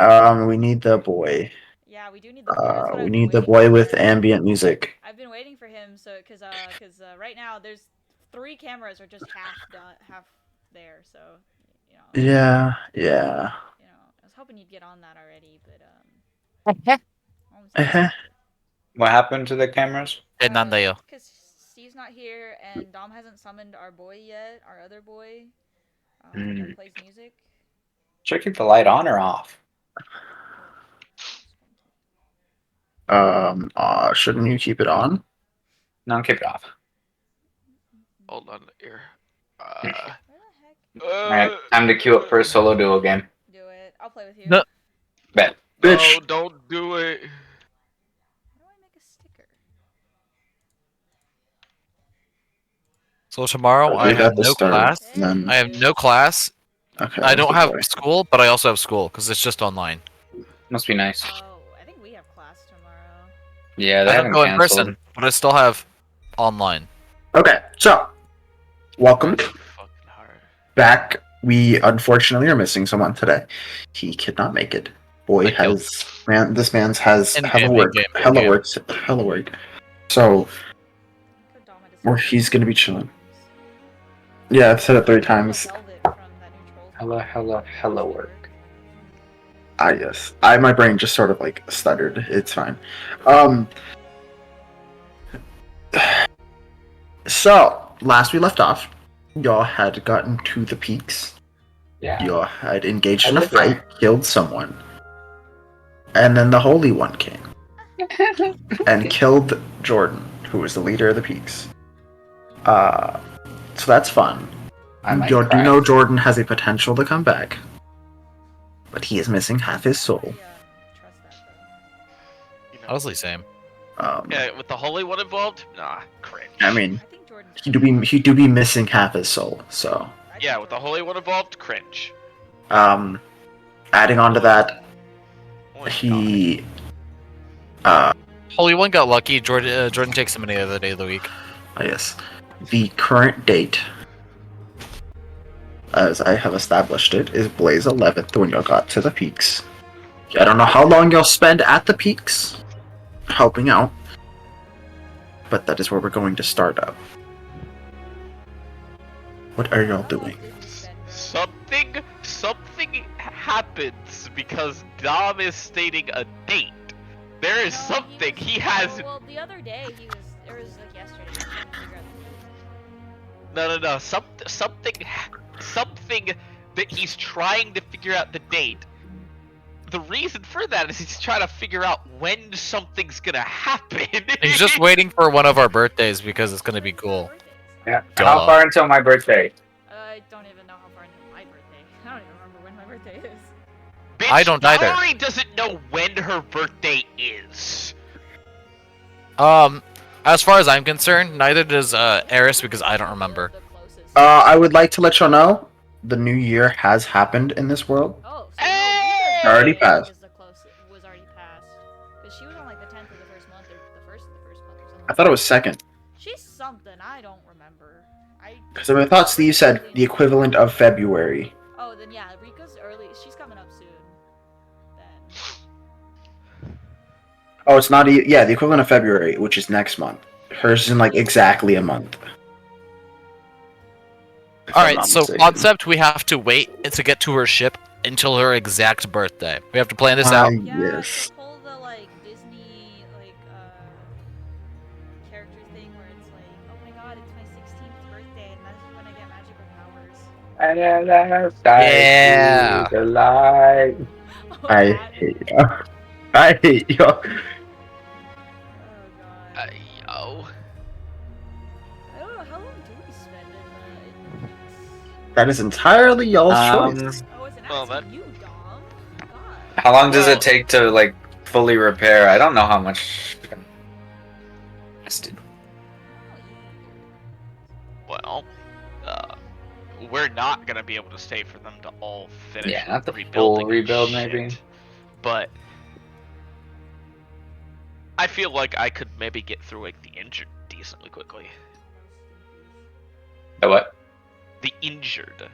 We need the boy. Yeah, we do need the boy. That's what We I've been need the waiting boy with for. ambient music. I've been waiting for him, so cause right now there's three cameras are just half done, half there. So, you know, Yeah, yeah. I was hoping you'd get on that already, but Eh, almost Uh-huh. missed it. What happened to the cameras? Nandayo. Cause Steve's not here and Dom hasn't summoned our boy yet, our other boy, that plays music. Should I keep the light on or off? Shouldn't you keep it on? No, keep it off. Hold on here. Where the heck? Alright, time to queue up for a solo duo game. Do it. I'll play with you. No. Bet. Bitch. No, don't do it. How do I make a sticker? So tomorrow I Right have at the no start. class. And then I have no class. okay, I that was don't the have boy. school, but I also have school because it's just online. Must be nice. Oh, I think we have class tomorrow. Yeah, they I don't haven't go in canceled. person, but I still have online. Okay, so welcome Fucking hard. back. We unfortunately are missing someone today. He could not make it. Boy Like, nope. has man. This man's has In hella game, work, in game, in hella game. work, hella work. So Could Dom it or he's gonna be chilling. Yeah, I've said it 3 times. Hella work. Ah, yes. My brain just sort of like stuttered. It's fine. So last we left off, y'all had gotten to the peaks. Yeah. Y'all had engaged in a I live there. fight, killed someone, and then the Holy One came and killed Jordan, who was the leader of the peaks. So that's fun. I might You do cry. know Jordan has a potential to come back, but he is missing half his soul. Trust that though. You know, Honestly, same. yeah, with the Holy One involved, nah, cringe. I mean, I think Jordan. he do be missing half his soul. So, Yeah, with the Holy One involved, cringe. adding on to that, Oh my he, Holy One got lucky. Jordan takes him any other day of the week. yes, the current date, as I have established it, is Blaze 11th when y'all got to the peaks. I don't know how long y'all spend at the peaks, helping out, but that is where we're going to start up. What are y'all doing? Something happens because Dom is stating a date. There is something he has. Well, the other day he was. It was like yesterday. He was trying to figure out No. Something that he's trying to figure out the date. The reason for that is he's trying to figure out when something's gonna happen. He's just waiting for one of our birthdays because it's gonna be cool. Yeah. Duh. How far until my birthday? I don't even know how far into my birthday. I don't even remember when my birthday is. Bitch, I don't either. Valerie doesn't know when her birthday is. As far as I'm concerned, neither does Eris because I don't remember. The closest. I would like to let y'all know the new year has happened in this world. Oh, so Hey! Already passed. Was the closest, was already passed. Because she was on like the 10th of the first month or the first of the first month or something. I thought it was second. She's something. I don't remember. Because I thought Steve said the equivalent of February. Oh, then yeah, Rika's early. She's coming up soon. Then. Oh, it's not. Yeah, the equivalent of February, which is next month. Hers is in like exactly a month. If I'm Alright, not so mistaken. concept, we have to wait to get to her ship until her exact birthday. We have to plan this out. Yeah, Yes. they pull the like Disney character thing where it's like, oh my god, it's my 16th birthday and that's when I get magical powers. Yeah. The light. Oh, I that. hate you. I hate you. Oh god. Yo. I don't know, how long do we spend in That is entirely y'all's choice. I wasn't Well, asking you, Dom. God. How long does Well- it take to like fully repair? I don't know how much. Well, we're not gonna be able to stay for them to all finish. Yeah, not the rebuilding full rebuild, shit, maybe. But I feel like I could maybe get through like the injured decently quickly. The what? The injured,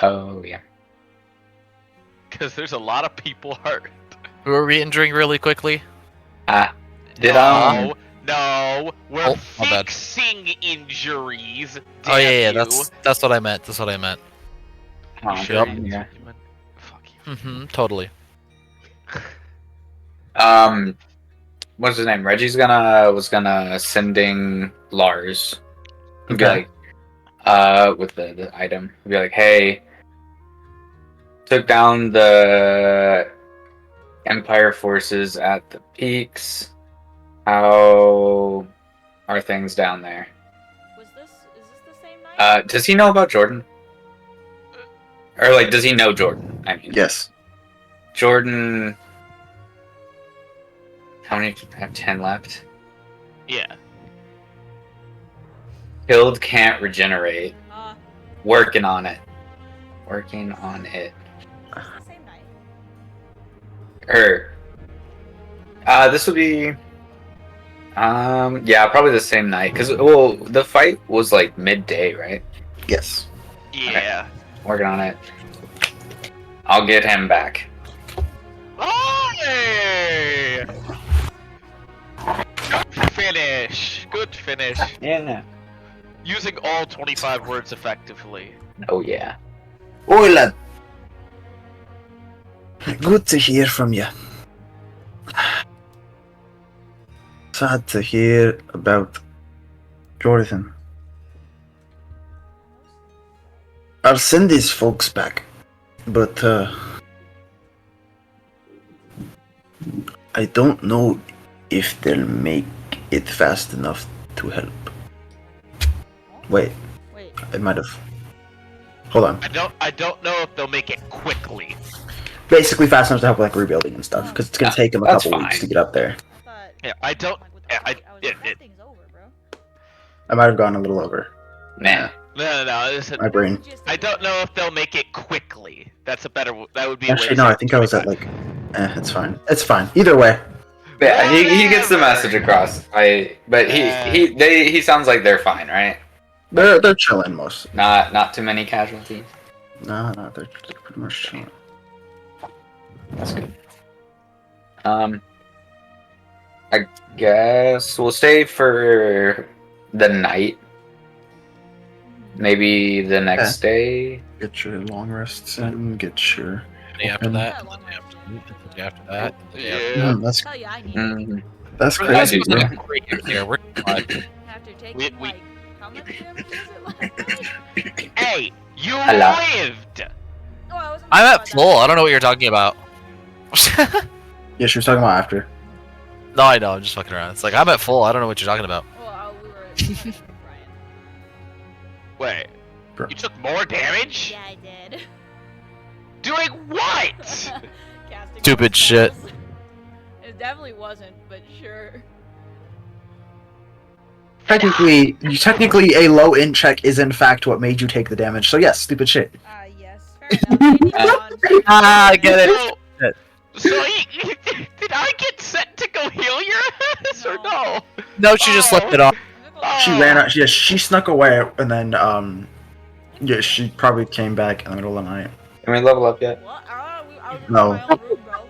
Oh yeah. because there's a lot of people hurt. Who are we injuring really quickly? Did No, we're Oh, my bad. fixing injuries. Oh yeah, damn that's what I meant. That's what I meant. you. Oh, You sure yep. you- yeah. you meant- Fuck you. Mm-hmm. Totally. What's his name? Reggie's was gonna sending Lars. He'd be Okay. like, with the item. He'd be like, hey, took down the Empire forces at the peaks. How are things down there? Is this the same night? Does he know about Jordan? Or like, does he know Jordan? I mean, Yes. Jordan. How many? I have 10 left. Yeah. Killed can't regenerate. Working Working on it. Working on it. the same night. This would be. Yeah, probably the same night. Because, well, the fight was like midday, right? Yes. Yeah. Working on it. I'll get him back. Hey! Good finish. Good finish. Yeah. Using all 25 words effectively. Oh, yeah. Oi, lad. Good to hear from you. Sad to hear about Jonathan. I'll send these folks back, but I don't know if they'll make it fast enough to help. Wait, Wait. I might have. Hold on. I don't know if they'll make it quickly. Basically, fast enough to help like rebuilding and stuff, because it's gonna take them a That's couple fine. weeks to get up there. But Yeah, I don't. like, with Yeah, the fight, yeah, that thing's over, bro. I might have gone a little over. Nah. No. Listen, My brain. I don't know if they'll make it quickly. That's a better. That would be. A way Actually, to no. say I think I was at 25. like. It's fine. It's fine. Either way. Yeah, he gets the Whatever. message across. But he sounds like they're fine, right? They're chilling most. Not too many casualties. No, they're pretty much chilling. That's good. I guess we'll stay for the night. Maybe the next day. Get your long rests in. Get your. The day after And- that. And the day after that. And the day after that. And the day after Yeah. That's Tell you I need it. Mm, that's that. crazy. do, yeah. Here, we're fine. After taking We- like how much damage was it last night? Hey, you Hello. lived. Oh, I wasn't I'm talking at about full. that. I don't know what you're talking about. Yeah, she was talking about after. No, I know. I'm just fucking around. It's like I'm at full. I don't know what you're talking about. Well, we were Brian. Wait, Bro. you took more damage? Yeah, I did. Doing what? Casting Stupid more shit. spells. It definitely wasn't, but sure. Technically, a low in check is in fact what made you take the damage. So yes, stupid shit. Yes. Fair enough. Maybe on- Ah, I get it. So did I get sent to go heal your ass or no? No, she just slipped it off. She ran out. Yes, she snuck away, and then yeah, she probably came back in the middle of the night. Can we level up yet? What? I was No. in my own room, bro. I thought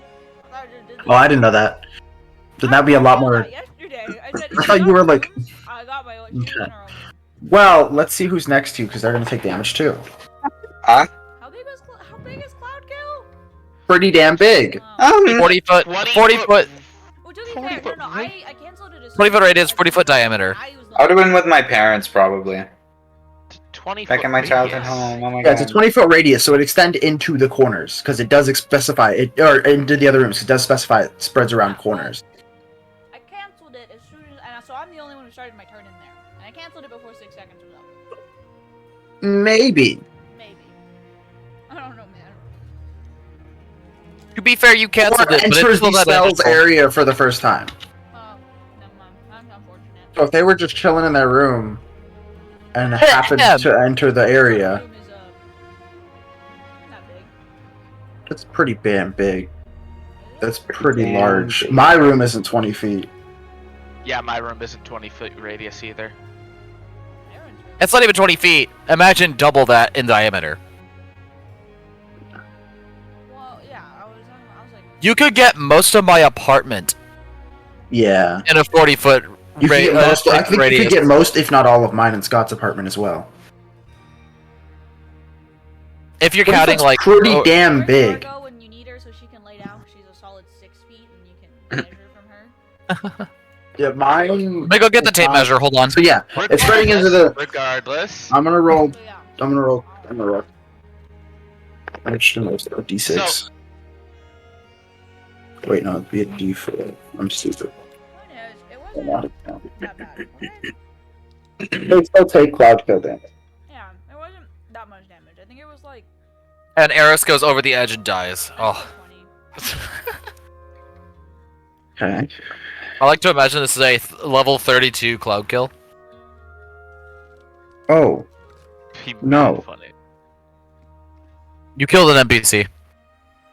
I just did Oh, I didn't know that. Then that'd be a lot more. Yesterday, I said. I thought you were like, I got my own. She was in Okay. her own room. well, let's see who's next to you because they're gonna take damage too. How big is Cloud Kill? Pretty damn big. 40 foot. 40 foot. Well, to be 40 fair, foot no, radius? I canceled it as 20 foot soon radius, as 40 foot diameter. I was I would have been with my parents probably. 20 Back foot in my childhood radius. home. Oh my Yeah, it's a god. 20-foot radius, so it extend into the corners because it does specify it, or into the other rooms. It does specify it spreads around corners. I canceled it as soon as, and so I'm the only one who started my turn in there, and I canceled it before 6 seconds was up. Maybe. Maybe. I don't know, man. To be fair, you canceled Or it, but enters it's still the not spells damage. area for the first time. Oh, never mind. I'm unfortunate. So if they were just chilling in their room and happened to enter the My area, room is, not big. that's pretty damn big. That's pretty Damn large. big. My room isn't 20 feet. Yeah, my room isn't 20 foot radius either. Aaron's room. It's not even 20 feet. Imagine double that in diameter. Well, yeah. You could get most of my apartment Yeah. in a 40-foot You could get most, I think you radius. could get most, if not all, of mine and Scott's apartment as well. If you're 40 counting foot's like pretty damn Where's big. Margo when you need her so she can lay down? She's a solid 6 feet, and you can measure from her. Yeah, mine. Let me go get the tape measure. Hold on. So yeah, it's spreading into the. Regardless. I'm gonna roll. So yeah. I'm gonna roll. I'm gonna roll. I should have a D6. Wait, no, it'd be a D4. I'm stupid. Who knows? It I'm wasn't not that bad. Okay? They still take cloud kill damage. Yeah, it wasn't that much damage. I think it was like And Eris goes over the edge and dies. Oh. 20. Okay. I like to imagine this is a level 32 cloud kill. Oh, He No. made funny. You killed an NPC.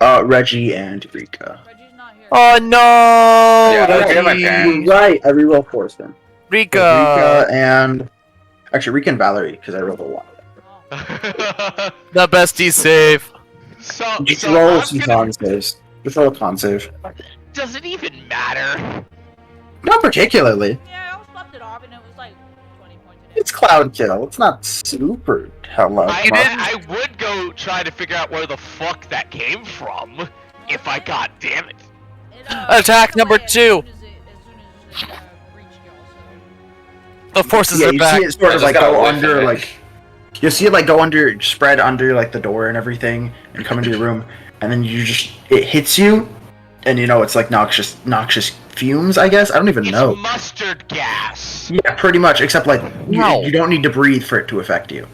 Reggie and Rika. Reggie's not here. Oh no! Yeah, I forget my Reggie! parents. Right, I reroll force them. Rika! Rika and actually Rika and Valerie because I rolled a lot. Oh. The bestie save. Just so roll I'm some gonna- con saves. Just roll a con save. Does it even matter? Not particularly. Yeah, I almost left it off, and it was like 20 points. It's cloud kill. It's not super hello. I would go try to figure out where the fuck that came from if I got damn it. Attack number 2. As soon as it reached you also. The forces Yeah, are you back. see it sort I of just like got go a whiff under, of it. like you'll see it like go under, spread under like the door and everything, and come into your room, and then it hits you, and you know it's like noxious fumes. I guess I don't even It's know. mustard gas. Yeah, pretty much. Except like No. you don't need to breathe for it to affect you.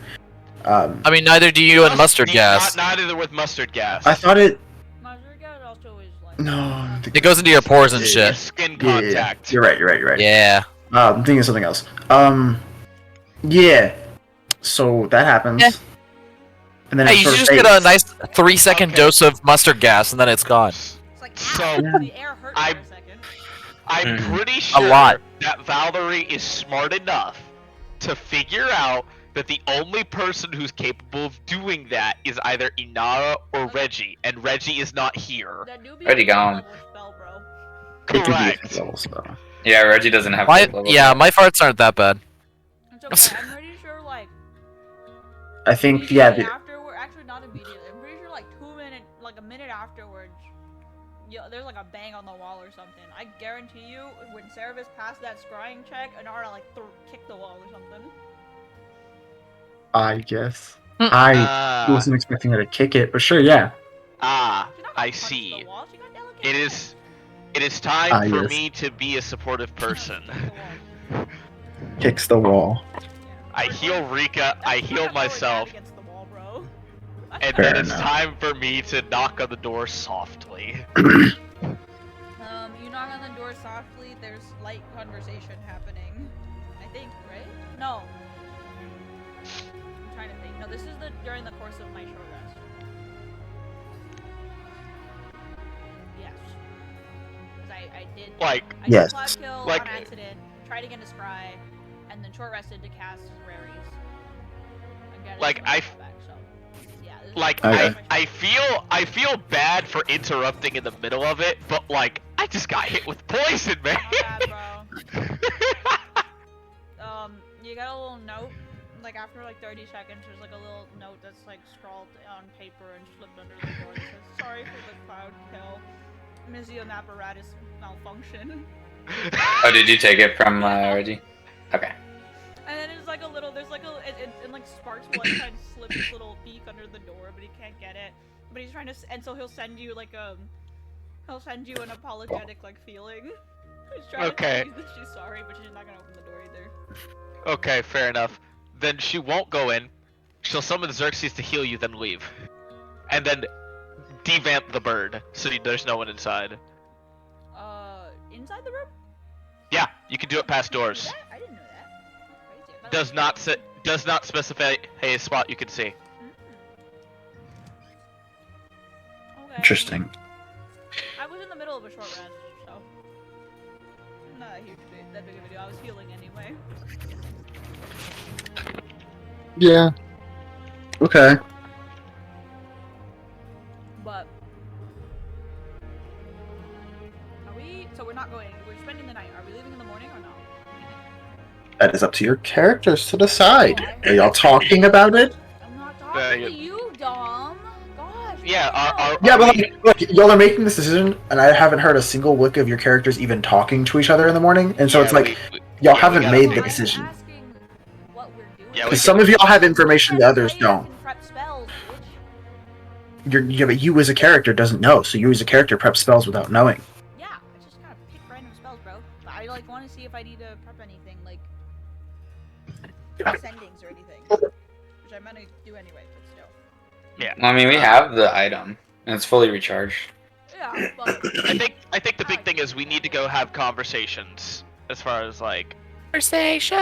I mean, neither do you in mustard gas. Neither with mustard gas. I thought it. Mustard gas also is like. No. It goes into your pores and It's shit. skin Yeah, contact. You're right. Yeah. I'm thinking of something else. Yeah. So that happens. Yeah. And then Hey, it you sort just of get a fades. nice 3-second Okay. dose of mustard gas, and then it's gone. It's like So, ow, the air hurt I- for a second. I'm Mhm. pretty sure lot. that Valerie is smart enough to figure out that the only person who's capable of doing that is either Inara or Reggie, and Reggie is not here. That do be Already a gone. level spell, bro. It could be a Correct. level spell. Yeah, Reggie doesn't have My full level. my farts aren't that bad. It's okay. I'm pretty sure like. I think immediately yeah. afterward, actually not immediately. I'm pretty sure like a minute afterwards, there's like a bang on the wall or something. I guarantee you, when Cerebus passed that scrying check, Anara like kicked the wall or something. I guess. Hmm. I wasn't expecting her to kick it, but sure, yeah. She's not gonna I punch see. the wall, she got delicate It hands. is time for yes. me to be a supportive person. Kick the wall. Kicks the wall. I heal Rika, I That's heal not going myself, down against the wall, bro. and Fair then it's enough. time for me to knock on the door softly. You knock on the door softly, there's light conversation happening. I think, right? No. I'm trying to think. No, this is during the course of my short rest. Yes. 'Cause I did Like, I did Yes. cloud kill Like- on accident, tried again to scry, and then short rested to cast raries. Again, Like, it's I my f- back, so, yeah, this is like Okay. I feel bad for interrupting in the middle of it, but like I just got hit with poison, man. Not bad, bro. You got a little note, like after like 30 seconds, there's like a little note that's like scrawled on paper and slipped under the door that says, "Sorry for the cloud kill. Museum apparatus malfunction." Oh, did you take it from Reggie? Okay. And then it's like a little, there's like and like Sparks will like try to slip his little beak under the door, but he can't get it. But he's trying to, and so he'll send you like he'll send you an apologetic like feeling. He's trying Okay. to tell you that she's sorry, but she's not gonna open the door either. Okay, fair enough. Then she won't go in. She'll summon Xerxes to heal you, then leave. And then devamp the bird, so there's no one inside. Inside the room? Yeah, you can do it past You can do doors. that? I didn't know that. Crazy. I thought Does that not was- does not specify a spot you can see. Okay. Interesting. I was in the middle of a short rest, so not a huge that big of a deal. I was healing anyway. Yeah. Okay. But wait. So we're not going. We're spending the night. Are we leaving in the morning or no? That is up to your characters to decide. Are y'all talking about it? I'm not talking to you, Dom. Gosh. Yeah, Yeah, but look, y'all are making this decision, and I haven't heard a single lick of your characters even talking to each other in the morning, and so it's like y'all haven't gotta made be- the decision. I'm asking what we're doing. Yeah, we Because some of y'all have information the others I don't. can prep spells, bitch. Yeah, but you as a character doesn't know, so you as a character prep spells without knowing. Yeah, I just kind of pick random spells, bro. But I like want to see if I need to prep anything, like sendings or anything, which I'm gonna do anyway. But still. Yeah. Well, I mean, we have the item, and it's fully recharged. Yeah, but I think the big thing is we need to go have conversations as far as like Conversation.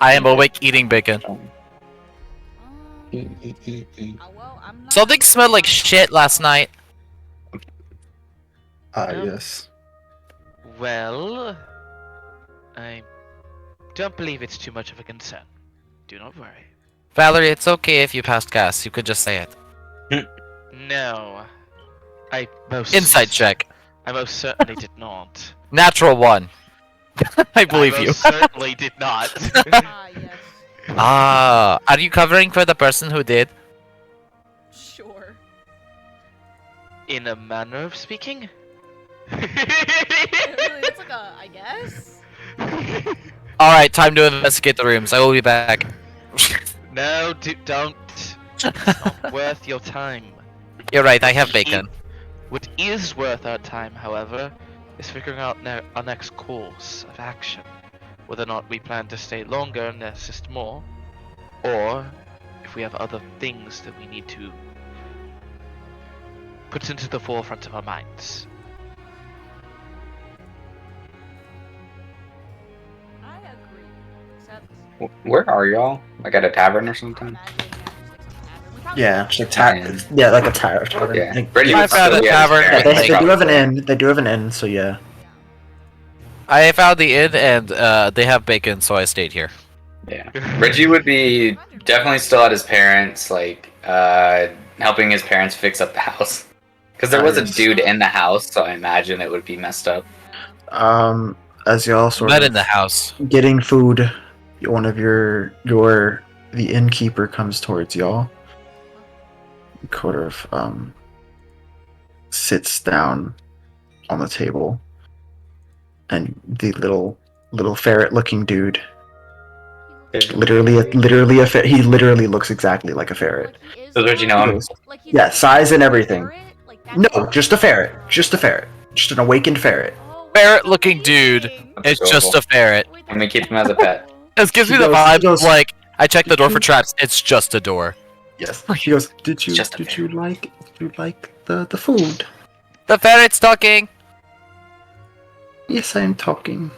I am awake eating bacon. well, I'm not. Something smelled like shit last night. Yes. well, I don't believe it's too much of a concern. Do not worry. Valerie, it's okay if you passed gas. You could just say it. No. I most Inside check. I most certainly did not. Natural one. I believe I you. most certainly did not. Yes. Ah, are you covering for the person who did? Sure. In a manner of speaking? Really, that's like a. I guess. Alright, time to investigate the rooms. I will be back. No, don't. It's not worth your time. You're right, I have bacon. What is worth our time, however, is figuring out our next course of action. Whether or not we plan to stay longer and assist more, or if we have other things that we need to put into the forefront of our minds. I agree. Except. Where are y'all? Like at a tavern or something? Yeah, just a yeah, like a tavern. Yeah. Like- Reggie I was found a still- tavern Yeah, with they like- do have an inn. They do have an inn, so yeah. I found the inn and they have bacon, so I stayed here. Yeah. Reggie would be definitely still at his parents, like, helping his parents fix up the house. Because there was a Nice. dude in the house, so I imagine it would be messed up. As y'all sort Bed of in the house. getting food, one of the innkeeper comes towards y'all. Sort of sits down on the table, and the little ferret-looking dude, literally a ferret. He literally looks exactly like a ferret. So Reggie know him? Yeah, size and everything. No, just a ferret. Just a ferret. Just an awakened ferret. Ferret-looking dude. It's just a ferret. And we keep him as a pet. This gives He me the goes- he vibe goes- like I checked the door for traps. It's just a door. Yes. He goes, Did you Just a like the food? The ferret's talking, Yes, I am talking.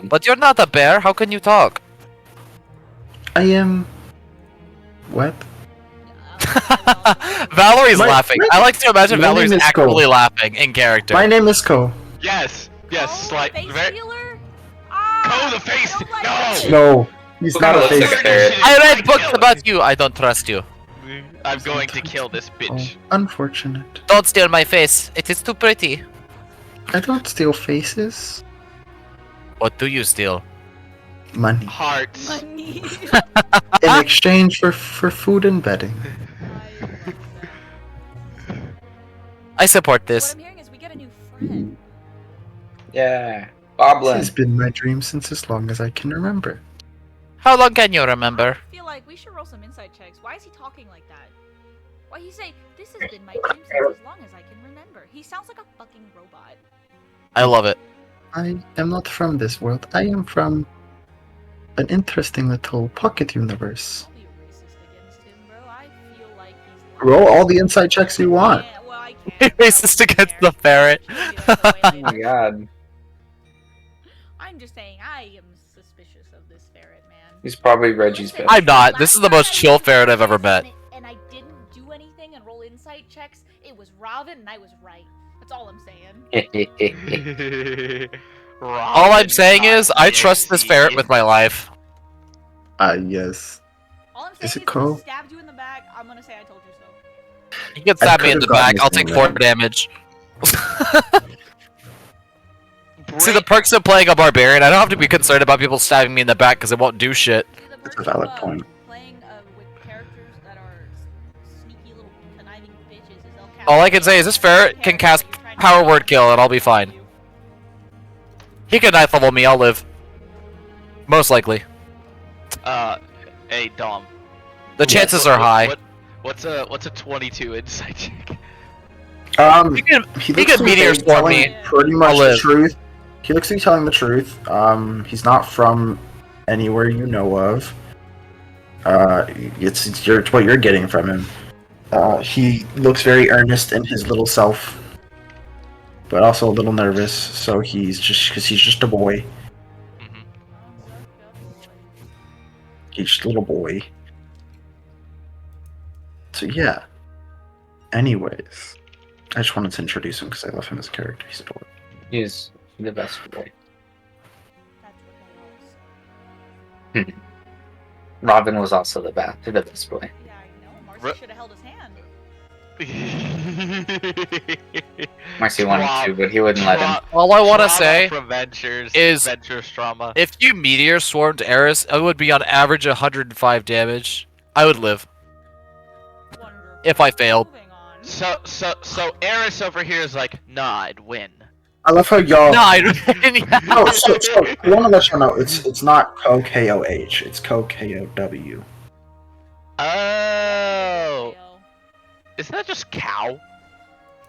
but you're not a bear. How can you talk? I am. What? Valerie's My- laughing. my- I like to imagine my Valerie's name is Cole. actually laughing in character. My name is Ko. Yes, yes, like face very. healer? Oh, the face! I don't like No! it. No, he's Who not kinda a looks face. like a ferret? I read books about you. I don't trust you. I'm going to kill this Oh, bitch. unfortunate. Don't steal my face. It is too pretty. I don't steal faces. What do you steal? Money. Hearts. Money. In exchange for food and bedding. I support What this. I'm hearing is we get a new friend. Yeah. This Boblin. has been my dream since as long as I can remember. How long can you remember? I feel like we should roll some insight checks. Why is he talking like that? Why he say, this has been my dream since as long as I can remember? He sounds like a fucking robot. I love it. I am not from this world. I am from an interesting little pocket universe. I'll be racist against him, bro. I feel like he's Roll all the inside checks you want. Yeah, well, I can't. Racist against the ferret. Oh my god. I'm just saying, I am suspicious of this ferret, man. He's probably Reggie's Listen, pet. I'm not. This is the most chill ferret I've ever met. And I didn't do anything and roll insight checks. It was Robin, and I was right. That's all I'm saying. All I'm saying is, I trust this ferret with my life. Yes. All I'm saying Is is, it if he Cole? stabbed you in the back, I'm gonna say I told you so. He can I stab me in could've the gotten back. I'll his take name 4 right. damage. See, the perks of playing a barbarian, I don't have to be concerned about people stabbing me in the back because it won't do shit. The That's perk a valid of, point. playing with characters that are sneaky little conniving bitches is they'll cast All I can say is this ferret can cast power word kill and I'll be fine. He can knife level me, I'll live. Most likely. Hey Dom. The chances are high. What's a 22 insight check? He can He looks to be meteor storm telling me. pretty much I'll the live. truth. He looks to be telling the truth. He's not from anywhere you know of. It's what you're getting from him. He looks very earnest in his little self, but also a little nervous. So he's just a boy. Mhm. He's just a little boy. So yeah. Anyways, I just wanted to introduce him because I love him as a character. He's adorable. He's the best boy. Robin was also the best boy. Yeah, I know. Ru- Marcy should have held his hand. Marcy wanted to, but he wouldn't let him. All I want to Trauma say from Ventures is- Ventures trauma. if you meteor swarmed Eris, it would be on average 105 damage. I would live. Wonderful. If I failed. Moving on. So Eris over here is like, nah, I'd win. I love how y'all. No, I Oh, so I want to let you know it's not KOH, it's KOW. Oh, isn't that just cow?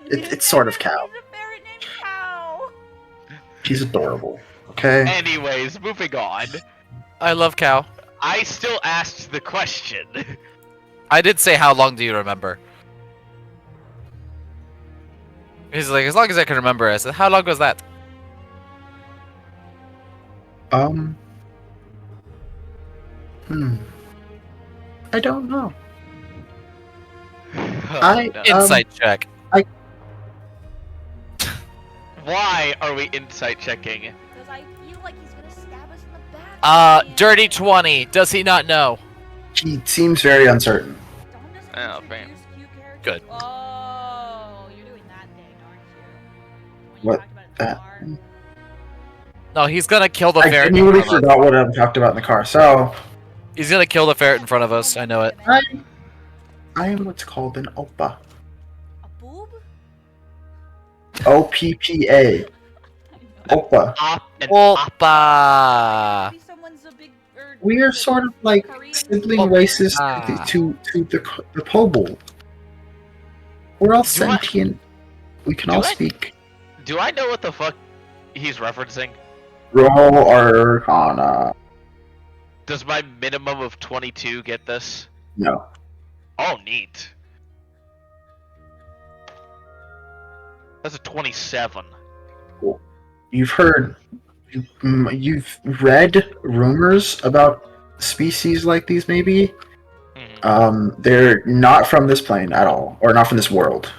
It's sort of cow. He's a ferret named Cow. He's adorable. Okay. Anyways, moving on. I love cow. I still asked the question. I did say how long do you remember? He's like, as long as I can remember. I said, how long was that? I don't know. Oh, no. Insight check. Why are we insight checking? Because I feel like he's gonna stab us in the back. Dirty 20. Does he not know? He seems very uncertain. Dom doesn't Oh, introduce cute characters. Good. Oh, you're doing that thing, aren't you? When you What? talked about it in the That? car. No, he's gonna kill the I ferret. in genuinely front of us. forgot what I talked about in the car. So He's gonna kill the ferret in front of us. I know it. I am what's called an OPPA. A boob? OPPA. I know. OPPA. Oppa. Maybe someone's a big or We are sort of like Korean? sibling races Ah. to the Pobol. We're all sentient. We can all do I- speak. Do I know what the fuck he's referencing? Roll Arcana. Does my minimum of 22 get this? No. Oh, neat. That's a 27. You've read rumors about species like these, maybe? Mhm. They're not from this plane at all, or not from this world.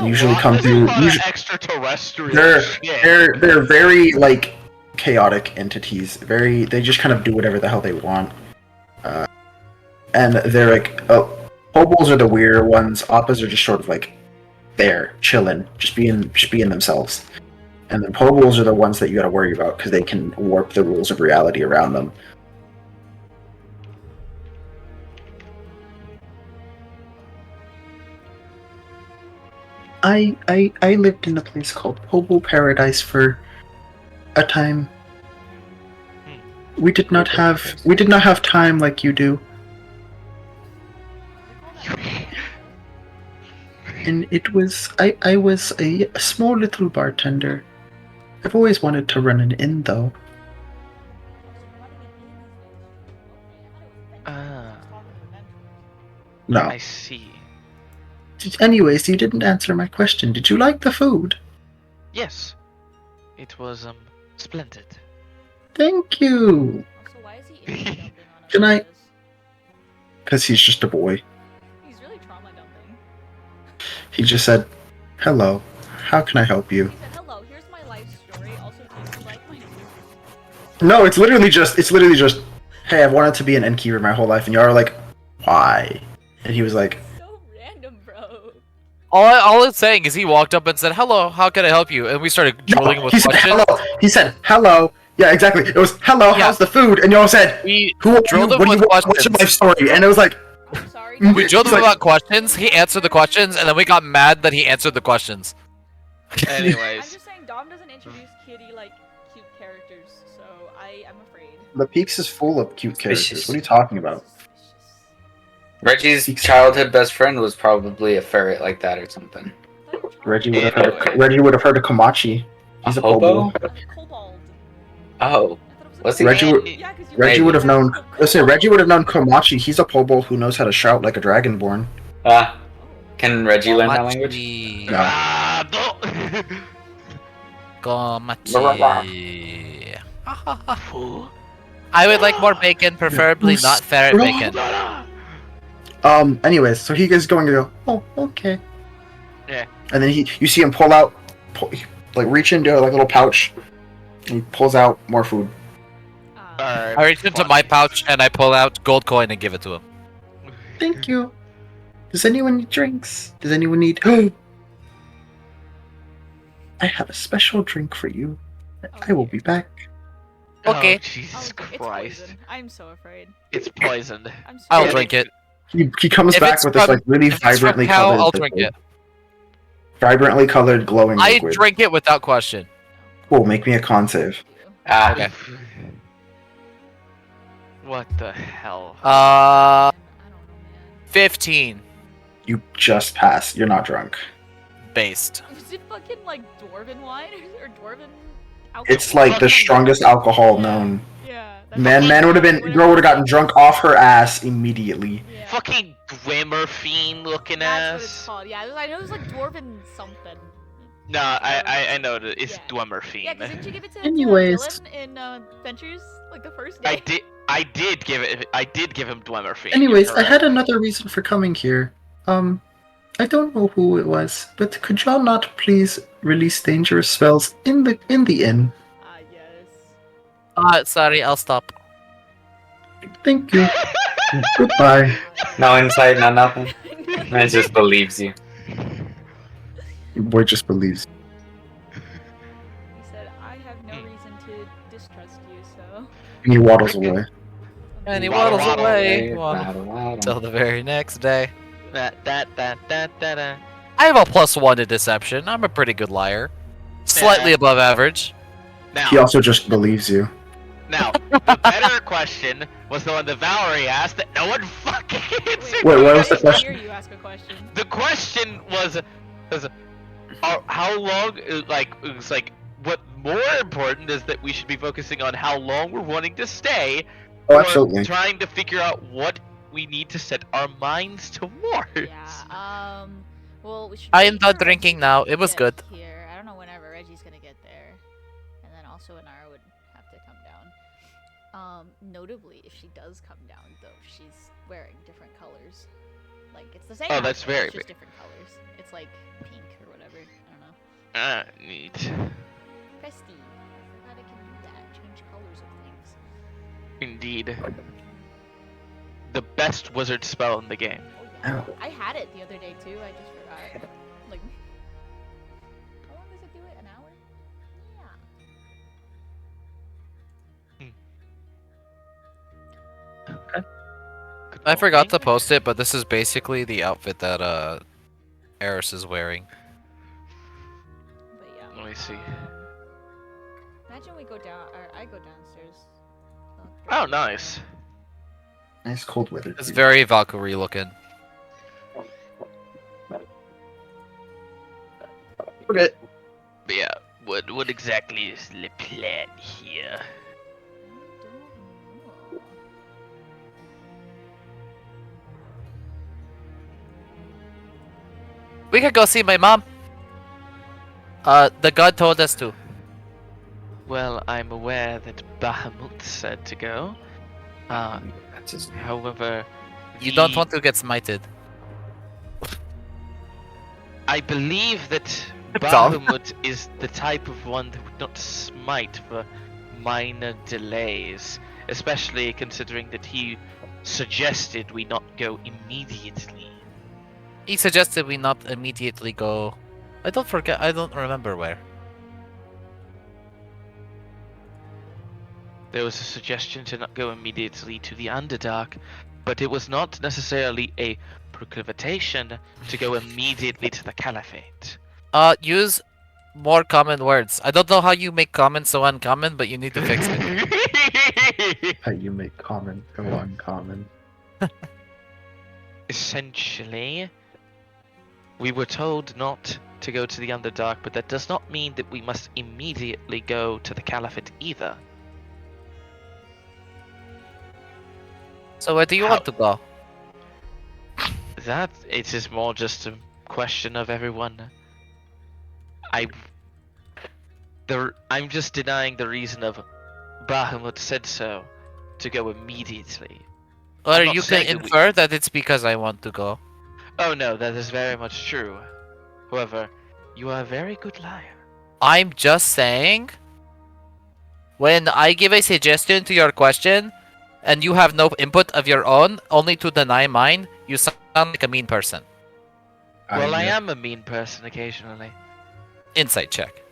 Usually come There's through. a lot of Usually, extraterrestrial they're shit. they're very like chaotic entities. They just kind of do whatever the hell they want. And they're like, Pobols are the weirder ones. Oppas are just sort of like there, chilling, just being themselves. And then Pobols are the ones that you got to worry about because they can warp the rules of reality around them. I lived in a place called Pobol Paradise for a time. We did not have time like you do. And it was I was a small little bartender. I've always wanted to run an inn though. No. I see. Anyways, you didn't answer my question. Did you like the food? Yes. It was, splendid. Thank you. Also, why is he jumping on Can I- us? Because he's just a boy. He's really trauma dumping. He just said, "Hello, how can I help you?" He said, "Hello, here's my life story. Also, do you like my food?" No, it's literally just, hey, I've wanted to be an innkeeper my whole life, and y'all are like, why? And he was like, So All it's saying is he walked up and said, "Hello, how can I help you?" And we started drilling him with he said questions. hello. He said hello. Yeah, exactly. It was hello. Yeah. How's the food? And y'all said, We "Who are drilled you? him What do with you want? What's your questions. life story?" And it was like, I'm sorry. We We drilled He's him like- about questions. He answered the questions, and then we got mad that he answered the questions. I'm Anyways, just saying, Dom doesn't introduce Kitty like cute characters, so I am afraid. the Peaks is full of cute characters. Suspicious. What are you talking about? Reggie's childhood best friend was probably a ferret like that or something. Reggie would have heard of- Reggie would have heard of Komachi. He's a hobo? kobold. Kobold. Oh, what's he? Reggie would- Yeah, 'cause you Reggie Maybe. would have known. Listen, Reggie would have known Komachi. He's a kobold who knows how to shout like a dragonborn. Can Reggie learn that language? Komachi. No. Ah, Komachi. I would like more bacon, preferably not ferret bacon. Anyways, so he is going to go. Oh, okay. Yeah. And then you see him pull out, like reach into like a little pouch. And he pulls out more food. I reach into my pouch and I pull out gold coin and give it to him. Thank you. Does anyone need drinks? Does anyone need? I have a special drink for you. I will be back. Okay. Oh, Jesus It's Christ. poison. I'm so afraid. It's poisoned. I'm so I'll Yeah, drink it. He comes If back it's with this from- like really If it's from vibrantly cow, colored. I'll drink it. Vibrantly colored, glowing I liquid. drink it without question. Cool, make me a con save. Okay. What the hell? I don't know, man. 15 You just pass. You're not drunk. based. Is it fucking like dwarven wine or dwarven alcohol? It's like the strongest alcohol known. Yeah. Man would have been. Girl would have gotten drunk off her ass immediately. Yeah. Fucking Glimmer Fiend looking That's what it's ass. called. Yeah, I know it was like dwarven something. No, I know that it's Yeah. Dwemer Yeah, Fiend. because didn't you give it to Anyways. Dylan in Adventures like the first day? I did give him Dwemer Fiend. Anyways, you're I had correct. another reason for coming here. I don't know who it was, but could y'all not please release dangerous spells in the inn? Yes. Sorry, I'll stop. Thank you. Goodbye. No insight, no nothing. Man just believes you. Your boy just believes. He said, I have no reason to distrust you, so. And he waddles away. And he Waddle, waddles waddle, away until the very next day. I have a +1 to deception. I'm a pretty good liar. Slightly above average. Now, He also just believes you. the better question was the one that Valerie asked that no one fucking answered. Wait, what was the I question? hear you ask a question. The question was how long? What more important is that we should be focusing on how long we're wanting to stay, Oh, or absolutely. trying to figure out what we need to set our minds towards. Yeah, well, we should. I am wait done for drinking Reggie now. to It was get good. Here. I don't know whenever Reggie's gonna get there. And then also Inara would have to come down. Notably, if she does come down, though, she's wearing different colors. Like, it's the same Oh, that's outfit, very it's just big. different colors. It's like pink or whatever. I don't know. Neat. Festy. I forgot I can do that. Change colors of things. Indeed. The best wizard spell in the game. Oh, yeah. Ow. I had it the other day, too. I just forgot. Like, how long does it do it? An hour? Yeah. I forgot to post it, but this is basically the outfit that Eris is wearing. But yeah. Let me see. Imagine we go down, or I go downstairs. Oh, nice. Nice cold weather. It's very Valkyrie looking. Okay. But yeah, what exactly is the plan here? We could go see my mom. The god told us to. Well, I'm aware that Bahamut said to go. That's his name. However, You don't want to get smited. I believe that Tom. Bahamut is the type of one that would not smite for minor delays, especially considering that he suggested we not go immediately. He suggested we not immediately go. I don't remember where. There was a suggestion to not go immediately to the Underdark, but it was not necessarily a proclivitation to go immediately to the Caliphate. Use more common words. I don't know how you make common so uncommon, but you need to fix it. How you make common so uncommon. Essentially, we were told not to go to the Underdark, but that does not mean that we must immediately go to the Caliphate either. So where do you want to go? That it is more just a question of everyone. I'm just denying the reason of Bahamut said so to go immediately. Or I'm not you can saying that we- infer that it's because I want to go. Oh no, that is very much true. However, you are a very good liar. I'm just saying, when I give a suggestion to your question, and you have no input of your own, only to deny mine, you sound like a mean person. Well, I am a mean person occasionally. Insight check.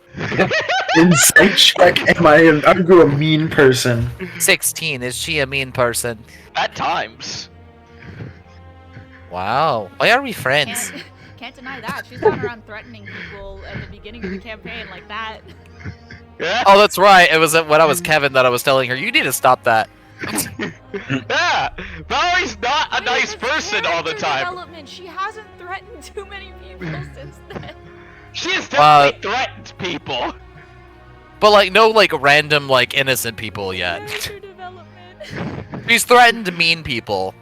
Insight check. Are you a mean person? 16. Is she a mean person? At times. Wow. Why are we friends? Can't deny that. She's gone around threatening people at the beginning of the campaign like that. Oh, that's right. It was when I was Kevin that I was telling her, you need to stop that. Yeah, Valerie's not a nice It's person all the character time. Development. She hasn't threatened too many people since then. She has definitely threatened people. But like no like random like innocent people yet. Character development. She's threatened mean people.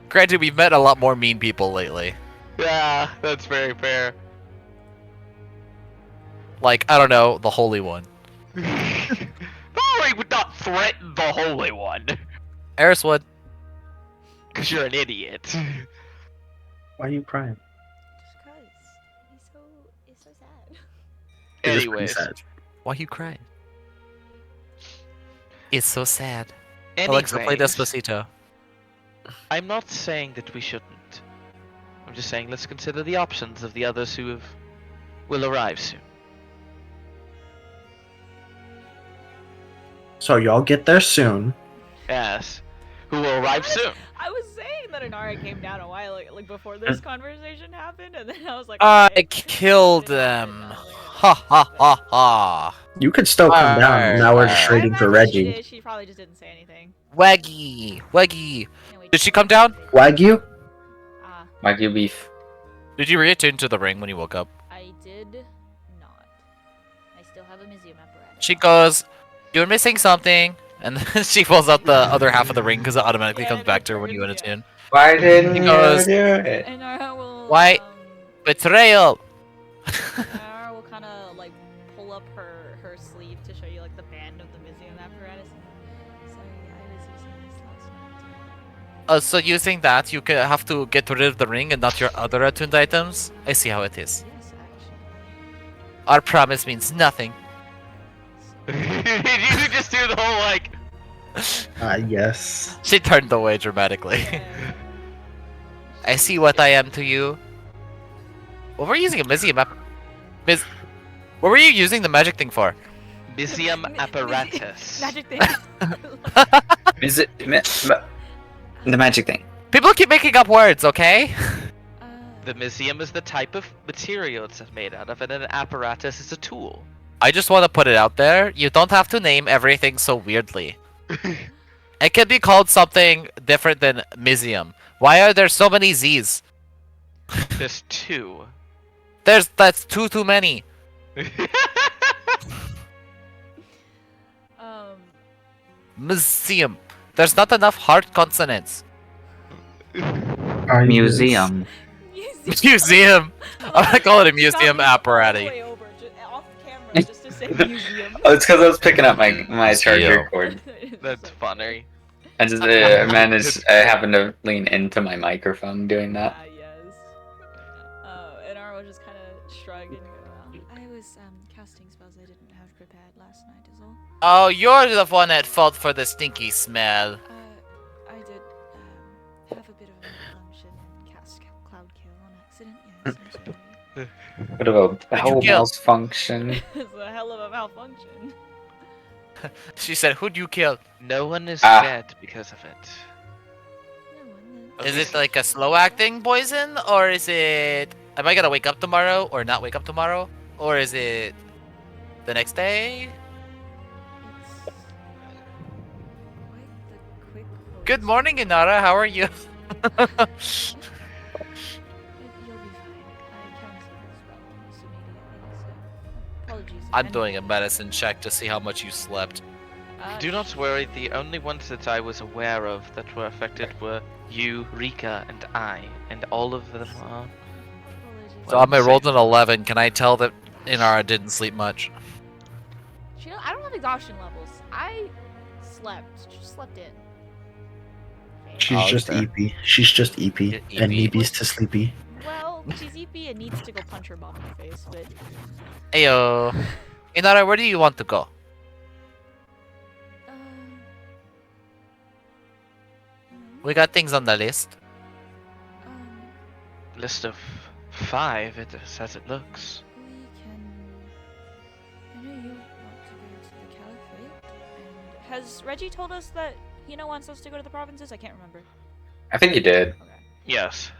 Granted, we've met a lot more mean people lately. Yeah, that's very fair. Like, I don't know, the Holy One. Valerie would not threaten the Holy One. Eris would. Because you're an idiot. Why are you crying? Just cause he's so sad. It is pretty Anyways. sad. Why you crying? It's so sad. Alexa, play Anyways, Despacito. I'm not saying that we shouldn't. I'm just saying let's consider the options of the others who will arrive soon. So y'all get there soon. Yes. Who will arrive soon. I was saying that Inara came down a while like before this conversation happened, and then I was like, I okay, killed didn't happen. them. I was like, Ha ha ha ha. You could still come down. Now we're just Alright. trading I for imagine she Reggie. did, she probably just didn't say anything. Waggy. Waggy. Anyway, Did she come down? Wagyu? Wagyu beef. Did you reattune to the ring when you woke up? I did not. I still have a museum apparatus. She goes, you're missing something. And then she pulls out the other half of the ring because it automatically comes back to her when you attune. Why didn't you Because- do it? Inara will. Why? Betrayal! Inara will kind of like pull up her sleeve to show you like the band of the museum apparatus. Sorry, I was using this last night. So using that, you can have to get rid of the ring and not your other attuned items? I see how it is. Yes, actually. Our promise means nothing. Did you just do the whole like? Yes. She turned away dramatically. Yeah. I see what I am to you. What were you using a museum app? What were you using the magic thing for? Museum apparatus. Magic thing. Is it the magic thing? People keep making up words, okay? The museum is the type of material it's made out of, and an apparatus is a tool. I just want to put it out there. You don't have to name everything so weirdly. It could be called something different than museum. Why are there so many Z's? There's two. That's too many. Museum. There's not enough hard consonants. Museum. Museum. I'm gonna call it a museum apparatus. Way over, off camera, just to say museum. Oh, it's because I was picking up my charger Museum. cord. That's funny. I just managed. I happened to lean into my microphone doing that. Yes. And Arlo just kind of shrugged and go, I was casting spells I didn't have prepared last night is all. Oh, you're the one at fault for the stinky smell. I did have a bit of a malfunction and cast Cloud Kill on accident, yes. Bit of a bowel kill? malfunction. It's a hell of a malfunction. She said, "Who'd you kill?" No one is Ah. dead because of it. Is it like a slow acting poison, or is it? Am I gonna wake up tomorrow, or not wake up tomorrow, or is it the next day? It's quite the quick Good poison. morning, Inara. How are you? You'll be fine. I counseled this problem almost immediately, so apologies I'm again. doing a medicine check to see how much you slept. Do not worry, the only ones that I was aware of that were affected were you, Rika, and I, and all of them are. Apologies. So Well, I rolled safe. an 11. Can I tell that Inara didn't sleep much? I don't have exhaustion levels. I slept. Just slept in. Okay. She's Oh, that's just fair. EP. She's just EP. You're And EP. Neeby's to sleepy. Well, she's EP and needs to go punch her mom in the face, but Ayo. Inara, where do you want to go? um, We got things on the list. um, List of 5, it is as it looks. we can. I know you want to go to the Caliphate, and has Reggie told us that Hina wants us to go to the provinces? I can't remember. I think you did. Okay. Yes.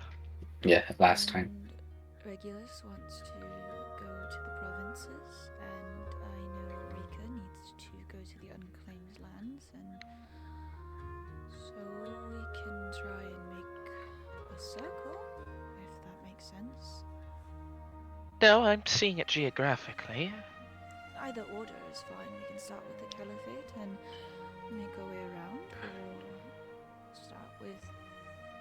Yeah, last time. And Regulus wants to go to the provinces, and I know Rika needs to go to the unclaimed lands, and so we can try and make a circle, if that makes sense. No, I'm seeing it geographically. Either order is fine. We can start with the Caliphate and make our way around, or start with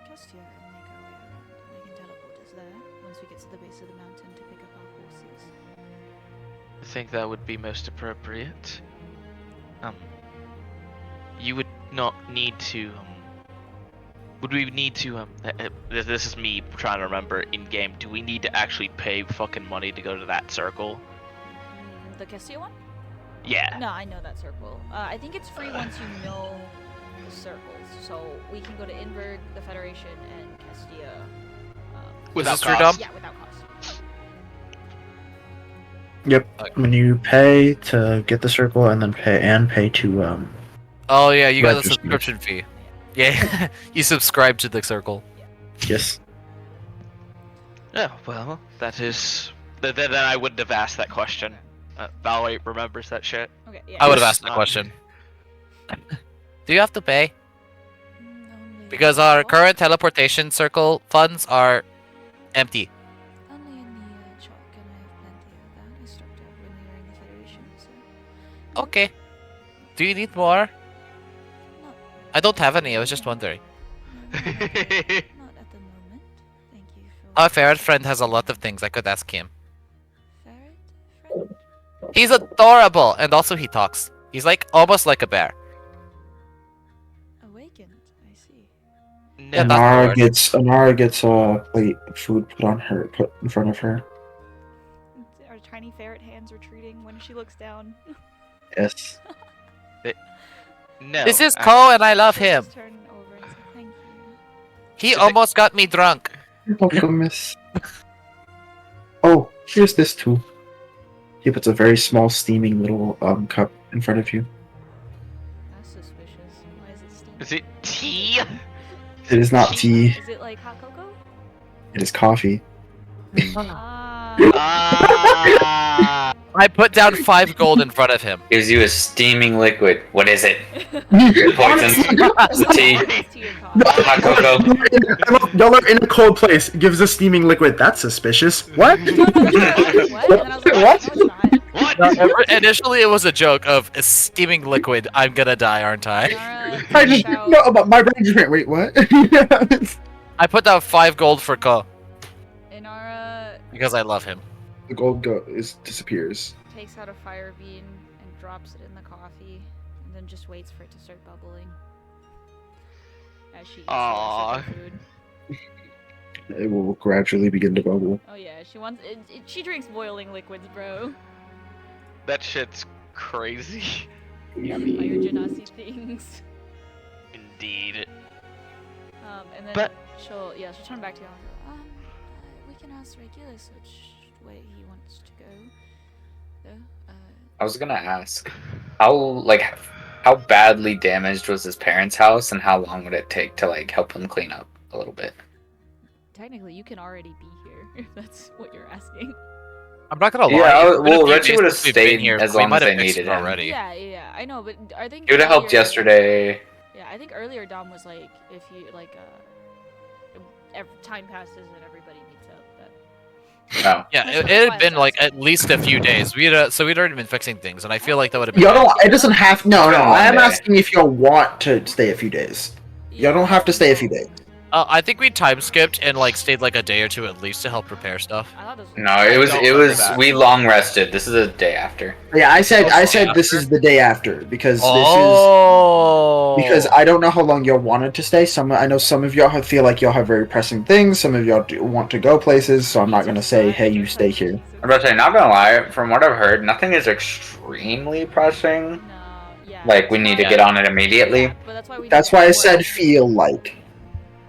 Kestia and make our way around. They can teleport us there once we get to the base of the mountain to pick up our horses. I think that would be most appropriate. You would not need to, would we need to, this is me trying to remember in-game, do we need to actually pay fucking money to go to that circle? The Kestia one? Yeah. No, I know that circle. I think it's free once you know the circles. So we can go to Inverg, the Federation, and Kestia. Without this true, cost. Yeah, without cost. Yep. When you pay to get the circle and then pay to Oh yeah, you got a Register. subscription fee. Yeah, you subscribe to the circle. yes. Oh, well, that is... Then I wouldn't have asked that question. Valerie remembers that shit. Okay, yeah. I would have Yes. asked the question. Do you have to pay? Only Because our current teleportation circle funds are empty. Only in the chalk, and I have plenty of that. I stocked up when we were in the Federation, so. Okay. Do you need more? Not, I don't have any. I was just wondering. no, not at the moment. Thank you for. Our ferret friend has a lot of things. I could ask him. Ferret friend? He's adorable, and also he talks. He's like almost like a bear. Awakened, I see. Yeah, No, that's the word. Anara gets a plate of food put in front of her. Our tiny ferret hands retreating when she looks down. Yes. no. This is I- Ko, and I love She'll him. just turn over and say thank you. He almost got me drunk. You're welcome, miss. Oh, here's this too. He puts a very small, steaming little cup in front of you. That's suspicious. Why is it steaming? Is it tea? It is not tea. Is it like hot cocoa? It is coffee. Ah. Ah! I put down 5 gold in front of him. Gives you a steaming liquid. What is it? Poison? Is it tea? It's tea or coffee. Hot cocoa? Y'all are in a cold place. Gives a steaming liquid. That's suspicious. What? What? And then I was like, What? no, it's not. What? No, initially, it was a joke of a steaming liquid. I'm gonna die, aren't I? Nara I takes just out- no, but my brain just went. Wait, what? I put down 5 gold for Ko Inara because I love him. the gold disappears. takes out a fire bean and drops it in the coffee, and then just waits for it to start bubbling. As she eats the Aww. rest of her food. It will gradually begin to bubble. Oh yeah, she wants. She drinks boiling liquids, bro. That shit's crazy. Fire genasi things. Indeed. And then But- she'll turn back to you and go, we can ask Regulus which way he wants to go. Though, I was gonna ask, how badly damaged was his parents' house, and how long would it take to like help him clean up a little bit? technically, you can already be here if that's what you're asking. I'm not gonna Yeah, lie. it's been a well, few Reggie days would've since we've been stayed here, as so we long might as have they fixed needed it him. already. Yeah, I know, but I think He would have helped earlier- yesterday. Yeah, I think earlier Dom was like, if you like, time passes and everybody meets up. But Oh. Yeah, That's it why had I been was like asking. at least a few days. We'd already been fixing things, and I feel like that would have been. Y'all don't. It doesn't have. No, It's no. been one I am day. asking if y'all want to stay a few days. Y'all don't have to stay a few days. I think we time skipped and like stayed like a day or two at least to help prepare stuff. I thought this was No, I it was don't remember that. we long rested. This is a day after. Yeah, I said Okay. this is the day after because Oh. because I don't know how long y'all wanted to stay. I know some of y'all feel like y'all have very pressing things. Some of y'all do want to go places, so I'm not gonna say, hey, you stay here. I'm about to say, not gonna lie, from what I've heard, nothing is extremely pressing. No, yeah. Like we that's need to why- get on it immediately. Yeah, but that's why we. That's need why I more said action. feel like.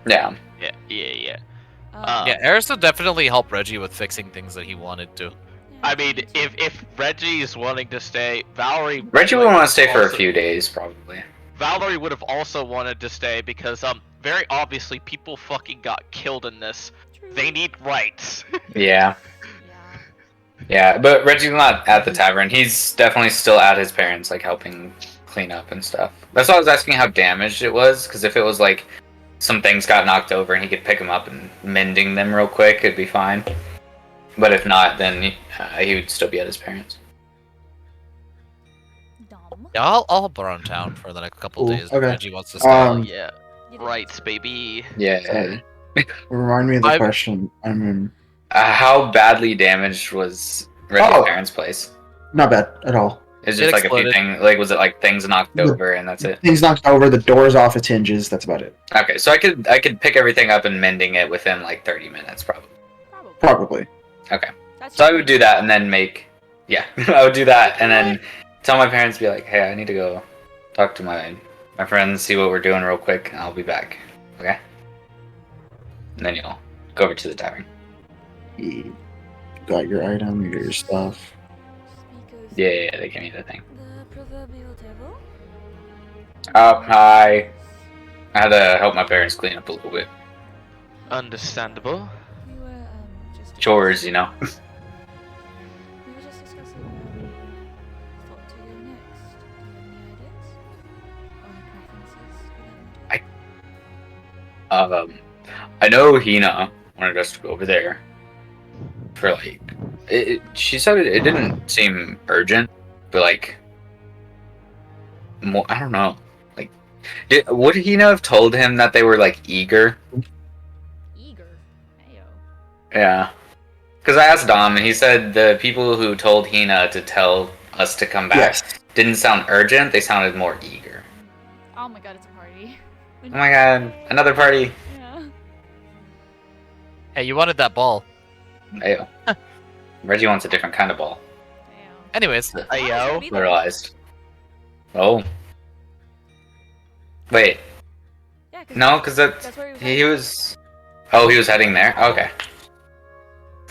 Yeah. Yeah. Yeah, Eris will definitely help Reggie with fixing things that he wanted to. I mean, if Reggie is wanting to stay, Valerie. Reggie would want to stay for a also- few days, probably. Valerie would have also wanted to stay because very obviously people fucking got killed in this. True. They need rights. Yeah. Yeah. Yeah, but Reggie's not at the tavern. He's definitely still at his parents, like helping clean up and stuff. That's why I was asking how damaged it was, because if it was like some things got knocked over and he could pick them up and mending them real quick, it'd be fine. But if not, then he would still be at his parents. Dumb. Yeah, I'll help around town for the next couple Cool, days. okay. Reggie wants to stay. Yeah. You did Rights, it. baby. Yeah. Hey, remind me of the I'm- question. I mean, How badly damaged was Reggie's Oh. parents' place? not bad at all. It's It just like a few exploded. things. Like, was it like things knocked The- over and that's it? Things knocked over, the doors off its hinges. That's about it. Okay, so I could pick everything up and mending it within like 30 minutes, probably. Probably. Okay. That's So I just would do that and then yeah, I would do that and then tell my parents, be like, hey, I need to go talk to my friends, see what we're doing real quick, and I'll be back. Okay? And then you'll go over to the tavern. You got your item, you got your stuff. Speak of Yeah, they gave me the thing. the proverbial devil. Hi. I had to help my parents clean up a little bit. Understandable. We were just Chores, you know. We were just discussing where we thought to go next. Do you have any ideas? Or any preferences? I know Hina wanted us to go over there. For like, she said it didn't seem urgent, but like, more, I don't know. Like, would Hina have told him that they were like eager? Eager. Ayo. Yeah. Because I asked Dom, and he said the people who told Hina to tell us to come back Yes. didn't sound urgent, they sounded more eager. Oh my god, it's a party. Oh my god, another party. Yeah. Hey, you wanted that ball. Ayo. Reggie wants a different kind of ball. Damn. Anyways, Ayo. Realized. Oh. Wait, Yeah, no, because that's where he was. Oh, he was heading there? Okay.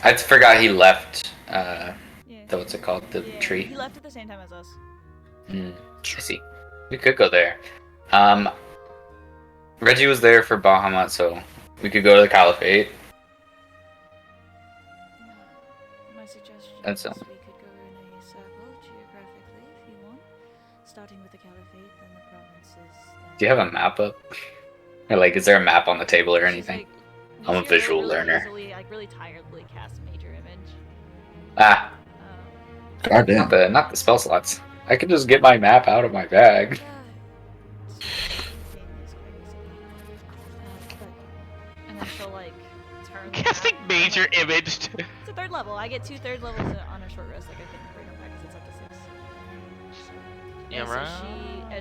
I forgot he left, Yeah. what's it called? The Yeah, tree? He left at the same time as us. I see. We could go there. Reggie was there for Bahamut, so we could go to the Caliphate. My suggestion That's, is we could go in a circle geographically if you want. Starting with the Caliphate, then the provinces. Do you have a map up? Or like, is there a map on the table or anything? I'm a you should visual really learner. Easily, like really tiredly cast major image. Ah, Goddamn. not the spell slots. I could just get my map out of my bag. And then she'll like turn. the Casting map, major like- image. It's a third level. I get 2 third levels on a short rest. Like I can bring them back because it's up to 6. Yeah, And right.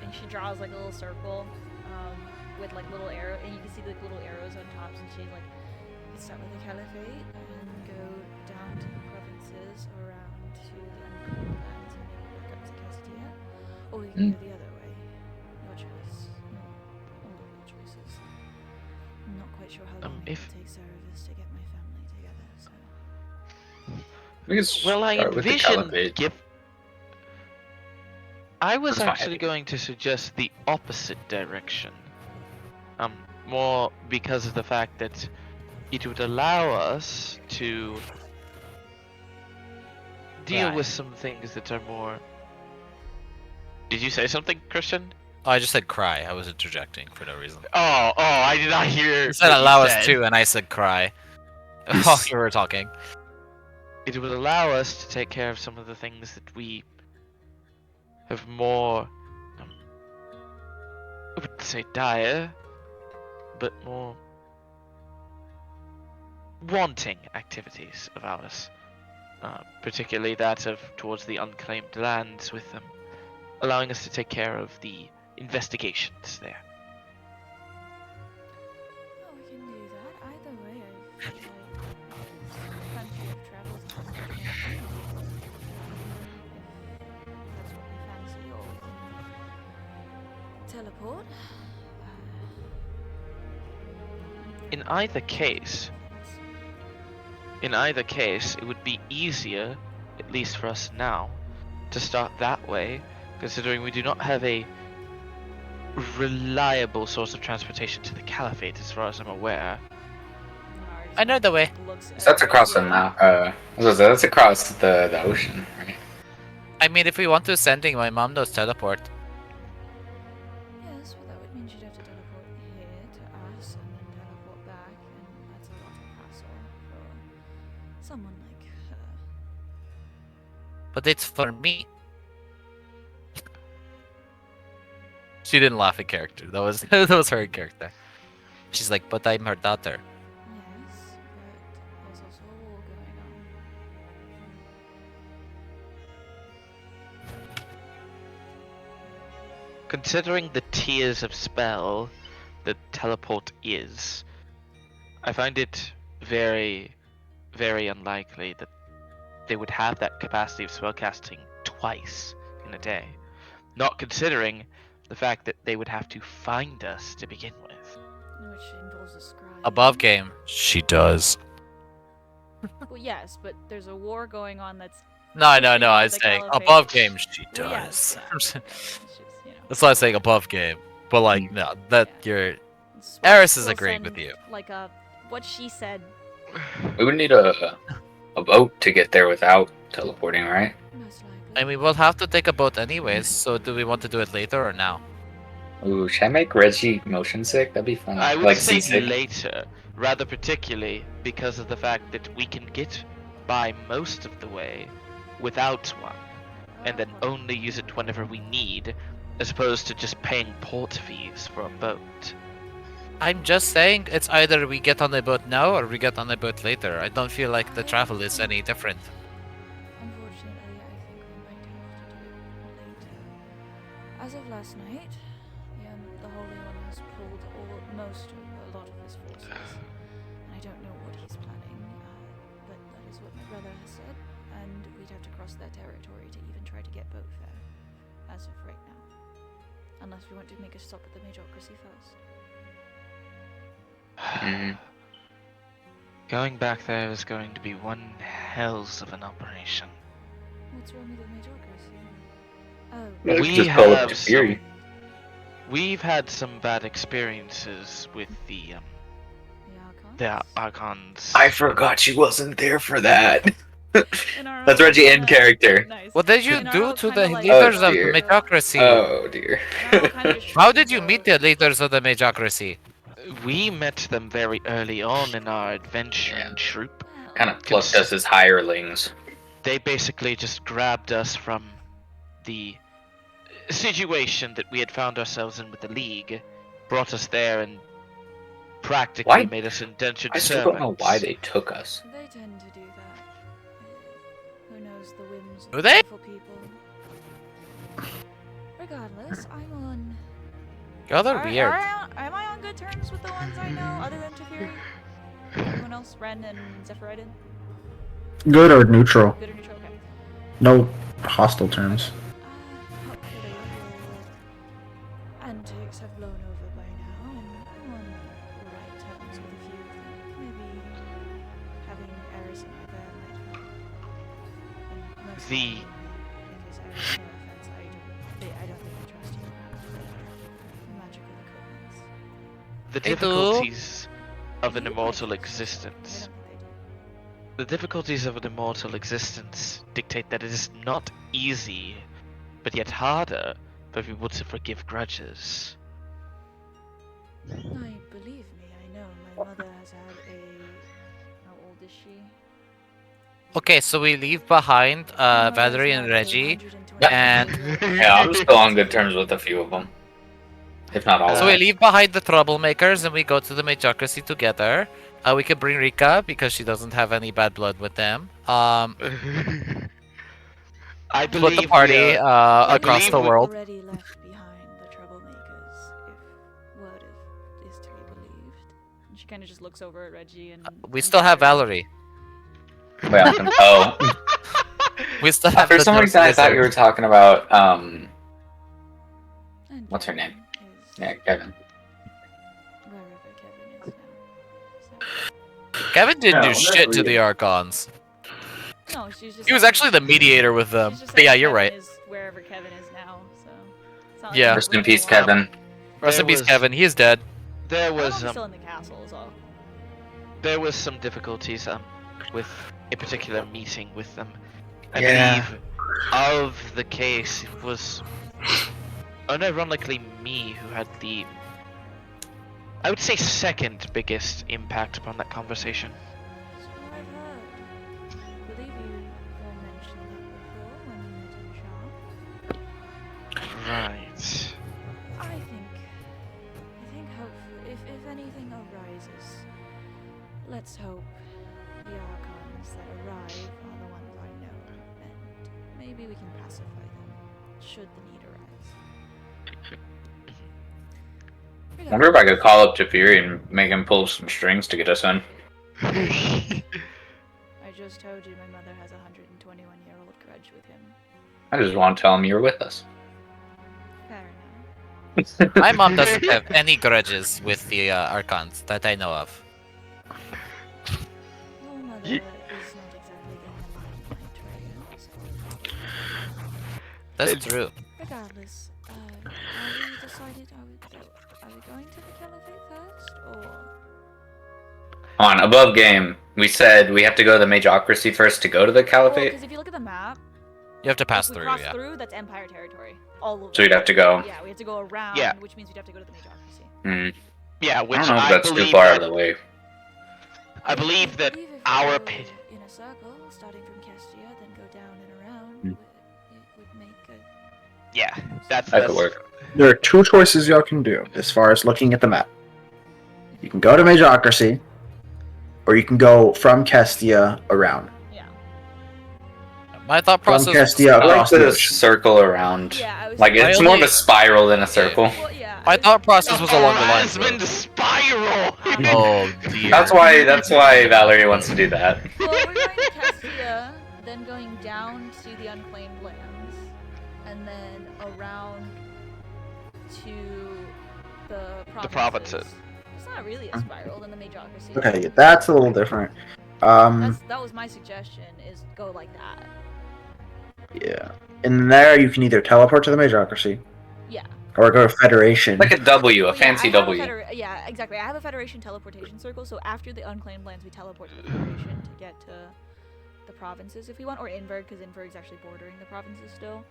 and she draws like a little circle, with like little arrow, and you can see like little arrows on top. And she's like, "Let's start with the Caliphate and go down to the provinces around to the Unclean Lands and maybe back up to Castilla, or we can go the other way. Your choice. No, all of your choices. I'm not quite sure how long it if- will take Cerevis to get We can Well, I start with the envisioned caliphate. I was That's fine. actually going to suggest the opposite direction. More because of the fact that it would allow us to deal Right. with some things that are more. Did you say something, Christian? Oh, I just said cry. I was interjecting for no reason. Oh, I did not hear. You said what allow you us said. to, and I said cry. While you were talking. It would allow us to take care of some of the things that we have more. I wouldn't say dire, but more wanting activities of ours. Particularly that of towards the unclaimed lands, with them allowing us to take care of the investigations there. Oh, we can do that. Either way, I feel like plenty of travel time to make things. If that's what we fancy, or we can teleport. In either case, it would be easier, at least for us now, to start that way, considering we do not have a reliable source of transportation to the Caliphate, as far as I'm aware. I know the way. So that's across the map. That's across the ocean, right? I mean, if we want to sending, my mom knows teleport. Yes, but that would mean she'd have to teleport here to us and then teleport back, and that's a lot of hassle for someone like her. But it's for me. She didn't laugh at character. That was that was her character. She's like, but I'm her daughter. Yes, but there's also a war going on. Considering the tiers of spell that teleport is, I find it very, very unlikely that they would have that capacity of spellcasting twice in a day. Not considering the fact that they would have to find us to begin with. Which involves a scribe. Above game. She does. Well, yes, but there's a war going on that's. No, I pushing was the saying Caliphate. above game. She Well, does. yes, yeah, it's just, you know. That's why I'm saying above game. But like, no, that Yeah. you're. Swipe Eris is will agreeing with send, you. Like what she said. We would need a boat to get there without teleporting, right? Most likely. I mean, we'll have to take a boat anyways. So do we want to do it later or now? Ooh, should I make Reggie motion sick? That'd be fun. I would Like say seasick. later, rather particularly because of the fact that we can get by most of the way without one, and then only use it whenever we need, as opposed to just paying port fees for a boat. I'm just saying it's either we get on the boat now or we get on the boat later. I don't feel like the travel is any different. Unfortunately, I think we might have to do it later. As of last night, the Holy One has pulled a lot of his forces. And I don't know what he's planning, but that is what my brother has said, and we'd have to cross their territory to even try to get boat fare, as of right now. Unless we want to make a stop at the Majocracy first. Going back there is going to be one hells of an operation. What's wrong with the Majocracy? Oh, Yeah, we We could just call have up Fury. We've had some bad experiences with the Archons. I forgot she wasn't there for that. In our That's own Reggie in kinda- character. Nice. What did you In our do own to kinda the like, leaders of the dear. Majocracy? Oh dear. in our own kinda How did you shitty meet boat. the leaders of the Majocracy? We met them very early on in our adventuring Yeah. troop. Well, Kind of plucked us as hirelings. They basically just grabbed us from the situation that we had found ourselves in with the League, brought us there, and practically Why- made us indentured I still servants. don't know why they took us. They tend to do that. Who knows the whims of Do they? powerful people. Regardless, I'm on. Y'all are weird. Am I on good terms with the ones I know, other than Teferi? Everyone else, Ren and Zephyridin? Good or neutral? Good or neutral? Okay. No hostile terms. Hopefully your antics have blown over by now, and I'm on the right terms with a few of them. Maybe having Eris and I there might help. The Because no offense, I don't think I trust you around magical equipments. the Hey, difficulties of an You might immortal trust me. existence. I don't think they do. The difficulties of an immortal existence dictate that it is not easy, but yet harder for people to forgive grudges. I believe me, I know. My mother has had a. How old is she? Okay, so we leave behind My mother has Valerie and had a Reggie. 120 and- Yeah, I'm still on good terms with a few of them, if not all So of we them. leave behind the troublemakers and we go to the Majocracy together. We could bring Rika because she doesn't have any bad blood with them. I Split believe the party we are, across believe the we- world. Already left behind the troublemakers, if word is to be believed. And she kind of just looks over at Reggie and. We still have Valerie. Well, oh, We still have for the some Dark reason I thought you were Wizard. talking about And what's her Kevin name? is Yeah, Kevin. wherever Kevin is now. So. Kevin didn't No, do that's shit to weird. the Archons. No, she's just. He was saying- actually the mediator with them. she's just But yeah, saying you're Kevin right. Is wherever Kevin is now, so. It's not Yeah. she's Rest in leaving peace, alone. Kevin. Rest There in peace, was- Kevin. He is dead. there I don't know if was he's still in the castle, so. there was some difficulties with a particular meeting with them. I Yeah. believe of the case it was unironically me who had the, I would say, second biggest impact upon that conversation. So I've heard. I believe you mentioned that before when you met in shop. Right. I think hopefully, if anything arises, let's hope the Archons that arrive are the ones I know, and maybe we can pacify them, should the need arise. I wonder if I could call up Jafiri and make him pull some strings to get us in. I just told you my mother has a 121-year-old grudge with him. I just want to tell him you're with us. Fair enough. My mom doesn't have any grudges with the Archons that I know of. Your mother is not exactly in the limelight right now, so. That's true. Regardless, are we decided, are we going to the Caliphate first, or? On above game, we said we have to go to the Majocracy first to go to the Caliphate. Because if you look at the map, You have to pass if we through, cross yeah. through, that's Empire territory. All of So we'd it. have to go. Yeah, we have to go around, Yeah. which means we'd have to go to the Majocracy. Hmm. Yeah, I which don't know if I that's too believe far that, out of the way. I believe that if our we go pit. in a circle, starting from Kestia, then go down and around, Hmm. it would make a. Yeah, that's That could work. There are two choices y'all can do as far as looking at the map. You can go to Majocracy, or you can go from Kestia around. Yeah. My thought From process was, Kestia I like across the the ocean. circle around. Yeah, I was. Like it's I more of only- a spiral than a circle. Well, yeah. my thought process was along the Oh, lines Asmund of, spiral. oh dear. That's why Valerie wants to do that. Well, we're going to Kestia, then going down to the Unclaimed Lands, and then around to the provinces. provinces. It's not really a spiral in the Majocracy. Okay, that's a little different. That was my suggestion, is go like that. Yeah. In there, you can either teleport to the Majocracy, Yeah. or go to Federation. Like a W, a Well, fancy I have W. yeah, exactly. I have a Federation teleportation circle, so after the Unclaimed Lands, we teleport to the Federation to get to the provinces if we want, or Inverg, because Inverg's actually bordering the provinces still.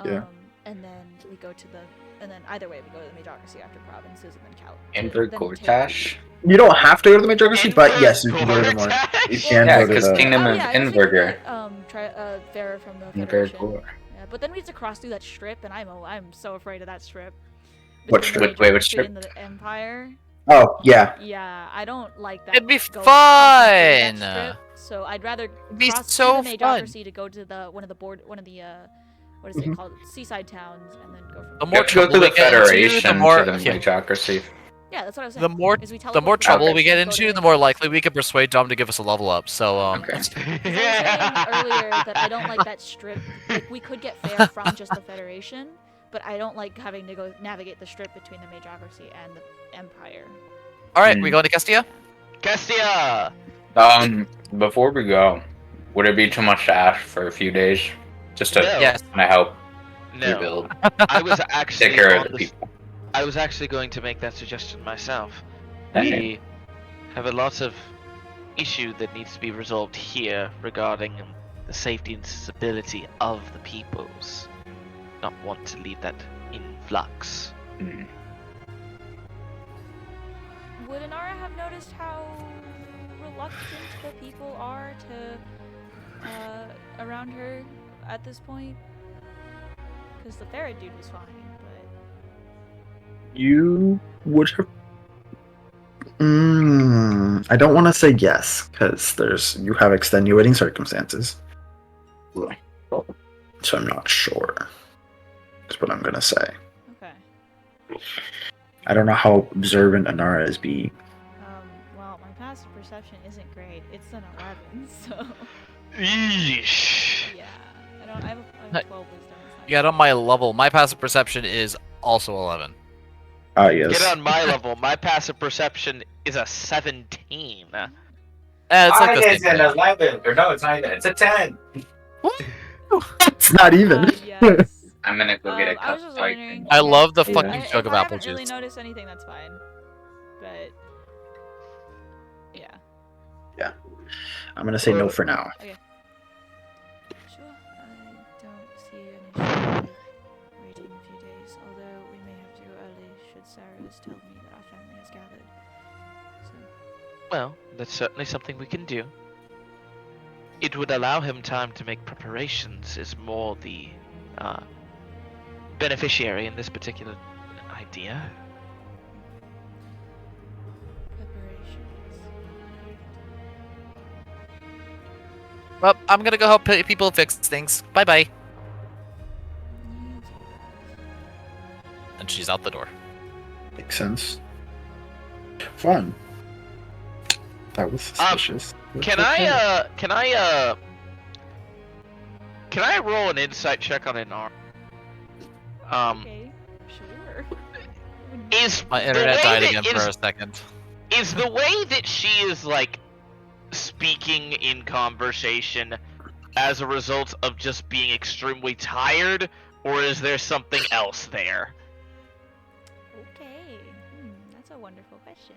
Yeah. And then we go to the, and then either way, we go to the Majocracy after provinces, and then Cal. Invert then Gortash. You don't have to go to the Majocracy, but yes, you can go to the more. You Gortash? can Yeah, go to because the. Kingdom Oh, of yeah, I was thinking Inverger. that, Farah from the Invert Federation. Gore. Yeah, but then we have to cross through that strip, and I'm so afraid of that strip. What Between the strip? Wait, which Majocracy strip? and the Empire. Oh yeah. Yeah, I don't like that. It'd be go- fun! through that strip, so I'd rather be cross so through the fun. Majocracy to go to the one of the what is Mhm. it called, seaside towns, and then go from. The You more have to go trouble through we the get into, Federation the more to the yeah, Majocracy. Yeah, that's what I was saying. the more is we the teleport more to trouble we Federation, get go to into, the the more Majocracy. likely we can persuade Dom to give us a level up. So Okay. I was saying earlier that I don't like that strip. Like, we could get fair from just the Federation, but I don't like having to go navigate the strip between the Majocracy and the Empire. all right, we going to Kestia? Kestia! Before we go, Would it be too much to ask for a few days? Just to No. Yes. kind of help No, rebuild, I was actually take care on of the this- people. I was actually going to make that suggestion myself. Okay. We have a lot of issue that needs to be resolved here regarding the safety and stability of the peoples. Not want to leave that in flux. Hmm. Would Inara have noticed how reluctant the people are to around her at this point? Because the ferret dude was fine, but You would have. I don't want to say yes because you have extenuating circumstances. So I'm not sure. That's what I'm gonna say. okay. I don't know how observant Anara is being. Well, my passive perception isn't great. It's an 11, so Yeesh. yeah. I have 12 wisdom. It's not Get on my level. My passive perception is also 11. Ah, yes. Get on my level. My passive perception is a 17. It's like the Mine is same an thing. 11. Or no, it's not even. It's a 10. It's not even. Yes. I'm gonna go get a I cup. was just so I wondering. can- I love the if- fucking if jug of I apple haven't really juice. noticed anything, that's fine. But yeah. I'm gonna say no for now. Sure. I don't see an issue with waiting a few days, although we may have to go early should Sarah's tell me that our family has gathered. So, Well, that's certainly something we can do. It would allow him time to make preparations, is more the beneficiary in this particular idea. preparations. Well, I'm gonna go help people fix things. Bye bye. You do And she's out the door. Makes sense. Fun. That was suspicious. Can I roll an insight check on Inar? Okay, sure. Is My the internet way died that- again for a second. Is the way that she is like speaking in conversation as a result of just being extremely tired, or is there something else there? Okay, that's a wonderful question.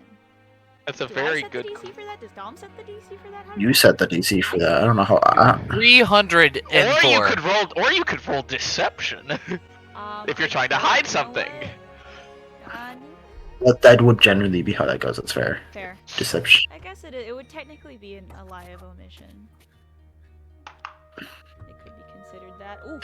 That's a Do very I set good. the DC for that? Does Dom set the DC for that? How does You that set the work? DC for that. I don't know how. 304. Or you could roll deception if you're I trying to don't hide know something. what. That would generally be how that goes. It's fair. Fair. Deception. I guess it would technically be a lie of omission. It could be considered that. Ooh.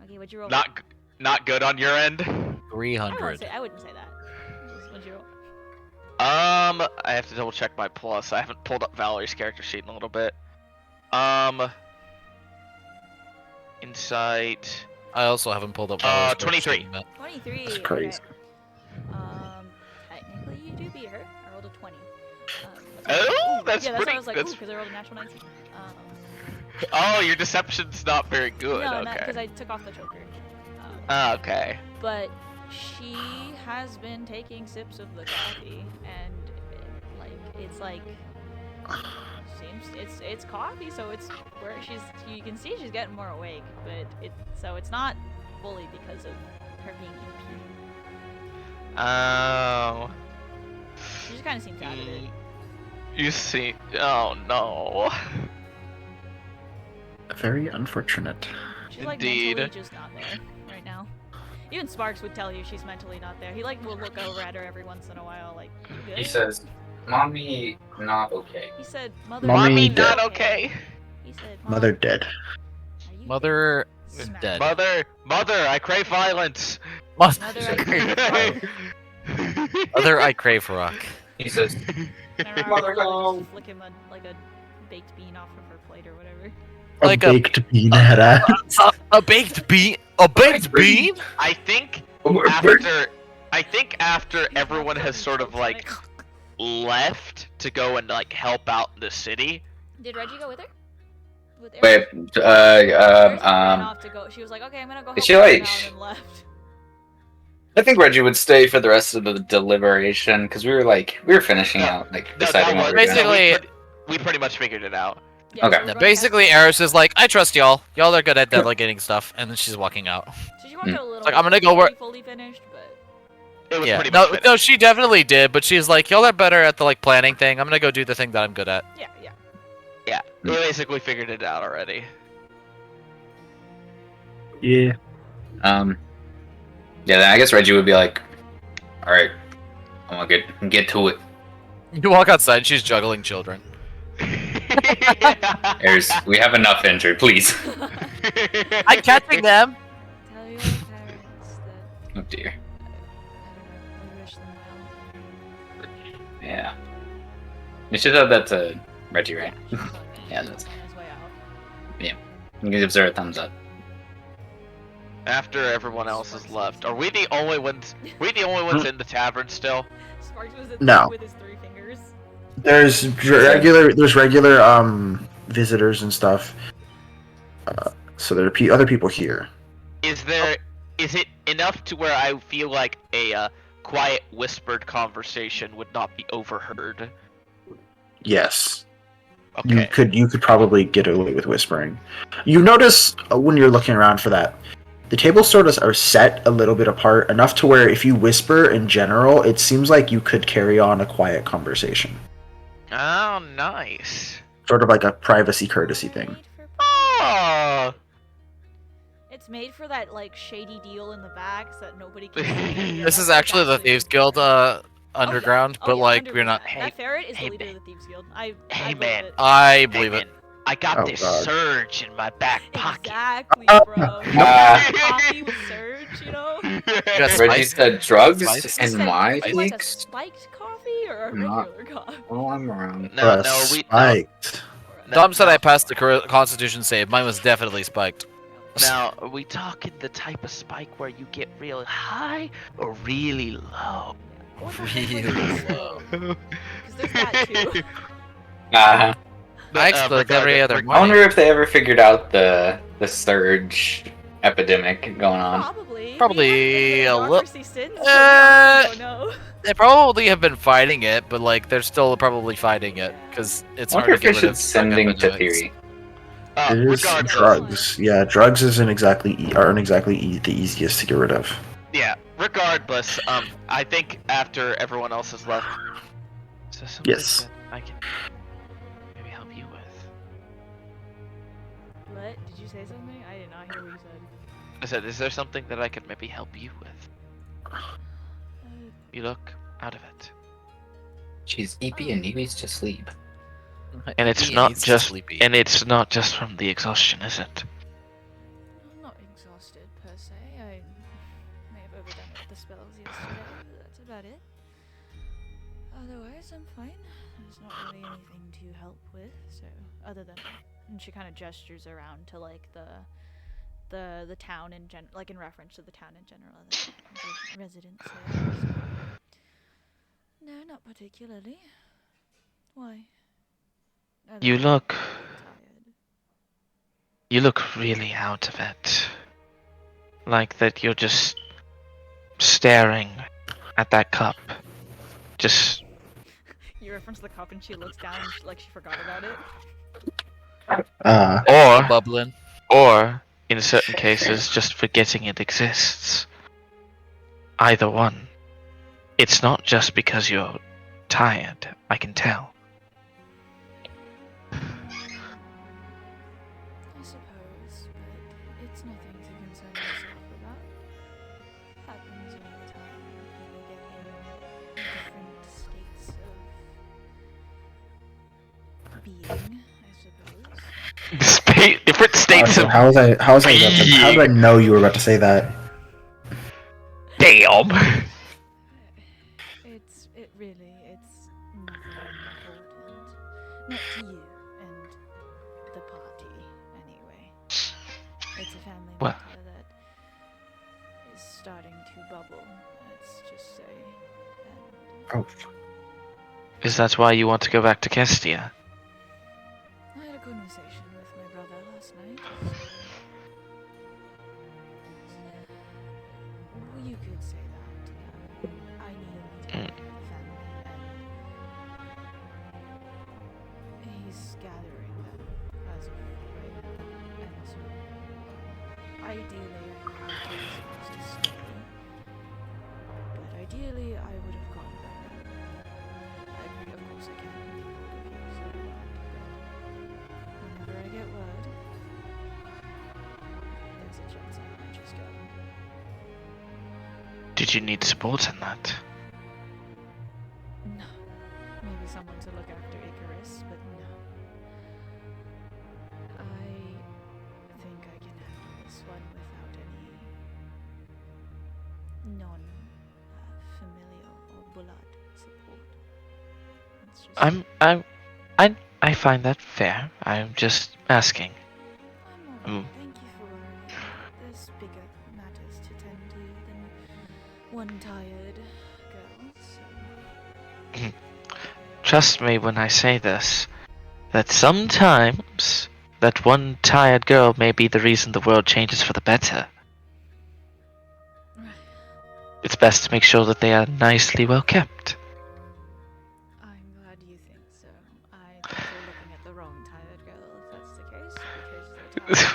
Okay, what'd you roll? Not good on your end. 300. I wouldn't say that. What'd you roll? I have to double check my plus. I haven't pulled up Valerie's character sheet in a little bit. Insight. I also haven't pulled up. 23. 23. That's crazy. Okay. Technically you do beat her. I rolled a 20. Oh, Ooh, that's yeah, that's pretty- why I was like, that's- because I rolled a natural 19. Oh, your deception's not very good. No, not okay. because I took off the choker. Okay. But she has been taking sips of the coffee, and it's like seems it's coffee, so it's where you can see she's getting more awake, but it's not fully because of her being impeded. Oh. She just kind of seems out of it. You see? Oh no. Very unfortunate. She's like Indeed. mentally just not there right now. Even Sparks would tell you she's mentally not there. He will look over at her every once in a while, like, "You good?" He says, "Mommy, not okay." He said, "Mother, Mommy not dead. okay. He said, Mother "Mom, dead. are you Mother good?" Smack. dead. Mother, I crave violence. Mother, I Said, crave Mother, I crave rock. He says, And I Mother, will no. just flick him a baked bean off of her plate or whatever. Like a a- baked bean head ass. A baked bean? A baked bean? I think We're- after everyone has sort of like left to go and like help out the city. Did Reggie go with her? With "Wait, Reggie ran off to go. She was like, "Okay, I'm gonna go help Is she out like- now," and then left. I think Reggie would stay for the rest of the deliberation because we were finishing out deciding what we were doing. Basically- we pretty much figured it out. Yeah, Okay. so we're Yeah, going basically, Castle. Eris is like, I trust y'all. Y'all are good at delegating stuff, and then she's walking out. So she walked out a little. Like, I'm gonna go work- fully finished, but It was Yeah, pretty much no, finished. she definitely did, but she's like, y'all are better at the like planning thing. I'm gonna go do the thing that I'm good at. yeah, yeah. Yeah, we basically figured it out already. Yeah. Yeah, then I guess Reggie would be like, all right, I'm gonna get to it. You walk outside, and she's juggling children. We have enough injured, please. I'm catching them. Tell your parents that Oh dear. I wish them well. Yeah. You should have that to Reggie, right? Yeah, she's on- Yeah, she's that's- on his way out. You can give her a thumbs up. After everyone else has left, are we the only ones? We the only ones in the tavern still? Sparks was No. with his 3 fingers. There's regular visitors and stuff. So there are other people here. Is it enough to where I feel like a quiet whispered conversation would not be overheard? Yes. Okay. You could probably get away with whispering. You notice when you're looking around for that, the tables sort of are set a little bit apart enough to where if you whisper in general, it seems like you could carry on a quiet conversation. Oh, nice. Sort of like a privacy courtesy thing. Made for- Oh. It's made for that like shady deal in the back so that nobody can see. This is actually the Thieves Guild underground, Oh, but yeah, like we're underground. not. Hey, That ferret is hey, the leader man. of the Thieves Guild. I Hey, believe man. it. I believe Hey, it. man, I got Oh, this God. surge in my back pocket. Exactly, bro. Coffee with surge, you know? Yes. Reggie Spice? said drugs Spice? in my Would you like a cheeks? spiked coffee or a Not- regular coffee? Oh, I'm around. No, we spiked. Dom said I passed the Constitution save. Mine was definitely spiked. Now, are we talking the type of spike where you get real high or really low? Or not Really low. Because there's that too. Uh, I explode every other I morning. wonder if they ever figured out the surge epidemic going on. Probably. Probably We a haven't li- been to democracy since, so we honestly don't know. They probably have been fighting it, but like they're still probably fighting it because it's I hard wonder to if get we rid of should sending to epidemics. theory. It is Regardless, drugs. Yeah, drugs aren't exactly the easiest to get rid of. yeah, regardless, I think after everyone else has left, is there something Yes. that I can maybe help you with? What? Did you say something? I did not hear what you said. I said, is there something that I can maybe help you with? You look out of it. She's EP and needs to sleep. And it's He not needs to just sleepy. and it's not just from the exhaustion, is it? I'm not exhausted per se. I may have overdone it with the spells yesterday, but that's about it. Otherwise, I'm fine. There's not really anything to help with, so other than, and she kind of gestures around to like the town in like in reference to the town in general, the residents there. So. No, not particularly. Why? Other You than look tired. you look really out of it. Like that you're just staring at that cup. Just You reference the cup and she looks down like she forgot about it. or Bubbling. or in certain cases just forgetting it exists. Either one. It's not just because you're tired, I can tell. I suppose, but it's nothing to concern yourself about. Happens all the time. People get in different states of being, I suppose. Different states of How did I know you were about to say that? damn. It really, it's not very important. Not to you and the party, anyway. It's a family Well- matter that is starting to bubble, let's just say. And Oh, Is that why you want to go back to Kestia? I had a conversation with my brother last night. Well, you could say that. least gathering them as of right now. And ideally, I would have taken supposed to stay. But ideally, I would have gone by now. Of course, I can't keep hold of you, so I have to go. Whenever I get word, there's a chance I might just go. Did you need support in that? No. Maybe someone to look after Icarus, but no. I think I can handle this one without any non-familial or blood support. It's just I find that fair. I'm just asking. I'm alright. Thank you for worrying. There's bigger matters to tend to than one tired girl, so... Trust me when I say this, that sometimes that one tired girl may be the reason the world changes for the better. It's best to make sure that they are nicely well kept. I'm glad you think so. I think you're looking at the wrong tired girl if that's the case,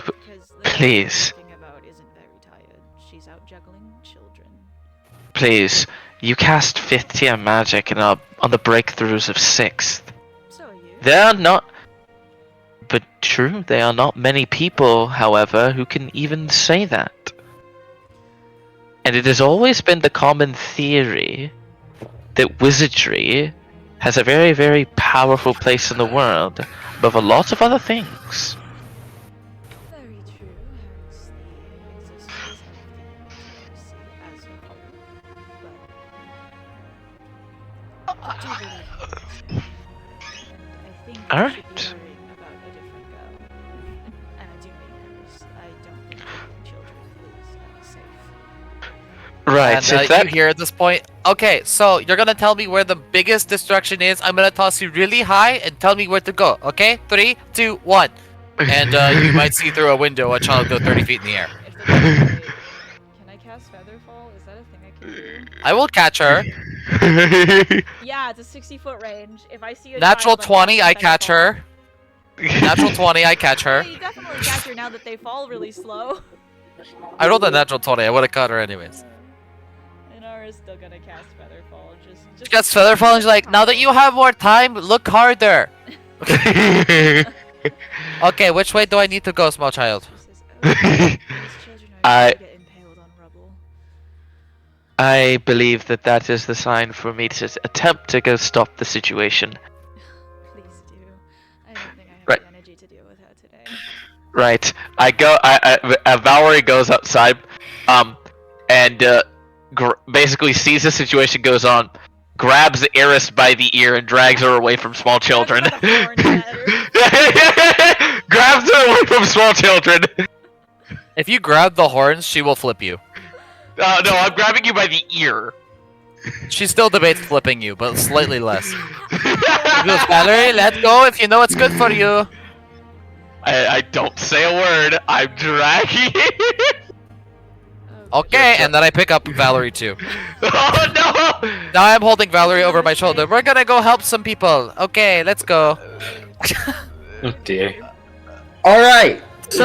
because the girl Please. you're thinking about isn't very tired. She's out juggling children. Please, you cast 5th tier magic and are on the breakthroughs of 6th. So are you. There are not... But true, there are not many people, however, who can even say that. And it has always been the common theory that wizardry has a very, very powerful place in the world above a lot of other things. Very true, hence the existence of the Voresia as a whole. But I do believe in wizardry, and I think you Alright. should be worrying about a different girl. And I do mean hers. I don't think juggling children is safe. Right, And if that... you hear at this point, okay, so you're gonna tell me where the biggest distraction is. I'm gonna toss you really high and tell me where to go. Okay, 3, 2, 1, and you might see through a window a child go 30 feet in the air. If the can I cast Featherfall? Is that a thing I can do? I will catch her. Yeah, it's a 60-foot range. If I see a Natural child, 20, I cast catch Featherfall. her. Natural 20, I catch her. Yeah, you definitely catch her now that they fall really slow. I rolled a natural 20. I would have caught her anyways. Inara's still gonna cast Featherfall. Just Gets Featherfall and she's like, now that you have more time, look harder. Okay, which way do I need to go, small child? She says, "Oh, these children are going to get impaled on rubble." I believe that that is the sign for me to attempt to go stop the situation. Please do. I don't think I have Right. the energy to deal with her today. Right. Valerie goes outside, and basically sees the situation goes on, grabs Eris by the ear and drags her away from small children. Grabs her by the horns at her. Grabs her away from small children. If you grab the horns, she will flip you. No, I'm grabbing you by the ear. She still debates flipping you, but slightly less. She goes, Valerie, let go if you know it's good for you. I don't say a word. I'm dragging. Okay, and then I pick up Valerie too. Oh no! Now I'm holding Valerie over my shoulder. We're gonna go help some people. Okay, let's go. Oh dear. Alright, so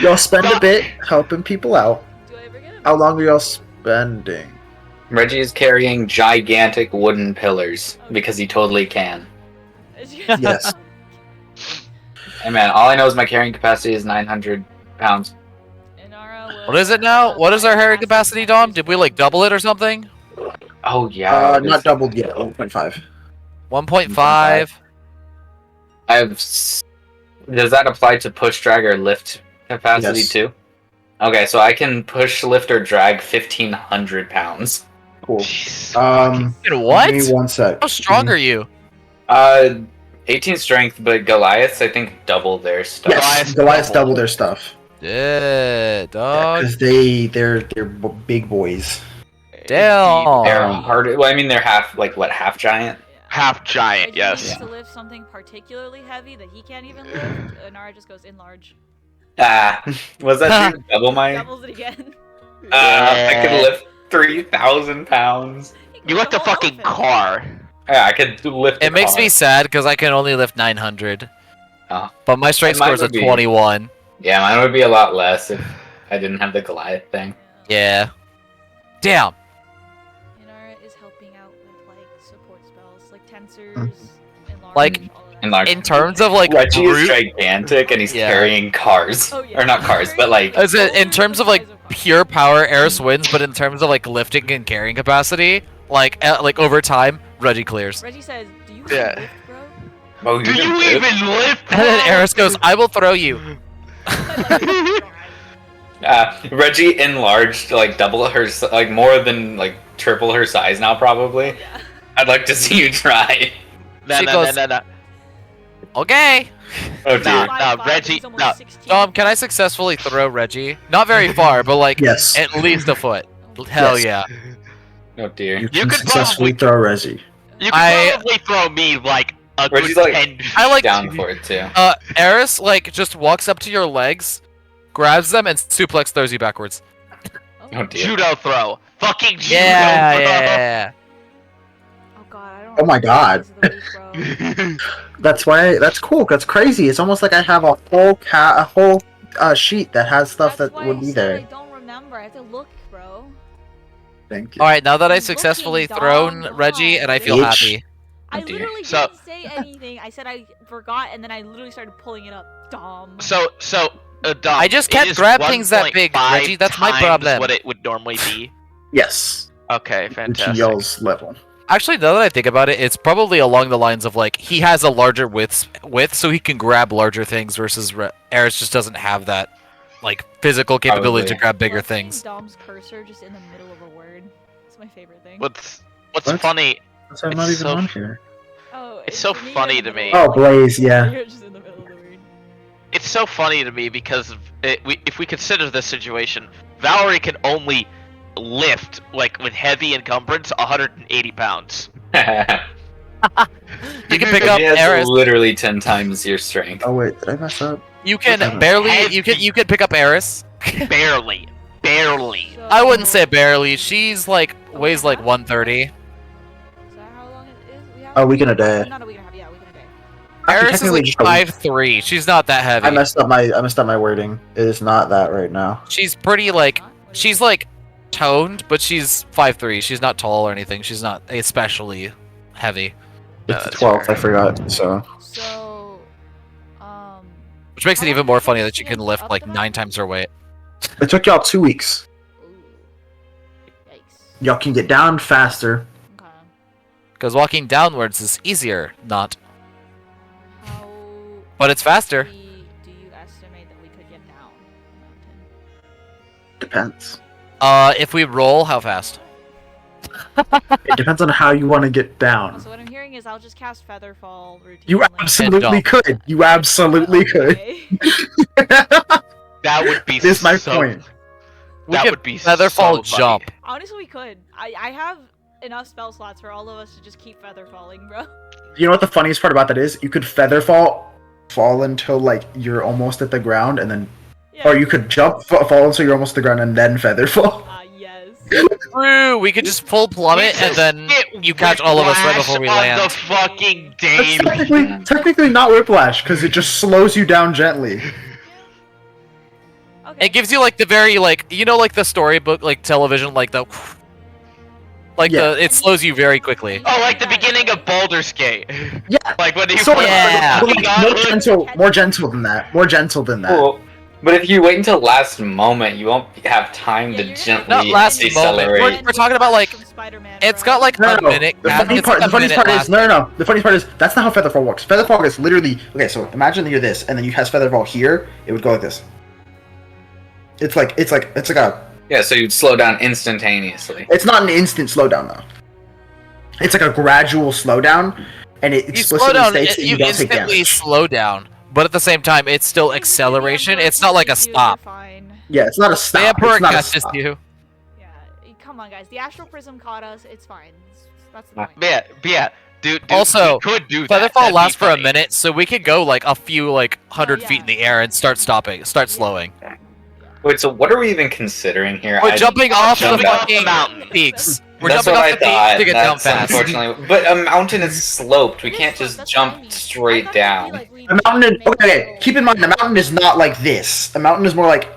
y'all spend a bit helping people out. Do I ever get a How long are y'all spending? Reggie is carrying gigantic wooden pillars because he totally can. Yes. Hey man, all I know is my carrying capacity is 900 pounds. Inara will, What is it now? What is our carrying capacity, Dom? Did we like double it or something? Oh yeah. Not doubled yet, 1.5. 1.5. Does that apply to push, drag, or lift capacity Yes. too? Okay, so I can push, lift, or drag 1,500 pounds. Cool. What? Give me one sec. How strong are you? 18 strength, but Goliaths I think double their stuff. Yes, Goliaths double their stuff. Yeah, dog. Because they're big boys. Damn. They're hard. Well, I mean they're half giant. Half giant, Reggie yes. needs to lift something particularly heavy that he can't even lift. Inara just goes enlarge. Ah, was that true? Double my? Doubles it again. I could lift 3,000 pounds. He You goes left a whole fucking elephant. car. Yeah, I could lift. It the makes car. me sad because I can only lift 900. Oh. But my strength And mine score is a would be- 21. Yeah, mine would be a lot less if I didn't have the Goliath thing. Yeah. Damn. Inara is helping out with like support spells, like tensors, enlarge, Like, all of that. And like In terms of like Reggie is brute, gigantic and he's Yeah. carrying cars. Oh, yeah. Or not cars, but like As in terms of like Size of cars. pure power, Eris wins. But in terms of like lifting and carrying capacity, like over time, Reggie clears. Reggie says, "Do you Yeah. lift, bro?" oh, Do you even lift? And then Eris goes, "I will throw you." Reggie enlarged like double her, like more than like triple her size now probably. Yeah. I'd like to see you try. No, She no, goes- no, no, no. Okay. Oh Nah. dear. 5'5", Reggie- he's almost no. 16. Can I successfully throw Reggie? Not very far, but like Yes. at least a foot. Hell Yes. yeah. Oh dear. You can could successfully throw Resi. You could I- probably throw me like a Reggie's good like- 10. I like Down for it too. Eris like just walks up to your legs, grabs them, and suplex throws you backwards. Oh dear. Judo throw. Fucking judo Yeah, throw. yeah. Oh god, I don't. Oh my God. This is the week, bro. That's cool. That's crazy. It's almost like I have a whole sheet that has stuff That's that why would I be said there. I don't remember. I have to look, bro. Thank you. All right, now that I I'm successfully looking, thrown dog. Reggie, and I feel Bitch. happy. I dear. literally So- didn't say anything. I said I forgot, and then I literally started pulling it up. Dom. So, Dom, I just it can't is grab things that big, 1.5 Reggie, that's my times problem. What it would normally be. Yes. Okay, Which fantastic. yells level. Actually, now that I think about it, it's probably along the lines of like he has a larger width, so he can grab larger things versus Eris just doesn't have that like physical capability to Probably. grab bigger Love seeing things. Dom's cursor just in the middle of a word. It's my favorite thing. What's What? funny? That's why I'm It's not even so on here. Oh, it's so for me, funny in the to me. middle Oh, of, Blaze, yeah. You're just in the middle of the word. It's so funny to me because if we consider this situation, Valerie can only lift like with heavy encumbrance 180 pounds. You can pick up He has Eris. literally 10 times your strength. Oh wait, did I mess up? You can Heavy. barely. You can pick up Eris. barely. So, I wouldn't say barely. She's like weighs like 130. Is that how long it is? We have A week and a day. Not a week and a half. Yeah, a week and a day. Actually, Eris is technically like just a week. 5'3". She's not that heavy. I messed up my wording. It is not that right now. She's pretty like Huh? What is she's it? like toned, but she's 5'3". She's not tall or anything. She's not especially heavy, No, It's the that's 12th, fair. I forgot, so. So, which makes it How even long more does it funny take that she to can get lift up like the 9 mountain? times her weight. It took y'all 2 weeks. ooh, yikes. Y'all can get down faster. Okay. Because walking downwards is easier, not. How But it's faster. quickly do you estimate that we could get down the mountain? Depends. If we roll, how fast? It depends on how you want to get down. So what I'm hearing is I'll just cast Featherfall routinely. You absolutely jump. could. You absolutely could. Okay. That would be This is my so, point. We That could would be Featherfall so funny. jump. Honestly, we could. I have enough spell slots for all of us to just keep Featherfalling, bro. You know what the funniest part about that is? You could feather fall until like you're almost at the ground, and then, Yeah. or you could jump fall until you're almost at the ground, and then feather fall. Yes. True. We could just full plummet and then you catch all of us right before we Whiplash on land. the fucking That's game. technically not whiplash because it just slows you down gently. Okay. It gives you like the very like like the storybook like television like the Yeah. it slows you very quickly. Oh, like the beginning of Baldur's Gate. Yeah. Like when you So put Yeah. but, the like, gauntlet- more gentle than that. More gentle than that. Cool. But if you wait until last moment, you won't have time Yeah, to you're gonna gently Not last moment. decelerate. We're talking about, like, From Spider-Man, It's bro. got like No, a no, minute. The cap- funny it's part, like the a funniest minute part is last. no. The funniest part is that's not how Featherfall works. Featherfall is literally okay. So imagine that you're this, and then you cast Featherfall here. It would go like this. It's like a. Yeah, so you'd slow down instantaneously. It's not an instant slowdown though. It's like a gradual slowdown, and it You slow explicitly down. states that you You don't take instantly damage. slow down, but at the same time, it's still Basically, acceleration. the It's not like a Emperor catches you, stop. you're fine. Yeah, it's not a The stop. Emperor It's not a catches stop. you. Yeah, come on, guys. The Astral Prism caught us. It's fine. That's the Ah. point. Yeah, dude. Also, we could do that. Featherfall That'd be lasts for a funny. minute, so we could go like a few like 100 yeah. feet in the air and start stopping, start slowing. Wait, so what are we even considering here? We're jumping off the jumped off fucking the mountain. peaks. We're That's jumping what off I the thought. beach to get down That's fast. unfortunately, but a mountain is sloped. We It is can't sloped, just that's what I jump mean. straight I thought it'd be down. like we'd A mountain is make a okay. little- Keep in mind, the mountain is not like this. The mountain is more like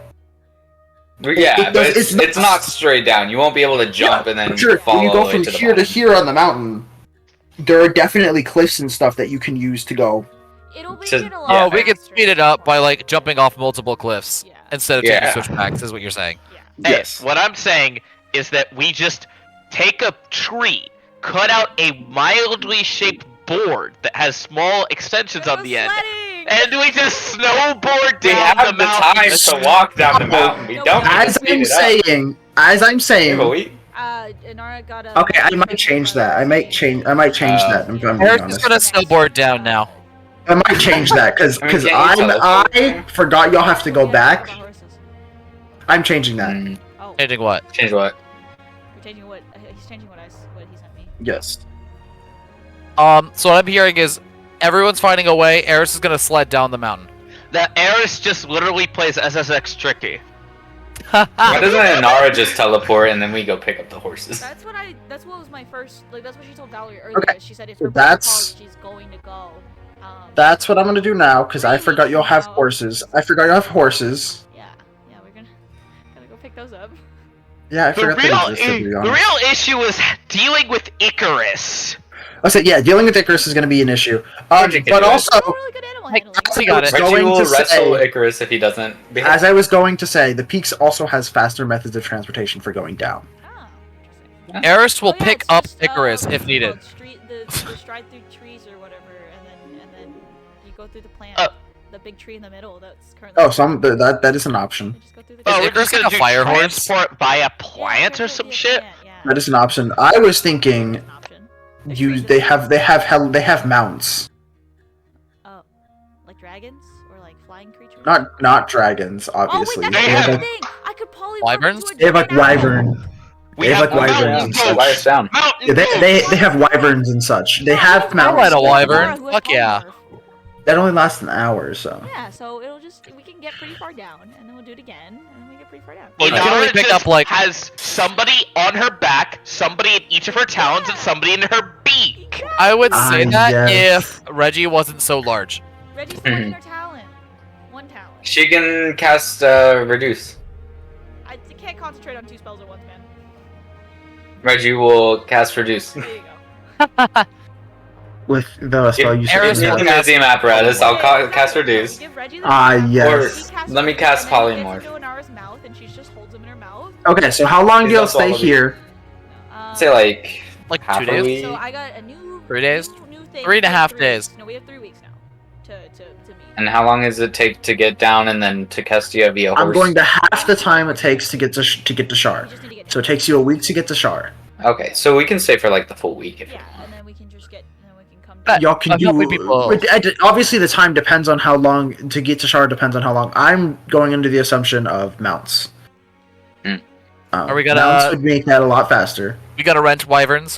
Yeah, it but does- it's not straight down. You won't be able to jump and then sure. fall When you all go the way from to the here to bottom. here on the mountain, there are definitely cliffs and stuff that you can use to go. It'll make to- it a lot Oh, we could faster speed it at up this by point. like jumping off multiple cliffs Yeah. instead of Yeah. taking switchbacks. Is what you're saying? Yeah. Hey, Yes. what I'm saying is that we just take a tree, cut out a mildly shaped board that has small extensions on the end, and we just snowboard We down have the the mountain. time to walk down the mountain. We No, don't need to As speed I'm it up. saying, as I'm We saying. have a week. Inara got a. Okay, I might change that. I might change that. If I'm being Eric's just honest, gonna snowboard down now. I might change that because I mean, can't you I teleport? forgot y'all have to go back. I'm changing that. Mm, Oh, Changing what? change what? you're changing what? He's changing what he sent me. Yes. So what I'm hearing is everyone's finding a way. Eris is gonna sled down the mountain. The Eris just literally plays SSX Tricky. Why doesn't Inara just teleport and then we go pick up the horses? That's what was my first. Like that's what she told Valerie earlier. Okay, She said if so her brother that's- calls, she's going to go. That's what I'm gonna do now because I Really? forgot you'll have No. horses. I forgot you have horses. Yeah, we're gonna go pick those up. Yeah, I The forgot real, that existed, to be the honest. real issue is dealing with Icarus. I said, yeah, dealing with Icarus is gonna be an issue. Reggie can But do it. also, Oh, really good animal Hey, handling. we got it. Going Reggie will to wrestle say- Icarus if he doesn't. as I was going to say, the Peaks also has faster methods of transportation for going down. Oh, interesting. Eris will Oh, yeah, pick it's up just, Icarus what's if it needed. called? The stride through trees or whatever, and then you go through the plant. Oh. The big tree in the middle that's currently. Oh, that is an option. You just go through the Is Oh, tree. we're Icarus just gonna like a do fire horse? transport by a Yeah, plant go or through some the shit. plant, yeah. That is an option. I was thinking That's an option. There's trees they in have mounts, Oh, like dragons or like flying creatures? not dragons, Oh obviously. wait, They that's They have, the have- thing. I could polymorph Wyverns? into a they have like giant owl. wyvern. We They have, like, mountain wyverns and goats. such. Write it down. Mountain Yeah, they goats. have wyverns and such. They Oh, have I'll mounts. ride a polymorph. wyvern. Laura, who has Fuck yeah. polymorph. That only lasts an hour, so. Yeah, so we can get pretty far down, and then we'll do it again, and then we get pretty far down. Well, you can only Inara pick just up, like- has somebody on her back, somebody in each of her talons, and somebody in her beak. I would say that yes. if Reggie wasn't so large. Reggie's the one in her talent. One talent. She can cast reduce. I can't concentrate on 2 spells at once, man. Reggie will cast reduce. There you go. With the spell you Eris said. will Use the yeah. cast- museum apparatus. I'll Yeah, cast no, reduce. Give Reggie the Yes. He Let me reduce, cast and then he polymorph. gets into Inara's mouth, and she just holds him in her mouth. Okay, so how long do Is y'all that stay all? here? Say like Like half 2 a days? week. So I got a new 3 days? New thing. 3.5 3 days. No, we have 3 weeks now to meet. And how long does it take to get down and then to Kestia via horse? I'm going to half the time it takes to get to Shar. We just need to get So it takes you a week to get to Shar. Okay, so we can stay for like the full week if yeah, and then we can just get, and then we can come. But- Y'all can I'm helping do. people. Obviously, the time depends on how long to get to Shar. Depends on how long. I'm going into the assumption of mounts. Hmm. Are we gonna- Mounts would make that a lot faster. We gotta rent wyverns.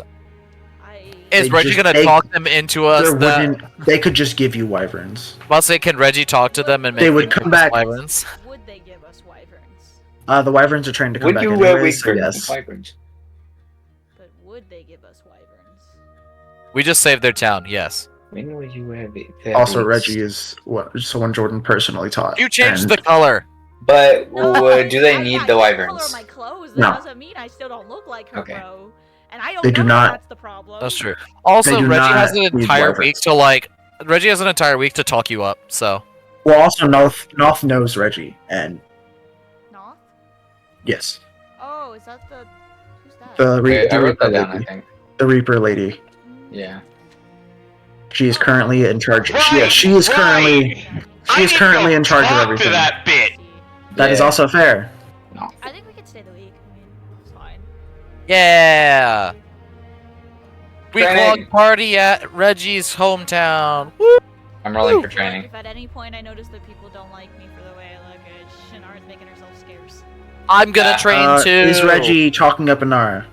Is They Reggie just- gonna they- talk them into us? There That, wouldn't- They could just give you wyverns. I'll say, can Reggie talk to them and make They would them come give us back- wyverns? Would they give us wyverns? The wyverns are trained to come would back you anyways, wait so for yes. wyverns? But would they give us wyverns? We just saved their town, yes. When will you have it? Also, Reggie is someone Jordan personally taught. You changed and the color. But No, do they I need changed the color wyverns? of my clothes. That No. doesn't mean I still don't look like her, Okay. bro. And I don't They know do if not- that's the problem. That's true. Also, do Reggie not has an need entire wyverns. week to like. Reggie has an entire week to talk you up. So Well, also Noth knows Reggie, and Noth? yes, Oh, is that the? Who's that? the Okay, I wrote Reaper that down, I lady. think. The Reaper lady. Yeah. She is currently in charge. Right, She is currently. right. She is I need to currently go in charge of talk everything. To that bit. That is Yeah. also fair. I think we could stay the week. I mean, it's fine. yeah, week long Training. party at Reggie's hometown. Woo! I'm rolling for If training. at any point I notice that people don't like me for the way I look, Shinara's making herself scarce. I'm gonna train too. Is Reggie talking up Inara?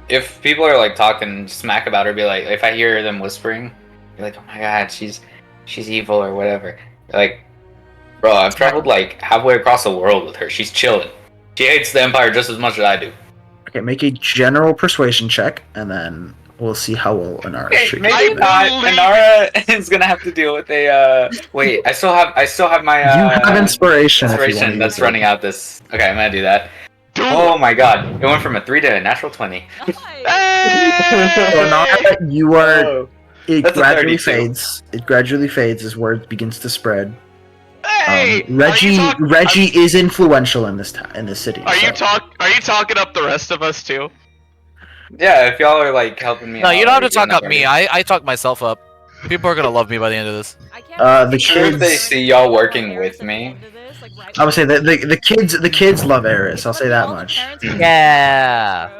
If people are like talking smack about her, be like, if I hear them whispering, be like, oh my god, she's evil or whatever. Like, bro, I've traveled like halfway across the world with her. She's chilling. She hates the Empire just as much as I do. Okay, make a general persuasion check, and then we'll see how well Anara Okay, treats maybe you. not. Inara is gonna have to deal with a. Wait, I still have my. You have inspiration. If you Inspiration want to that's use it. running out this. Okay, I'm gonna do that. Do Oh my god, it went from a 3 to a natural 20. Nice. So Anara, you are. Oh. It That's a gradually 32. fades. It gradually fades as word begins to spread. Hey! Reggie is influential in this in this city. Are you so- talking up the rest of us too? Yeah, if y'all are like helping me No, out, you don't have to like, doing talk up that me. already. I talk myself up. People are gonna love me by the end of this. I can't The believe kids- that They see y'all working Eris with me. involved in this, like, right I would say that the kids love Eris. I'll Like, say that all the much. parents are Yeah. bro.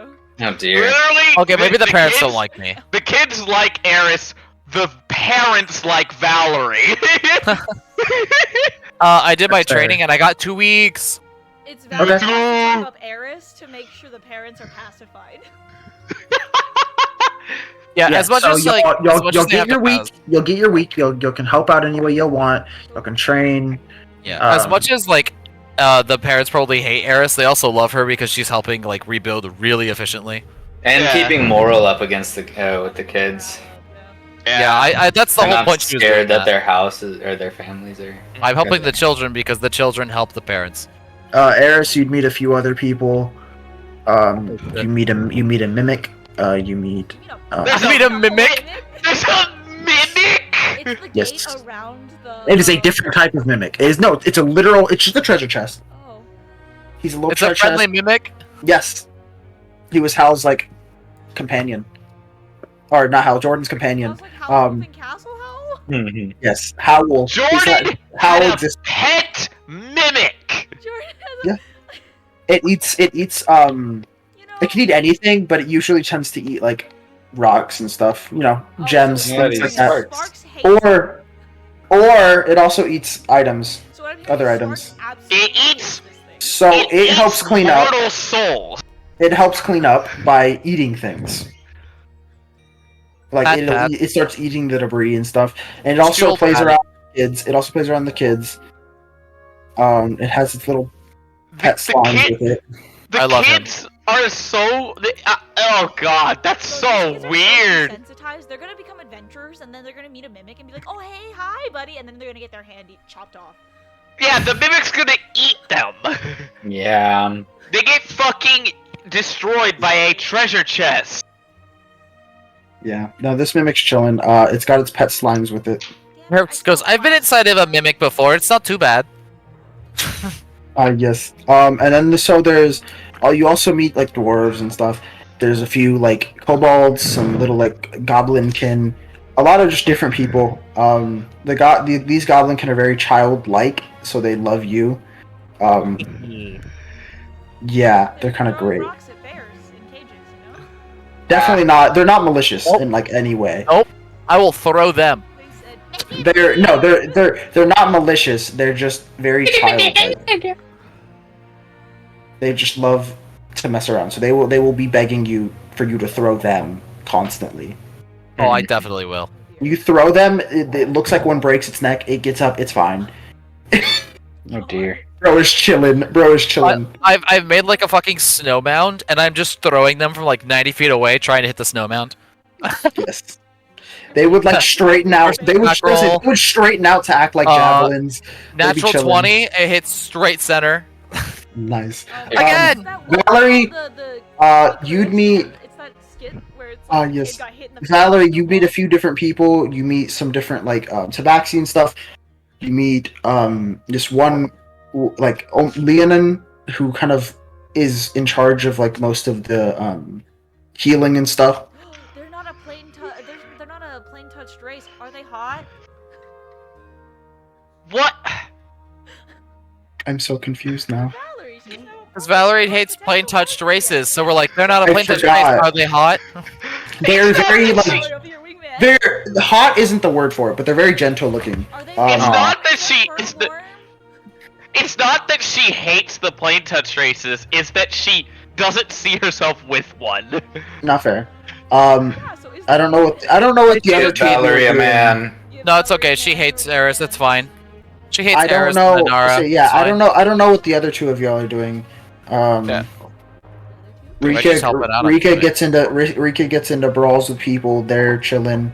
Oh dear. Literally. Okay, maybe the parents kids, don't like me. The kids like Eris. The parents like Valerie. I did my That's fair. training and I got 2 weeks. It's valid Okay. to talk up Eris to make sure the parents are pacified. Yeah, as much so as like, you'll as much as they get have your to week. pass. You'll get your week. You can help out any way you want. You can train. Yeah, as Um, much as like, the parents probably hate Eris, they also love her because she's helping like rebuild really efficiently. And Yeah. keeping moral up against the with the kids. Yeah, I that's the I'm whole not point. She was doing scared that that. their houses or their families are. I'm helping the children because the children help the parents. Eris, you'd meet a few other people. You meet a mimic. You meet. There's I mean, a mimic? There's a mimic. It's the Yes. gate around the. It is a different type of mimic. It is no. It's a literal. It's just a treasure chest. Oh. He's a little It's a treasure friendly chest. mimic. Yes. He was Hal's like companion, or not Hal. Jordan's companion. Sounds like Howl Um, Moving Castle Howl? Yes. Howl. Jordan Howl had a exists. pet mimic. Jordan has Yeah. It eats. you know. It can eat anything, but it usually tends to eat like rocks and stuff. You know, Oh, gems, so Yeah, things it like eats that. sparks. Sparks hates Or it also eats items. so what I'm hearing other is items. Sparks absolutely It eats- hates this thing. So it eats helps clean up. mortal souls. It helps clean up by eating things. Like Pat, it'll pat. it starts eating the debris and stuff, and it also Still plays pat it. around the kids. It also plays around the kids. It has its little pet The slime kid- with it. The I love him. kids are so. Oh god, that's These so kids are weird. desensitized. They're gonna become adventurers, and then they're gonna meet a mimic and be like, "Oh hey, hi, buddy," and then they're gonna get their hand chopped off. Yeah, the mimic's gonna eat them. Yeah. They get fucking destroyed by a treasure chest. Yeah. No, this mimic's chilling. It's got its pet slimes with it. Damn it, Hertz goes, I've been inside of a mimic before. It's not too bad. Yes. And then so there's. You also meet like dwarves and stuff. There's a few like kobolds, some little like goblinkin, a lot of just different people. These goblinkin are very childlike, so they love you. Yeah, they're kind of throwing great. Rocks at bears in cages, you know. Definitely not. They're not malicious Nope. in like any way. I will throw them. They said, They're not malicious. They're just very childlike. They just love to mess around, so they will be begging you for you to throw them constantly. Oh, I definitely will. You throw them, it looks like one breaks its neck. It gets up. It's fine. Oh dear. Bro is chilling. I've made like a fucking snow mound, and I'm just throwing them from like 90 feet away, trying to hit the snow mound. Yes. They would like straighten out. They would straighten out to act like javelins. They'd be Natural chilling. 20, it hits straight center. Nice. Again! is that what Valerie, the you'd meet. It's that skit where it's like, Yes. it got hit in the Valerie, face you with meet the a few different people. You meet some different like tabaxi and stuff. You meet this one like Leonin who kind of is in charge of like most of the healing and stuff. ball. They're not a they're not a plain touched race. Are they hot? What? I'm so confused now. Valerie, she's no. Because Valerie hates plain touched races, so we're like, they're not a I plain touched race, forgot. are they hot? They're very like Valerie, I'll be your wingman. they're hot isn't the word for it, but they're very gentle looking. Are they It's not that she- fur it's the- warm? It's not that she hates the plain touch races, it's that she doesn't see herself with one. Not fair. Yeah, so is I don't know what the other Give two of you are Valerie a doing. man. Yeah, No, it's Valerie okay. is She not hates her Eris. That's fine. She hates I don't Eris know. and Nara. So, yeah, It's I fine. don't know. I don't know what the other two of y'all are doing. Yeah. Reggie's Rika, helping out. Rika gets into brawls with people. They're chilling.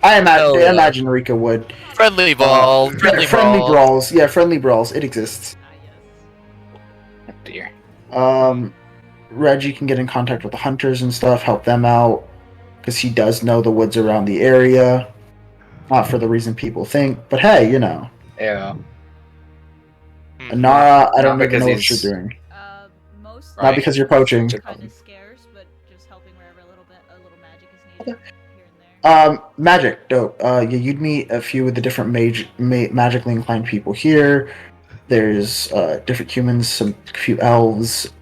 I imagine Rika would. Friendly ball. Friendly friendly brawl. brawls. Yeah, friendly brawls. It exists. Yes. Oh dear. Reggie can get in contact with the hunters and stuff, help them out, because he does know the woods around the area. Not for the reason people think, but hey, you know. Yeah. Nara, I don't Not even know what because you're doing. Mostly Not because you're poaching. kind of scarce, but just helping wherever a little magic is needed here and there. Magic, dope. Yeah, you'd meet a few of the different magically inclined people here. There's different humans, a few elves.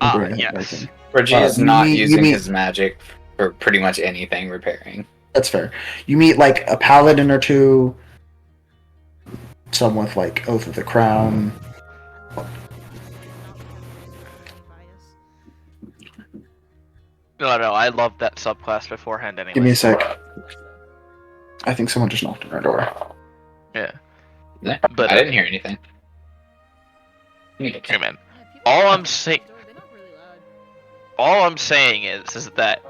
Yes. Reggie is not you using meet- his magic for pretty much anything repairing. That's fair. You meet like a paladin or two. Some with like Oath of the Crown. No, I loved that subclass beforehand anyway. Give me a sec. I think someone just knocked on our door. Yeah. Yeah, But I didn't hear anything. Hey man, Yeah, people all are I'm at the saying- door, they're not really loud. all I'm saying is that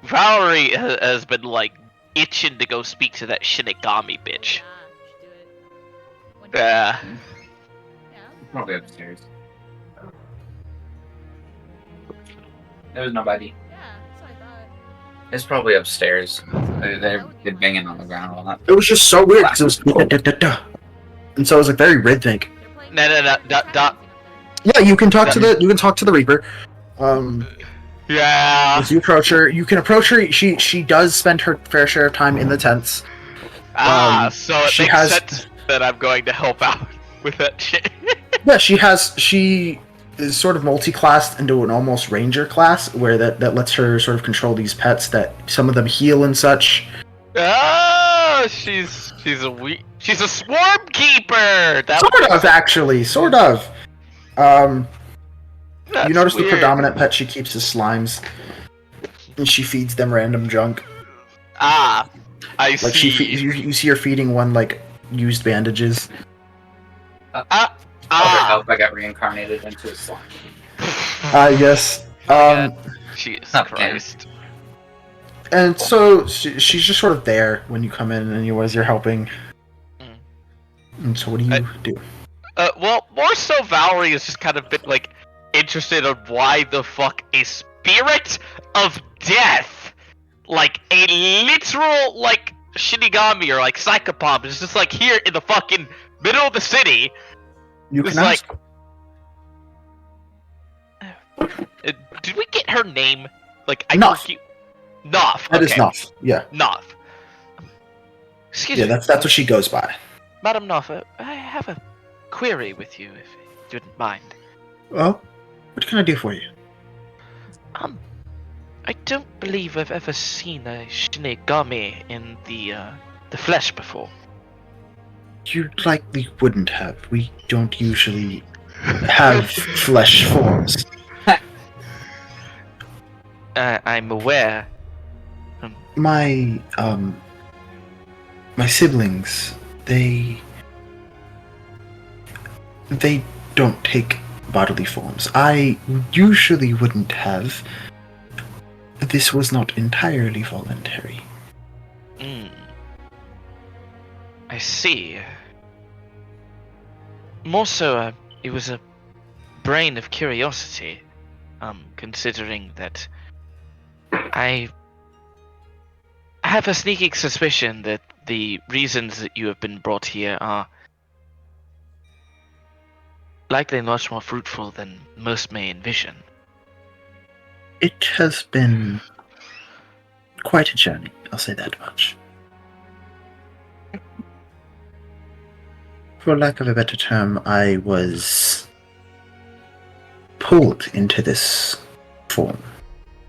Valerie has been like itching to go speak to that Shinigami bitch. Yeah, you should do it. When Yeah. Yeah. Probably upstairs. There was nobody. Yeah, that's what I thought. It's probably upstairs. They're That would be banging my on the guess. ground a lot. It was just so weird because it was da-da-da-da. And so it was like very rhythmic. They're playing No, music, da- they're trying da- anything up there. Yeah, you can talk to the Reaper. Yeah. As you approach her, you can approach her. She does spend her fair share of time in the tents. So it she makes has- sense that I'm going to help out with that shit. Yeah, she is sort of multi-classed into an almost ranger class where that lets her sort of control these pets that some of them heal and such. She's a swarm keeper. Sort of, actually, sort of. That's You notice the weird. predominant pet she keeps is slimes, and she feeds them random junk. I Like see. you see her feeding one like used bandages. Other help, I got reincarnated into a slime. Yes. Jesus Not Christ. And so she's just sort of there when you come in, anyways. You're helping. Mm. And so what do you do? Well, more so Valerie is just kind of been like interested in why the fuck a spirit of death, like a literal like Shinigami or like Psychopomp, is just like here in the fucking middle of the city. You It's can ask. Did we get her name? Like Noth. Noth. That is okay. Noth. Yeah. Noth. Excuse Yeah, me. that's what she goes by. Madam Noth, I have a query with you, if you didn't mind. Well, what can I do for you? I don't believe I've ever seen a Shinigami in the flesh before. You likely wouldn't have. We don't usually have flesh forms. I'm aware. My siblings, they don't take bodily forms. I usually wouldn't have. This was not entirely voluntary. I see. More so, it was a brain of curiosity, considering that I have a sneaking suspicion that the reasons that you have been brought here are likely much more fruitful than most may envision. It has been quite a journey, I'll say that much. For lack of a better term, I was pulled into this form.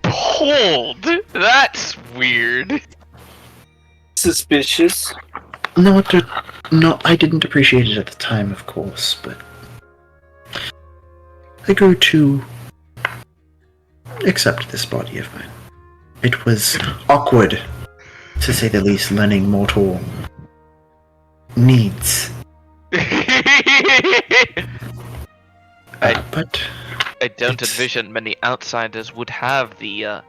Pulled? That's weird. Suspicious. No, I didn't appreciate it at the time, of course, but I grew to accept this body of mine. It was awkward, to say the least, learning mortal needs. But I don't it's- envision many outsiders would have the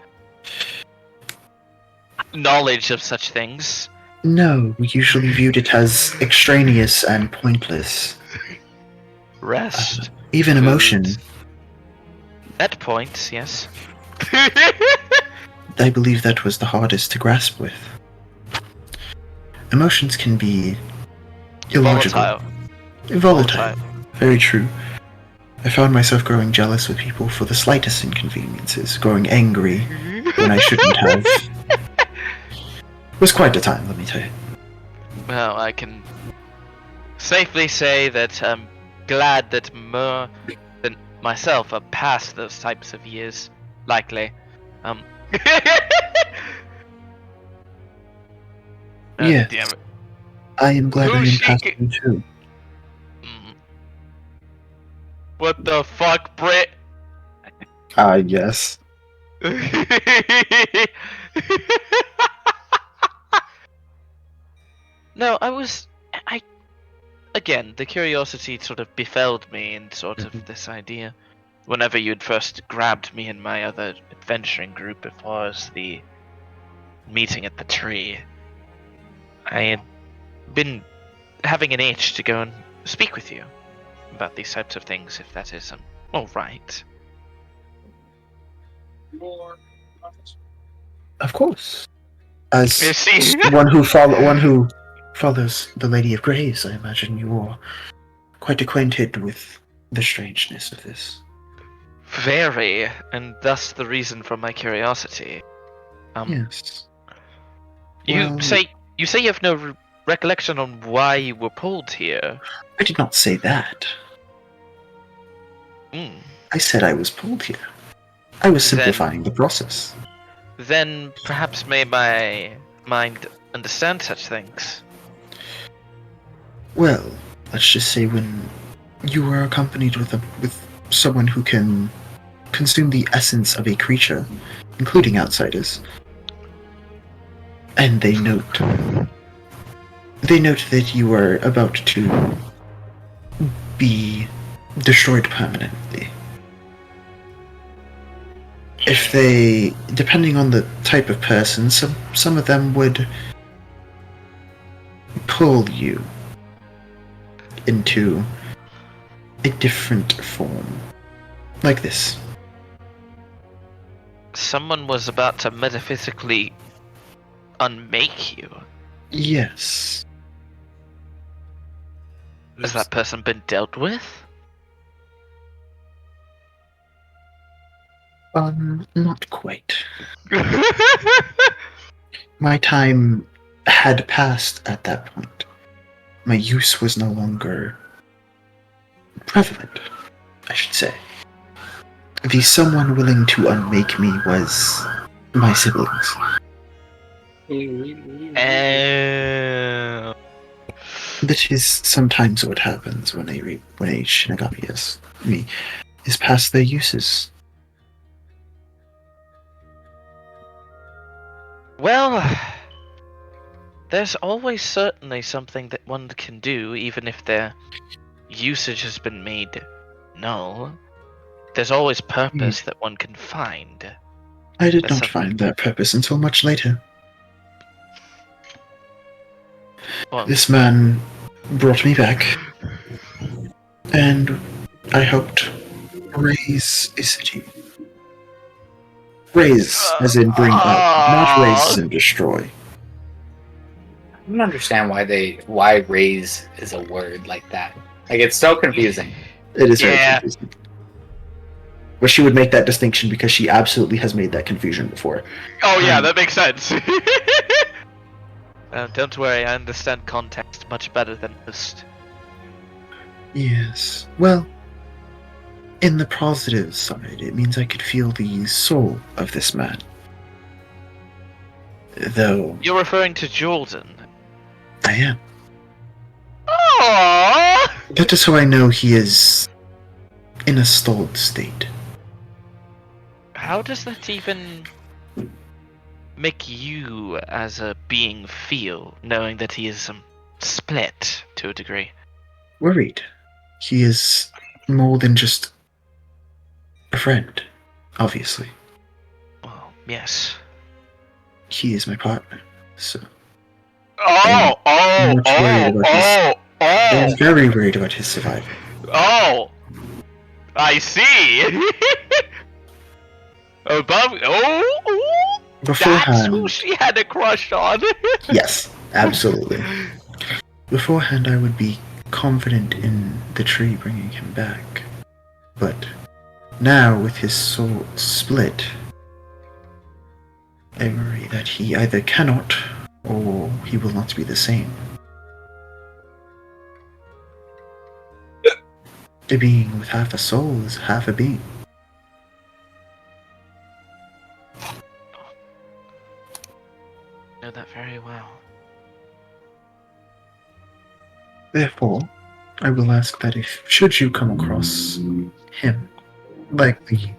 knowledge of such things. no, we usually viewed it as extraneous and pointless. Rest. Even Food. emotion, At points, yes. I believe that was the hardest to grasp with. Emotions can be illogical. Volatile. Very true. I found myself growing jealous with people for the slightest inconveniences, growing angry when I shouldn't have. It was quite a time, let me tell you. Well, I can safely say that I'm glad that more than myself are past those types of years. Likely. Yes. Damn it. I am glad I am Who's past she- you too. Mm. What the fuck, Brit? Yes. No, I again, the curiosity sort of befelled me in sort of this idea. Whenever you'd first grabbed me and my other adventuring group before us the meeting at the tree, I had been having an itch to go and speak with you about these types of things, if that is all right. Of course. As You see? one who follows the Lady of Graves, I imagine you are quite acquainted with the strangeness of this. Very, and thus the reason for my curiosity. Yes. You Well- say you have no recollection on why you were pulled here. I did not say that. Hmm. I said I was pulled here. I was Then- simplifying the process. Then perhaps may my mind understand such things. Well, let's just say when you are accompanied with someone who can consume the essence of a creature, including outsiders, and they note that you are about to be destroyed permanently. If they, depending on the type of person, some of them would pull you into a different form. Like this. Someone was about to metaphysically unmake you. Yes. Has that person been dealt with? Not quite. My time had passed at that point. My use was no longer prevalent, I should say. The someone willing to unmake me was my siblings. Oh. That is sometimes what happens when a Shinigami is past their uses. Well, there's always certainly something that one can do, even if their usage has been made null. There's always purpose that one can find. I did That's not something- find that purpose until much later. Well, This man brought me back, and I helped raise a city. Raise, as in bring up, not raise as in destroy. I don't understand why raise is a word like that. Like, it's so confusing. It is very Yeah. confusing. But she would make that distinction because she absolutely has made that confusion before. oh yeah, that makes sense. Don't worry, I understand context much better than most. Yes. Well, in the positive side, it means I could feel the soul of this man. Though You're referring to Jordan. I am. Aww! That is how I know he is in a stalled state. How does that even make you as a being feel, knowing that he is split to a degree? Worried. He is more than just A friend, obviously. Well, yes. He is my partner, so Oh, oh, much worried oh, about oh, I am oh, very worried about his survival. oh! I see. Above, oh, that's who Beforehand, she had a crush on. yes, absolutely. Beforehand, I would be confident in the tree bringing him back. But now, with his soul split, I worry that he either cannot or he will not be the same. A being with half a soul is half a being. Know that very well. Therefore, I will ask that if, should you come across him, likely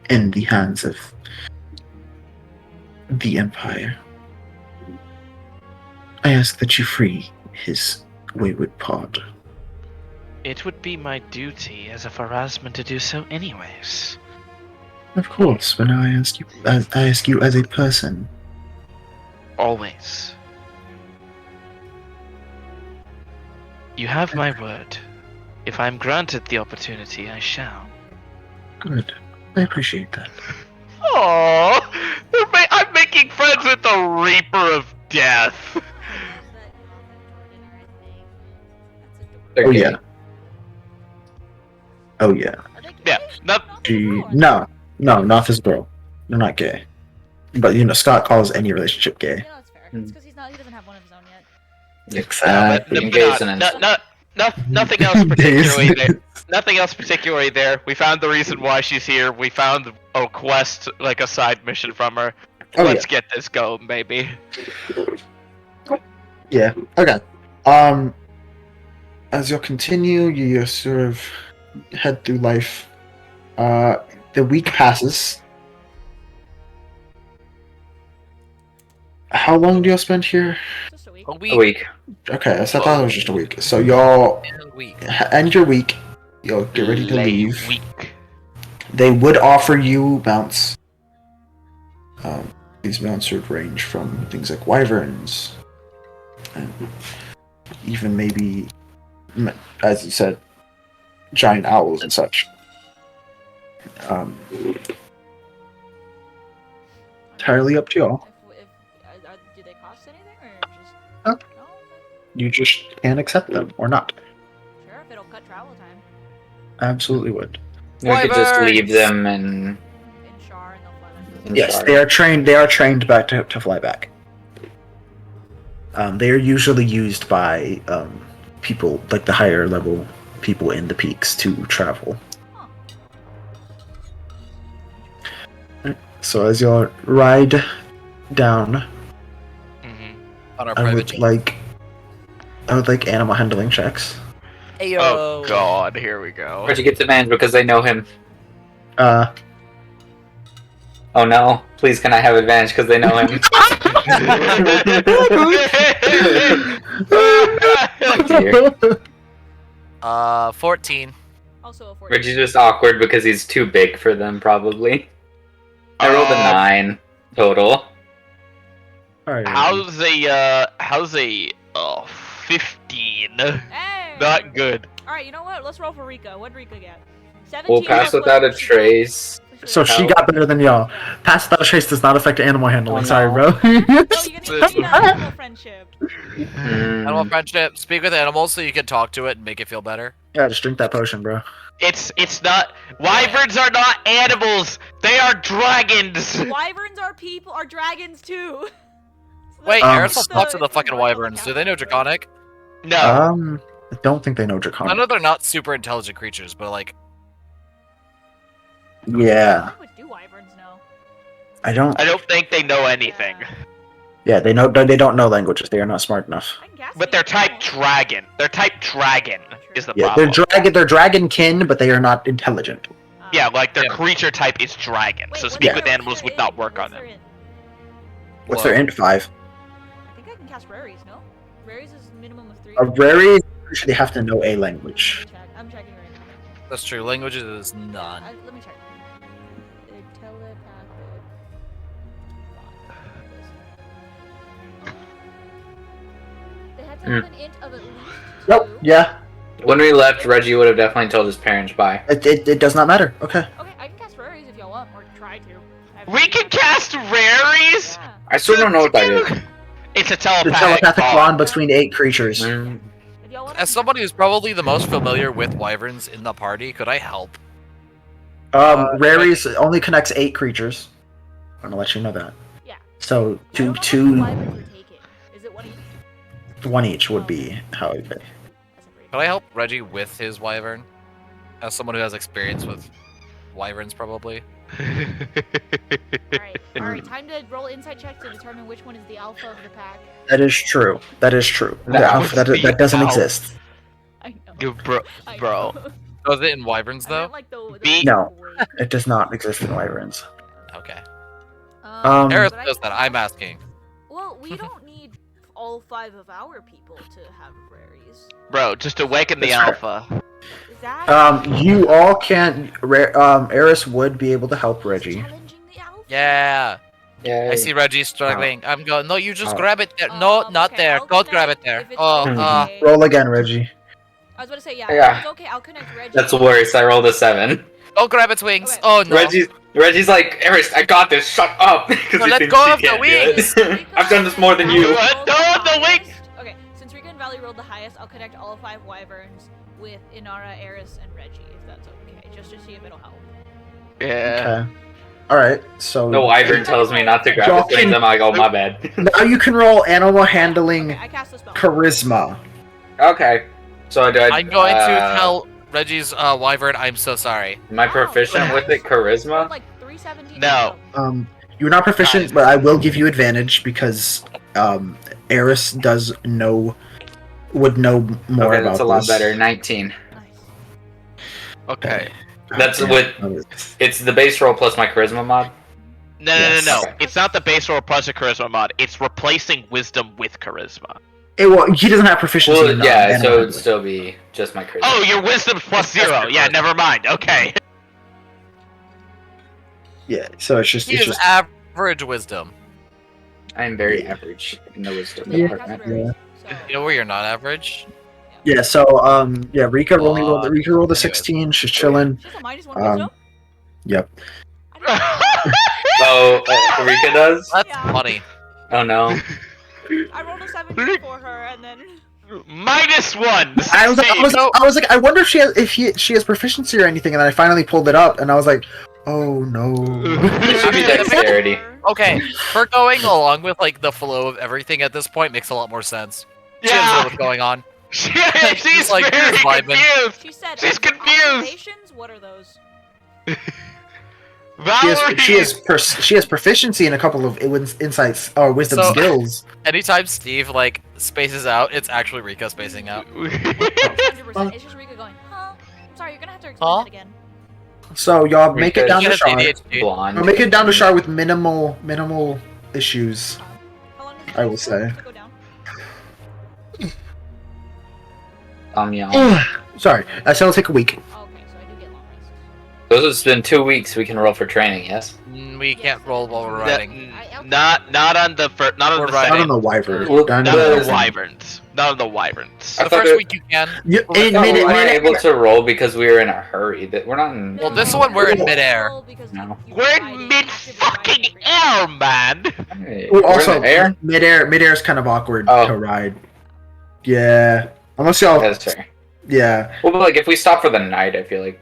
in the hands of the Empire, I ask that you free his wayward pod. It would be my duty as a Pharasman to do so anyways. Of course, but now I ask you as a person. Always. You have my word. If I'm granted the opportunity, I shall. Good. I appreciate that. Oh, I'm making friends with the Reaper of Death. Oh yeah. Oh yeah. Yeah, not. No, not his girl. They're not gay. But Scott calls any relationship gay. Yeah, that's fair. It's because he doesn't have one of his own yet. Exactly. Nothing else particularly there. Nothing else particularly there. We found the reason why she's here. We found a quest, like a side mission from her. Oh, Let's get this going, baby. Yeah. Okay. As you'll continue, you sort of head through life. The week passes. How long do y'all spend here? Just a week. A A week. week. Okay, so I thought it was just a week. So y'all A week. end your week. You'll get ready to leave. Week. They would offer you mounts. These mounts would range from things like wyverns, and even maybe, as you said, giant owls and such. Entirely up to y'all. Do they cost anything or just? Huh? No. Okay. You just can't accept them or not. Sure, if it'll cut travel time. Absolutely would. We could just Wyverns! leave them and. In Shar and they'll fly back. Yes, Sorry. they are trained. They are trained back to fly back. They are usually used by people like the higher level people in the peaks to travel. So as y'all ride down, On our I private would jet. like animal handling checks. Ayo. Oh God, here we go. Where'd you get the man? Because they know him. Uh, Oh no! Please, can I have advantage because they know him? Dear. 14. Also a 14. Reggie's just awkward because he's too big for them, probably. I rolled a 9 total. Alright. How's a 15? Hey! Not good. Alright, you know what? Let's roll for Rika. What'd Rika get? 17 We'll pass plus without a what she trace. got. So she got better than y'all. Pass without a trace does not affect animal handling. Oh, Sorry, no. bro. No, you need animal friendship. Animal friendship. Speak with animals so you can talk to it and make it feel better. Yeah, just drink that potion, bro. It's not. Wyverns are not animals. They are dragons. Wyverns are people, are dragons too. So Wait, that's Aerosol the- talks to the it's fucking right on the wyverns. Do they know calendar. Draconic? No. I don't think they know I know Draconic. they're not super intelligent creatures, but like, Yeah, What language do wyverns know? I don't. I don't think they know anything. Yeah, they know. They don't know languages. They are not smart enough. I can cast But they're speak type animals. dragon. They're type dragon is the Yeah, problem. they're dragonkin, but they are not intelligent. Yeah, like their Yeah. creature type is dragon. Wait, so what's speak Yeah. with their- animals what's would their not int? work on What's their them. int? What's their int 5? I think I can cast raries, no? Raries is minimum of 3. A rarity. They have to know a language. I'm checking right now. that's true. Languages is none. Let me check. have to have an int of at least 2. Nope. Yeah. When we left, Reggie would have definitely told his parents bye. It does not matter. Okay. Okay, I can cast rares if y'all want, or try to. We can cast raries? Yeah. I still don't know what that is. It's a The telepathic, telepathic bond. bond between 8 creatures. Mm. If y'all want As somebody who's probably the most familiar with wyverns in the party, could I help? Raries only connects 8 creatures. I'm gonna let you know that. Yeah. So I don't know how two, many wyverns we're taking. Is it 1 each? 1 each would be how it would be. That's a pretty Could I help Reggie with his wyvern? As someone who has experience with wyverns, probably. Alright, time to roll insight check to determine which one is the alpha of the pack. That is true. That is true. That That doesn't exist. I know. You bro. I bro. know. Was it in wyverns, I though? meant, like, the Be- No. boy. It does not exist in wyverns. Okay. Eris but I knows can that. I'm cast- asking. Well, we don't need all 5 of our people to have raries. Bro, just awaken the That's alpha. Is that You all can. Eris would be able to help Reggie. challenging the alpha? Yeah. Yeah. I see Reggie struggling. I'm going. No, you just Oh. grab it there. No, not Okay, there. I'll Don't grab connect it there. if it's Oh, okay. Roll again, Reggie. I was about to say, yeah, Yeah. if it's okay, I'll connect Reggie. That's worse. I rolled a 7. don't grab its wings. Okay. Oh no. Reggie's like, Eris, I got this. Shut up. 'Cause No, he let thinks go he of the can't do it. wings. I've done this more than you. What? No, the wings! Okay, since Rika and Valley rolled the highest, I'll connect all 5 wyverns with Inara, Eris, and Reggie, if that's okay, just to see if it'll help. Yeah. Okay. All right. So The wyvern tells me not to grab Y'all his wings. I'm like, oh my bad. now you can roll animal handling Okay, I cast the spell. charisma. Okay. So I do. I'm going to tell Reggie's wyvern. I'm so sorry. Am I proficient Oh, with it? rolled Charisma? like 317. No. You're not proficient, Guys. but I will give you advantage because Eris would know more Okay, about that's a lot this. better. 19. Nice. Okay. That's Yeah. with. It's the base roll plus my charisma mod. No, Yes. no, no, no. It's not the base roll plus a charisma mod. It's replacing wisdom with charisma. He doesn't have proficiency. Well, in yeah, animal so it'd handling. still be just my charisma. Oh, your wisdom's plus 0. Yeah, never mind. Okay. Yeah. So it's just He is average wisdom. I'm very average in the wisdom Yeah, I department. cast rares, so... You know where you're not average? Yeah. So Rika only rolled. Rika rolled a Anyways. 16. She's chilling. She's a -1 Um, wisdom? Yep. I didn't Oh, Rika does? That's Yeah. funny. Oh no. know. I rolled a 17 for her, and then... -1. I was like, I wonder if she has proficiency or anything, and then I finally pulled it up, and I was like, oh no. It should be dexterity. Okay, her going along with like the flow of everything at this point makes a lot more sense. She doesn't know Yeah. what's going on. She's like, very here's vibing. confused. She said, She's confused. observations? What are those? Valerie. She has proficiency in a couple of insights or wisdom So- skills. Anytime Steve like spaces out, it's actually Rika spacing out. 100%. It's just Rika going, huh? I'm sorry, you're gonna have to explain Huh? that again. So y'all make it Rika down She to has Shar. ADHD. Blonde. Y'all make it down to Shar with minimal issues. How long does it I take will for say. it to go down? Yeah. Sorry, I said it'll take a week. Oh, okay, so I do get long rests. Those have been 2 weeks. We can roll for training. Yes. We can't roll while we're riding. Not on the first. Not on We're the riding. I don't second. know wyvern. Well, Not Not on on the the wyverns. Not on the wyverns. I The thought first it- week you can. You, I in thought we mid, weren't mid, able to roll because we were in a hurry. That we're not in. Well, this one we're in midair. No. We're in mid fucking air, man. Hey, Well, we're also, in the air. midair is kind of awkward Oh. to ride. Yeah, unless y'all. That's fair. Yeah, Well, but like if we stop for the night, I feel like.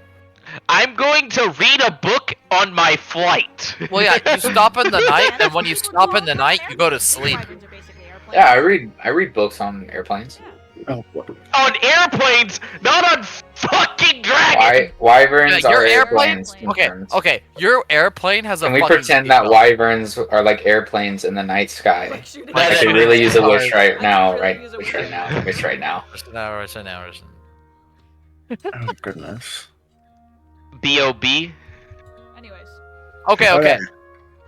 I'm going to read a book on my flight. Well, yeah, you stop in the night, and when you stop in the night, you go to sleep. Yeah, I read books on airplanes. oh, On airplanes, not on fucking dragons. Wyverns Yeah, your are airplane- airplanes. Okay, confirmed. okay, your airplane has a Can we fucking pretend that seatbelt. wyverns are like airplanes in the I That could is really use a hard. wish right I now, could right? really use a Wish wish. right now. Wish right now. Hours and hours. oh goodness. B.O.B. Anyways, Okay, Okay. okay.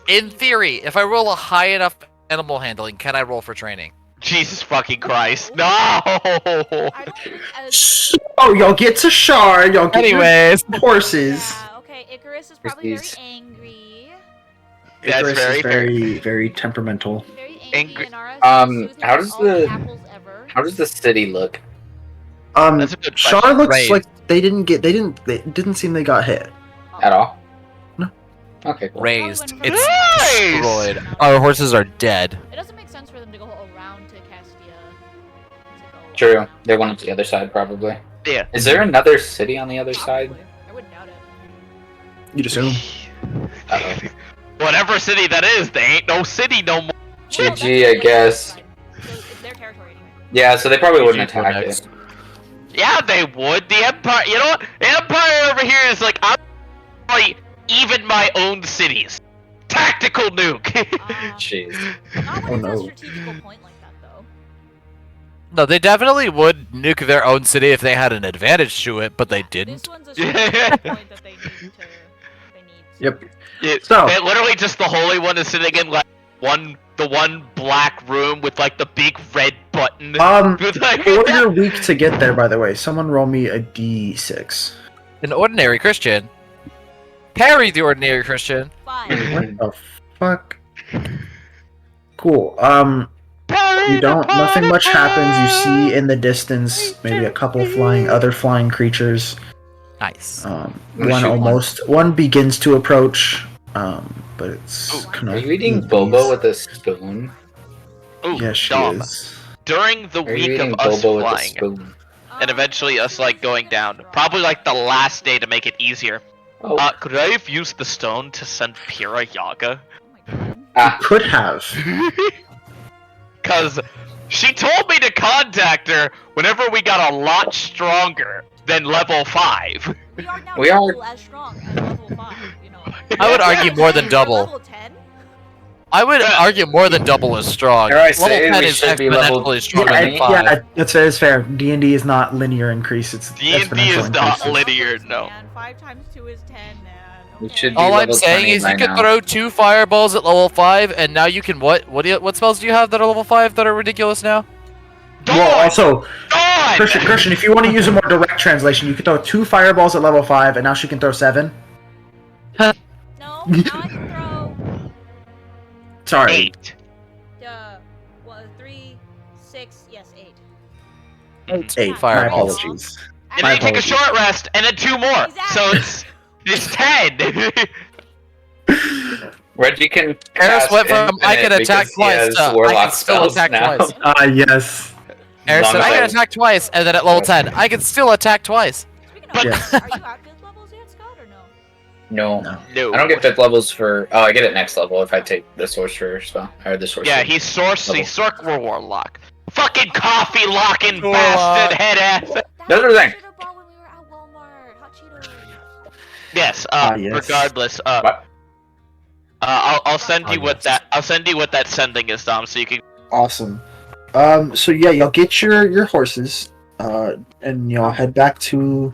In theory, if I roll a high enough animal handling, can I roll for training? Jesus fucking Christ. No! I don't think as... Oh, y'all get to Shar. Y'all get Anyways. your horses. Yeah, okay, Icarus is probably very These- angry. That's Icarus very is very temperamental. Very Angry- angry. Inara Um, soothes him how with does all the the- apples ever. How does the city look? That's a good Char question. looks Raised. like they didn't seem they got hit. At all? No. Okay, cool. Raised. Probably It's went Nice! destroyed. Our horses are dead. It doesn't make sense for them to go around to Castia. To go True. They went up to the other side, probably. Yeah. Is there another city on the other side? Probably. I wouldn't doubt it. You'd assume. Uh-oh. Whatever city that is, they ain't no city no more. Well, that's GG, I like guess. So it's their territory anyway. Yeah, so they probably wouldn't GG for attack next. it. Yeah, they would. The Empire, you know what? The Empire over here is like, I'm like, even my own cities. Tactical nuke. Jeez. Not Oh, when it's no. a strategical point like that, though. No, they definitely would nuke their own city if they had an advantage to it, but they didn't. This one's a strategical point that they need to. They need. Yep. It, So- it literally just the Holy One is sitting in like the one black room with like the big red button. With, like, For your week to get there, by the way, someone roll me a d6. An ordinary Christian. Parry the ordinary Christian. 5. What the fuck? Cool. You don't. Nothing much happens. You see in the distance maybe a couple other flying creatures. Nice. One begins to approach. But it's kind Are of. you eating boba with a spoon? Ooh, Yes, she Dom, is. during the Are you week of eating us boba with a flying, spoon? and eventually us like going down, probably like the last day to make it easier. Oh. Could I have used the stone to send Pira Yaga? Oh my god. Ah, Could have. Cause she told me to contact her whenever we got a lot stronger than level 5. We are now We are- double as strong as level 5, you know. I would argue more than We're double. Level 10? I would argue more than double as strong. Dare I Level say 10 we is should be level exponentially stronger Yeah, than 5. yeah, that's fair. D&D is not linear increase. It's D&D exponential is not increases. linear, no. Man, 5 times 2 is 10, man. We Okay. should be All I'm level saying 20 is you by can now. throw 2 fireballs at level 5, and now you can what spells do you have that are level 5 that are ridiculous now? Well, also, Dawn! Christian, if you want to use a more direct translation, you can throw 2 fireballs at level 5, and now she can throw 7. No, now I can throw Sorry. 8. 3, 6, yes, 8. 8. My Fireballs. apologies. And My then you take a apologies. short rest, and then 2 more. So it's 10. Reggie can. Eris cast went from I can Infinite attack because he twice has to I warlock can still spells attack now. twice. Yes. Eris Long said I as can I- attack twice, and then at level 10, I can still attack twice. Speaking But- of, Yes. are you at 5th levels yet, Scott, or no? No. No. No. I don't get 5th levels for. Oh, I get it next level if I take the sorcerer spell or the sorcerer. Yeah, he's Sorcerer Warlock. Fucking coffee locking Warlock. bastard head ass. That's the thing. Should've bought when we were at Walmart. Hot Cheetos. Yes. Yes. Regardless. What? I'll send you Oh, what yes. I'll send you what that sending is, Dom, so you can. Awesome. So yeah, y'all get your horses, and y'all head back to.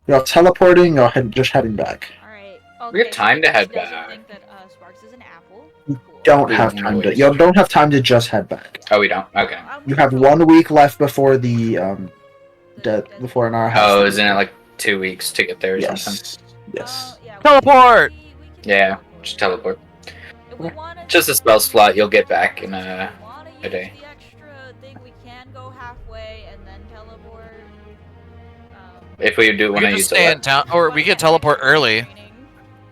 Y'all teleporting. Y'all just heading back. Alright. We have time to head doesn't back. think that Sparks is an apple. You Cool. Don't We have don't time to. always. Y'all don't have time to just head back. Oh, we don't. Okay. You have 1 week left before the before an hour. Oh, isn't it like 2 weeks to get there or something? Yes. Yes. Yeah, Teleport! we can Yeah, just teleport. If we wanna Just a spell slot. You'll get back in a. wanna a day. use the extra thing, we can go halfway and then teleport. If we do We want to can use just the. stay in town, or we can teleport early.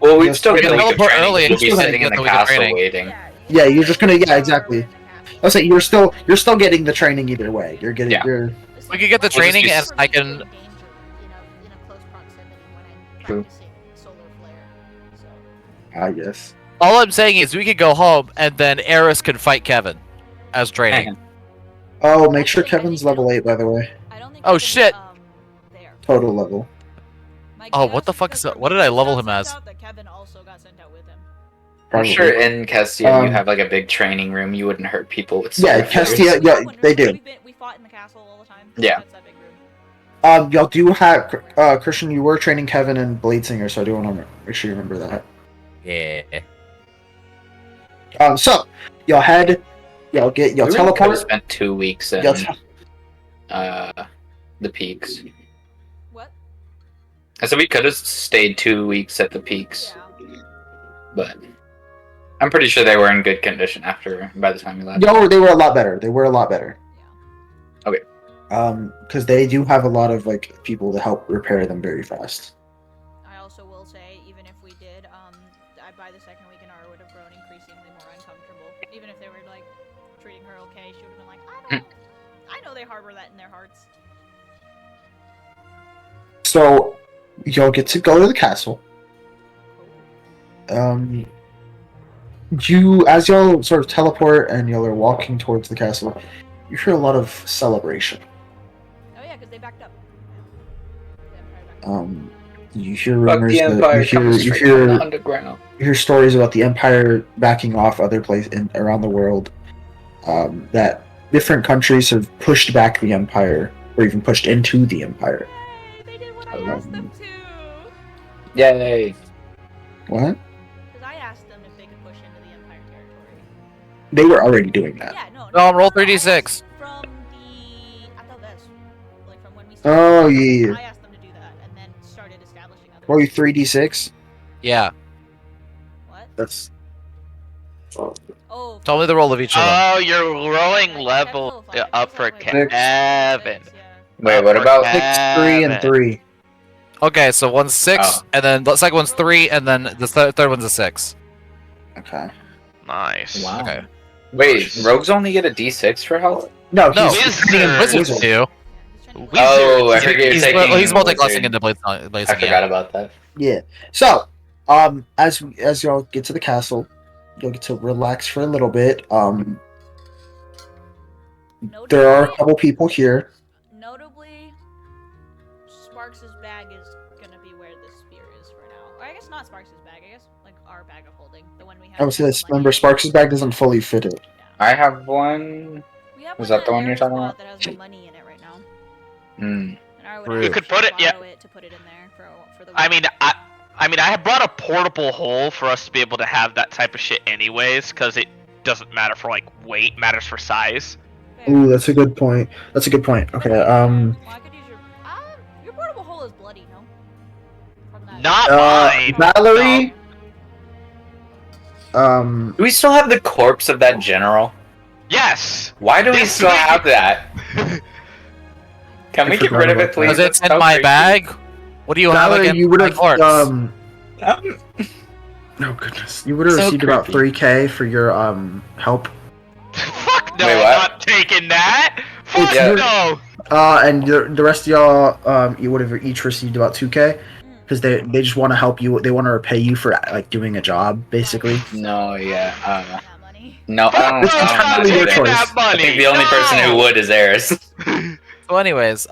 Well, we'd Yes, still we get can a week of teleport training. early We'll and be still sitting in get the the week of castle training. waiting. Yeah, you're just gonna. Yeah, exactly. I'll say you're still getting the training either way. You're getting. Yeah. You're. We could get the We'll just training, use- and I can. True. Yes. All I'm saying is we could go home, and then Eris can fight Kevin as training. Oh, make sure Kevin's level 8, by the way. Oh, shit. Total level. Oh, what the fuck is that? What did I level him as? That Kevin also got sent out with him. I'm Probably. sure in Castia you Um, have like a big training room. You wouldn't hurt people with Yeah, sword Castia- fights. yeah, they do. We fought in the castle all the time. Yeah. That's that big room. Y'all do have Christian. You were training Kevin and Bladesinger, so I do want to make sure you remember that. Yeah. So y'all head. Y'all We really could have teleport. spent 2 weeks in Y'all the peaks. What? I said we could have stayed 2 weeks at the peaks, Yeah. but I'm pretty sure they were in good condition after by the time we left. Y'all were. They were a lot better. They were a lot better. Because they do have a lot of like people to help repair them very fast. I also will say, even if we did, by the second week in R would have grown increasingly more uncomfortable. Even if they were like treating her okay, she would have been like, I know they harbor that in their hearts. So y'all get to go to the castle. As y'all sort of teleport and y'all are walking towards the castle, you hear a lot of celebration. Oh yeah, because they backed up. You hear Fuck rumors the Empire that coming straight from the underground. you hear stories about the Empire backing off other places around the world. That different countries have pushed back the Empire, or even pushed into the Empire. Yay! They did what I asked them to. Yay! What? Because I asked them if they could push into the Empire territory. They were already doing that. Yeah, no. No, roll I 3d6. asked from the like from when we started. Oh yeah. I asked them to do that, and then started establishing other. Roll you 3d6. Yeah. What? That's Oh. Tell me the roll of each of them. Oh, you're rolling Yeah, level except up for wait, wait, Kevin. yeah. Wait, what about 6, 3, and 3. Okay, so one's 6, Oh. and then the second one's 3, and then the third one's a 6. Okay. Nice. Wow. Okay. Wait, rogues only get a D6 for health? No, No, he's Wizard. Wizards do. Yeah, he's trying to Oh, I Wizards. figured you're He's, taking. well, he's multi-classing wizard. into blazing. I forgot about that. Yeah. So, as y'all get to the castle, you'll get to relax for a little bit. There are a couple people here. Notably, Sparks' bag is gonna be where the spear is for now. Or I guess not Sparks' bag, I guess like our bag of holding. The one we have. I would say this. Remember, Sparks' bag doesn't fully fit it. I have one. We have Was one that the one in you're Eric's talking spot about? that has the money in it right now. Hmm. And I would Rude. You could put it- yeah. borrow it to put it in there for the. I mean, I have brought a portable hole for us to be able to have that type of shit anyways, because it doesn't matter for like weight, matters for size. Fair. Ooh, that's a good point. That's a good point. Okay. Well, I could use your portable hole is bloody, no? From that. Not mine. Valerie. Do we still have the corpse of that general? Yes. Why do we Yes, still we- have that? Can we get rid of it, please? Because it's That's in so my crazy. bag. What do you have Valerie, against you would my have corpse? Um, Oh goodness, you would have So received about creepy. 3K for your Fuck help. no, Wait, I'm what? not taking that. Fuck Yeah. no. And the rest of y'all, you would have each received about 2K because they just want to help you. They want to repay you for like doing a job, basically. No, yeah, That money. no, Fuck I don't, no, It's I'm not entirely your taking choice. that I money. think the only person who No. would is Eris. So, anyways,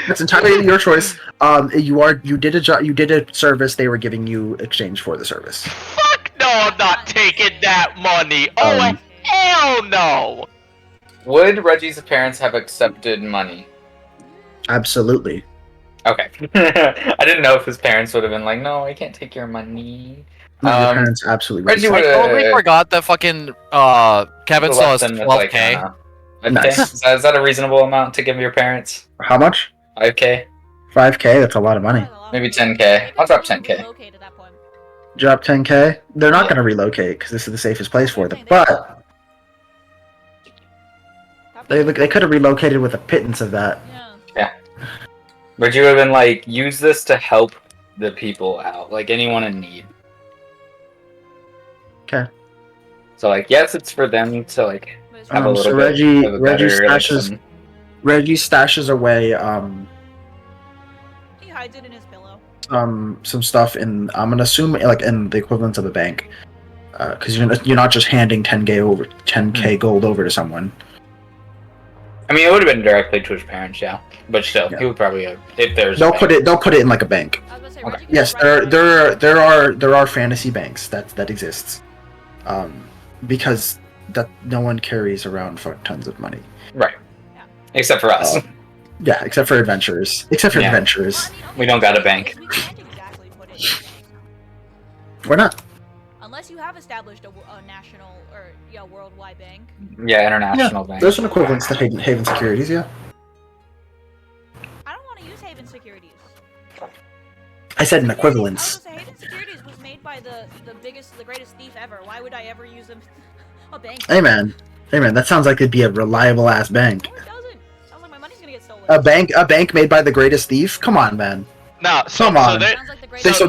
It's entirely your choice. You did a job. You did a service. They were giving you exchange for the service. Fuck no, I'm not taking that money. Oh, Um, hell no. Would Reggie's parents have accepted money? Absolutely. Okay. I didn't know if his parents would have been like, no, I can't take your money. No, your Um, parents absolutely. Reggie would. I would- totally forgot that fucking Kevin Would've still left has them with, like, 12k. 5K? Nice. Is that a reasonable amount to give your parents? How much? 5K? 5K. That's a lot of money. Maybe 10K. I'll drop 10K. Relocate at that point. Drop 10K. They're not Yeah. going to relocate because this is the safest place for them. They- But That they could have relocated with a pittance of that. Yeah. Reggie would have been like, use this to help the people out, like anyone in need. Okay. So like, yes, it's for them to like But it's have a So little Reggie bit of a better, like, stashes some- Reggie stashes away He hides it in his pillow. some stuff in, I'm gonna assume, like in the equivalent of a bank, because you're not just handing 10k gold over to someone. I mean, it would have been directly to his parents, yeah. But still, Yeah. he would probably have, if there's. They'll put it in like a bank. I was gonna say, Okay. Reggie could Yes, write there are fantasy banks that exists, because that no one carries around tons of money. Right. Yeah. Except for us. Yeah, except for adventurers. Except for Yeah. adventurers. Well, I mean, We don't got a bank. We can't exactly put it in a bank. We're not. Unless you have established a national or worldwide bank. Yeah, international bank. There's an equivalence to Haven Securities, yeah. I don't want to use Haven Securities. I said an I was equivalence. gonna say Haven Securities was made by the greatest thief ever. Why would I ever use a bank? Hey man, Hey man, that sounds like it'd be a reliable ass bank. No, it doesn't. Sounds like my money's gonna get stolen. A bank made by the greatest thief. Come on, man. No, Come on. Sounds like the greatest So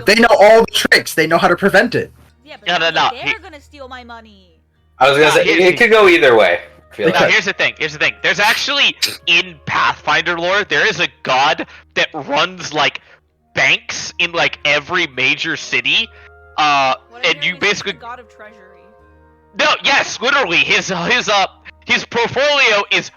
they know all the tricks. They know how to prevent it. Yeah, but No, no, no. they're gonna steal my money. I was gonna say it could go either way. I feel No, like. here's the thing. There's actually in Pathfinder lore, there is a god that runs like banks in like every major city. What And I'm you hearing is he's basically the god of treasury. no, yes, literally his portfolio is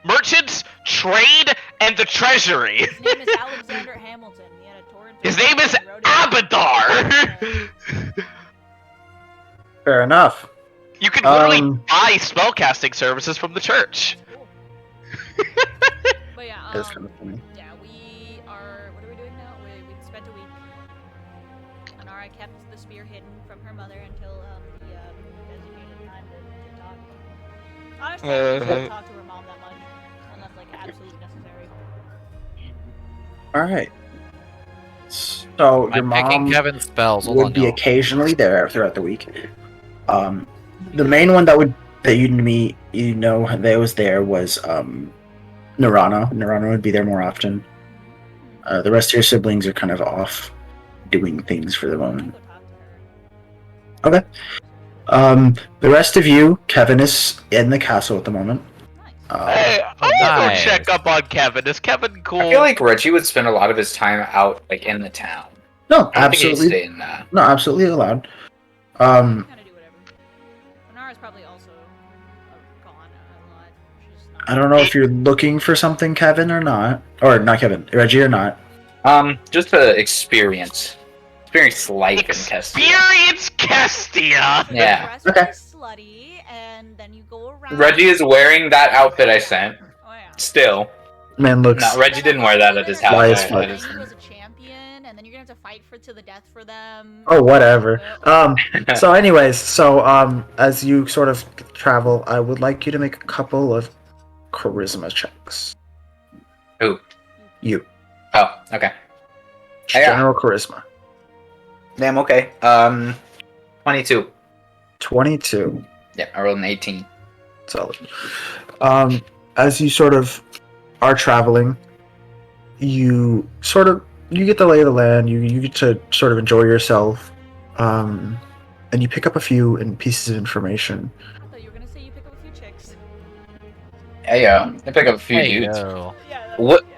merchants, trade, and the treasury. His name is Alexander Hamilton. He had a torrent. His name is and wrote it down. Abadar. Fair enough. You can literally Um, buy spellcasting services from the church. Cool. But yeah, That's kind of funny. yeah, we are. What are we doing now? We spent a week. Anara kept the spear hidden from her mother until the designated time to talk. Honestly, she doesn't talk to her mom that much, unless like absolutely necessary. All right. So your I'm picking mom Kevin's spells. Hold would on, be y'all. occasionally there throughout the week. The main one that you'd meet, that was there was Narana. Narana would be there more often. The rest of your siblings are kind of off doing things for the I can moment. go talk to her. Okay. The rest of you, Kevin is in the castle at the moment. Nice. Hey, I want to Nice. go check up on Kevin. Is Kevin cool? I feel like Reggie would spend a lot of his time out, like in the town. No, I don't think he'd absolutely, stay in that. no, absolutely allowed. Kind of do whatever. Anara's probably also gone a lot. She's not. I don't know if you're looking for something, Kevin, or not, or not Kevin, Reggie, or not. Just to experience life in Kestia. Experience Kestia. Yeah. Dress Okay. really slutty, and then you go around. Reggie is wearing that outfit I sent. Oh yeah. Still. Man looks. No, Reggie didn't wear that at his house. Why is I- fuck? I just- You as a champion, and then you're gonna have to fight to the death for them. Oh, whatever. So, anyways, as you sort of travel, I would like you to make a couple of charisma checks. Who? You. Oh, okay. Yeah. General charisma. Damn, okay. 22. 22. Yeah, I rolled an 18. Solid. As you sort of are traveling, you get the lay of the land. You get to sort of enjoy yourself, and you pick up a few pieces of information. I thought you were gonna say you pick up a few chicks. Hey, I pick up a few Hey, dudes. yo. Yeah. That's, What? Yeah.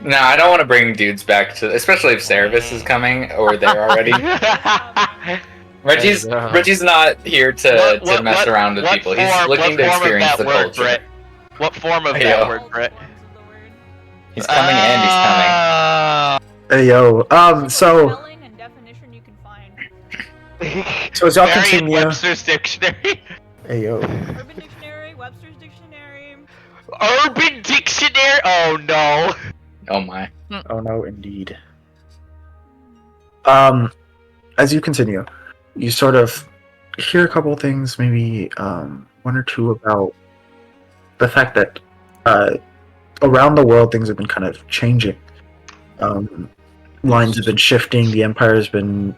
No, I don't want to bring dudes back to, especially if Cerebus is coming or there already. Reggie's Hey, Reggie's not here to mess around with people. He's looking to experience the culture. Brett? What form of Hey, that yo. word, Brett? He's coming and he's coming. Hey yo. So Spelling and definition you can find. So as y'all Merriam continue- Webster's dictionary. hey yo. Urban Dictionary, Webster's Dictionary. Urban Dictionary. Oh no. Oh my. Oh no, indeed. As you continue, you sort of hear a couple things, maybe one or two about the fact that around the world things have been kind of changing. Lines have been shifting. The Empire has been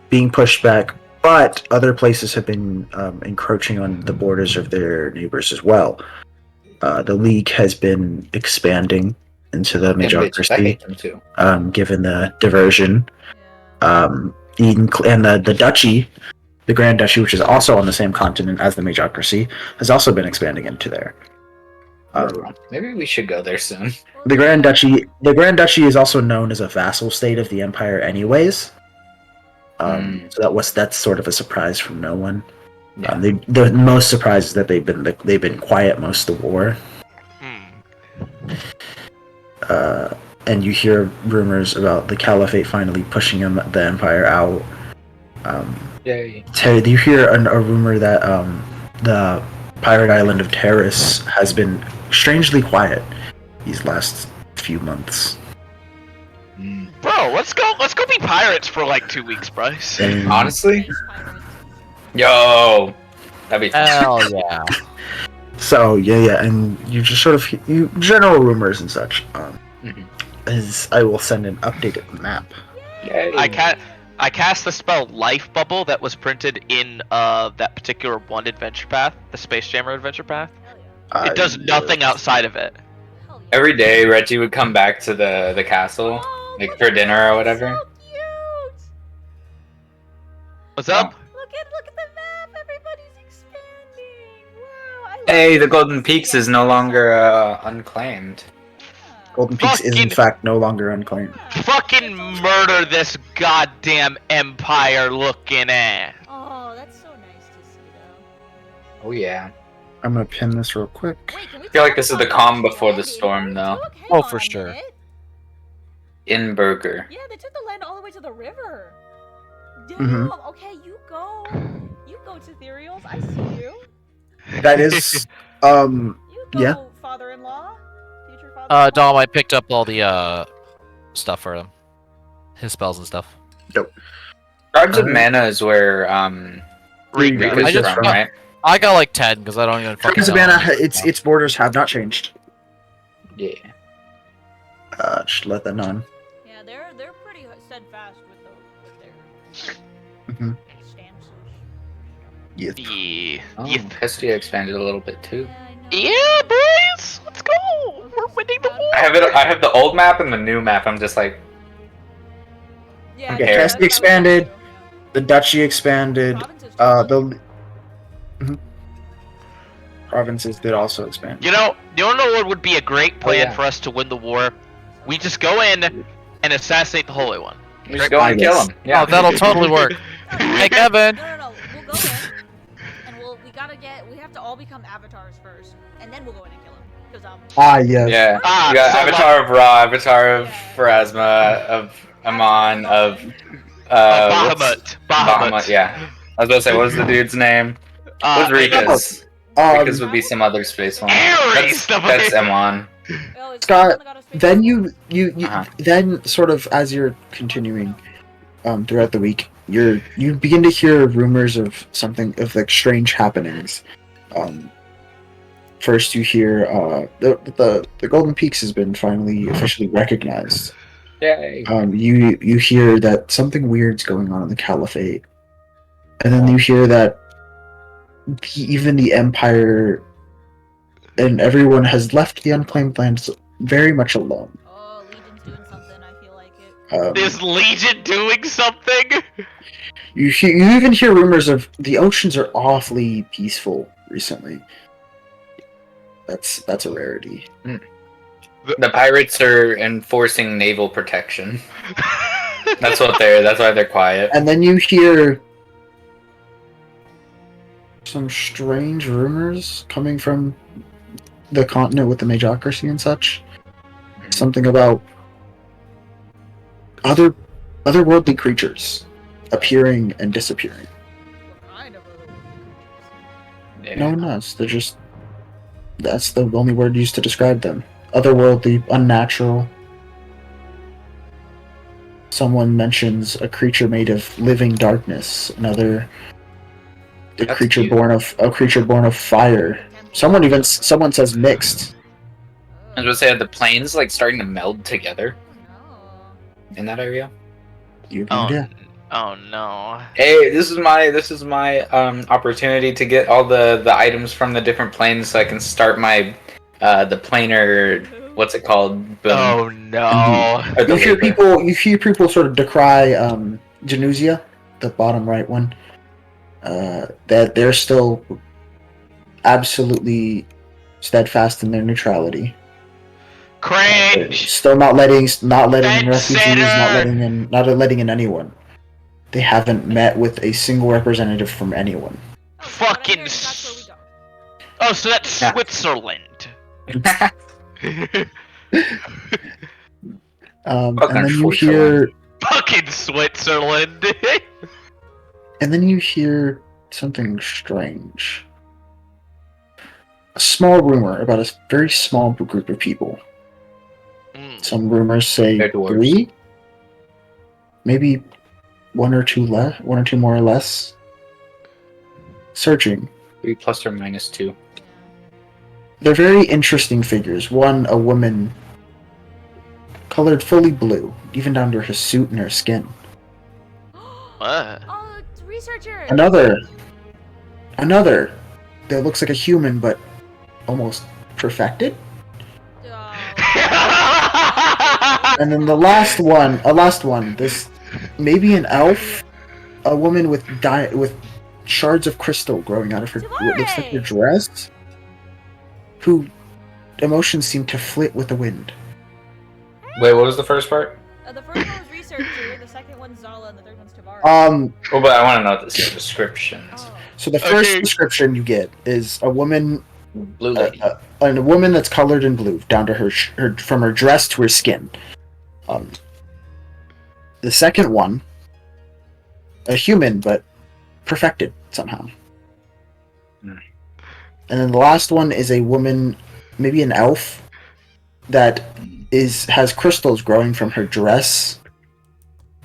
being pushed back, but other places have been encroaching on the borders of their neighbors as well. The League has been expanding into the I Majocracy, hate them too. given the diversion. Yeah. And the Duchy, the Grand Duchy, which is also on the same continent as the Majocracy, has also been expanding into there. Maybe we should go there soon. The Grand Duchy is also known as a vassal state of the Empire, anyways. So that's sort of a surprise from no one. Yeah. The most surprise is that they've been quiet most of the war. And you hear rumors about the Caliphate finally pushing the Empire out. Yay. You hear a rumor that the pirate island of Terrace has been strangely quiet these last few months. Bro, let's go be pirates for like 2 weeks, Bryce. And Honestly? Space pirates. Yo! That'd be Hell yeah. so yeah, and you just sort of general rumors and such. Mhm. As I will send an updated map. Yay. I can't. I cast the spell Life Bubble that was printed in that particular one adventure path, the Space Jammer adventure path. Hell It does nothing outside of it. yeah. Hell yeah. Every day, Reggie would come back to the castle, Oh, like look for at dinner that, or it's whatever. So cute. What's up? Look at the map. Everybody's expanding. Wow. I love Hey, the this. Golden Peaks is no longer unclaimed. Golden Peaks is in Fucking- fact no longer unclaimed. Fucking murder this goddamn empire looking ass. Oh, that's so nice to see, though. Oh yeah. I'm gonna pin this real quick. Wait, can we I feel like talk this is about the calm that before the land storm, in though. Took? Hang Oh, on for a sure. minute. In Burger. Yeah, they took the land all the way to the river. Damn. Mhm. Okay, you go. You go to Ethereals. I see you. That is You go, Yeah. father-in-law. Future father-in-law. Dom, I picked up all the stuff for him. His spells and stuff. Tribes of Alright. Mana is where Regrade I is just- from, right? I got like 10 because I don't even fucking know. Savannah, its borders have not changed. Yeah. Just let that know. Yeah, they're pretty steadfast with their Mhm. stances. Yes. Yeah. Oh, Yeah. Hestia expanded a little bit too. Yeah, I know. Yeah, boys! Let's go! We're winning the war! I have the old map and the new map. I'm just like, Yeah, Okay, yeah, Cassie that's what I was expanded. gonna do, The duchy expanded. yeah. Provinces The provinces did also expand. You know what would be a great plan yeah. for us to win the war? We just go in and assassinate the Holy One. we just go and kill him. Oh, Yeah. that'll totally work. Hey, Kevin! No. We'll go in, and we have to all become avatars first, and then we'll go in and kill him. Because Yes. Yeah. Ah, You got so Avatar of Ra, Avatar of Yeah. Pharasma, of Amon, of what's- Bahamut. Bahamut. Yeah. I was about to say, what was the dude's name? What's Rika's? Rika's would be some other space one. Ares! That's Amon. Scott, Then you Uh-huh. then sort of as you're continuing throughout the week, you begin to hear rumors of something of like strange happenings. First, you hear the Golden Peaks has been finally officially recognized. Yay. You hear that something weird's going on in the Caliphate, and then you hear that even the Empire and everyone has left the unclaimed lands very much alone. Oh, Legion's doing something. I feel like it. Is Legion doing something? You even hear rumors of the oceans are awfully peaceful recently. That's a rarity. The pirates are enforcing naval protection. That's why they're quiet. And then you hear some strange rumors coming from the continent with the Majocracy and such. Something about otherworldly creatures appearing and disappearing. What kind of other Yeah. No one knows. That's the only word used to describe them. Otherworldly, unnatural. Someone mentions a creature made of living darkness. Another, a That's creature cute. born of fire. Someone says mixed. I was gonna say, are the planes like starting to meld together No. in that area? You have no idea. Oh no. Hey, this is my opportunity to get all the items from the different planes so I can start my the planar, what's it called? Boom. Oh no. Or the labor. You hear people sort of decry Genusia, the bottom right one. That they're still absolutely steadfast in their neutrality. Cringe! Still not letting in Fed refugees, center! not letting in anyone. They haven't met with a single representative from anyone. Oh, Fucking that's where we go. Oh, so that's Yeah. Switzerland. And Fucking then you Switzerland. hear, Fucking Switzerland. and then you hear something strange. A small rumor about a very small group of people. Mm. Some rumors say They're dwarves. 3, maybe one or two more or less. Searching. 3 plus or minus 2. They're very interesting figures. One, a woman, colored fully blue, even down to her suit and her skin. What? Oh, it's researcher. Another that looks like a human but almost perfected. Oh. And then the last one, this maybe an elf, a woman with shards of crystal growing out of her what looks like her dress, who emotions seem to flit with the wind. Wait, what was the first part? The first one was researcher, the second one's Zala, and the third one's Tavares. Oh, but I want to know the descriptions. Oh. So the first description you get is a woman, Blue lady. a woman that's colored in blue down to her from her dress to her skin. The second one, a human but perfected somehow. Hmm. And then the last one is a woman, maybe an elf, that has crystals growing from her dress,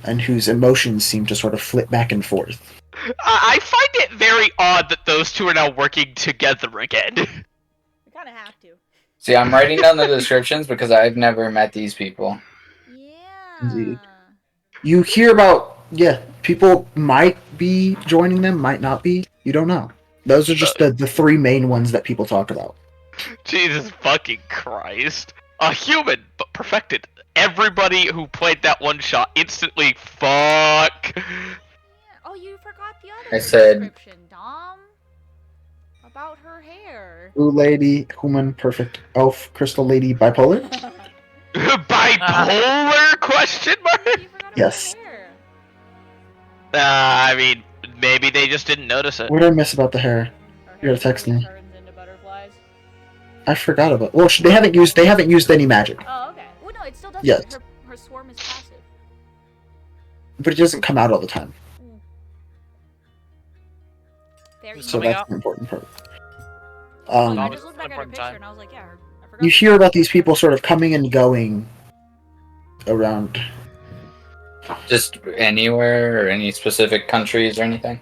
and whose emotions seem to sort of flit back and forth. I find it very odd that those two are now working together again. We kind of have to. See, I'm writing down the descriptions because I've never met these people. Yeah. Indeed. You hear about, people might be joining them, might not be. You don't know. Those are just the three main ones that people talk about. Jesus fucking Christ. A human, but perfected. Everybody who played that one shot instantly fuck. Yeah. Oh, you forgot the other I said- description, Dom. About her hair. Blue lady, human, perfect, elf, crystal lady, bipolar? Bipolar question mark? You forgot about Yes. her hair. I mean, maybe they just didn't notice it. What did I miss about the hair? Her You gotta text hair me. turns into butterflies. I forgot about. Well, they haven't used any magic, Oh, okay. Well, no, it still does. Yes. Her swarm is passive. but it doesn't come out all the time. Very So Coming that's out? the important part. I That Um, was just looked back at a important picture time. and I was like, yeah, I forgot. you hear about these people sort of coming and going around. Just anywhere or any specific countries or anything?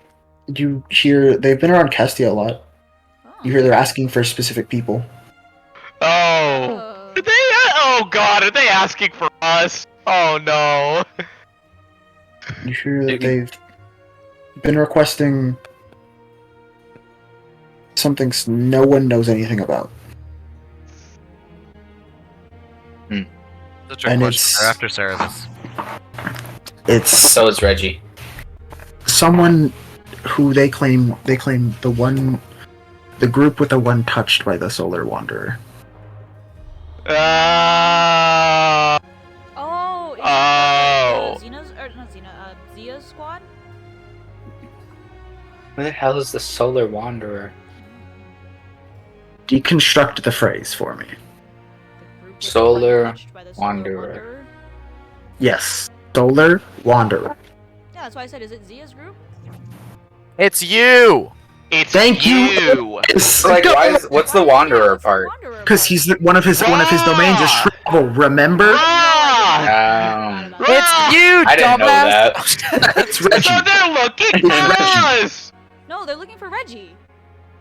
You hear they've been around Kestia a lot. Oh. You hear they're asking for specific people. Oh. Oh god, are they asking for us? Oh no. You hear that they've been requesting something no one knows anything about. That's your And question. it's- After Sarah, this. It's So is Reggie. someone who they claim the group with the one touched by the solar wanderer. Oh. Is Oh. it Xena's or not Xena? Zia's squad. Who the hell is the Solar Wanderer? Deconstruct the phrase for me. The group with Solar the one touched by the solar Wanderer. Yes, solar wanderer. Yeah, that's why I said, is it Zia's group? It's you! It's Thank you. you. Like, what's the Wanderer What's the part? Wanderer Because part? he's one of his domains is travel. Remember? Ah! It's you, I didn't know dumbass! That's Reggie. So they're looking It's for Reggie. us! No, they're looking for Reggie.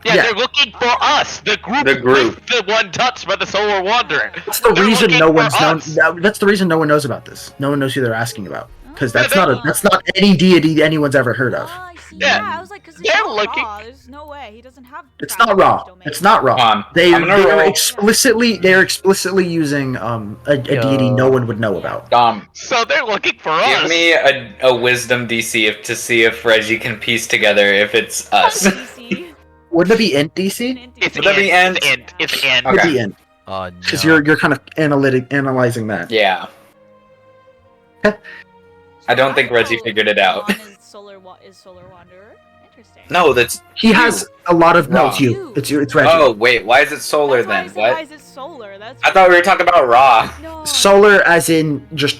Yeah, Yeah. they're looking for us! The group, The group. with the one touched by the Solar Wanderer. That's the They're reason looking no for one's known. us. That's the reason no one knows about this. No one knows who they're asking about. Because Oh. that's not any deity anyone's ever heard of. Ah, I see. Yeah. Yeah, I was like, because it's They're not looking- Raw. There's no way he doesn't have. It's travel not raw. domain. It's not raw. They I'm gonna are roll. explicitly using a deity no one would know about. Dom, So they're looking for give us. me a wisdom DC to see if Reggie can piece together if it's us. DC. Wouldn't it be int DC? It's Would that be end. end? It's end. Would Okay. be int Oh, no. because you're kind of analyzing that. Yeah. I don't think Reggie figured it out. Juan is Solar Wanderer. Interesting. No, that's He has a lot of no. It's Wrong. you. It's Reggie. Oh wait, why is it solar That's why I then? said, why What? is it solar? That's. I thought we were talking about raw. No. Solar, as in just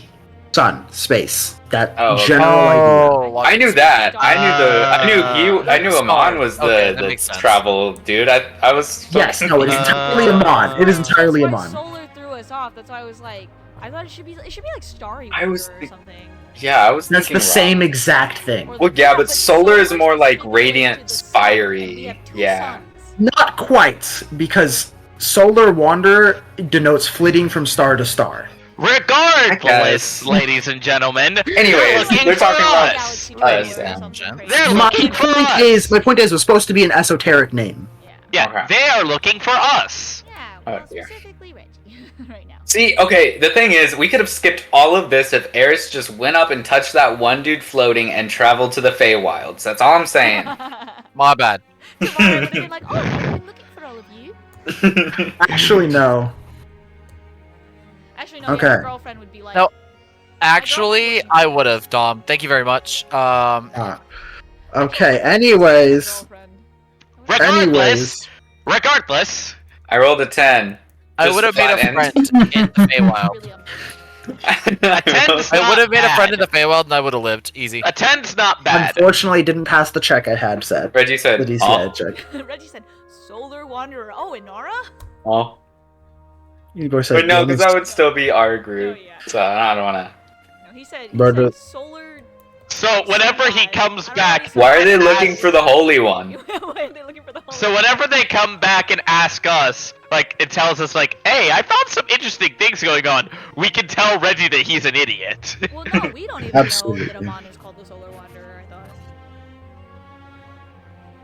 sun, space. That Oh, okay. general idea. Oh, I knew that. I knew Amon was Okay, that the makes sense. travel dude. I was Yes, no, it is entirely Amon. It is entirely That's why Amon. Solar threw us off. That's why I was like, I thought it should be like Starry I was Wanderer or think- something. Yeah, I was That's thinking the raw. same exact thing. Or Well, the- yeah, no, but solar is more like closer to radiant, the sun, spiry. and we have two Yeah. suns. Not quite, because Solar Wanderer denotes flitting from star to star. Guess. Regardless, ladies and gentlemen, Anyways, looking they're for talking about us. Galaxy us. Preview or something crazy. They're My looking for point us. is, it was supposed to be an esoteric name. Yeah, Okay. they are looking for us. Yeah, Oh, well, dear. specifically Reggie right now. See, okay, the thing is, we could have skipped all of this if Eris just went up and touched that one dude floating and traveled to the Feywilds. That's all I'm saying. My bad. Tomorrow would have been like, oh, I've been looking for all of you. Actually, no. Actually, no, Okay. yeah, your girlfriend would be like, No. Actually, I would have, Dom. Thank you very much. Okay. Anyways. Regardless, regardless, I rolled a 10. I Just would have made a flat friend ends. in the Feywild. Really, Attend's I would have made a bad. friend in the Feywild and I would have lived. Easy. a 10's not bad. Unfortunately, didn't pass the check I had set. Reggie said, The oh. DCI check. Reggie said, Solar Wanderer. Oh, Inara? Oh. You go say. But no, because that would still be our group. Oh, yeah. So I don't want to. No, he said Brother. Solar. So whenever he comes back, Why are they looking for the Holy One? Why are they looking for the so whenever they come back and ask us, like it tells us, like, "Hey, I found some interesting things going on." We can tell Reggie that he's an idiot. Well, no, we don't even Absolutely. know that Amon is called the Solar Wanderer, I thought.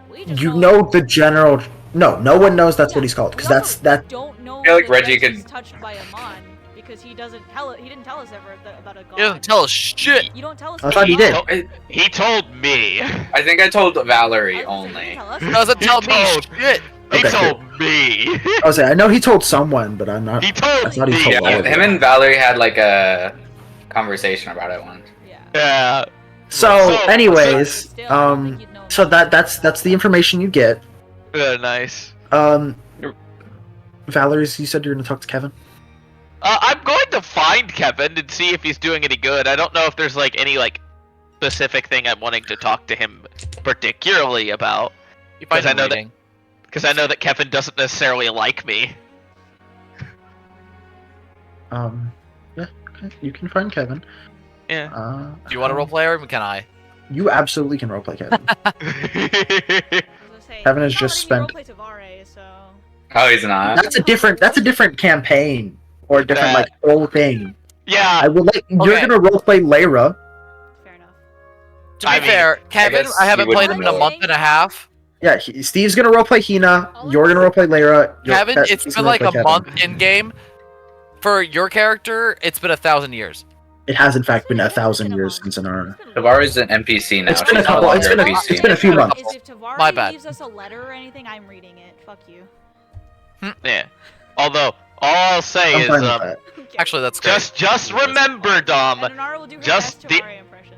We just You know the general. No one knows that's what he's called because We that's also that. don't know I feel like that Reggie Reggie's could- touched by Amon because he didn't tell us ever about a god. He doesn't tell us shit. You don't tell us. I thought he did. Oh, He told me. I think I told Valerie I was gonna say, you only. tell us. He doesn't He tell me told- shit. He Okay, told me. I was saying, I know he told someone, but I'm not. He I told thought he me. told all Yeah, of him them. and Valerie had like a conversation about it once. Yeah. Yeah. So, So- anyways, Still, I don't think you'd know so about that's the information you get. Nice. Valerie's. You said you're gonna talk to Kevin. I'm going to find Kevin and see if he's doing any good. I don't know if there's like any like specific thing I'm wanting to talk to him particularly about, You find Because I him know that- reading. because I know that Kevin doesn't necessarily like me. Yeah, okay, you can find Kevin. Yeah. Do you want to roleplay or can I? You absolutely can roleplay Kevin. I was gonna say, Kevin has he's not just letting spent- me roleplay Tavare, so. Oh, he's not. That's a different campaign or a different That- like whole thing. Yeah. I will let you're Okay. gonna roleplay Layra. Fair enough. To be I mean, fair, Kevin, guess I haven't you played wouldn't him in a know. month and a half. Yeah, Steve's gonna roleplay Hina. You're gonna roleplay Layra. Kevin, it's he's been gonna like roleplay a Kevin. month in game. For your character, it's been 1,000 years. It has in fact been 1,000 years since Inara. Tavara's an NPC now. It's been a She's no couple- longer it's been a- NPC. it's been a few months. Is if Tavare My bad. leaves us a letter or anything, I'm reading it. Fuck you. Yeah. Although all I'll say I'm is fine with that. Okay. Actually, that's great. just remember, Dom. And Inara will do her just best the- Tavare impression.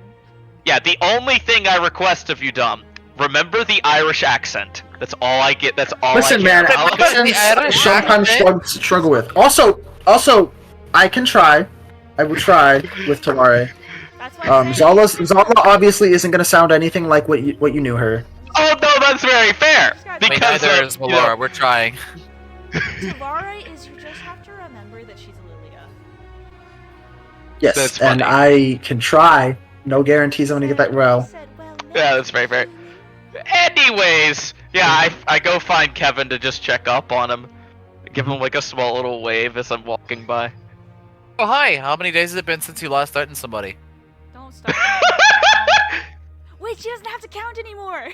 Yeah, the only thing I request of you, Dom, remember the Irish accent. That's all I get. That's all Listen, I man, care about. Alex- accents sometimes struggle with. Also, I can try. I will try with Taware. That's why I'm saying. Zala obviously isn't gonna sound anything like what you knew her. Oh no, that's very fair. I mean, I mean, Because neither is you know, Melora. We're trying. Tavare is you just have to remember that she's Lilia. Yes, That's and funny. I can try. No guarantees I'm gonna get that well. Yeah, that's very fair. Anyways, yeah, I go find Kevin to just check up on him. Give him like a small little wave as I'm walking by. Oh, hi. How many days has it been since you last threatened somebody? Don't start. making it count. Wait, she doesn't have to count anymore.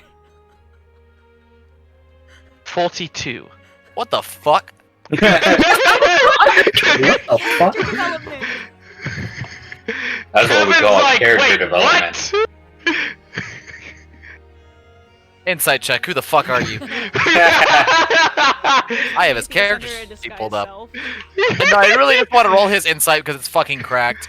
42. What the fuck? What the fuck? Character development. That's what we Kevin's call like, character wait, development. what? Insight check. Who the fuck are you? I have his He's character under a sheet disguised pulled up. self. And no, I really just want to roll his insight because it's fucking cracked.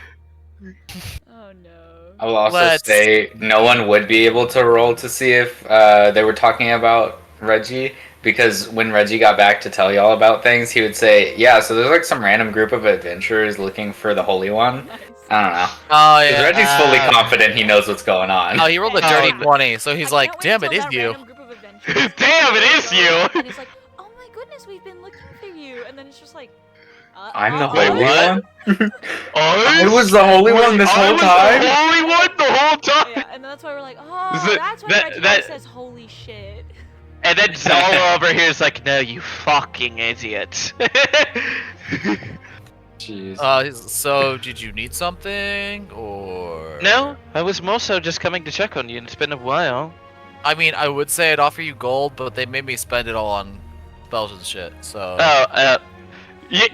Oh no. I will also Let's- say no one would be able to roll to see if they were talking about Reggie, because when Reggie got back to tell y'all about things, he would say, yeah, so there's like some random group of adventurers looking for the Holy One. Nice. I don't know. Oh, 'Cause yeah. Reggie's fully confident he knows what's going on. Oh, he rolled a dirty 20, so he's I like, can't wait damn, it until is that you. random group of adventurers Damn, it is you. And it's like, oh my goodness, we've been looking for you. And then it's just like, I'm the Wait, Holy what? One? I I was the Holy One this whole time? the Holy One the whole time. Yeah, and that's why we're like, oh, Is it- that's why that- Reggie that- says holy shit. And then Zala over here is like, no, you fucking idiot. Jeez. So did you need something, or? No, I was more so just coming to check on you, and it's been a while. I mean, I would say I'd offer you gold, but they made me spend it all on spells and shit, so...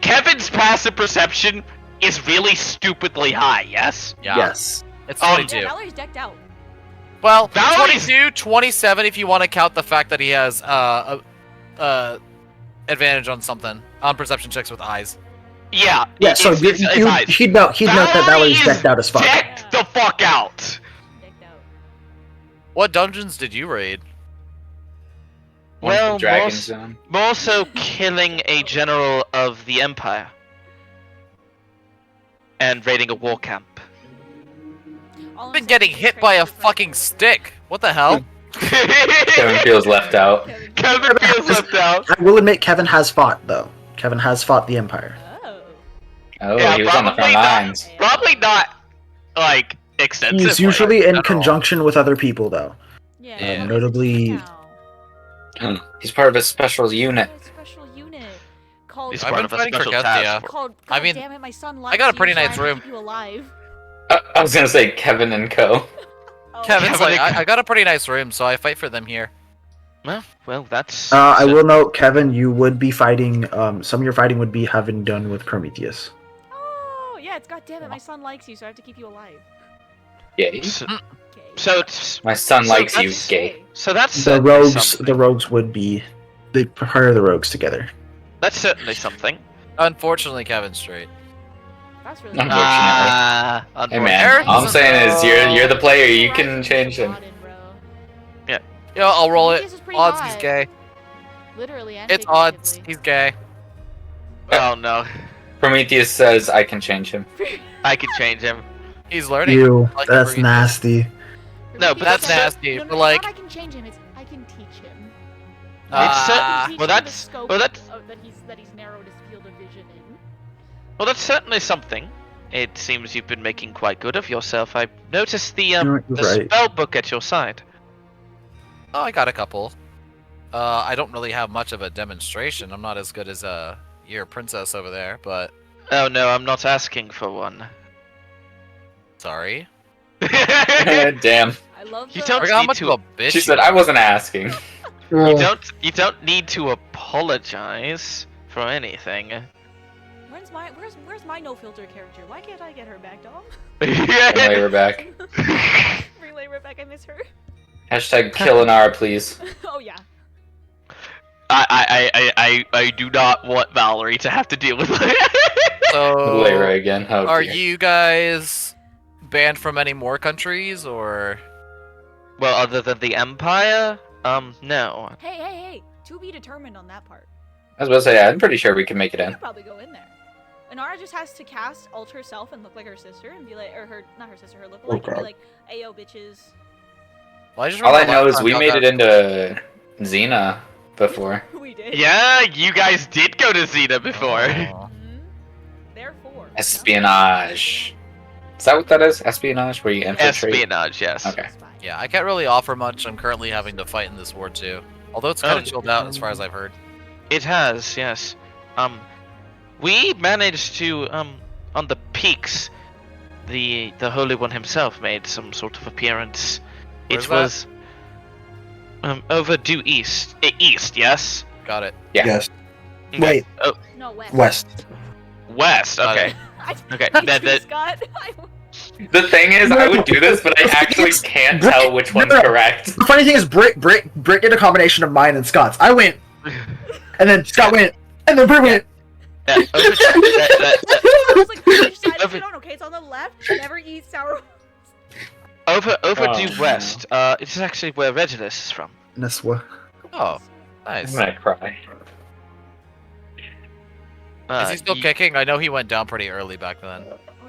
Kevin's passive perception is really stupidly high, yes? Yeah. Yes. It's Oh, 22. Yeah, Valerie's decked out. Well, Valerie's- 22, 27 if you want to count the fact that he has advantage on something. On perception checks with eyes. Yeah. Yeah, so it's eyes. he'd note that Valerie's is decked out as fuck. Decked the fuck out. Decked out. What dungeons did you raid? Well, Dragon more, Zone. more so killing a general of the Empire. And raiding a war camp. All I'm I've been saying getting is hit Trey by a is different. fucking stick. What the hell? Kevin feels left out. Kevin feels left out. I will admit, Kevin has fought though. Kevin has fought the Empire. Oh. Oh, Yeah, he was on the probably front not. lines. Probably not, like, extensively. He's usually in general. conjunction with other people though. Yeah. Yeah. he's Notably- now. He's part of a special unit. A special unit called. He's I've part been of a fighting for special Kestia. task force. Called. I mean, damn it, my son I got a pretty likes nice you, so I room. have to keep you alive. I was gonna say Kevin and Co. Oh, Kevin's Kevin like, and- I got a pretty nice room, so I fight for them here. Well, that's... I will note, Kevin, you would be fighting. Some of your fighting would be having done with Prometheus. Oh, yeah, it's goddamn it, my son likes you, so I have to keep you alive. Yay. So, Okay. so it's... My son So likes you, that's- gay. So that's The certainly rogues, something. the rogues would be. They pair the rogues together. That's certainly something. Unfortunately, Kevin's straight. That's really Unfortunately. Ah, Hey unfortunately. man, Eric all I'm is- saying is you're the player. You can Horizon's change him. rotten, bro. Yeah, I'll roll it. Prometheus is pretty Odds hot. he's gay. Literally and It's odds figuratively. he's gay. Oh no, Prometheus says I can change him. I could change him. He's learning. Ew, Like that's Prometheus. nasty. No, but Prometheus that's said- nasty, No, but it's like- not I can change him, it's I can teach him. It's Ah, Teach well, him the that's- scope well, that's- of- that he's narrowed his field of vision in. Well, that's certainly something. It seems you've been making quite good of yourself. I noticed the You're the right. spell book at your side. oh, I got a couple. I don't really have much of a demonstration. I'm not as good as your princess over there, but Oh no, I'm not asking for one. sorry. Damn. I love You the- don't Look how need much to- of a bitch She you said are. I wasn't asking. You don't need to apologize for anything. Where's my no filter character? Why can't I get her back, Dom? Anyway, we're back. Relay her back, I miss her. Hashtag kill Inara, please. Oh yeah. I do not want Valerie to have to deal with it. So, Lyra again. Oh, are dear. you guys banned from any more countries, or? Well, other than the Empire, no. Hey, to be determined on that part. I was about to say, I'm pretty sure we can make it We in. could probably go in there. Inara just has to cast alter herself and look like her sister and be like, or her, not her sister, her lookalike, and be God. like, "Ayo, bitches." Well, I just All I remember know last is time we y'all made got- it into Xena before. We did. Yeah, you guys did go to Zeta before. Oh. Mhm. Therefore. Espionage. Is that what that is? Espionage, where you infiltrate? Espionage, yes. Okay. Yeah, I can't really offer much. I'm currently having to fight in this war too. Although it's kind of chilled out as far as I've heard. It has, yes. We managed to, on the peaks, the Holy One himself made some sort of appearance. Where's it that? was, over due east. East, yes? Got it. Yeah. Yes. Okay. Wait, No, West. West. West, Got okay. Okay, Thank that- you, that- Scott. The thing is, I would do this, but I actually can't tell which one's correct. The funny thing is, Britt did a combination of mine and Scott's. I went, and then Scott went, and then Britt went. over, I was like, which side is Over- it on? Okay, it's on the left. Never eat sour. over Oh, due no. west, it's actually where Regulus is from. Neswa. Oh, I'm nice. gonna cry. Is he still kicking? I know he went down pretty early back then.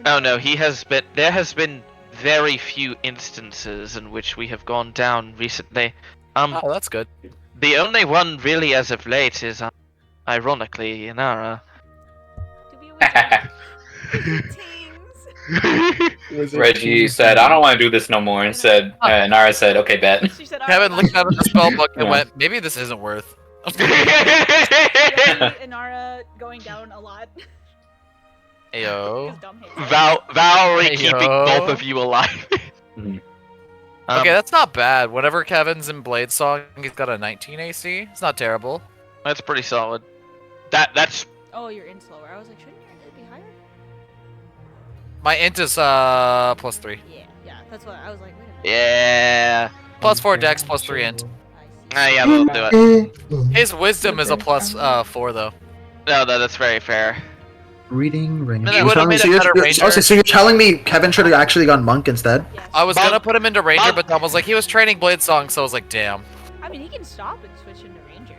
Oh no, he has been. There has been very few instances in which we have gone down recently. Oh, that's good. The only one really as of late is, ironically, Inara. To be with teens. Reggie said, I don't want to do this no more, and said, Nara said, okay, bet. She said, Kevin looked at the spell book and Yeah. went, maybe this isn't worth. Yeah, Inara going down a lot. Ayo. Because dumb hates it. Valerie Hey, keeping yo. both of you alive. Mhm. Okay, that's not bad. Whenever Kevin's in Blade Song, he's got a 19 AC. It's not terrible. That's pretty solid. That's Oh, you're in slower. I was like, shouldn't your int be higher? My int is +3. Yeah, that's what I was like. Wait a minute. yeah. +4 dex, +3 int. I see. Yeah, we'll do it. His wisdom is a +4 though. No, that's very fair. Reading range. He You're would've telling me- made a so you're- better you're- ranger. okay, so you're telling me Kevin should have actually gone monk instead? Yes. I was Monk- gonna put him into ranger, Monk- but Tom was like, he was training Blade Song, so I was like, damn. I mean, he can stop and switch into ranger.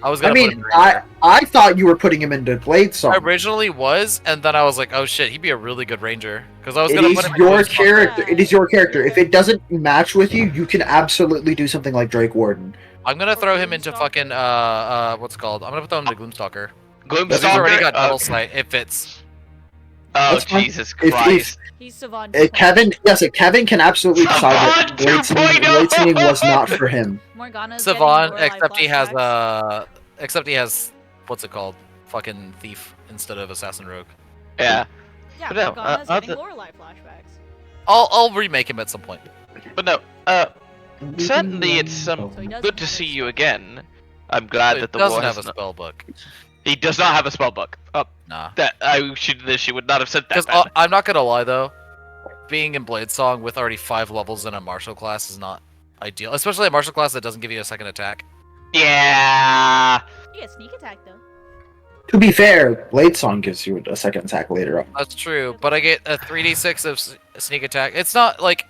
I was I gonna put him mean, in ranger. I thought you were putting him into Blade I Song. originally was, and then I was like, oh shit, he'd be a really good ranger. Because I was It gonna is put him in your Blade Song. character. It is your character. If it doesn't match with you, you can absolutely do something like Drake Warden. I'm gonna Or throw him into Gloomstalker. fucking what's it called? I'm gonna throw him into Gloomstalker. Gloomstalker. Because he's already got double sight. It fits. Oh That's fine. Jesus If- Christ! He's Savant. Kevin, yes, Kevin can absolutely decide that Savant Blade 2.0! singing was not for him. Morgana's Savant, getting Lorelei except he has what's it called? Fucking thief instead of assassin rogue. Yeah, Yeah, But no, Morgana's getting the- Lorelei flashbacks. I'll remake him at some point. but no. Certainly, it's So he doesn't good to have see his- you again. I'm glad He that the doesn't war have has a not- spell book. He does not have a spell book. Oh, Nah. that she would not have said that. Because Ben. I'm not gonna lie though, being in Blade Song with already 5 levels in a martial class is not ideal, especially a martial class that doesn't give you a second attack. Yeah. You get sneak attack though. To be fair, Blade Song gives you a second attack later on. That's true, but I get a 3d6 of sneak attack. It's not like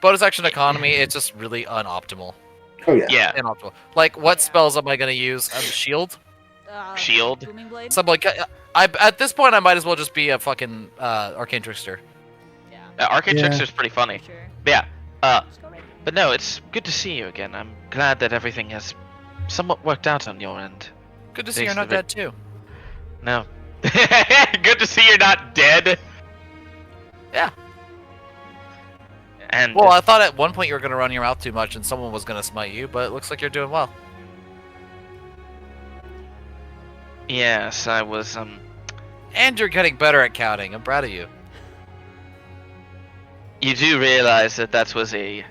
bonus action economy. It's just really unoptimal. Oh yeah. Yeah. Inoptimal. Like, what Yeah. spells am I gonna use? Shield. Shield. Booming blade. So I'm like, I at this point I might as well just be a fucking arcane trickster. Yeah. Arcane Yeah. Trickster's pretty funny. Sure. Yeah. Just go right. But no, it's good to see you again. I'm glad that everything has somewhat worked out on your end. Good to see Thanks you're to not the- dead too. No. Good to see you're not dead. And Well, I thought at one point you were gonna run your mouth too much and someone was gonna smite you, but it looks like you're doing well. yes, I was And you're getting better at counting. I'm proud of you. you do realize that that was a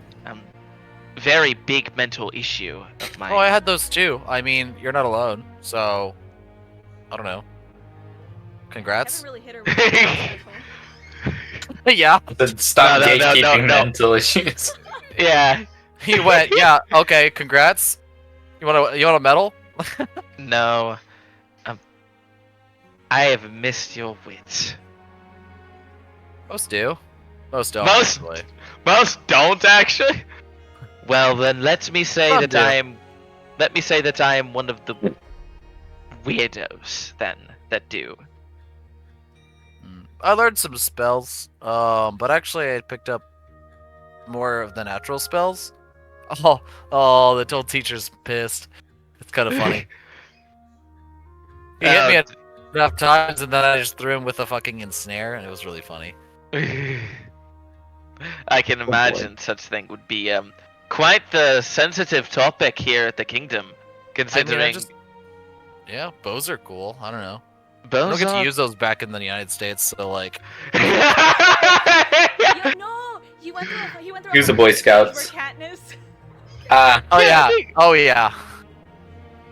very big mental issue of mine. Oh, I had those too. I mean, you're not alone, so I don't know. Congrats. Haven't really hit her with the Yeah. Stop No, no, no, gatekeeping no. mental issues. Yeah. He went. Yeah. Okay. Congrats. You want a medal? No. I have missed your wit. Most do. Most don't. Most- actually. Most don't actually. Well, then let me say Some that do. I am. Let me say that I am one of the weirdos then that do. I learned some spells, but actually I picked up more of the natural spells. Oh, the old teacher's pissed. It's kind of funny. He hit me enough times, and then I just threw him with a fucking ensnare, and it was really funny. I can imagine such thing would be quite the sensitive topic here at the kingdom, considering Yeah, bows are cool. I don't know. I bows don't get to are- use those back in the United States, so like, Yo, no! He went through Use the a Boy phase where Scouts. Katniss. oh yeah, oh yeah.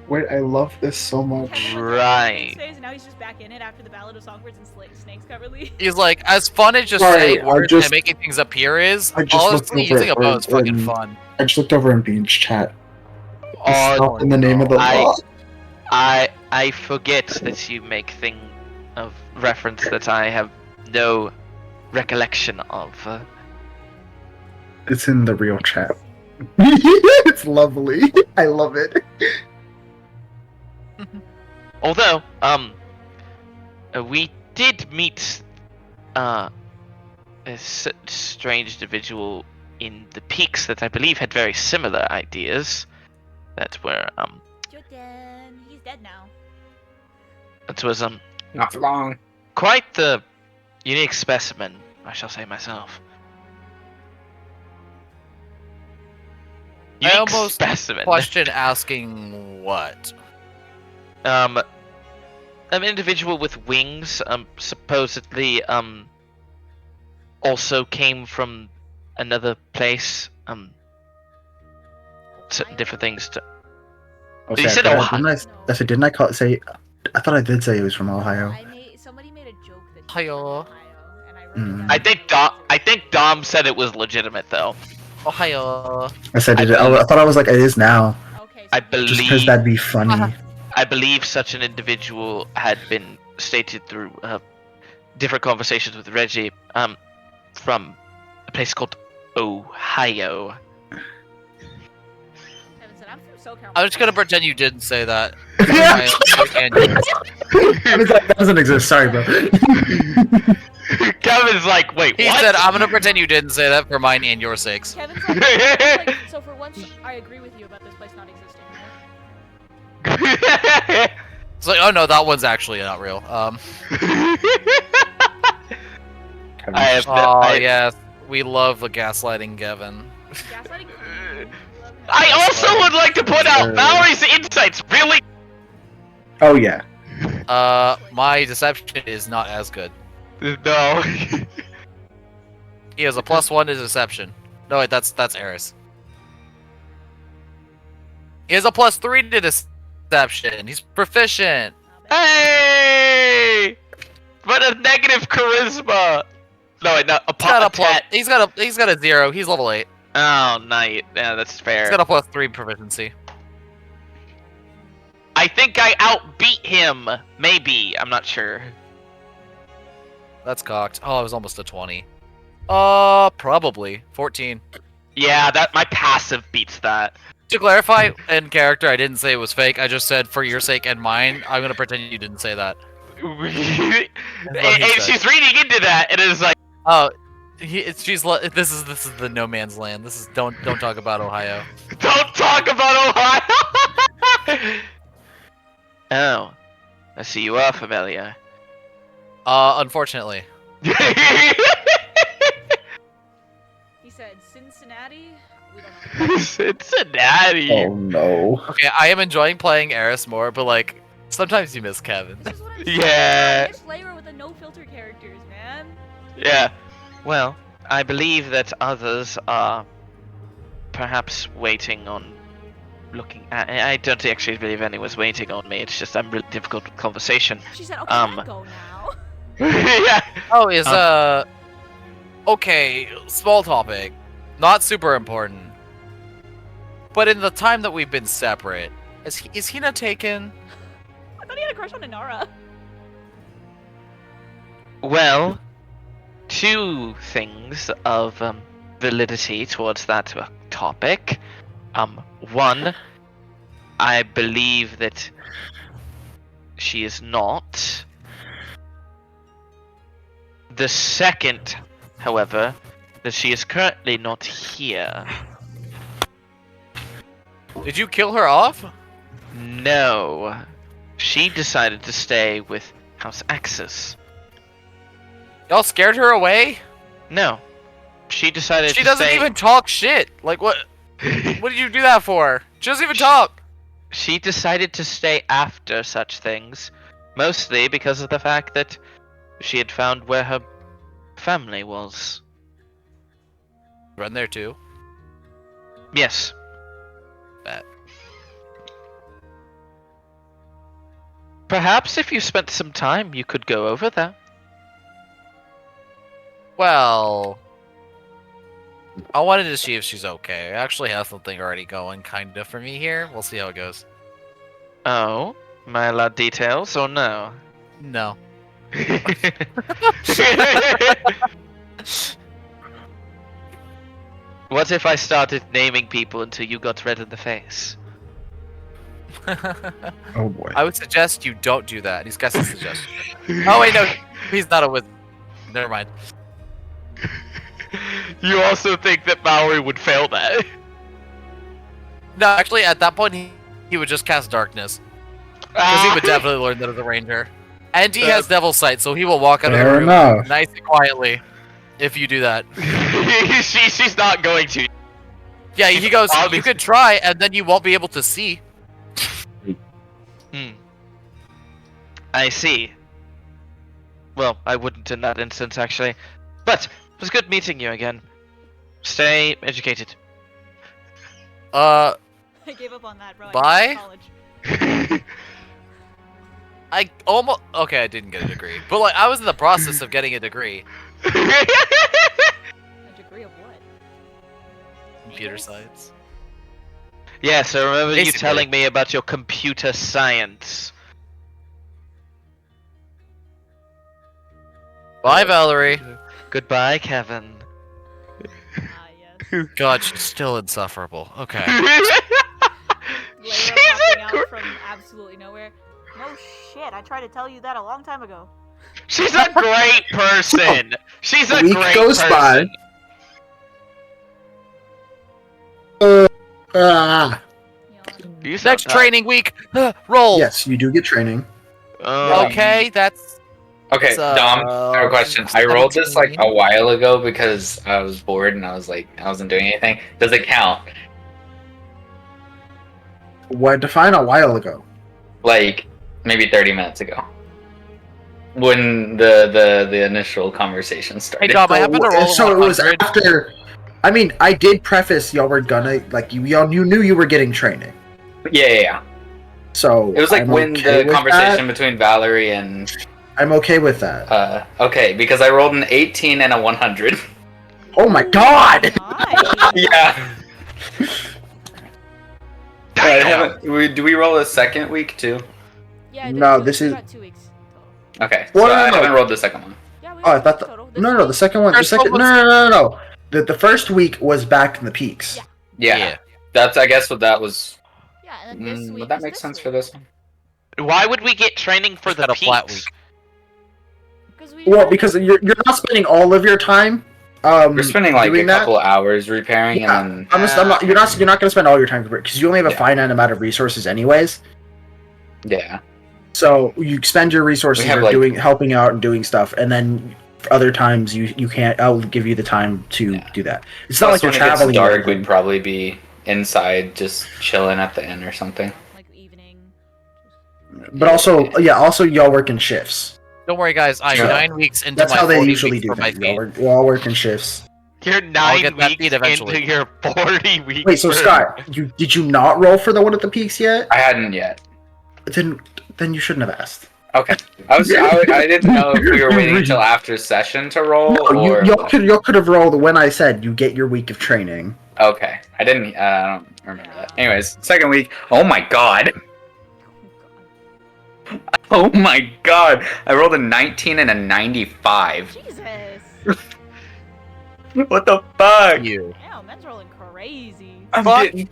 Wait, I love this so much. Kevin went through a Right. phase, and now he's just back in it after the Ballad of Songbirds and Snakes got released. He's like, as fun as just Sorry, saying I words just- and making things appear is, I just looked honestly, over using a it, bow is fucking and- fun. I just looked over in Bean's chat. It's Oh, not in the name of the I- law. I forget that you make thing of reference that I have no recollection of. It's in the real chat. It's lovely. I love it. Although, we did meet a strange individual in the peaks that I believe had very similar ideas. That were Jordan, he's dead now. it was Not for long. quite the unique specimen, I shall say myself. I Unique almost specimen. Question asking what? an individual with wings, supposedly, also came from another place, certain different things to... Oh, You sorry, said did Ohio. didn't I say? I thought I did say he was from Ohio. Somebody made a joke that Ohio. Ohio, and I wrote Mm. it down. I think Dom said it was legitimate, though. Ohio. I said it. believe- I thought I was like, it is now. Okay, so I he- Just because believe that'd be funny. I believe such an individual had been stated through different conversations with Reggie, from a place called Ohio. Kevin said, I'm from SoCal. I'm just gonna pretend you didn't say that. Yeah. That doesn't exist. Sorry, bro. Kevin's like, wait, He what? said, "I'm gonna pretend you didn't say that for mine and your sakes." Kevin's like, so for once, I agree with you about this place not existing. It's like, oh no, that one's actually not real. I have Oh yes, we love the gaslighting, Gavin. Gaslighting? I also would like to point out Mallory's insights really. Oh yeah. My deception is not as good. No. He has a +1 to deception. No, wait, that's Eris. He has a +3 to deception. He's proficient. Hey! But a negative charisma. No, wait, no, He's got a 0. He's level 8. Oh, night. Yeah, that's fair. He's got a +3 proficiency. I think I outbeat him. Maybe. I'm not sure. That's cocked. Oh, it was almost a 20. Probably 14. Yeah, my passive beats that. To clarify, in character, I didn't say it was fake. I just said, for your sake and mine, I'm gonna pretend you didn't say that. and said. she's reading into that, and it's like, Oh, this is the no man's land. This is don't talk about Ohio. don't talk about Ohio. Oh, I see you are familiar. Unfortunately. He said, Cincinnati? We don't know. Cincinnati. Oh no. Okay, I am enjoying playing Eris more, but like sometimes you miss Kevin. This is what I'm saying. Yeah. This flavor with the no filter characters, man. Yeah. Well, I believe that others are perhaps waiting on looking at. I don't actually believe anyone's waiting on me. It's just I'm really difficult with conversation. She said, okay, I go now. Yeah. Oh, is okay, small topic. Not super important. But in the time that we've been separate, is he not taken? I thought he had a crush on Inara. Well, two things of validity towards that topic. One, I believe that she is not. The second, however, that she is currently not here. Did you kill her off? No. She decided to stay with House Axis. Y'all scared her away? No. She decided She to doesn't stay... even talk shit. Like what? What did you do that for? She doesn't even talk. She decided to stay after such things, mostly because of the fact that she had found where her family was. Run there too. Yes. Bet. Perhaps if you spent some time, you could go over there. Well, I wanted to see if she's okay. I actually have something already going kind of for me here. We'll see how it goes. Oh? Am I allowed details or no? No. What if I started naming people until you got red in the face? Oh boy. I would suggest you don't do that. He's got a suggestion. Oh wait, no, he's not a wizard. Never mind. You also think that Maori would fail that? No, actually, at that point, he would just cast darkness because he would definitely learn that as a ranger. And he has Devil's Sight, so he will walk out of the Fair room enough. nice and quietly if you do that. She's not going to. Yeah, he goes, you Obviously. could try, and then you won't be able to see. I see. Well, I wouldn't in that instance, actually. But, it was good meeting you again. Stay educated. I gave up on that, bro. I Bye? went to college. I almost okay. I didn't get a degree, but like I was in the process of getting a degree. A degree of what? Computer science. Yes, I remember you Basically. telling me about your computer science. Bye, Valerie. Goodbye, Kevin. Ah, yes. God, she's still insufferable. Okay. Layla She's popping a out from absolutely nowhere. No shit, I tried to tell you that a long time ago. She's a great person. She's a week great goes by. person. Ah. Yawn. You sound Next tired. training week. Roll. Yes, you do get training. Oh, Okay, that's. Okay, It's, Dom, I have a question. I rolled this like 17. a while ago because I was bored and I was like, I wasn't doing anything. Does it count? What define a while ago? Like maybe 30 minutes ago, when the initial conversation Hey, started. Dom, I happen to roll So it was 100. after. I mean, I did preface y'all were gonna like you knew you were getting training. Yeah. So It was like I'm when okay the with conversation that. between Valerie and I'm okay with that. okay, because I rolled an 18 and a 100. Oh my god! Nice. Yeah. I damn. haven't. Do we roll a second week too? Yeah, No, there's this we is- got 2 weeks total. Okay. Well, so no, I no. haven't rolled the second one. Yeah, we Oh, I got thought 2 the weeks total. no, the second one. The First one second was- no. The first week was back in the peaks. Yeah. Yeah. That's I guess what that was. Yeah, and then this week Would that is make this sense week. for this one? Why would we get training for Just the had a flat peaks? week. Because we Well, because you're not spending all of your time. We're spending like a doing that. couple hours repairing Yeah, and then. I'm not. You're not going to spend all your time because you only have a Yeah. finite amount of resources, anyways. Yeah. So you spend your resources We have, or like- helping out and doing stuff, and then for other times you can't. I'll give you the time to Yeah. do that. It's not Plus, like you're when it gets traveling. or dark, anything. we'd probably be inside just chilling at the inn or something. like evening. But also, yeah, also y'all work in shifts. Don't worry, guys. I'm Sure. 9 weeks into That's my how they 40 usually weeks do for my things. feet. You all work in shifts. You're I'll 9 get that weeks feed eventually. into your 40 weeks. Wait, so Scott, did you not roll for the one at the peaks yet? I hadn't yet. Then you shouldn't have asked. Okay. I didn't know if we were waiting until after session to roll No, or. y'all could have rolled when I said you get your week of training. Okay. I didn't. I don't remember that. Anyways, second week. Oh my god. Oh, God. Oh my god. I rolled a 19 and a 95. Jesus. What the fuck? You. Damn, men's rolling crazy. I'm Fuck getting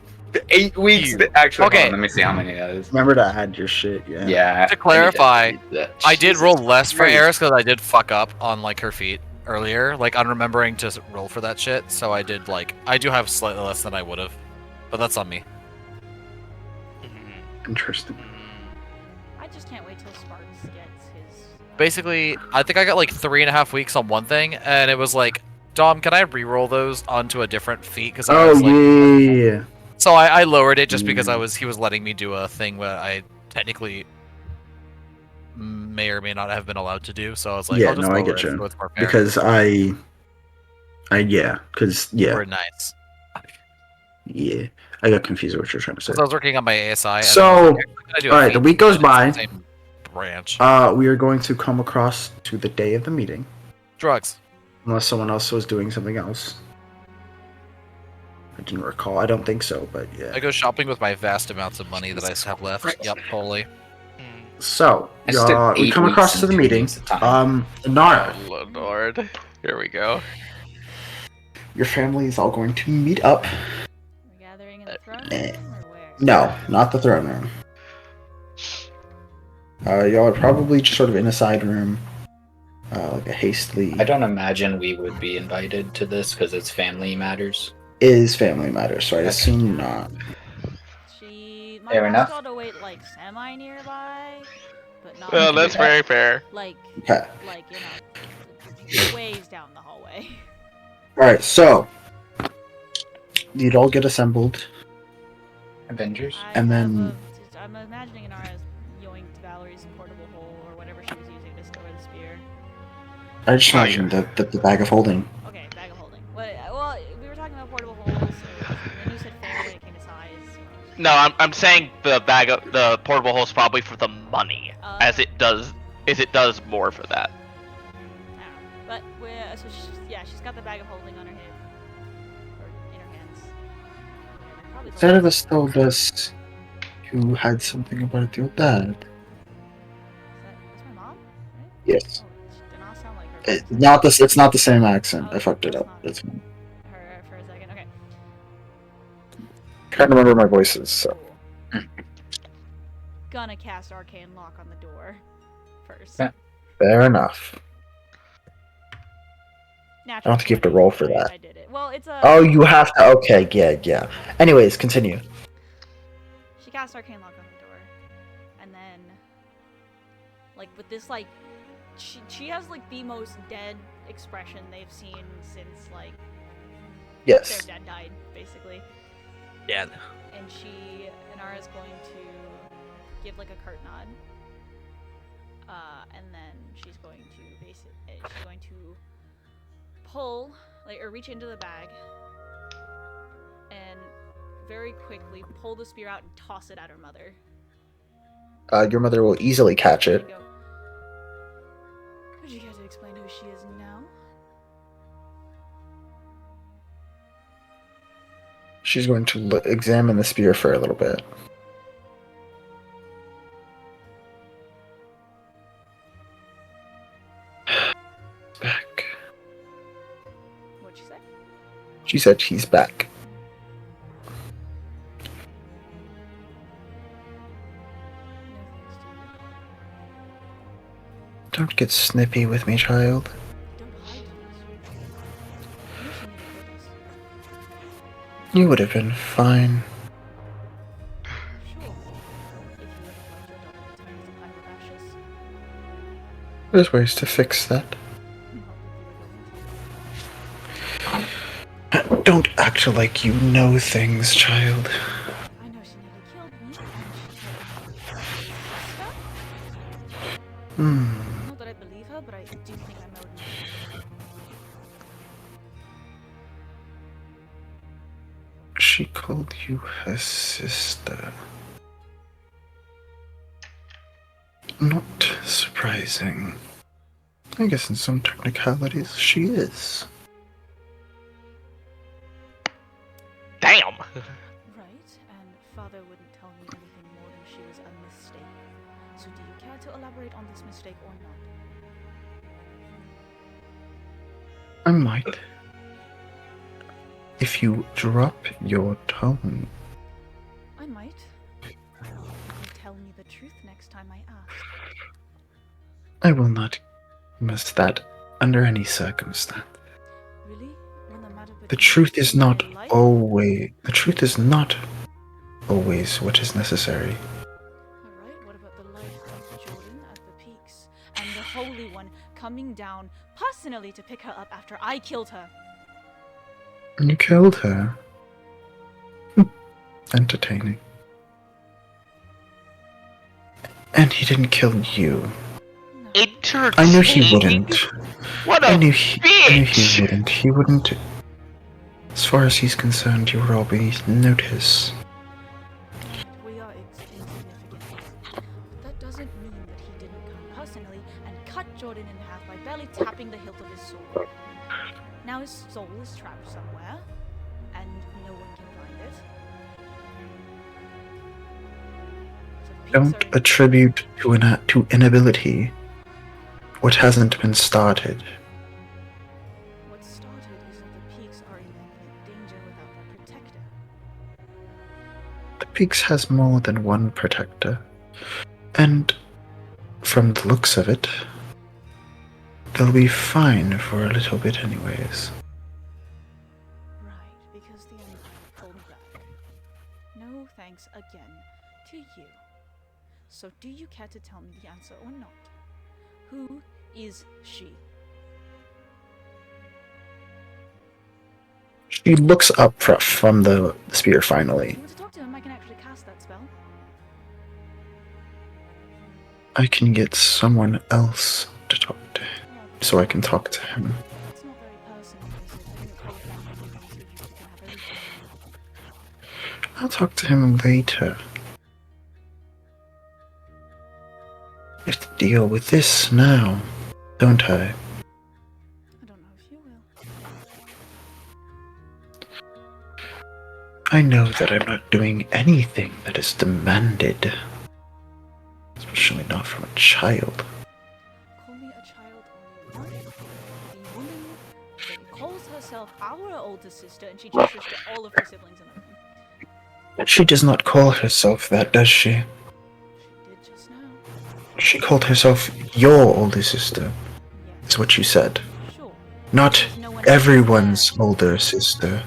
8 weeks. you. Actually, Okay. hold on, let me see how many that is. Remember to add your shit, yeah. Yeah. To clarify, I did roll less for Christ. Eris because I did fuck up on like her feet earlier. Like I'm remembering to roll for that shit, so I did like I do have slightly less than I would have, but that's on me. Interesting. I just can't wait till Sparks gets his. Basically, I think I got like 3.5 weeks on one thing, and it was like, Dom, can I re-roll those onto a different feat? Because I Oh was like, yeah. so I lowered it just because he was letting me do a thing where I technically may or may not have been allowed to do. So I was like, Yeah, I'll just no, I lower get it you. so it's more fair. Because yeah, We're nice. yeah. I got confused with what you're trying to say. Because I was working on my ASI. and So, I was like, "What can I do a alright, the feat week goes in the by. Same branch. We are going to come across to the day of the meeting, Drugs. unless someone else was doing something else. I didn't recall. I don't think so, but yeah. I go shopping with my vast amounts of money that I have left. Christ. Yep, totally. So, I just did we 8 come weeks across in to the 2 meeting. weeks of time. Nara, Oh, Lord. Here we go. your family is all going to meet up. We're gathering in the throne room or where? No, not the throne room. Y'all are probably just sort of in a side room, like a hastily. I don't imagine we would be invited to this because it's family matters. Is family matters, so I Okay. assume not. My Fair mom enough. told to wait like semi nearby, but not. Well, that's very fair. Like, Okay. ways down the hallway. Alright, so you'd all get assembled. Avengers. And then- I'm imagining Inara as yoinked Valerie's portable hole or whatever she was using to store the spear. I just imagine the bag of holding. Okay, bag of holding. Well, we were talking about portable holes, so then you said fair when it came to size. No, I'm saying the portable hole is probably for the money, as it does more for that. But so she's got the bag of holding on her hip, or in her hands. Probably the Instead of last- us told us you had something about your dad. That's my mom, right? Yes. Oh, she did not sound like her. It's not the same accent. I fucked it That's up. not That's fine. her for a second. Okay. Can't remember my voices, so. Cool. Gonna cast Arcane Lock on the door first. Yeah. Fair enough. Naturally, I don't think you have to roll for that. I did it. Well, it's a. Oh, you have to. Okay, yeah. Anyways, continue. She cast Arcane Lock on the door, and then, like, with this, like, she has like the most dead expression they've seen since like Yes. their dad died, basically. Yeah. And Inara's going to give like a curt nod. And then she's going to pull, like, or reach into the bag and very quickly pull the spear out and toss it at her mother. Your mother will easily catch There it. you go. Would you care to explain who she is now? She's going to examine the spear for a little bit. Back. What'd she say? She said he's back. No thanks to you. Don't get snippy with me, child. Don't hide things. I know she never told us. You would have been fine. Sure. If you would have loved your daughter to make the pile of ashes. There's ways to fix that. Not if you were going to. Don't act like you know things, child. I know she nearly killed me, and she killed my sister. Not that I believe her, but I do think I know her. She called you her sister. Not surprising. I guess in some technicalities she is. Damn. Right, and father wouldn't tell me anything more than she was a mistake. So do you care to elaborate on this mistake or not? I might. If you drop your tone. I might. You tell me the truth next time I ask. I will not miss that under any circumstance. Really? When the matter The between truth is you not and life? always what is necessary. Alright, what about the life of Jordan at the peaks? And the Holy One coming down personally to pick her up after I killed her? You killed her. Entertaining. And he didn't kill you. No. Entertaining. I knew he wouldn't. What a I knew he bitch! wouldn't. He wouldn't. As far as he's concerned, you were all beneath notice. We are insignificant. But that doesn't mean that he didn't come personally and cut Jordan in half by barely tapping the hilt of his sword. Now his soul is trapped somewhere, and no one can find it. So the peaks Don't are in- attribute to inability what hasn't been started. What started is that the peaks are in imminent danger without their protector. The Peaks has more than one protector. And from the looks of it, they'll be fine for a little bit anyways. Right, because the Empire pulled back. No thanks again to you. So do you care to tell me the answer or not? Who is she? She looks up from the spear If finally. you want to talk to him, I can actually cast that spell. I can get someone else to talk to him, so I can talk to him. It's not very personal, is it? I didn't call family and see if you can have everything. I'll talk to him later. I have to deal with this now, don't I? I don't know if you will. I know that I'm not doing anything that is demanded. Especially not from a child. Call me a child all you want. The woman that calls herself our older sister, and she gestures to all of her siblings in the room. She does not call herself that, does she? She did just now. She called herself your older sister, Yes. is what you said. Sure. Not There's no one else everyone's there. older sister.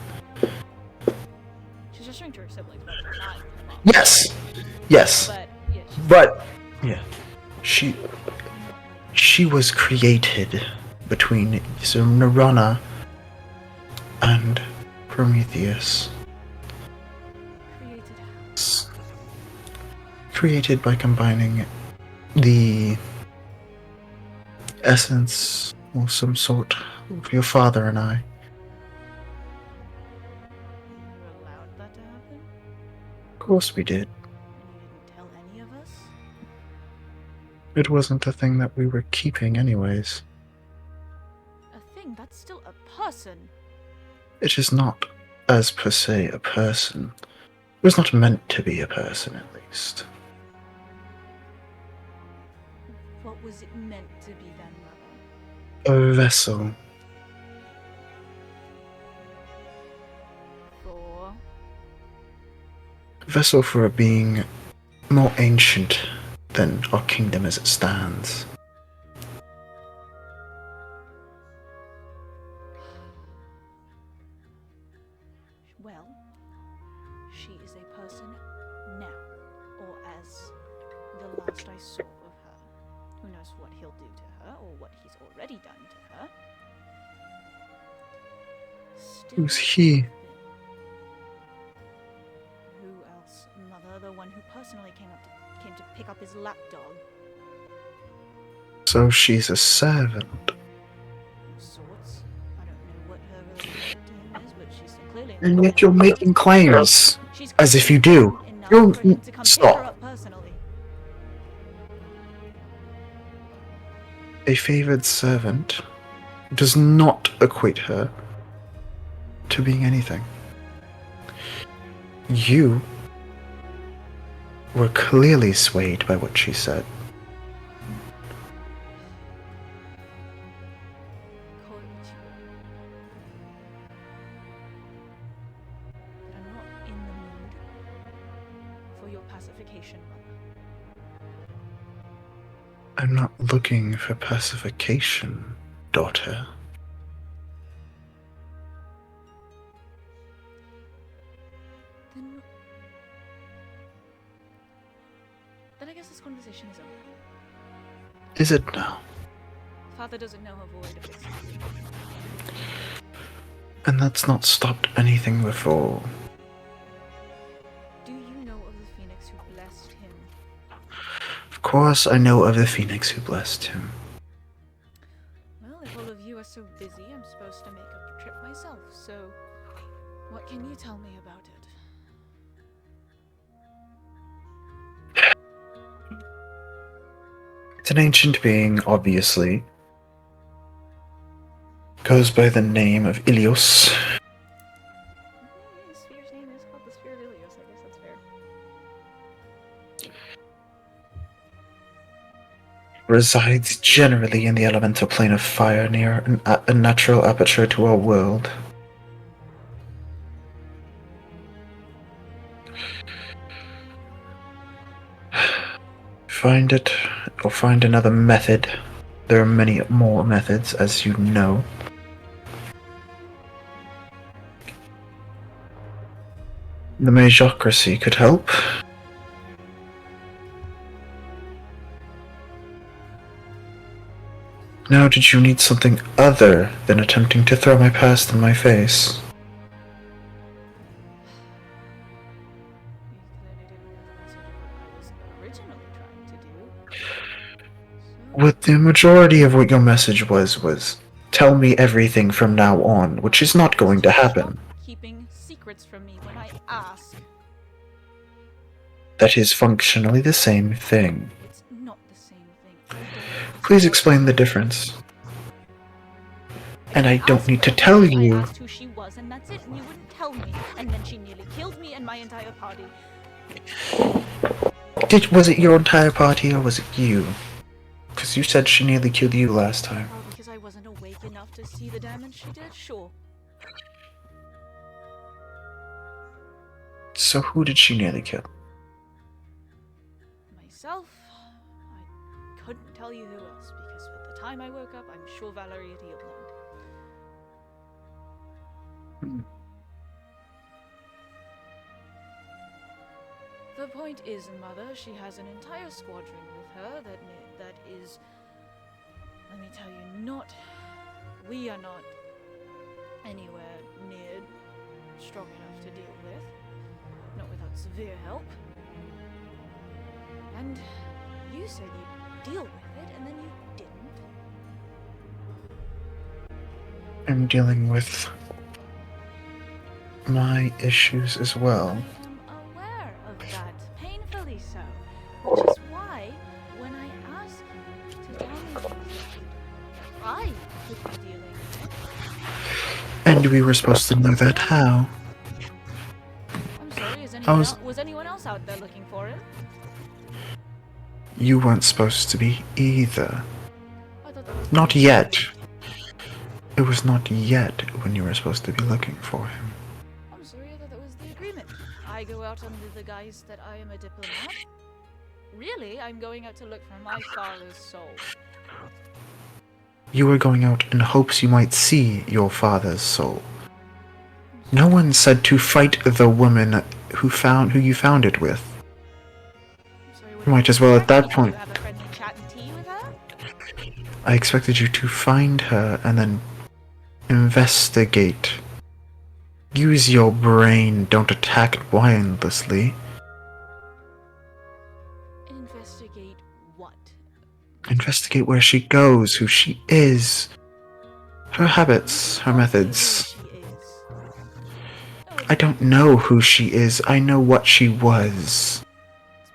She's gesturing to her siblings, but not her mom. Yes! Yes. But yeah, she's But, yeah. She was created between Nirvana and Prometheus. created how? Created by combining the essence or some sort of your father and I. You allowed that to happen? Of course we did. And you didn't tell any of us? It wasn't a thing that we were keeping anyways. A thing? That's still a person. It is not, as per se, a person. It was not meant to be a person, at least. What was it meant to be then, Mother? A vessel. For? A vessel for a being more ancient than our kingdom as it stands. Well, she is a person now, or as the last I saw of her. Who knows what he'll do to her, or what he's already done to her. Still Who's he? been. Who else? Mother, the one who personally came to pick up his lapdog. So she's a servant. Of sorts. I don't know what her relationship to him is, but she's clearly. And yet you're making claims. She's as if you do. clearly enough You're- for him to come pick stop. her up personally. A favored servant does not equate her to being anything. You were clearly swayed by what she said. Call it what you will. But I'm not in the mood for your pacification, Mother. I'm not looking for pacification, daughter. Then I guess this conversation is over. Is it now? Father doesn't know her void of existence. And that's not stopped anything before. Do you know of the phoenix who blessed him? Of course, I know of the phoenix who blessed him. Well, if all of you are so busy, I'm supposed to make a trip myself, so what can you tell me about it? It's an ancient being, obviously. Goes by the name of Ilios. The sphere's name is called the Sphere of Ilios, I guess that's fair. Resides generally in the elemental plane of fire near a natural aperture to our world. Find it, or find another method. There are many more methods, as you know. The Magocracy could help. Now, did you need something other than attempting to throw my past in my face? You clearly didn't get the message of what I was originally trying to do. What the majority of what your message was tell me everything from now on, which is not going to happen. Stop keeping secrets from me when I ask. That is functionally the same thing. It's not the same thing. I don't Please trust explain the you. difference. And I don't asked need to her tell who- you. I asked who she was, and that's it, and you wouldn't tell me. And then she nearly killed me and my entire party. Was it your entire party or was it you? Because you said she nearly killed you last time. Oh, because I wasn't awake enough to see the damage she did? Sure. So who did she nearly kill? Myself, I couldn't tell you who else, because by the time I woke up, I'm sure Valerie had healed none. The point is, Mother, she has an entire squadron with her that is, let me tell you, we are not anywhere near strong enough to deal with, not without severe help. And you said you'd deal with it, and then you didn't. I'm dealing with my issues as well. I am aware of that, painfully so. Which is why, when I ask you to tell me things that I could be dealing with, And we were supposed to know that how? I'm sorry, was- was anyone else out there looking for him? You weren't supposed to be either. I thought that was Not yet. It was not yet when you were supposed to be looking for him. I'm sorry, I thought that was the agreement. I go out under the guise that I am a diplomat. Really, I'm going out to look for my father's soul. You were going out in hopes you might see your father's soul. No one said to fight the woman who you found it with. I'm sorry, what Might did as you well at that expect me to point. do, have a friendly chat and tea with her? I expected you to find her and then investigate. Use your brain, don't attack it mindlessly. Investigate what? Investigate where she goes, who she is, her habits, her Tell me methods. who she is. I don't know who she is, I know what she was. It's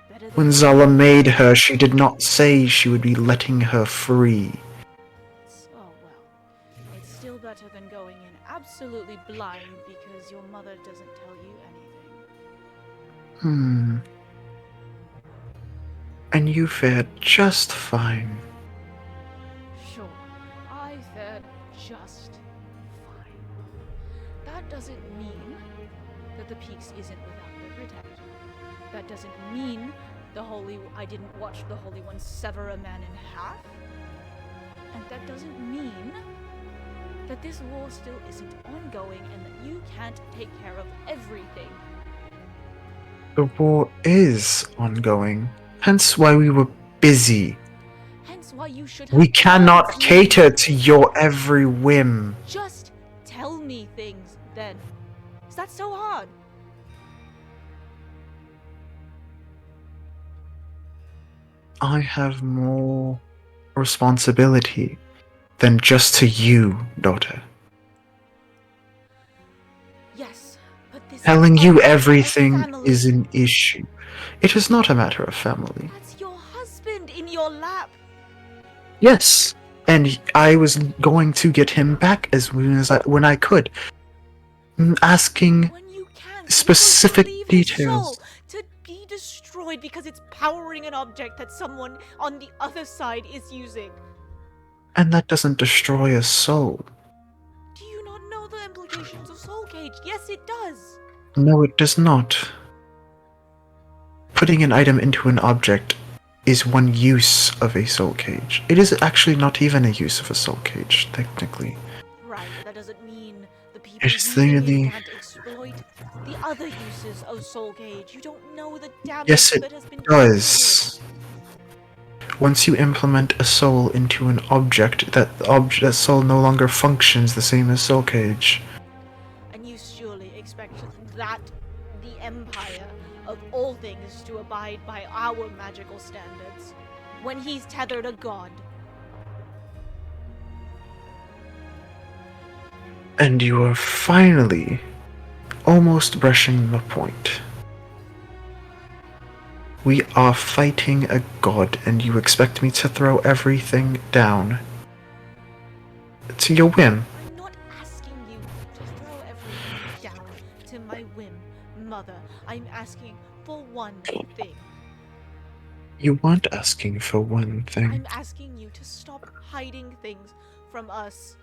better than When Zala made her, she did not say she would be letting her free. Oh well. It's still better than going in absolutely blind because your mother doesn't tell you anything. And you fared just fine. Sure, I fared just fine. That doesn't mean that the Peaks isn't without their protector. That doesn't mean I didn't watch the Holy One sever a man in half. And that doesn't mean that this war still isn't ongoing and that you can't take care of everything. The war is ongoing, hence why we were busy. Hence why you should have We cannot told me. cater to your every whim. Just tell me things, then. Is that so hard? I have more responsibility than just to you, daughter. Yes, but this Telling is you a matter of everything family. is an issue. It is not a matter of family. That's your husband in your lap. Yes, and I was going to get him back as soon as when I could. Asking When you can't, specific you leave his details. soul to be destroyed because it's powering an object that someone on the other side is using. And that doesn't destroy a soul. Do you not know the implications of Soul Cage? Yes, it does. No, it does not. Putting an item into an object is one use of a soul cage. It is actually not even a use of a soul cage, technically. Right, that doesn't mean the people It's using really- it can't exploit the other uses of Soul Cage. You don't know the damage Yes, it that has been done to it. does. Once you implement a soul into an object, that soul no longer functions the same as soul cage. And you surely expect that the Empire, of all things, to abide by our magical standards when he's tethered a god. And you are finally almost brushing the point. We are fighting a god, and you expect me to throw everything down to your whim. I'm not asking you to throw everything down to my whim, Mother. I'm asking for one thing. You weren't asking for one thing. I'm asking you to stop hiding things from us.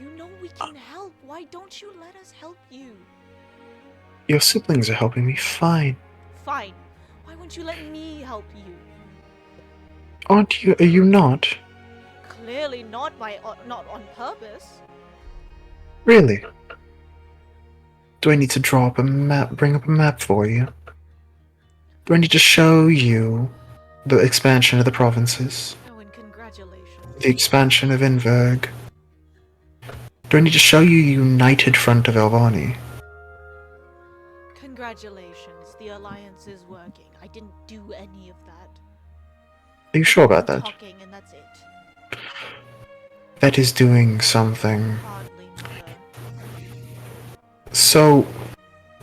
You know we can help. Why don't you let us help you? Your siblings are helping me fine. Fine. Why won't you let me help you? Aren't you? Are you not? Clearly not not on purpose. Really? Do I need to draw up a map, bring up a map for you? Do I need to show you the expansion of the provinces? Oh, and congratulations. The expansion of Inverg? Do I need to show you United Front of Albani? Congratulations. The alliance is working. I didn't do any of that. Are you sure about that? Talking, and that's it. That is doing something. Hardly, Mother. So,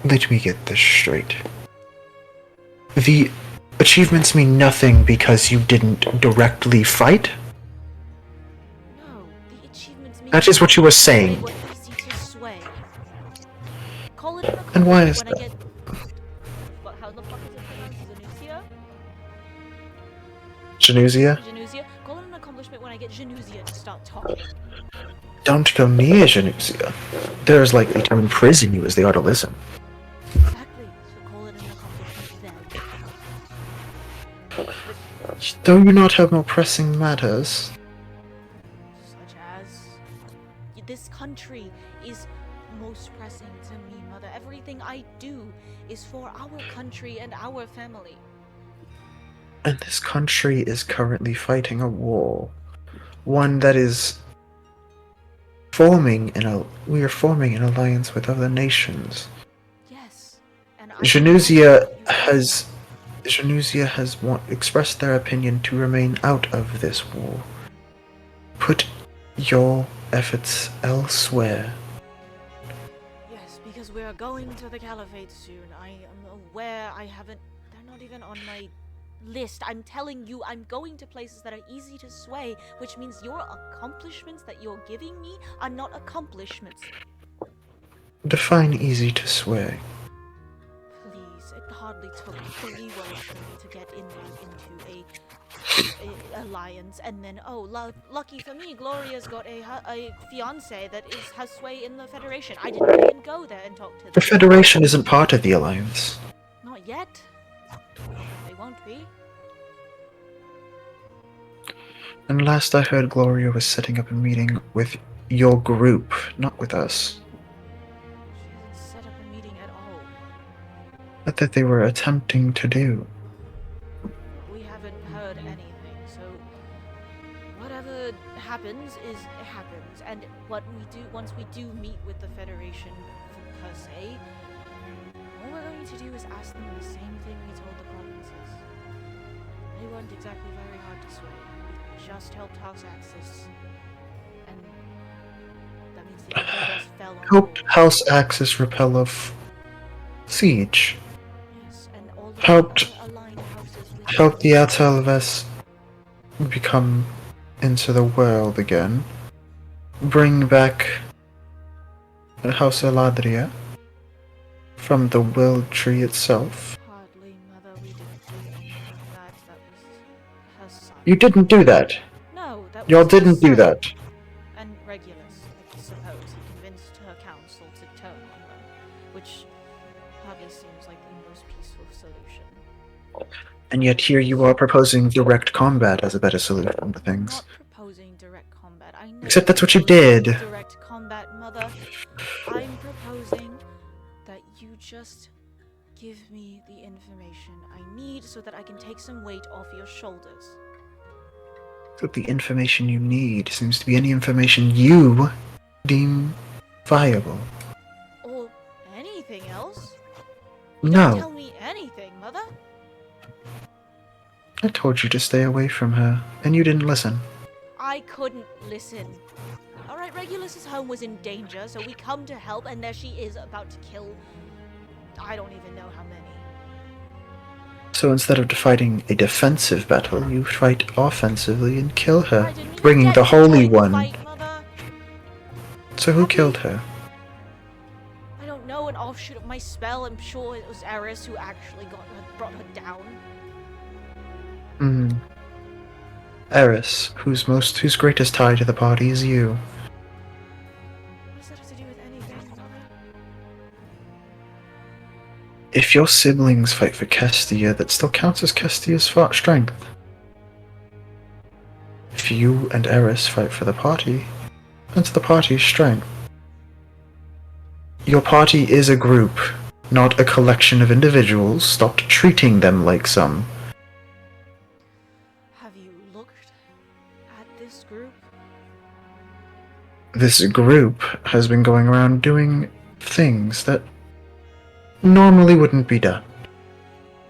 let me get this straight. The achievements mean nothing because you didn't directly fight? No, the achievements mean That is what you were saying. They were easy to sway. Call it an And why is accomplishment that? when I get... What, how the fuck is it pronounced? Zanusia? Januzia? Januzia? Call it an accomplishment when I get Januzia to start talking. Don't go near Januzia. They're as likely to imprison you as they are to listen. Exactly, so call it an accomplishment then. Do you not have more pressing matters? Such as... This country is most pressing to me, Mother. Everything I do is for our country and our family. And this country is currently fighting a war. One that is we are forming an alliance with other nations. Yes, and Januzia has expressed their opinion to remain out of this war. Put your efforts elsewhere. Yes, because we are going to the Caliphate soon. I am aware they're not even on my list. I'm telling you, I'm going to places that are easy to sway, which means your accomplishments that you're giving me are not accomplishments. Define easy to sway. Please, it hardly took 3 ways for me to get into a alliance, and then lucky for me, Gloria's got a fiance that has sway in the Federation. I didn't even go there and talk to them. The Federation isn't part of the alliance. Not yet. They won't be. And last I heard, Gloria was setting up a meeting with your group, not with us. She hasn't set up a meeting at all. Not that they were attempting to do. We haven't heard anything, so whatever happens happens. And once we do meet with the Federation per se, all we're going to do is ask them the same thing we told the provinces. They weren't exactly very hard to sway. We just helped House Axis, and that means the Emperor fell on Helped board. House Axis repel a siege. Yes, and all the Helped other aligned houses with Helped the Atelves become into the world again. Bring back House Eladria from the world tree itself. Hardly, Mother. We didn't do any of that. That was her son. You didn't do that. No, that was Y'all her didn't do son. that. And Regulus, I suppose, he convinced her council to turn on her, which hardly seems like the most peaceful solution. And yet here you are proposing direct combat as a better solution to I'm things. not proposing direct combat. I know Except that's what you proposing did. Direct combat, Mother. I'm proposing that you just give me the information I need so that I can take some weight off your shoulders. But the information you need seems to be any information you deem viable. Or anything else? You don't tell No, me anything, Mother. I told you to stay away from her, and you didn't listen. I couldn't listen. Regulus's home was in danger, so we come to help, and there she is about to kill. I don't even know how many. So instead of fighting a defensive battle, you fight offensively and kill her, I didn't even bringing get the to Holy join the One. fight, Mother. So who Happy- killed her? I don't know, an offshoot of my spell. I'm sure it was Eris who actually brought her down. Hmm. Eris, whose greatest tie to the party is you. What does that have to do with anything, Mother? If your siblings fight for Kestia, that still counts as Kestia's strength. If you and Eris fight for the party, that's the party's strength. Your party is a group, not a collection of individuals. Stop treating them like some. Have you looked at this group? This group has been going around doing things that normally wouldn't be done.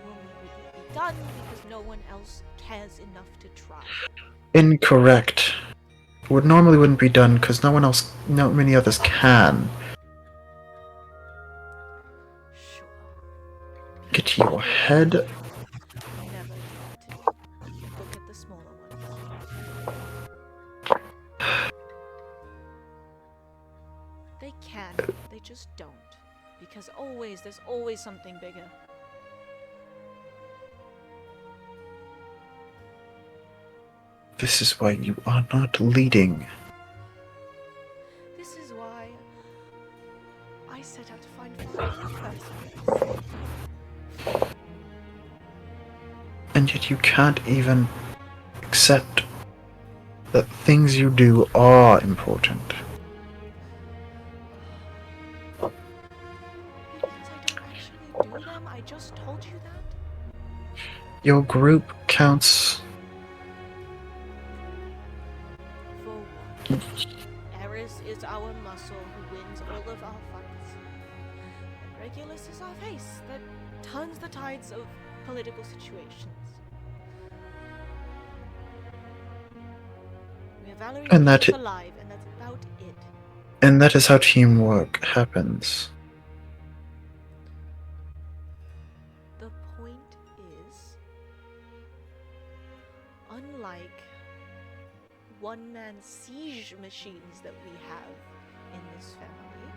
Normally wouldn't be done because no one else cares enough to try. Incorrect. What normally wouldn't be done because not many others can. Sure. Get your head. Never want to. Look at the smaller ones. They can, they just don't. Because there's always something bigger. This is why you are not leading. This is why I set out to find fire in the first place. And yet you can't even accept that things you do are important. Because I don't actually do them, I just told you that. Your group counts. For one, Eris is our muscle who wins all of our fights. And Regulus is our face that turns the tides of political situations. We have Valerie And that alive, and that's about it. And that is how teamwork happens. The point is, unlike one-man siege machines that we have in this family,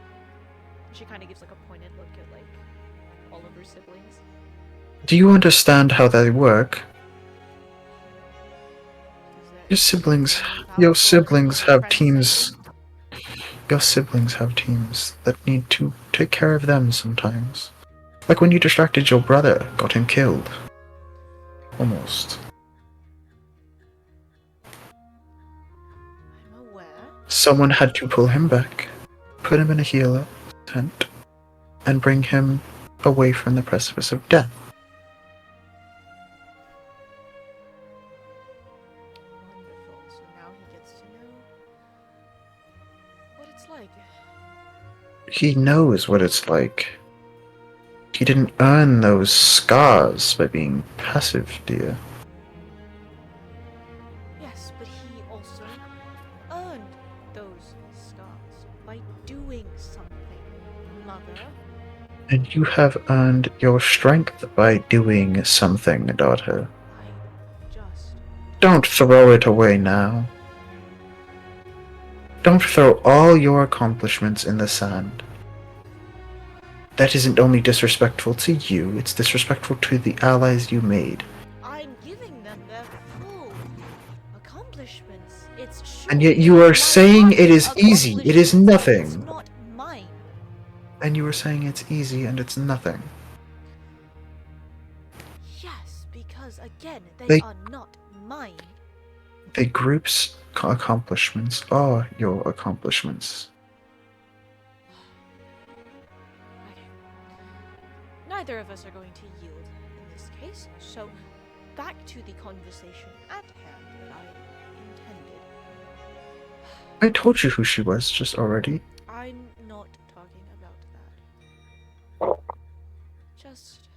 she kind of gives like a pointed look at like all of her siblings. Do you understand how they work? Because they're Your powerful, siblings have friends, teams. Your siblings have teams that need to take care of them sometimes. Like when you distracted your brother, got him killed. Almost. I'm aware. Someone had to pull him back, put him in a healer tent, and bring him away from the precipice of death. Wonderful. So now he gets to know what it's like. He knows what it's like. He didn't earn those scars by being passive, dear. Yes, but he also earned those scars by doing something, Mother. And you have earned your strength by doing something, daughter. I just Don't throw it away now. Don't throw all your accomplishments in the sand. That isn't only disrespectful to you, it's disrespectful to the allies you made. I'm giving them their full accomplishments. It's sure, And yet you are my saying it is party's easy, it is accomplishments, It's nothing. not mine. And you are saying it's easy and it's nothing. Yes, because again, they They- are not mine. The group's accomplishments are your accomplishments. Okay. Neither of us are going to yield in this case, so back to the conversation at hand that I intended. I told you who she was just already. I'm not talking about that. Just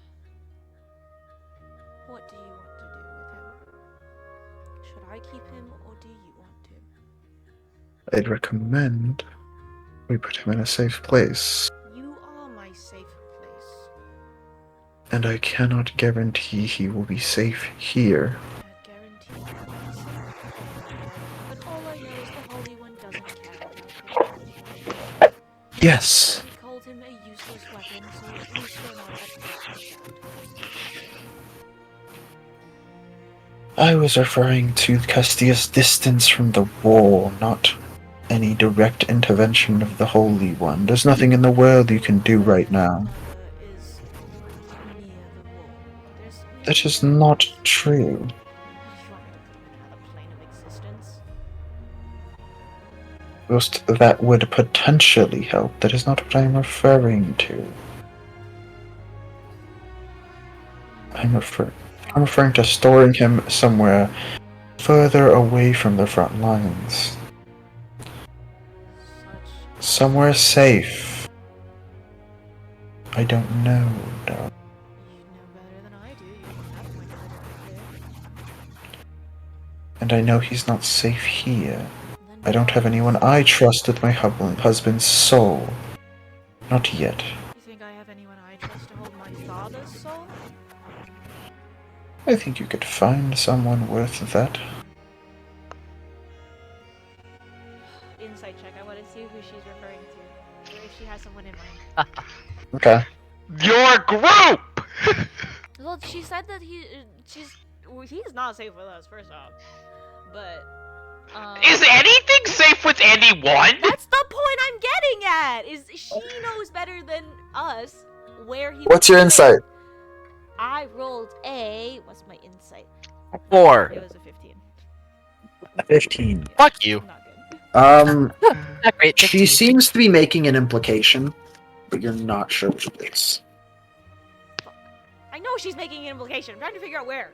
what do you want to do with him? Should I keep him or do you want to? I'd recommend we put him in a safe place. You are my safe place. And I cannot guarantee he will be safe here. Can't guarantee you will be safe. But all I know is the Holy One doesn't care about him. Yes. He called him a useless weapon, so at least we're not at risk of that. I was referring to Castia's distance from the wall, not any direct intervention of the Holy One. There's nothing in the world you can do right now. Is near the wall. There's That is not true. You want me to put him in another plane of existence? Whilst that would potentially help, that is not what I'm referring to. I'm referring to storing him somewhere further away from the front lines. Somewhere safe. I don't know, dog. You know better than I do. You don't have pointed at it. And I know he's not safe here. I don't have anyone I trust with my husband's soul. Not yet. You think I have anyone I trust to hold my father's soul? I think you could find someone worth that. Insight check. I want to see who she's referring to. Or if she has someone in mind. Okay. Your group! Well, she said that he's not safe with us, first off. But, Is anything safe with anyone? that's the point I'm getting at! Is she knows better than us where he What's would your be safe. insight? I rolled what's my insight? 4. It was a 15. 15. Fuck you. Not good. Not great. She 15. seems to be making an implication, but you're not sure what it is. I know she's making an implication. I'm trying to figure out where.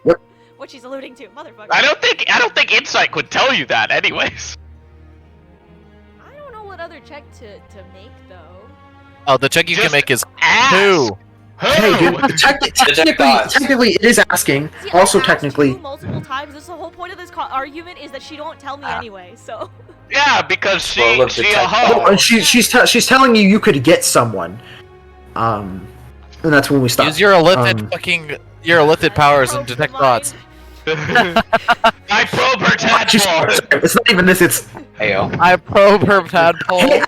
What? What she's alluding to, motherfucker. I don't think insight could tell you that anyways. I don't know what other check to make though. Oh, the check you can Just make is Ask. 2. Hey, dude, technically, it is asking. See, Also, I asked technically, you multiple times. This is the whole point of this argument is that she don't tell me anyway. So. Yeah, because Roll of she a detect- hoe. no, and she's telling you could get someone. And that's when we stop. Use your your illithid powers and Probe the detect mind. thoughts. I probe her tadpole. It's not even this. It's Ayo. I probe her tadpole. I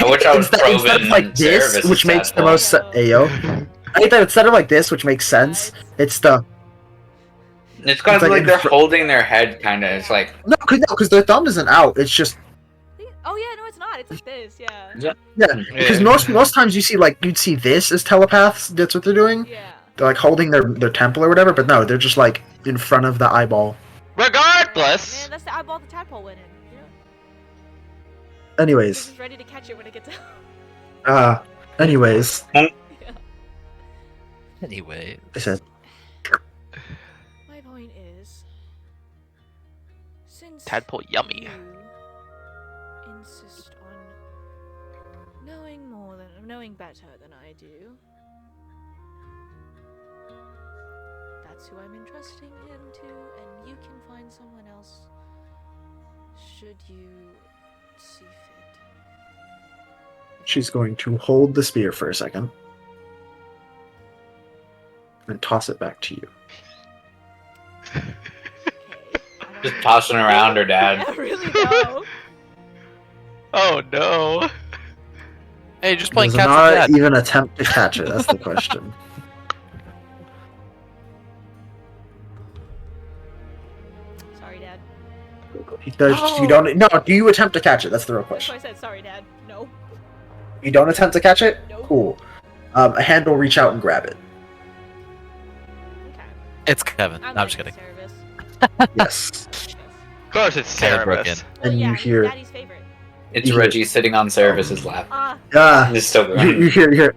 wish I was instead of probing like this, Cerebus' which makes the tadpole. most Ayo. I hate that instead of like this, which makes sense, it's the It's because It's like like in they're fr- holding their head, kind of. It's like no, because their thumb isn't out. It's just Oh yeah, no, it's not. It's like this. Yeah. yeah. Because most times you see like you'd see this as telepaths. That's what they're doing. Yeah. They're like holding their temple or whatever. But no, they're just like in front of the eyeball. Regardless, Man, that's the eyeball the tadpole went in. Yeah. Anyways, He's ready to catch it when it gets out. anyways, Anyway. I said My point is, since tadpole yummy. you insist on knowing better than I do, that's who I'm entrusting him to, and you can find someone else should you see fit. she's going to hold the spear for a second and toss it back to you. Okay. I just don't tossing around her dad. I really know. Oh no. Hey, just playing Does cats not and dad. even attempt to catch it. That's the question. Sorry, Dad. He does. Oh. You don't. No. Do you attempt to catch it? That's the real That's why question. I said sorry, Dad. No. You don't attempt to catch it. Nope. Cool. A hand will reach out and grab it. Okay. It's Kevin. I'm No, I'm just liking kidding. Cerebus. Yes. Yes. Of course it's Kinda broken. Cerebus. Well, And yeah, you he's hear- Daddy's favorite. It's Reggie sitting on Cerebus' lap. Ah. Just still You going. hear.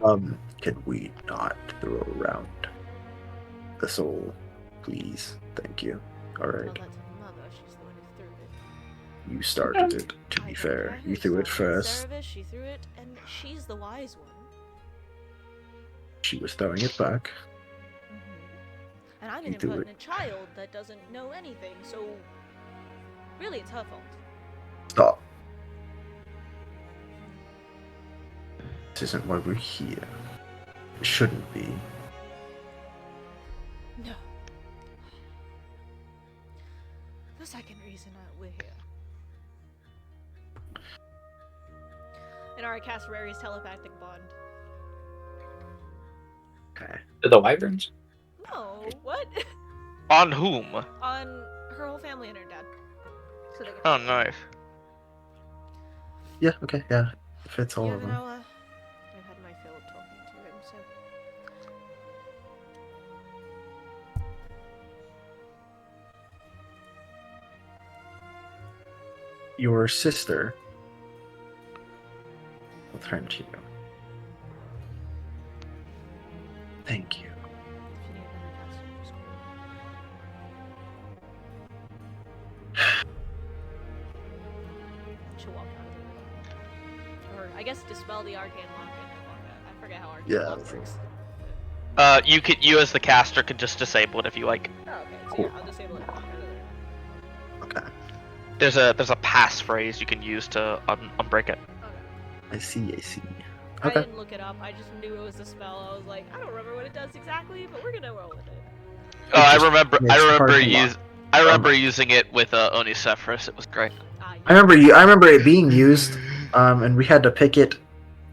Can we not throw around the soul, please? Thank you. All Tell right. that to Mother. She's the one who threw it. You started it. To I be don't fair, care you who threw it started first. Cerebus, she threw it, and she's the wise one. She was throwing it back. And I'm You an threw it. impertinent child that doesn't know anything, so really it's her fault. Stop. This isn't why we're here. It shouldn't be. No. The second reason we're here. And I cast Rary's telepathic bond. Okay. The wyverns? No, what? On whom? On her whole family and her dad. So they can Oh, nice. Yeah, okay, yeah. Fits all yeah, of then them. I've had my fill of talking to him, so. Your sister will turn to you. Thank you. If you need another costume, just call me. She'll walk out of the room. Or, I guess dispel the arcane lock and walk out. I forget how arcane Yeah, lock that's works. You as the caster can just disable it if you like. Oh, okay, so Cool. yeah, I'll disable it and walk out of the room. Okay. There's a passphrase you can use to unbreak it. Okay. I see. I Okay. didn't look it up, I just knew it was a spell. I was like, I don't remember what it does exactly, but we're gonna roll with it. Oh, I just remember. makes I remember using it with Onicephalus. It was great. Ah, I remember it being used, and we had to pick it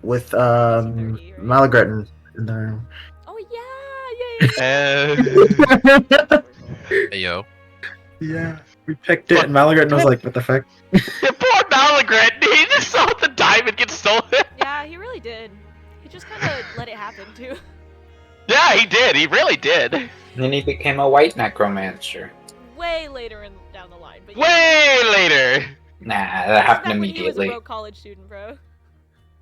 with Malagretin in the room. Oh yeah. Hey, yo. Yeah. We picked it and Malagretin was like, what the fuck? Yeah, poor Malagret. He just saw the diamond get stolen. Yeah, he really did. He just kind of let it happen too. Yeah, he did. He really did. And then he became a white necromancer. Way later down the line, but Way later. Nah, that This is happened back when he was a immediately. broke college student, bro.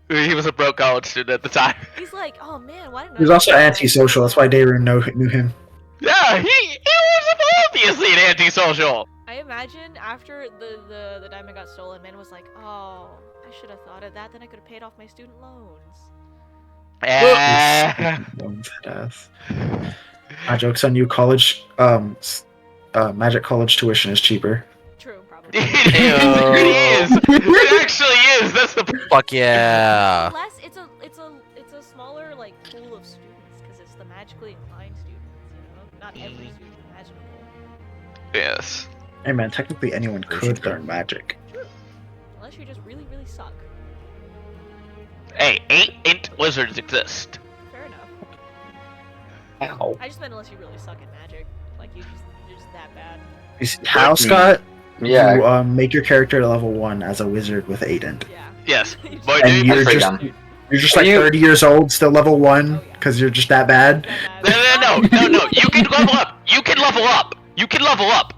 He was a broke college student at the time. He's like, oh man, why didn't I? He was also antisocial, that's why Dayrun knew him. Yeah, he was obviously an antisocial. I imagine after the diamond got stolen, man was like, oh, I should have thought of that. Then I could have paid off my student loans. Death. My joke's on you, college, magic college tuition is cheaper. True, probably. It is. It actually is. That's the. Fuck yeah. Less, it's a smaller like pool of students because it's the magically inclined students. You know, not every student is magical. Yes. Hey man, technically anyone could learn magic. Unless you just really suck. Hey, ain't wizards exist. Fair enough. Ow. I just meant unless you really suck at magic. Like you're just that bad. You see how, Scott? Yeah. You make your character to level 1 as a wizard with Aident. Yeah. Yes. You just- My And name you're is. freedom. just you're just like You- 30 years old, still level 1, Oh, yeah. because you're just that bad. that bad. No. You can level up. You can level up. You can level up.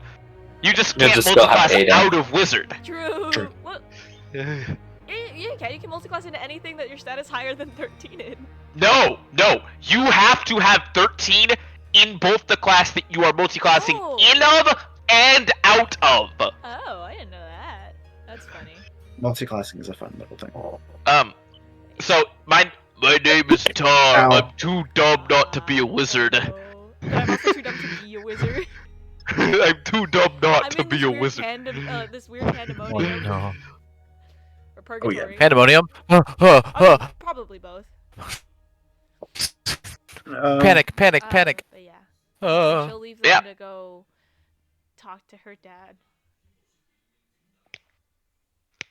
You just You can't just still have multiclass Aiden. out of wizard. True. True. What? Yeah, you can. You can multiclass into anything that your status higher than 13 in. No. You have to have 13 in both the class that you are multiclassing Oh. in of and out of. Oh, I didn't know that. That's funny. Multiclassing is a fun little thing. So my name is Tar. Ow. I'm too dumb not to be a wizard. Oh. But I'm also too dumb to be a wizard. I'm too dumb not I'm to in be this a weird wizard. this weird pandemonium. No. Or purgatory. Pandemonium? Probably both. Panic. But yeah. She'll leave them Yeah. to go talk to her dad.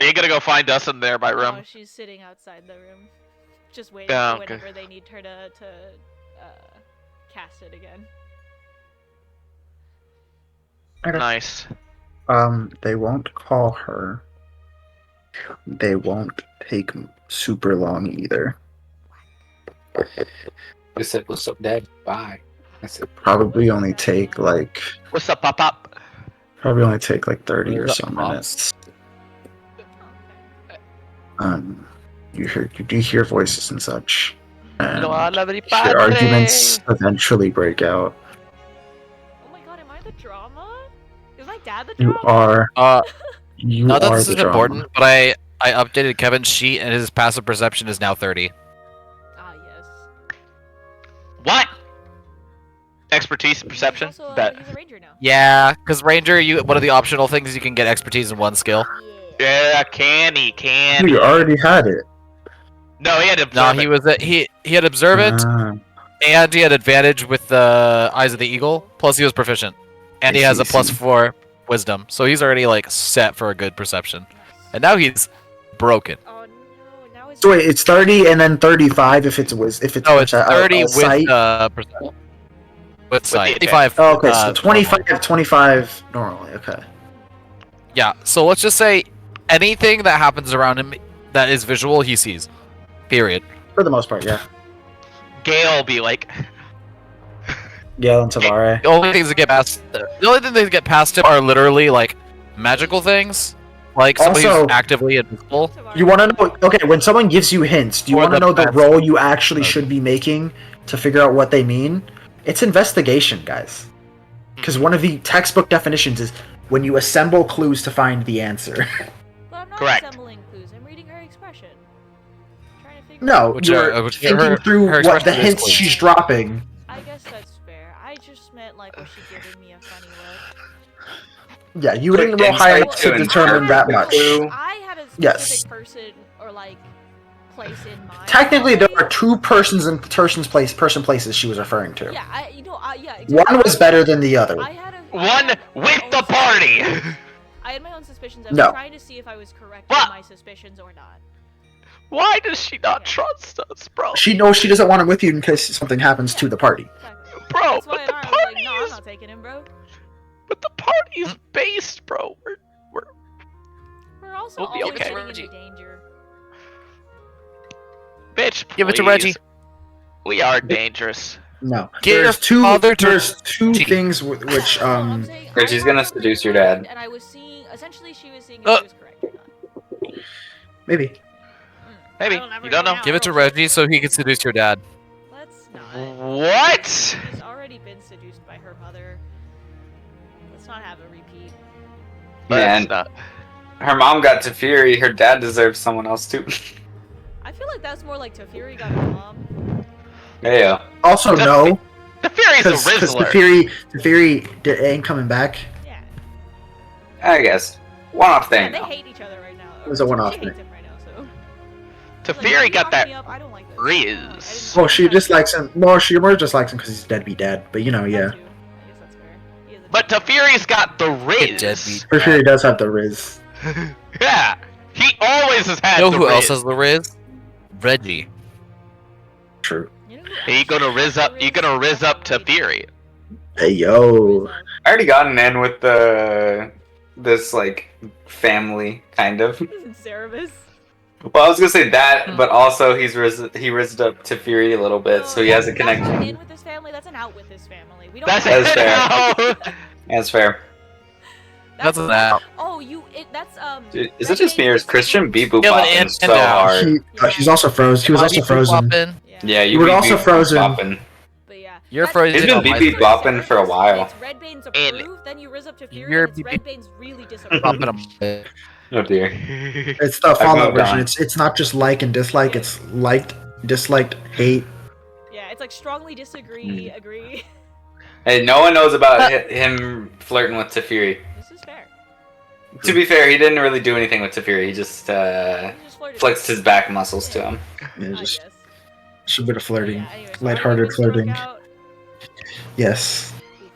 Are you gonna go find us in there, my room? Oh, she's sitting outside the room. Just waiting Yeah, for okay. whenever they need her to cast it again. Nice. They won't call her. They won't take super long either. I said, what's up, Dad? Bye. I said, Probably only take like What's up, Pop? 30 or so Mom. minutes. Oh, okay. You do hear voices and such. And No habla mi hear padre. arguments eventually break out. Oh my god, am I the drama? Is my dad the You drama? are you Not that are this the is drama. important, but I updated Kevin's sheet and his passive perception is now 30. Ah, yes. What? Expertise, perception. He's also, Bet. he's a ranger now. Yeah, because Ranger, one of the optional things is you can get expertise in one skill. Yeah. Yeah, canny. You already had it. No, he had to No, observe he it. was he had observant, Ah, and he had advantage with the Eyes of the Eagle. Plus, he was proficient, and I he has see, a plus see. 4 Wisdom. So he's already like set for a good perception. And now he's broken. Oh no, now it's So wait, it's 30 and then 35 if it's No, it's 30 with sight. perception. With sight. the 25. Oh, okay, so normal. 25 normally. Okay. Yeah. So let's just say anything that happens around him that is visual, he sees. Period. For the most part, yeah. Gale will be like, Gale and Tavare. The only things that get past him are literally like magical things, like somebody Also- who's actively invisible. You want to know? Okay, when someone gives you hints, do you Or want to the know the best- role you actually should be making to figure out what they mean? It's investigation, guys. Because one of the textbook definitions is when you assemble clues to find the answer. But I'm not Correct. assembling clues. I'm reading her expression. Trying to figure No, Which you're are- which- thinking her- through her what the expression is hints clues. she's dropping. I guess that's fair. I just meant like, was she giving me a funny look? Yeah, you Quick didn't roll high insight enough to to determine interpret that the much. clue. I had a specific Yes. person or like place in mind. Technically, there are two person places she was referring to. Yeah, yeah. One exactly. was better than the other. I had one had my with own the party. suspicions. I had my own suspicions. I was No. trying to see if I was correct What? in my suspicions or not. Why does she not trust us, bro? She knows she doesn't want him with you in case something happens to the party. Exactly. Bro, That's why but the I was like, party no, I'm is, not taking him, bro. but the party is based, bro. We're also We'll be always okay. getting Reggie. into danger. Bitch, Give it to please. Reggie. We are dangerous. No, Get your there's two. father to There's two cheat. things which No, I'm saying I Reggie's had gonna something seduce your in mind, dad. And I was seeing, essentially, she was seeing if Uh. she was correct or not. maybe. Maybe. I will never You don't know. now. Give it to Reggie so he can seduce your dad. Let's not. What? She's already been seduced by her mother. Let's not have a repeat. Man, Let's not. her mom got to Fury. Her dad deserves someone else too. I feel like that's more like Teferi got her mom. Yeah. Also, The- no, The Fury's a because Rizzler. the Fury ain't coming back. Yeah. I guess. One-off Yeah, thing. they though. hate each other right now. It was a one-off She hates thing. him right now, so. The Like, Fury you got locked that me up, I don't like this. Riz. Well, she dislikes him. No, she more just likes him because he's dead. But you know, yeah. That too. I guess that's fair. He is a But the Fury's got the Riz. Deadbeat. Her Fury does have the Riz. Yeah. He always has had You know the who Riz. else has the Riz? Reggie. True. You know Are you gonna Riz up? You gonna Riz up to Fury? Hey yo. I already got an in with this like family kind of. Cerebus. Well, I was gonna say that, but also he rizzed up to Fury a little bit, so he has a That's not an connection. in with this family, that's an out with this family. We don't That's have That's it. fair. That's fair. That's an out. Oh, that's Dude, is it just me or is Christian B boop Yeah, but bopping and so out. hard? She's also frozen. He was also frozen. Yeah, You were be also beep frozen. bopping. But yeah. You're That's- frozen He's been on my beep bopping for a while. It's Red Bane's And- approved, then you riz up to Fury, You're and it's beep- Red Bane's really disapproved. Popping him. Oh dear. It's the Fallout moved version. on. It's not just like and dislike. It's liked, disliked, hate. Yeah, it's like strongly disagree, agree. Hey, no one knows about him flirting with Teferi. This is fair. To be fair, he didn't really do anything with Teferi. He just He just flirted. flexed his back muscles to him. Yeah, I just guess. a bit of flirting, Yeah, anyways, lighthearted already been struck flirting. out. Yes. Oof.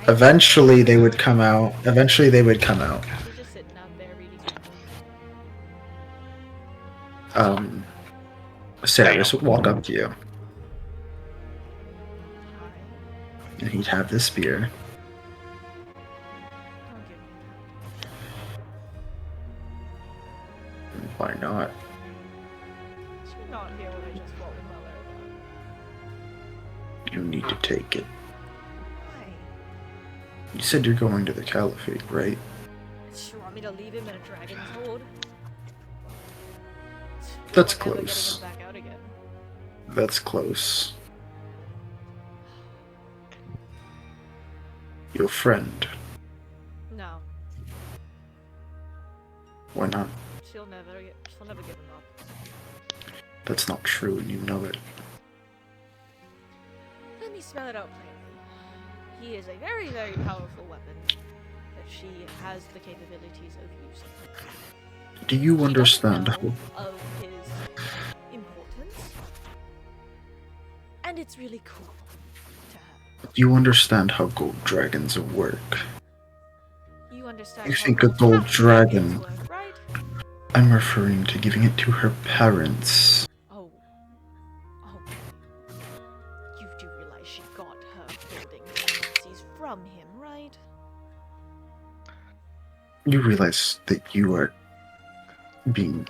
I- Eventually they would come out. Eventually they would come out. He's just sitting out there reading something. Cyrus would walk up to you, Hi. and he'd have this spear. Don't give me Why not? that. Should not hear what I just fought with Mother about. You need to take it. Why? You said you're going to the Caliphate, right? You want me to leave him in a dragon's hold? That's We're never getting close. him back out again. That's close. Your friend. No, Why not? she'll never give him up. That's not true, and you know it. Let me spell it out plainly. He is a very, very powerful weapon. If she has the capabilities of using. Do you He understand? doesn't know of his importance, and it's really cool to have. Do you understand how gold dragons work? You understand You how think a gold gold dragons dragon? work, right? I'm referring to giving it to her parents. Oh. You do realize she got her building tendencies from him, right? You realize that you are being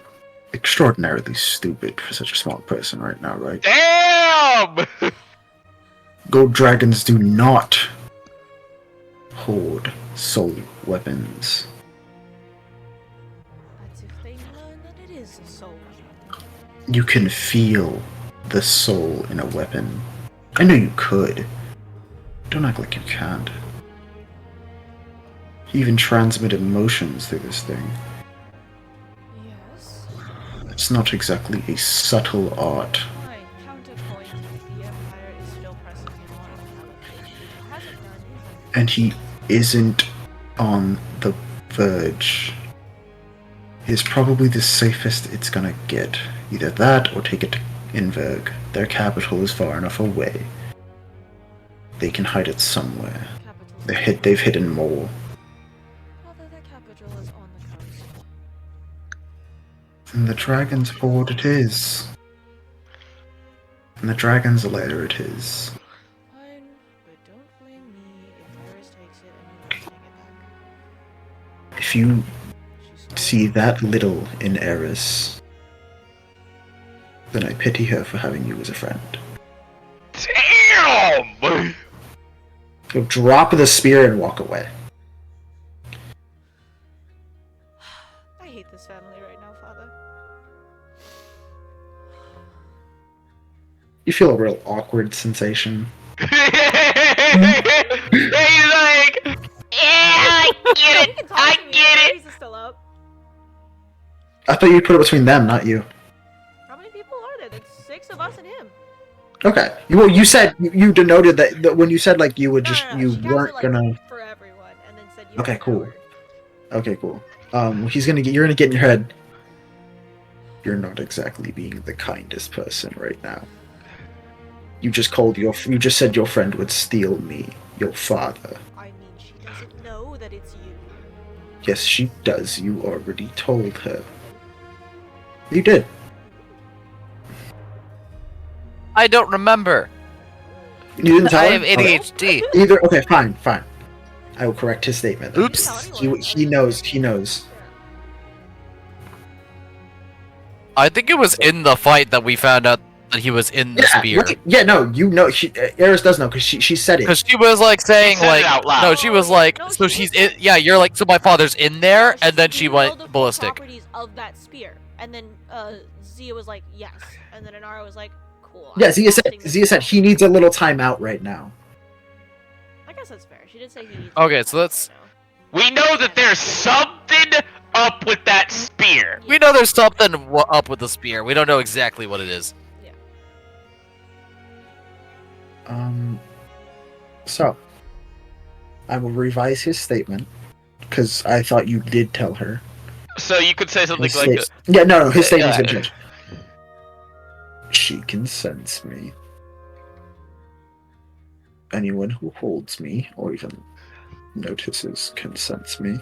extraordinarily stupid for such a small person right now, right? Damn! Gold dragons do not hold soul weapons. That's if they learn that it is a soul. You can feel the soul in a weapon. I know you could. Don't act like you can't. You even transmit emotions through this thing. Yes. It's not exactly a subtle art. My counterpoint is the Empire is still pressing him on intelligence, which it hasn't done in And he isn't on the verge. He's probably the safest it's gonna get. Either that or take it to Inverg. Their capital is far enough away. They can hide it somewhere. capital. They've hidden more. Although their capital is on the coast. And the Dragon's Hoard it is. And the Dragon's Lair it is. Fine, but don't blame me if Iris takes it and you take it back. If you She's see that little in Eris, then I pity her for having you as a friend. Damn! He'll drop the spear and walk away. I hate this family right now, Father. You feel a real awkward sensation. He's like, yeah, I get You it, can talk I to me. get it. Is it still up? I thought you put it between them, not you. How many people are there? There's 6 of us and him. Okay. Well, you said you denoted that when you said like you would just No, you she counts weren't it, like, gonna. for everyone, and then said you Okay, have an cool. hour. Okay, cool. You're gonna get in your head. You're not exactly being the kindest person right now. You just said your friend would steal me, your father. I mean, she doesn't know that it's you. Yes, she does. You already told her. You did. I don't remember. You didn't tell I her? have Okay. ADHD. Either. Okay, fine. I will correct his statement. then. Oops. He knows. He knows. I think it was in the fight that we found out that he was in the spear. Right. Yeah, no, you know. Eris does know because she said it. Because she was like saying said it like out loud. no, she was like No, so she she's did in. Yeah, you're like so my father's in there, and then she You know went the full ballistic. properties of that spear, and then Zia was like, yes, and then Inara was like, cool. Yeah, I'm Zia said. adopting this Zia said now. he needs a little time out right now. I guess that's fair. She did say he needs. Okay, so let's- We know that there's something up with that spear. We know there's something up with the spear. We don't know exactly what it is. So I will revise his statement because I thought you did tell her. So you could say something His like, sta- yeah, no, his statement's yeah. been changed. She can sense me. Anyone who holds me or even notices can sense me.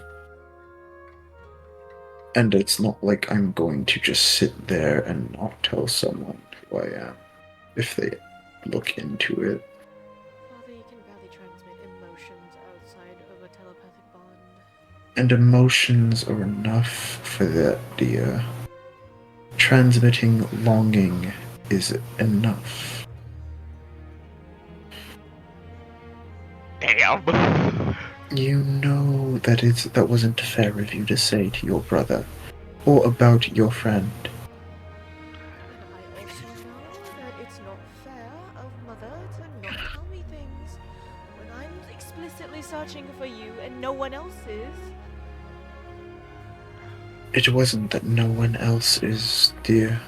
And it's not like I'm going to just sit there and not tell someone who I am if they look into it. Father, you can barely transmit emotions outside of a telepathic bond. And emotions are enough for that, dear. Transmitting longing is enough. damn. You know that wasn't fair of you to say to your brother, or about your friend. And I also know that it's not fair of Mother to not tell me things when I'm explicitly searching for you and no one else is. It wasn't that no one else is, dear.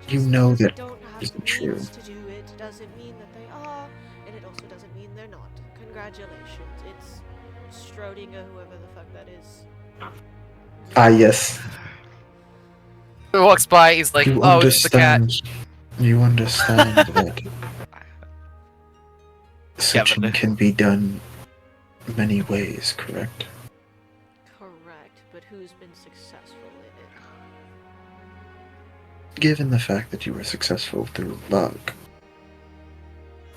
You Just know because that they don't have isn't the true. means to do it doesn't mean that they are, and it also doesn't mean they're not. Congratulations, it's Schrodinger, whoever the fuck that is. Ah, yes. Who walks by, he's like, You oh, it's the cat. understand. You understand that searching Kevin. can be done many ways, correct? Correct, but who's been successful in it? Given the fact that you were successful through luck,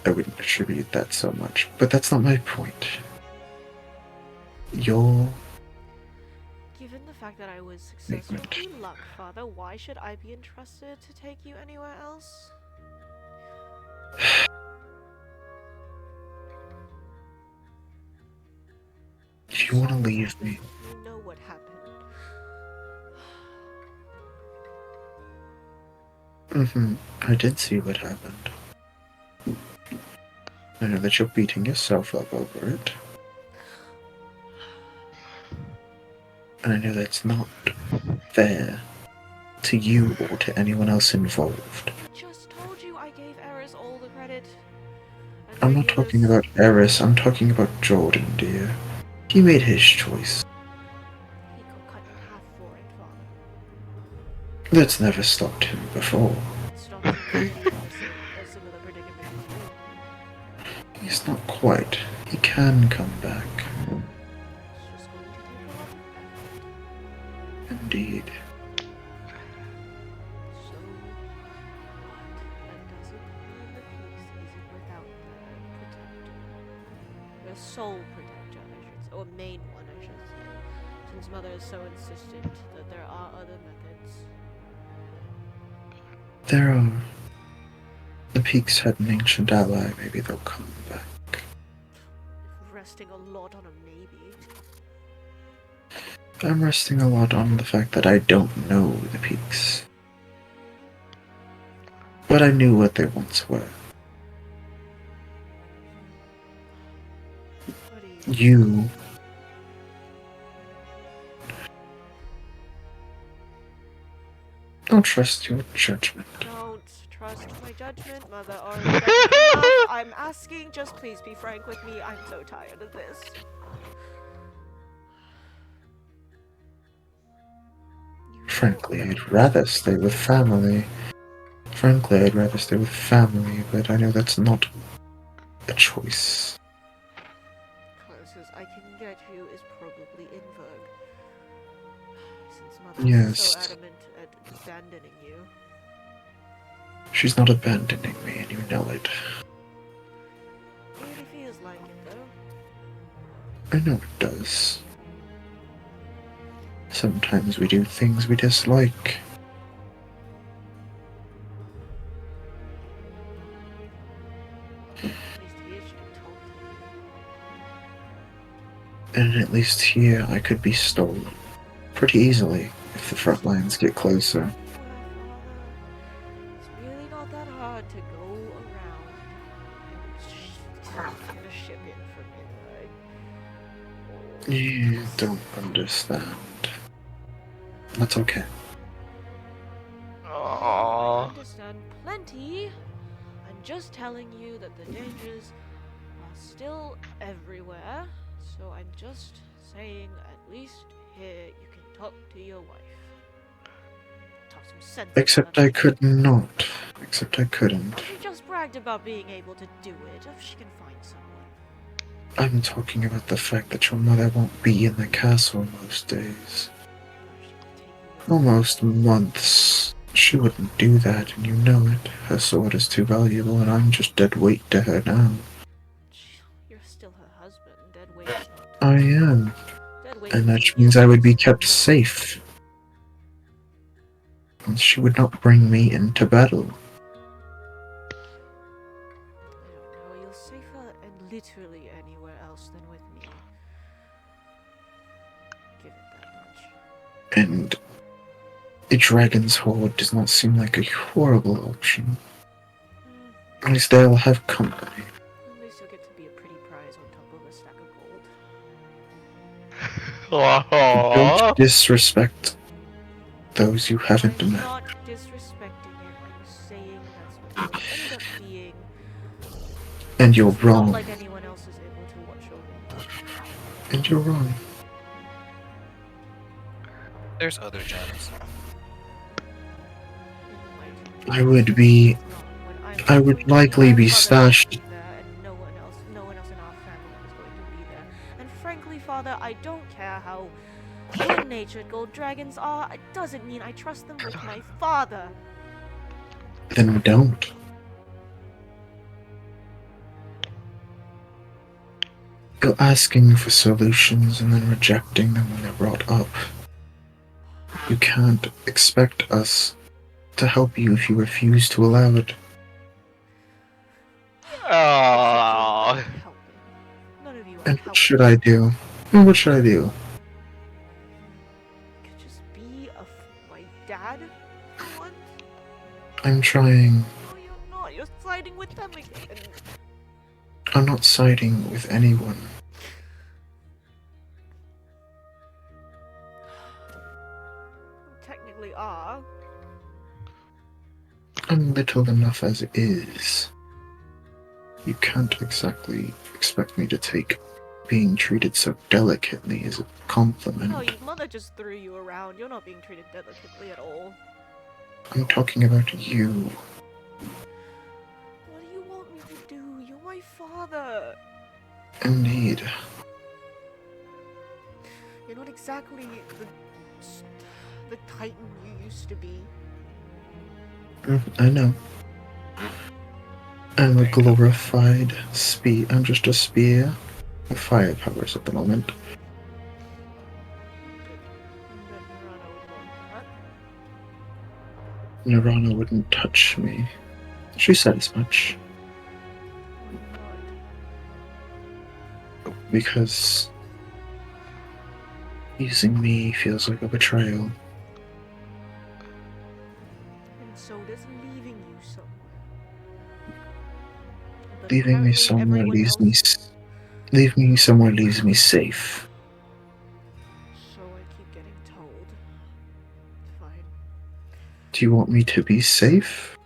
I wouldn't attribute that so much. But that's not my point. You're Given the fact that I was successful Statement. through luck, Father, why should I be entrusted to take you anywhere else? If you want to Sorry, leave Father, me, you know what happened. I did see what happened. I know that you're beating yourself up over it. And I know that's not fair to you or to anyone else involved. I just told you I gave Eris all the credit. And I'm not talking about Eris, I'm talking about Jordan, dear. He made his choice. He got cut in half for it, Father. That's never stopped him before. It stopped him from getting into a similar predicament as you. He's not quite. He can come back. It's just going to take a lot of effort. Indeed. So, what? That doesn't mean the peace isn't without their protector. Their sole protector, I should say. Or main one, I should say. Since Mother is so insistent that there are other methods. There are. The Peaks had an ancient ally. Maybe they'll come back. Resting a lot on a maybe. I'm resting a lot on the fact that I don't know the Peaks. But I knew what they once were. What do you... You. Don't trust your judgment. Don't trust my judgment, Mother. Already done enough. I'm asking, just please be frank with me. I'm so tired of this. You Frankly, I'd rather stay with family. But I know that's not a choice. Closest I can get you is probably in Vogue. Since Mother is Yes. so adamant at abandoning you. She's not abandoning me, and you know it. Really feels like it, though. I know it does. Sometimes we do things we dislike. At least here she can talk to And at least here I could be stolen. Pretty easily, if the front lines get closer. you. It's really not that hard to go around and get a ship in from anyway. You don't understand. That's okay. I Aww. understand plenty. I'm just telling you that the dangers are still everywhere. So I'm just saying, at least here you can talk to your wife. Talk some sense. Except I could not. Except I couldn't. She just bragged about being able to do it. If she can find someone. I'm talking about the fact that your mother won't be in the castle most days. She can take you with Almost months. She wouldn't do that, and you know it. Her sword is too valuable, and I'm just dead weight to her now. You're still her husband. Dead weight is not. I am, Dead weight and is that being means I would be used. kept safe. And she would not bring me into battle. I don't know. You're safer and literally anywhere else than with me. Give it that much. And a dragon's hoard does not seem like a horrible option. At least they'll have company. At least you'll get to be a pretty prize on top of a stack of gold. Aww. Don't disrespect those you haven't I'm met. not disrespecting it. I'm saying that's what it ended up being. And you're It's not wrong. like anyone else is able to watch over me. And you're wrong. There's other gems. I would be. I would likely be stashed. And no one else in our family is going to be there. And frankly, Father, I don't care how good-natured gold dragons are. It doesn't mean I trust them with my father. Then don't. You're asking for solutions and then rejecting them when they're brought up. You can't expect us to help you if you refuse to allow it. Oh. None of you are And helping. what should I do? What should I do? Could just be my dad for once. I'm trying. No, you're not. You're siding with them again. I'm not siding with anyone. You technically are. I'm little enough as it is. You can't exactly expect me to take being treated so delicately as a compliment. No, your mother just threw you around. You're not being treated delicately at all. I'm talking about you. What do you want me to do? You're my father. Indeed. You're not exactly the titan you used to be. I know. I'm a glorified spear. I'm just a spear with fire powers at the moment. Nirvana wouldn't touch me. She said as much. Because using me feels like a betrayal. And so does leaving you somewhere. But Leaving me apparently somewhere everyone leaves me. else- Leaving me somewhere leaves me safe. So I keep getting told. Fine. Do you want me to be safe?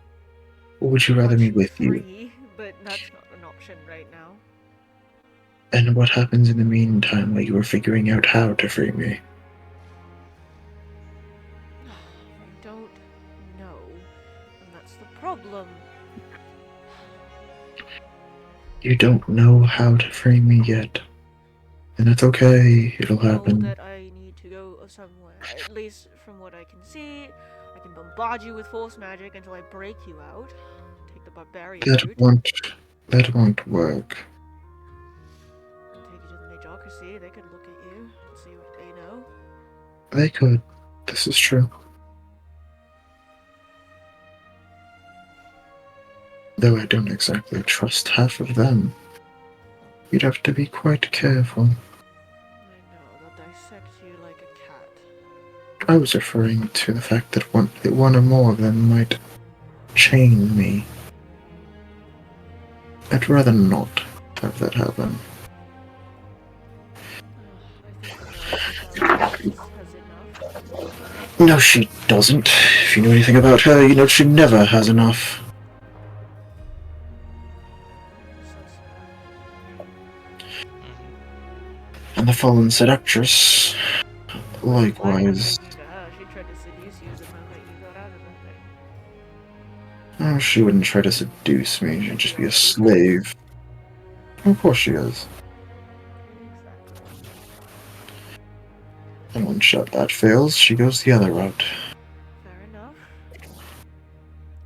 Or would you rather Want me you with you? free, but that's not an option right now. And what happens in the meantime while you are figuring out how to free me? I don't know. And that's the problem. You don't know how to free me yet. And it's okay, it'll I know happen. that I need to go somewhere. At least from what I can see, I can bombard you with force magic until I break you out. Take the barbarian route. That won't work. Take you to the Majocracy. They could look at you and see what they know. They could. This is true. Though I don't exactly trust half of them. You'd have to be quite careful. I know, they'll dissect you like a cat. I was referring to the fact that one or more of them might chain me. I'd rather not have that happen. I think has enough. No, she doesn't. If you know anything about her, you know she never has enough. And the fallen seductress, likewise. She tried to seduce you the moment you got out of the thing. Oh, she wouldn't try to seduce me, she'd just be a slave. Of course she is. And when that fails, she goes the other route. Fair enough.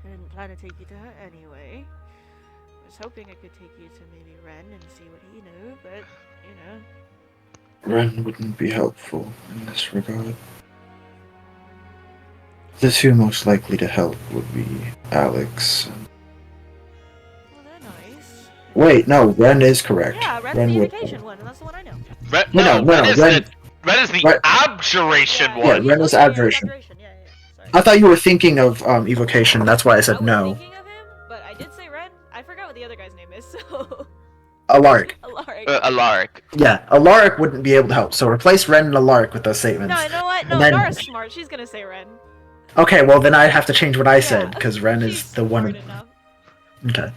I didn't plan to take you to her anyway. I was hoping I could take you to maybe Ren and see what he knew, but, you know. Ren wouldn't be helpful in this regard. The two most likely to help would be Alex. Well, they're nice. Wait, no, Ren is correct. Yeah, Ren's Ren the would. invitation one, and that's the one I know. Ren is the abjuration Yeah, one. Ren is Abjuration. Yeah, sorry. I thought you were thinking of Evocation, that's why I said I was no. thinking of him, but I did say Ren. I forgot what the other guy's name is, so... Alaric. Alaric. Alaric. Yeah, Alaric wouldn't be able to help, so replace Ren and Alaric with those statements. No, you know what? No, And then- Nara's smart. She's gonna say Ren. Okay, well then I'd have to change what I Yeah, said, because Ren she's is the one. smart enough. Okay.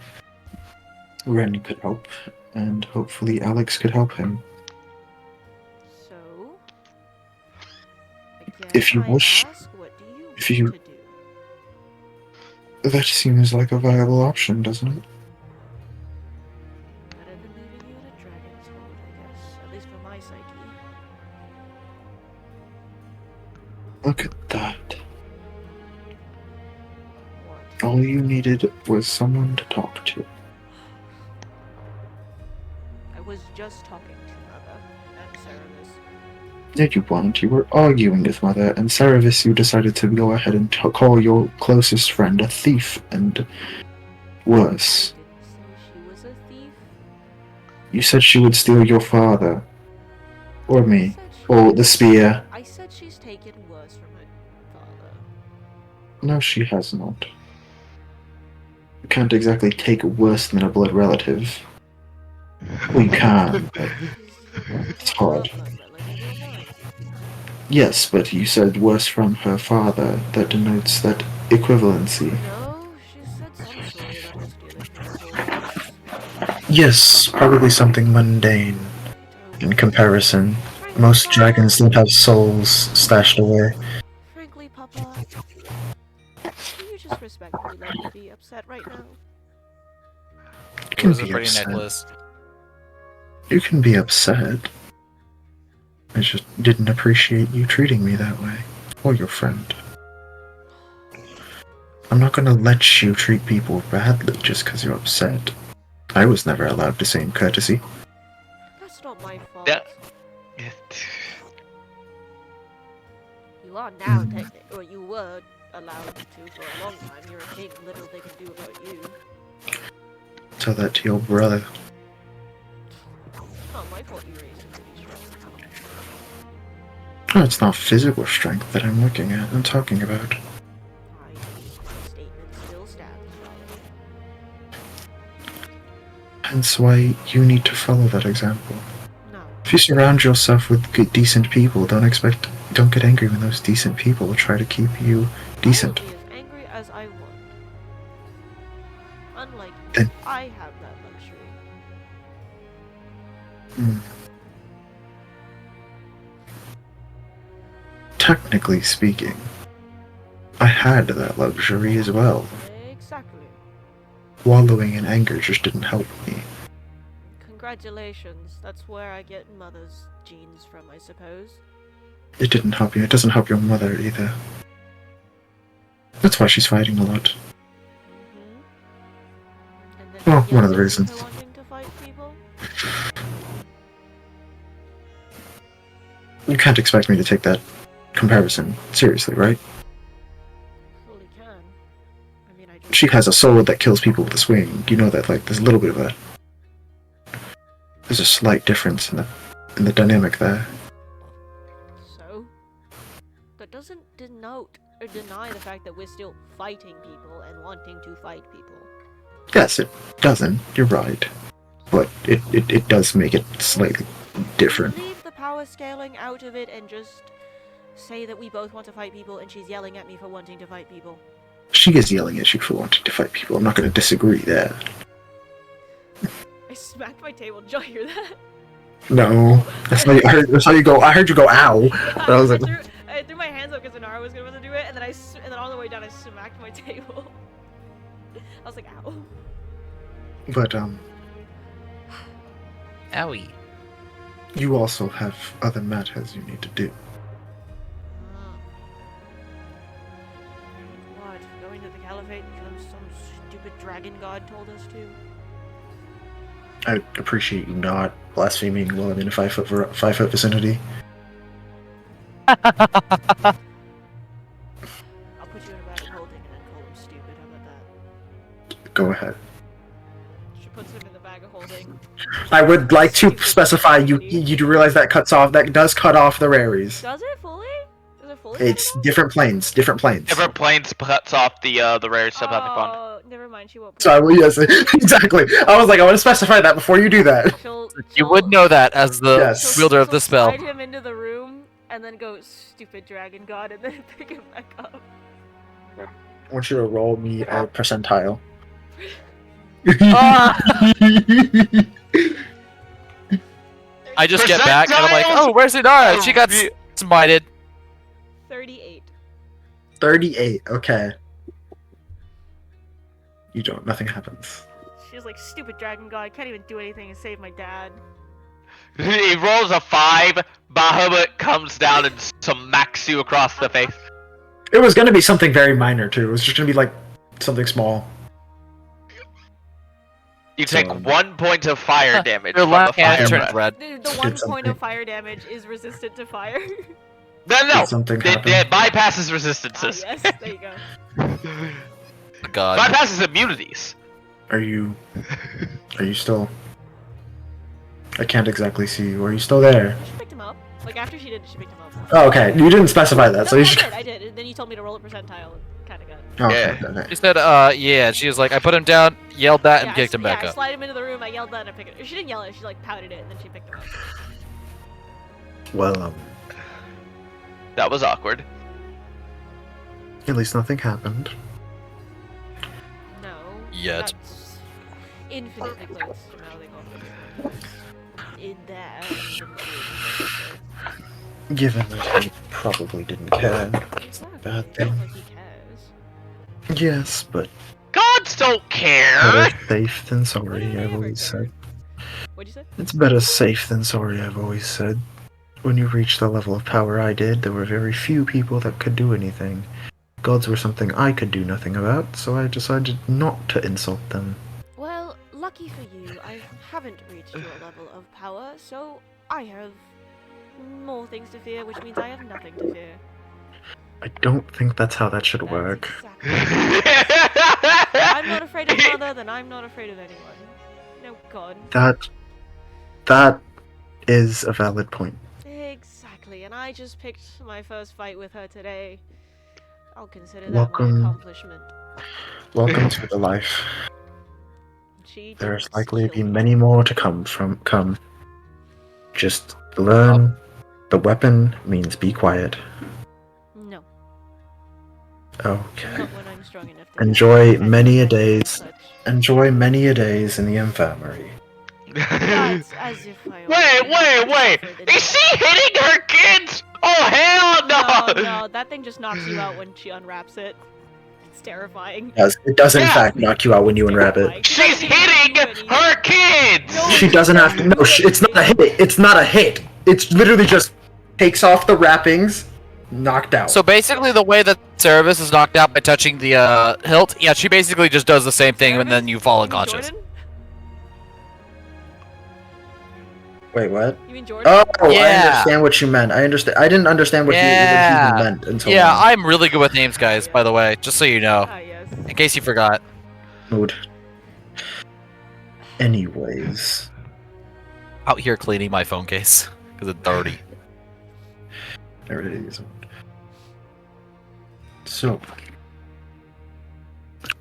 Ren could help, and hopefully Alex could help him. So... I If you Dare I wish- ask, what do you if you- want to do? That seems like a viable option, doesn't it? Better than leaving you in a dragon's hold, I guess. At least for my psyche. Look at that. What? All you needed was someone to talk to. I was just talking to Mother and Cerebus. No, you weren't. You were arguing with Mother, and Cerebus, you decided to go ahead and call your closest friend a thief, and worse. I didn't say she was a thief. You said she would steal your father. Or I me. said she- Or the spear. I said she's taken worse from her father. No, she has not. You can't exactly take worse than a blood relative. Well, you can, but it's hard. Yes, but you said worse from her father. That denotes that equivalency. No, she said some story about her stealing her souls. Yes, probably something mundane I in don't- comparison. Frankly, Most Papa- dragons don't have souls stashed away. Frankly, Papa, can you just respectfully let me be upset right now? You It can was a be pretty upset. necklace. You can be upset. I just didn't appreciate you treating me that way. Or your friend. I'm not gonna let you treat people badly just because you're upset. I was never allowed the same courtesy. That's not my fault. Yeah. You are now, Mm. technically, or you were allowed to for a long time. You're a king. Little they can do about you. Tell that to your brother. Not my fault you raised him to be strong. Oh, it's not physical strength that I'm looking at and talking about. My statement still stands, Father. Hence why you need to follow that example. No. If you surround yourself with good, decent people, don't get angry when those decent people will try to keep you decent. I will be as angry as I want. Unlike you, Then- I have that luxury. Hmm. Technically speaking, I had that luxury as well. Exactly. Wallowing in anger just didn't help me. Congratulations. That's where I get mother's genes from, I suppose. It didn't help you. It doesn't help your mother either. That's why she's fighting a lot. And then Well, you one of the yelled at me reasons. for wanting to fight people? You can't expect me to take that comparison seriously, right? Fully can. I mean, I just... She has a sword that kills people with a swing. You know that, like, there's a little bit of a... There's a slight difference in the dynamic there. So? That doesn't denote or deny the fact that we're still fighting people and wanting to fight people. Yes, it doesn't. You're right. But it does make it slightly different. Leave the power scaling out of it and just say that we both want to fight people and she's yelling at me for wanting to fight people. She is yelling at you for wanting to fight people. I'm not going to disagree there. I smacked my table. Did y'all hear that? No. That's how you go. I heard you go, ow. But I was like, I threw my hands up because Inara was going to do it, and then and then on the way down I smacked my table. I was like, ow. but, Owie. you also have other matters you need to do. What? Going to the Caliphate because some stupid dragon god told us to? I appreciate you not blaspheming while I'm in a 5 foot vicinity. I'll put you in a bag of holding and then call him stupid. How about that? Go ahead. She puts him in the bag of holding. I would like to specify you do realize that does cut off the raries. Does it fully? Is it fully? It's cut off? different planes. Different planes. Different planes cuts off the rare subatomic bond. Oh, never mind. She won't. Put So yes, exactly. I was like, I want to specify that before you do that. You would know that as the Yes. wielder of the spell. Slide him into the room and then go stupid dragon god and then pick him back up. I want you to roll me a percentile. Ah! I just get back and I'm like, oh, where's Inara? She got smited. 38. 38. Okay. You don't. Nothing happens. She's like, stupid dragon god, can't even do anything to save my dad. He rolls a 5, Bahamut comes down and smacks you across the face. It was gonna be something very minor too. It was just gonna be like something small. You take So- 1 point of fire damage Your from the left hand fire turned breath. red. The 1 point something. of fire damage is resistant to fire. No, Did something happen? it bypasses Ah, resistances. yes, there you go. God. Bypasses immunities. Are you still? I can't exactly see you. Are you still there? She picked him up. Like, after she did it, she picked him up. Oh, okay. You didn't specify that, so No, you I should. did, I did. And then you told me to roll a percentile and kinda got it. Okay, Yeah. okay. She said, yeah. She was like, I put him down, yelled that, and Yeah, kicked him back I up. slide him into the room, I yelled that, and I picked it. She didn't yell it, she like pouted it, and then she picked him up. Well, That was awkward. at least nothing happened. No. Yet. That's infinitely close to mouthing off. In there. Given that he probably didn't care. Exactly. Bad It's thing. not like he cares. Yes, but Gods don't care! better safe than sorry, Why don't they I've ever always care? said. What'd you say? It's better safe than sorry, I've always said. When you reach the level of power I did, there were very few people that could do anything. Gods were something I could do nothing about, so I decided not to insult them. Well, lucky for you, I haven't reached your level of power, so I have more things to fear, which means I have nothing to fear. I don't think that's how that should That's work. exactly If I'm not afraid of mother, then I'm not afraid of anyone. No god. That is a valid point. Exactly, and I just picked my first fight with her today. I'll consider that Welcome. my accomplishment. Welcome to the life. She There's didn't likely to kill be me. many more to come. Just learn the weapon means be quiet. No, Okay. not when I'm strong enough to Enjoy defend many a myself days. such. Enjoy many a days in the infirmary. That's as if I Wait! suffered in Is she hitting her kids? Oh hell no! No, that thing just knocks you out when she unwraps it. It's terrifying. It does in Yeah. fact knock you out when you unwrap it. Terrifying. She She's doesn't even hitting do anything. her kids! No. She doesn't have to. No, it's not a hit. It's not a hit. It's literally just takes off the wrappings, knocked out. So basically, the way that Cerebus is knocked out by touching the hilt, yeah, she basically just does the same thing, and then you fall You mean unconscious. Jordan? Wait, what? You mean Jordan? Oh, I Yeah. understand what you meant. I understand. I didn't understand what Yeah. you meant until Yeah, now. I'm really good with names, guys. By the way, just so you know, Ah, yes. in case you forgot. Mood. Anyways, Out here cleaning my phone case because it's dirty. there it is. So,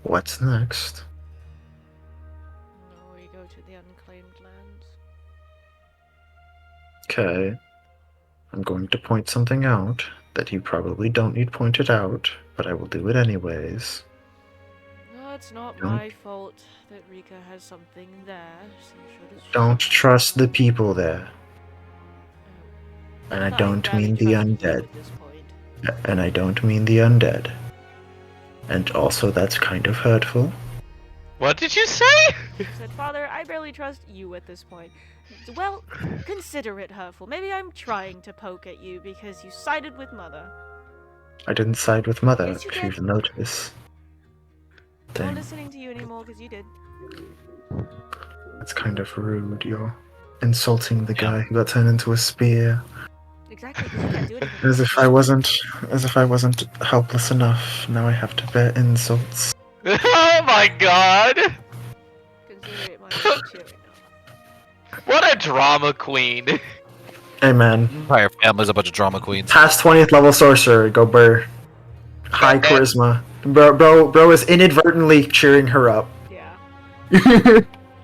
what's next? Now we go to the unclaimed lands. Okay. I'm going to point something out that you probably don't need pointed out, but I will do it anyways. No, it's not Don't- my fault that Rika has something there. So should as Don't should. trust the people there. Oh. And I Thought don't barely mean the trusted you undead. at this point. And I don't mean the undead. And also, that's kind of hurtful. What did you say? She said, Father, I barely trust you at this point. Well, consider it hurtful. Maybe I'm trying to poke at you because you sided with Mother. I didn't side with Mother, Yes, you if did. you've noticed. I'm not Dang, listening to you anymore because you did. that's kind of rude. You're insulting the guy who got turned into a spear. Exactly, because you can't do anything. As if I wasn't helpless enough. Now I have to bear insults. Oh my god! Consider it my way of cheering up. What a drama queen. Hey man, Entire family's a bunch of drama queens. past 20th level sorcerer, go burr. High charisma. Bro is inadvertently cheering her up. Yeah.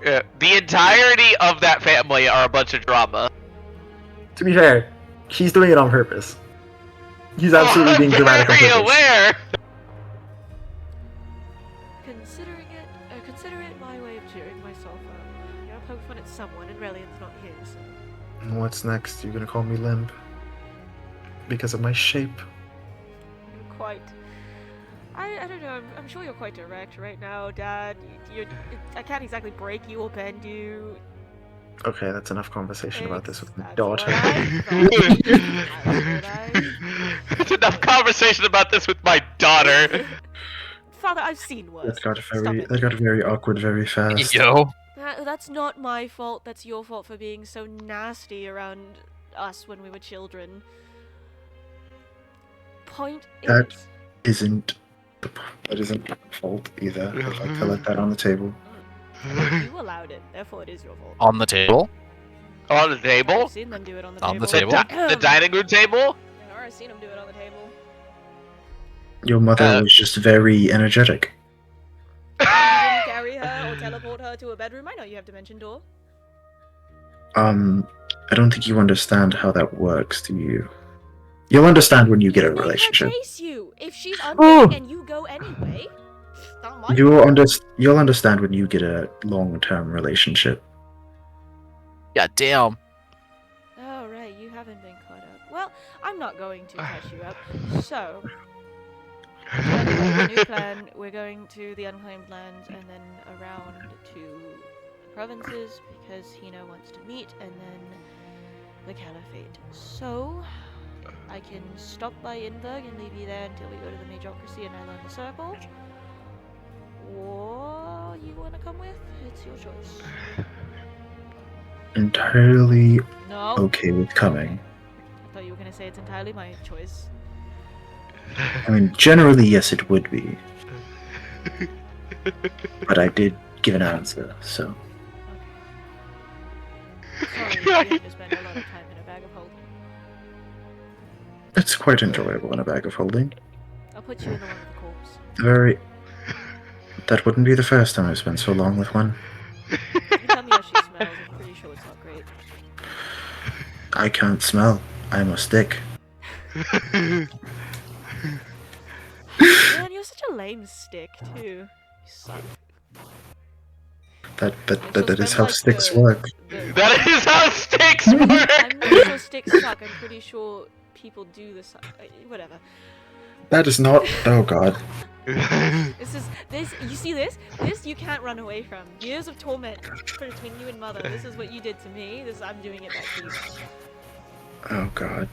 Yeah, the entirety of that family are a bunch of drama. To be fair, he's doing it on purpose. He's absolutely being dramatic on Very purpose. aware. Consider it my way of cheering myself up. You know, poke fun at someone, and really it's not here, so. What's next? You gonna call me limp? Because of my shape? quite. I don't know. I'm sure you're quite direct right now, Dad. I can't exactly break you or bend you. Okay, that's enough conversation about this with my That's daughter. what I thought. That's what I. There's enough conversation about this with my daughter. Father, I've seen worse. That got very awkward very fast. Yo. That's not my fault. That's your fault for being so nasty around us when we were children. Point That- is. That isn't my fault either. I'd like to let that on the table. You allowed it, therefore it is your fault. On the table? On the table? I've seen them do it on the On table. the table? The dining room table? I've seen them do it on the table. Your mother was just very energetic. You didn't carry her or teleport her to a bedroom. I know you have dimension door. I don't think you understand how that works, do you? You'll understand when you get a Make her relationship. chase you. If she's unwilling and you go anyway, it's not my fault. You'll understand when you get a long-term relationship. Yeah, damn. Oh, right, you haven't been caught up. Well, I'm not going to catch you up. So, anyway, new plan. We're going to the unclaimed lands and then around to the provinces because Hina wants to meet, and then the Caliphate. So, I can stop by Inverg and leave you there until we go to the Majocracy and I learn the circle. Or you want to come with? It's your choice. Entirely No. okay with coming. I thought you were going to say it's entirely my choice. I mean, generally, yes, it would be. But I did give an answer, so. Okay. Sorry, you have to spend a lot of time in a bag of holding. It's quite enjoyable in a bag of holding. I'll put you in the one with the corpse. Very. That wouldn't be the first time I've spent so long with one. You tell me how she smells. I'm pretty sure it's not great. I can't smell. I'm a stick. Man, you're such a lame stick, too. You suck. That is how sticks work. That is how sticks work! I'm not sure sticks suck. I'm pretty sure people do this. Whatever. That is not. Oh god. This. You see this? This you can't run away from. Years of torment between you and mother. This is what you did to me. I'm doing it back to you. Oh god.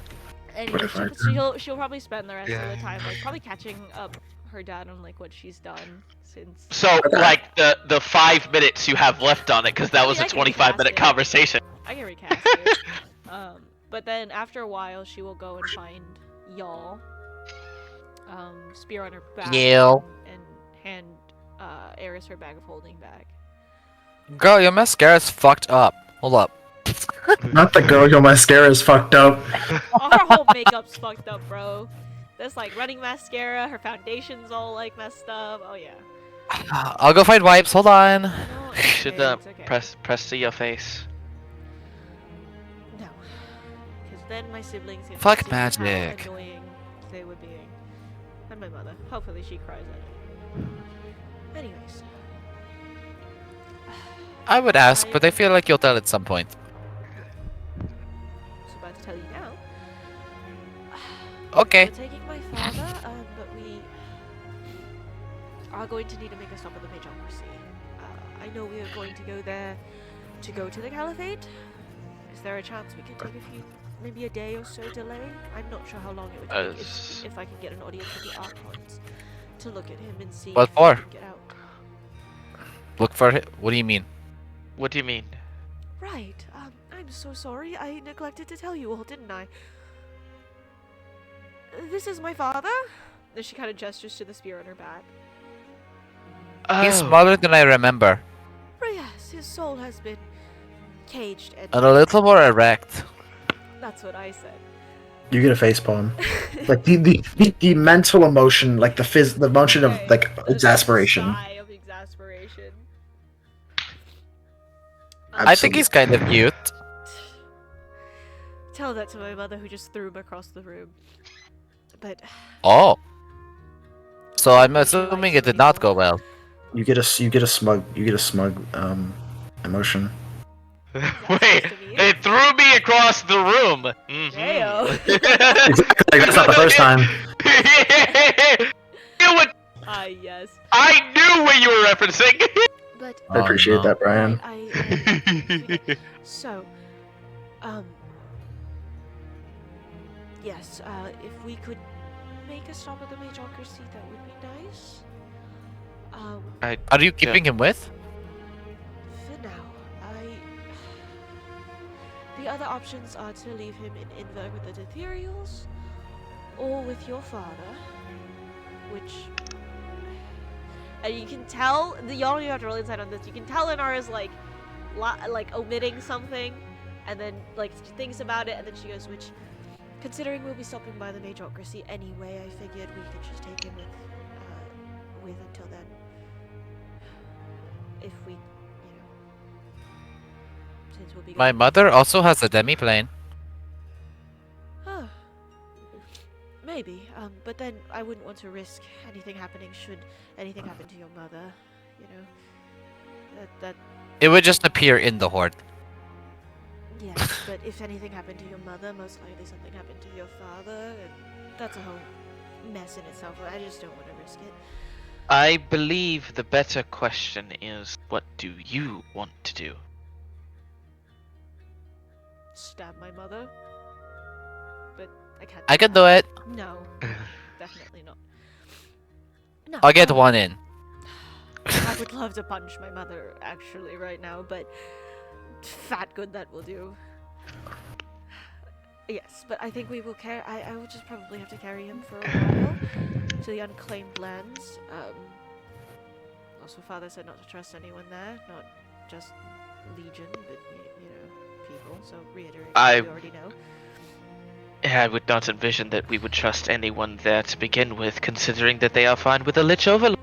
Anyway, What have I she'll probably spend the rest of the time like probably catching up her dad on like what she's done since. So, like, the 5 minutes you have left on it, because that was I a can 25-minute recast it. conversation. I can recast it. But then after a while, she will go and find y'all. Spear on her back. Yeah. And hand Eris her bag of holding back. Girl, your mascara's fucked up. Hold up. Not the girl. Your mascara is fucked up. Oh, her whole makeup's fucked up, bro. There's like running mascara. Her foundation's all like messed up. Oh yeah. I'll go find wipes. Hold on. No, You should it's okay. press to your face. No. Because then my siblings get Fuck to see how magic. annoying they were being. And my mother. Hopefully she cries at it. Anyways. I would ask, but I feel like you'll tell at some point. I was about to tell you now. Okay. We're taking my father, but we are going to need to make a stop at the Majocracy. I know we are going to go there to go to the Caliphate. Is there a chance we could take maybe a day or so delay? I'm not sure how long it would take if I can get an audience with the Archons to look at him and see What if for? he can get out. Look for it. What do you mean? What do you mean? Right. I'm so sorry. I neglected to tell you all, didn't I? This is my father. Then she kind of gestures to the spear on her back. He's Oh. smaller than I remember. Yes, his soul has been caged and And a little more erect. that's what I said. You get a facepalm. Like the mental emotion, like the emotion of Okay, like a exasperation. sigh of exasperation. I think he's kind of cute. Tell that to my mother who just threw him across the room. But Oh. So I'm assuming it did not go well. You get a smug emotion. Wait, it threw me across the room. Mhm. Damn. Exactly. That's not the first time. knew what Ah, yes. I knew what you were referencing. But I appreciate that, Brian. so, yes, if we could make a stop at the Majocracy, that would be nice. Are you keeping him with? For now, the other options are to leave him in Inver with the Ethereals, or with your father, which... And you can tell, y'all don't even have to roll insight on this, you can tell Inara's like omitting something, and then like thinks about it, and then she goes, which, considering we'll be stopping by the Majocracy anyway, I figured we could just take him with until then. If we, since we'll be My going- mother also has a demi-plane. Huh. Maybe, but then I wouldn't want to risk anything happening should anything happen to your mother, that It would just appear in the horde. yes, but if anything happened to your mother, most likely something happened to your father, and that's a whole mess in itself. I just don't want to risk it. I believe the better question is, what do you want to do? Stab my mother? But I can't. I can do it. No, definitely not. No, I'll get one in. I would love to punch my mother actually right now, but fat good that will do. Yes, but I think we will carry. I will just probably have to carry him for a while to the unclaimed lands. Also, Father said not to trust anyone there, not just Legion, but people. So reiterate what you already know. I would not envision that we would trust anyone there to begin with, considering that they are fine with a Lich Overlord.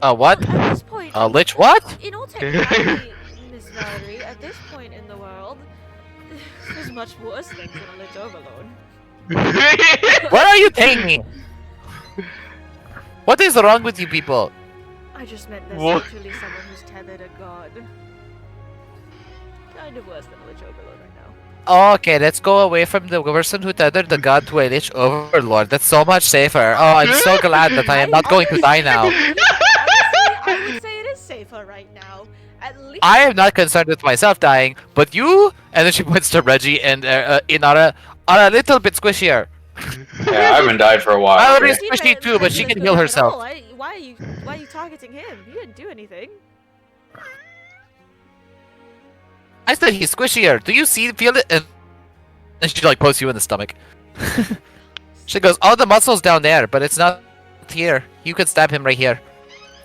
What? At this point, A lich what? in all technicality, Miss Valerie, at this point in the world, there's much worse things than a Lich Overlord. What are you telling me? What is wrong with you people? I just meant there's What? literally someone who's tethered a god. Kind of worse than a Lich Overlord right now. Okay, let's go away from the person who tethered the god to a lich overlord. That's so much safer. Oh, I'm so glad that I am not going to die now. Honestly, I would say it is safer right now. At least. I am not concerned with myself dying, but you, and then she points to Reggie and Inara, are a little bit squishier. Yeah, I haven't died for a while. Valerie okay? is squishy too, but she can heal herself. Why are you targeting him? He didn't do anything. I said he's squishier. Do you feel it? And she like pokes you in the stomach. She goes, "Oh, the muscle's down there, but it's not here. You could stab him right here."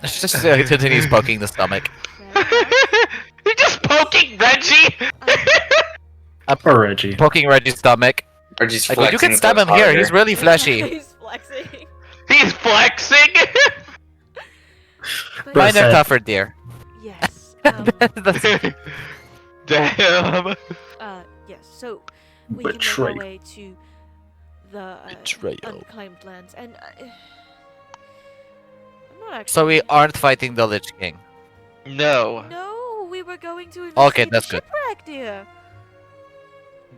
She just continues poking the stomach. You're just poking Reggie! Poor Reggie. Poking Reggie's stomach. Or just I go, you can flexing stab with him here. harder. He's really fleshy. He's flexing. He's flexing! But Mine are Listen. tougher, dear. yes. That's- Damn. Yes. So we can make Betrayal. our way to the Betrayal. unclaimed lands, and I'm not actually. So we aren't fighting the Lich King. No. No, we were going to Okay, investigate that's the good. shipwreck, dear.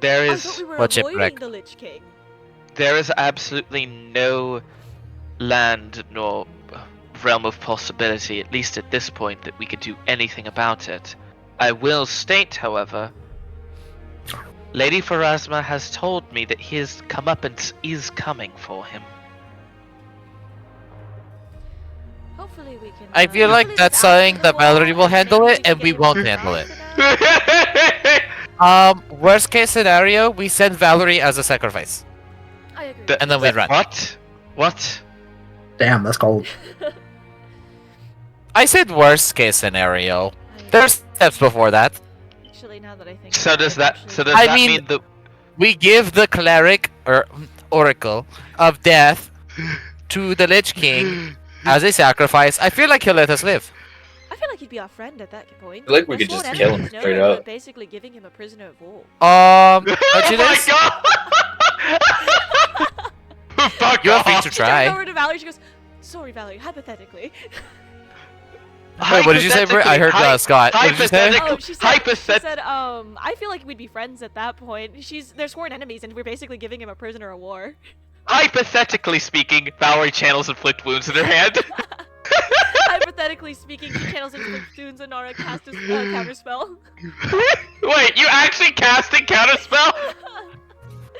There I is thought we were What avoiding shipwreck? the Lich King. there is absolutely no land nor realm of possibility, at least at this point, that we could do anything about it. I will state, however, Lady Pharasma has told me that his comeuppance is coming for him. Hopefully we can. I feel like hopefully that's this after something the that war, Valerie will and handle maybe it, we can and get we him won't back handle it. to that. Worst case scenario, we send Valerie as a sacrifice. I agree. The- And then we run. What? What? Damn, that's cold. I said worst case scenario. I- There's steps before that. Actually, now that I think. So about does it, that? actually- So does I that mean- mean that? We give the cleric or oracle of death to the Lich King as a sacrifice. I feel like he'll let us live. I feel like he'd be our friend at that point. I feel like we We're could sworn just kill him enemies, no? straight We're up. basically giving him a prisoner of war. Oh Prejudice? my god! Fuck You have off. to try. She goes over to Valerie. She goes, "Sorry, Valerie. Hypothetically." Wait, what did you say, Bri? I heard Scott. What did you say? Hypothetical- Oh, she said, Hypothet- I feel like we'd be friends at that point. They're sworn enemies, and we're basically giving him a prisoner of war. Hypothetically speaking, Valerie channels inflict wounds in her hand. Hypothetically speaking, she channels inflict wounds and Nara casts a counterspell. Wait, you actually casting counterspell?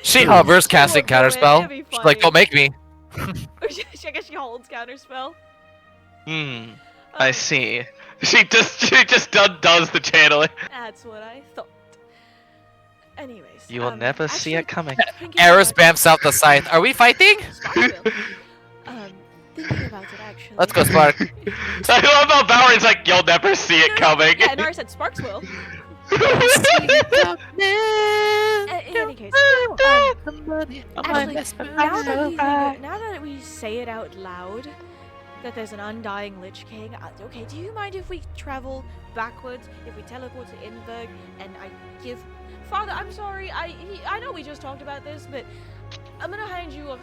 She hovers, casting won't do it, counterspell. it'll be She's like, don't make me. I guess she holds counterspell. I see. She just does the channeling. That's what I thought. Anyways. You will never see it coming. Eris bamps out the scythe. Are we fighting? Thinking about it actually. Let's go, Spark. I love how Valerie's like, you'll never see it coming. Yeah, Nara said Sparks will. In any case, actually, now that we say it out loud, that there's an undying Lich King, okay, do you mind if we travel backwards, if we teleport to Inverg, and I give... Father, I'm sorry, I know we just talked about this, but I'm gonna hand you off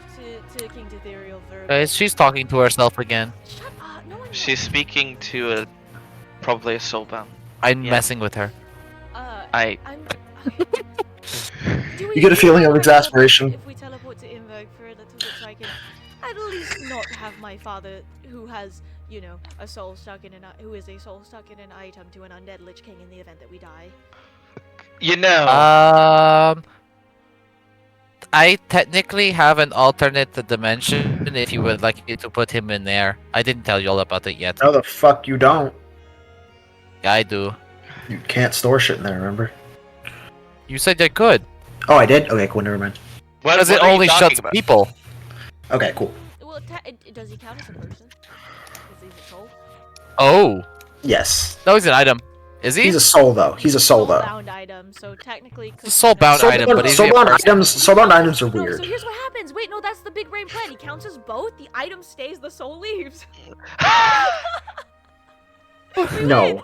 to King Ethereal for... She's talking to herself again. Shut up, no one She's speaking to probably a soulbound. I'm Yeah. messing with her. I'm... You get a feeling of exasperation. If we teleport to Inverg for a little bit so I can at least not have my father, who has, you know, a soul stuck in who is a soul stuck in an item to an undead Lich King in the event that we die. You know. I technically have an alternate dimension if you would like me to put him in there. I didn't tell you all about it yet. No, the fuck you don't. Yeah, I do. You can't store shit in there, remember? You said you could. Oh, I did? Okay, cool, never mind. Because What it are you only talking shuts about? people. Okay, cool. Well, does he count as a person? Is he a soul? Oh. Yes. No, he's an item. Is he? He's a soul, though. He's a soul, though. Soulbound item, so technically... He's a soulbound item, but is he a soulbound person? soulbound items are No, weird. so here's what happens. Wait, no, that's the big brain plan. He counts as both. The item stays, the soul leaves. No.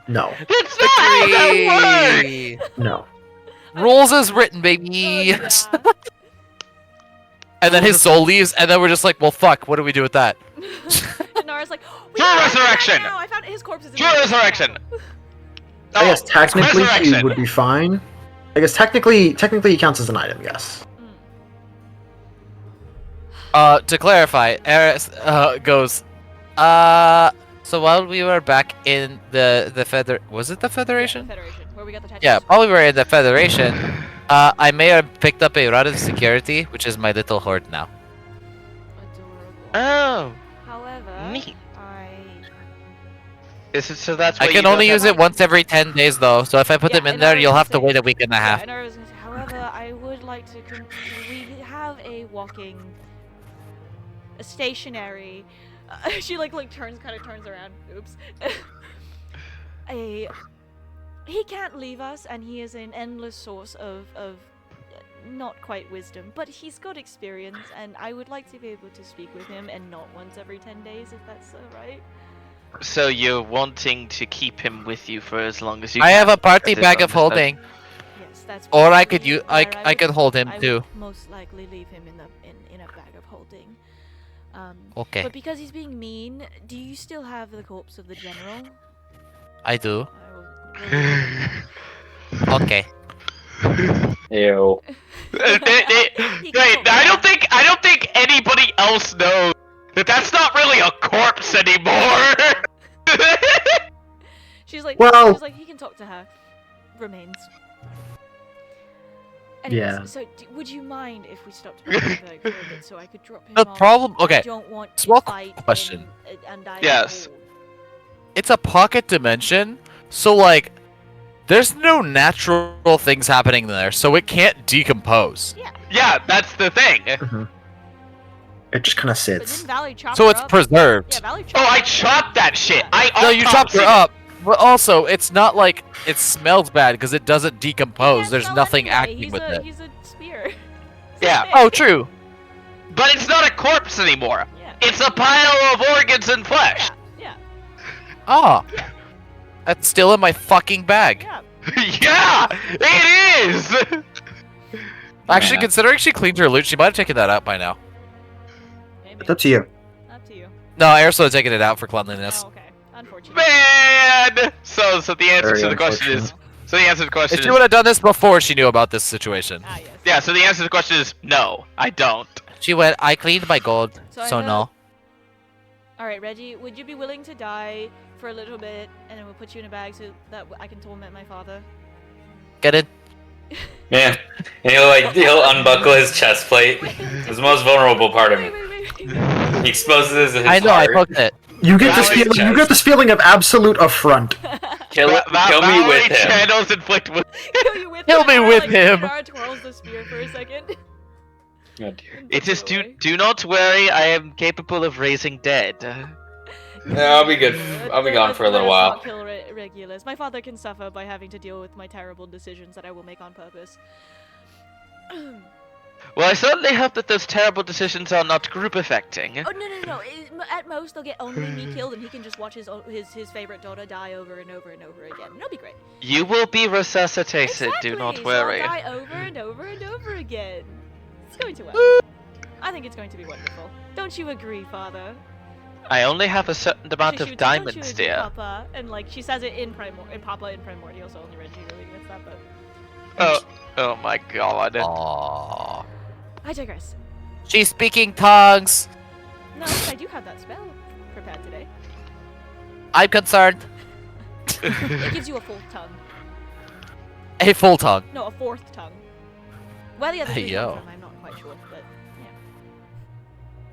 No. It's not how that works! Victory! No. Rules as written, baby. Yeah. And then his soul leaves, and then we're just like, well, fuck. What do we do with that? And Nara's like, we True can do that resurrection! now. I found his corpse is in True the- resurrection! I guess technically he resurrection. would be fine. I guess technically he counts as an item, yes. To clarify, Eris goes, so while we were back in the was it the Federation? Federation, where we got the tattoos. Yeah, while we were in the Federation, I may have picked up a rod of security, which is my little horde now. Adorable. Oh, However, neat. I... Is it so that's I why can you only don't use have- it once every 10 days, though, so if I put Yeah, them in and there, I was you'll gonna have to say- wait a week and a half. Yeah, and I was gonna say, however, I would like to we have a walking... a stationary... she kind of turns around. Oops. He can't leave us, and he is an endless source of not quite wisdom, but he's got experience, and I would like to be able to speak with him, and not once every 10 days, if that's alright. So you're wanting to keep him with you for as long as you I can. have a party That is bag of understood. holding, Yes, that's. or I could probably use, where I could hold him I too. would most likely leave him in a bag of holding. Okay, But because he's being mean, do you still have the corpse of the general? I do. I will- Okay. Ew. He Wait, can't- I don't think anybody else knows that that's not really a corpse anymore. She's like, Well- he can talk to her. Remains. Anyways, Yeah. So, would you mind if we stopped by Inverg for a bit so I could drop him The off? problem, I okay, don't want to small fight question. in an undying Yes. horde. it's a pocket dimension, so like, there's no natural things happening there, so it can't decompose. Yeah, that's the thing. It just kind of But sits. didn't Valley chop So her it's up? preserved. Yeah, Valley chopped Oh, her I up. chopped that shit. Yeah. I No, you chopped her autopsied it. up, but also it's not like it smells bad because it doesn't decompose. Can't There's smell nothing anyway. acting He's with a, it. He's a spear. Yeah. Oh, true. But it's not a corpse anymore. Yeah. It's a pile of organs and flesh. Yeah. Ah, Yeah. that's still in my fucking bag. Yeah. Yeah, it is. Actually, Yeah. considering she cleaned her loot, she might have taken that out by now. Maybe. It's up to you. Up to you. No, I also had taken it out for cleanliness. Oh, okay. Unfortunate. Man. So the answer Very to the question is. So the answer to the question If is. she would have done this before she knew about this situation. Ah, yes. Yeah. So the answer to the question is no. I don't. She went, I cleaned my gold, So I so know- no. Alright, Reggie, would you be willing to die for a little bit, and then we'll put you in a bag so that I can torment my father? Get it? Yeah. And he'll unbuckle his chest plate. It's the most vulnerable part of him. Wait. He exposes his I know, I heart. poked it. You get this Valerie feeling. You get this feeling of absolute affront. Kill me with him. Channels inflict with. Kill you with Kill him. me Nara, with like, him. Nara twirls the spear for a second. Oh dear. It is Away. do not worry, I am capable of raising dead. Yeah, I'll be good. I'll be gone for a little Let us while. not kill Regulus. My father can suffer by having to deal with my terrible decisions that I will make on purpose. Well, I certainly hope that those terrible decisions are not group affecting. Oh no! At most, they'll get only me killed, and he can just watch his favorite daughter die over and over and over again. It'll be great. You will be resuscitated, do not Exactly, worry. So I'll die over and over and over again. It's going to work. I think it's going to be wonderful. Don't you agree, Father? I only have a certain amount Actually, of don't you diamonds, agree, dear. Papa? And like she says it in Papa in Primordial, so only Reggie really gets that. But Oh my god. Aww. I digress. She's speaking tongues. No, I do have that spell prepared today. I'm concerned. It gives you a full tongue. A full tongue. No, a fourth tongue. Where the other Hey, three yo. come from, I'm not quite sure, but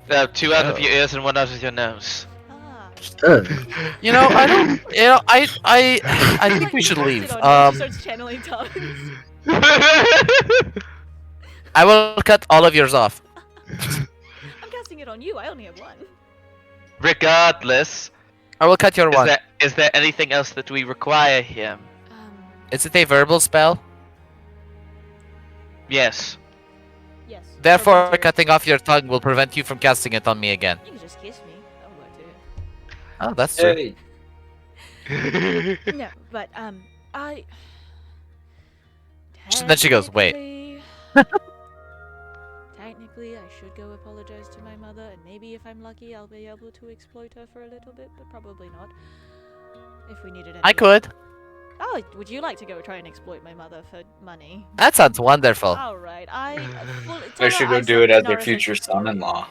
yeah. 2 out of Oh. your ears and 1 out of your nose. Ah. You know, I don't. You know, I think we should leave. She starts channeling tongues. I will cut all of yours off. I'm casting it on you. I only have one. Regardless, I will cut your one. is there anything else that we require here? Is it a verbal spell? Yes. Yes. Therefore, Verbal cutting off your tongue will prevent you from casting it on me again. You can just kiss me. That would work Oh, that's true. Hey. too. No, but I. Then she goes, "Wait." Technically, I should go apologize to my mother, and maybe if I'm lucky, I'll be able to exploit her for a little bit, but probably not. If we needed it. I could. Oh, would you like to go try and exploit my mother for money? That sounds wonderful. All right, I. Well, I should go do it as their future son-in-law.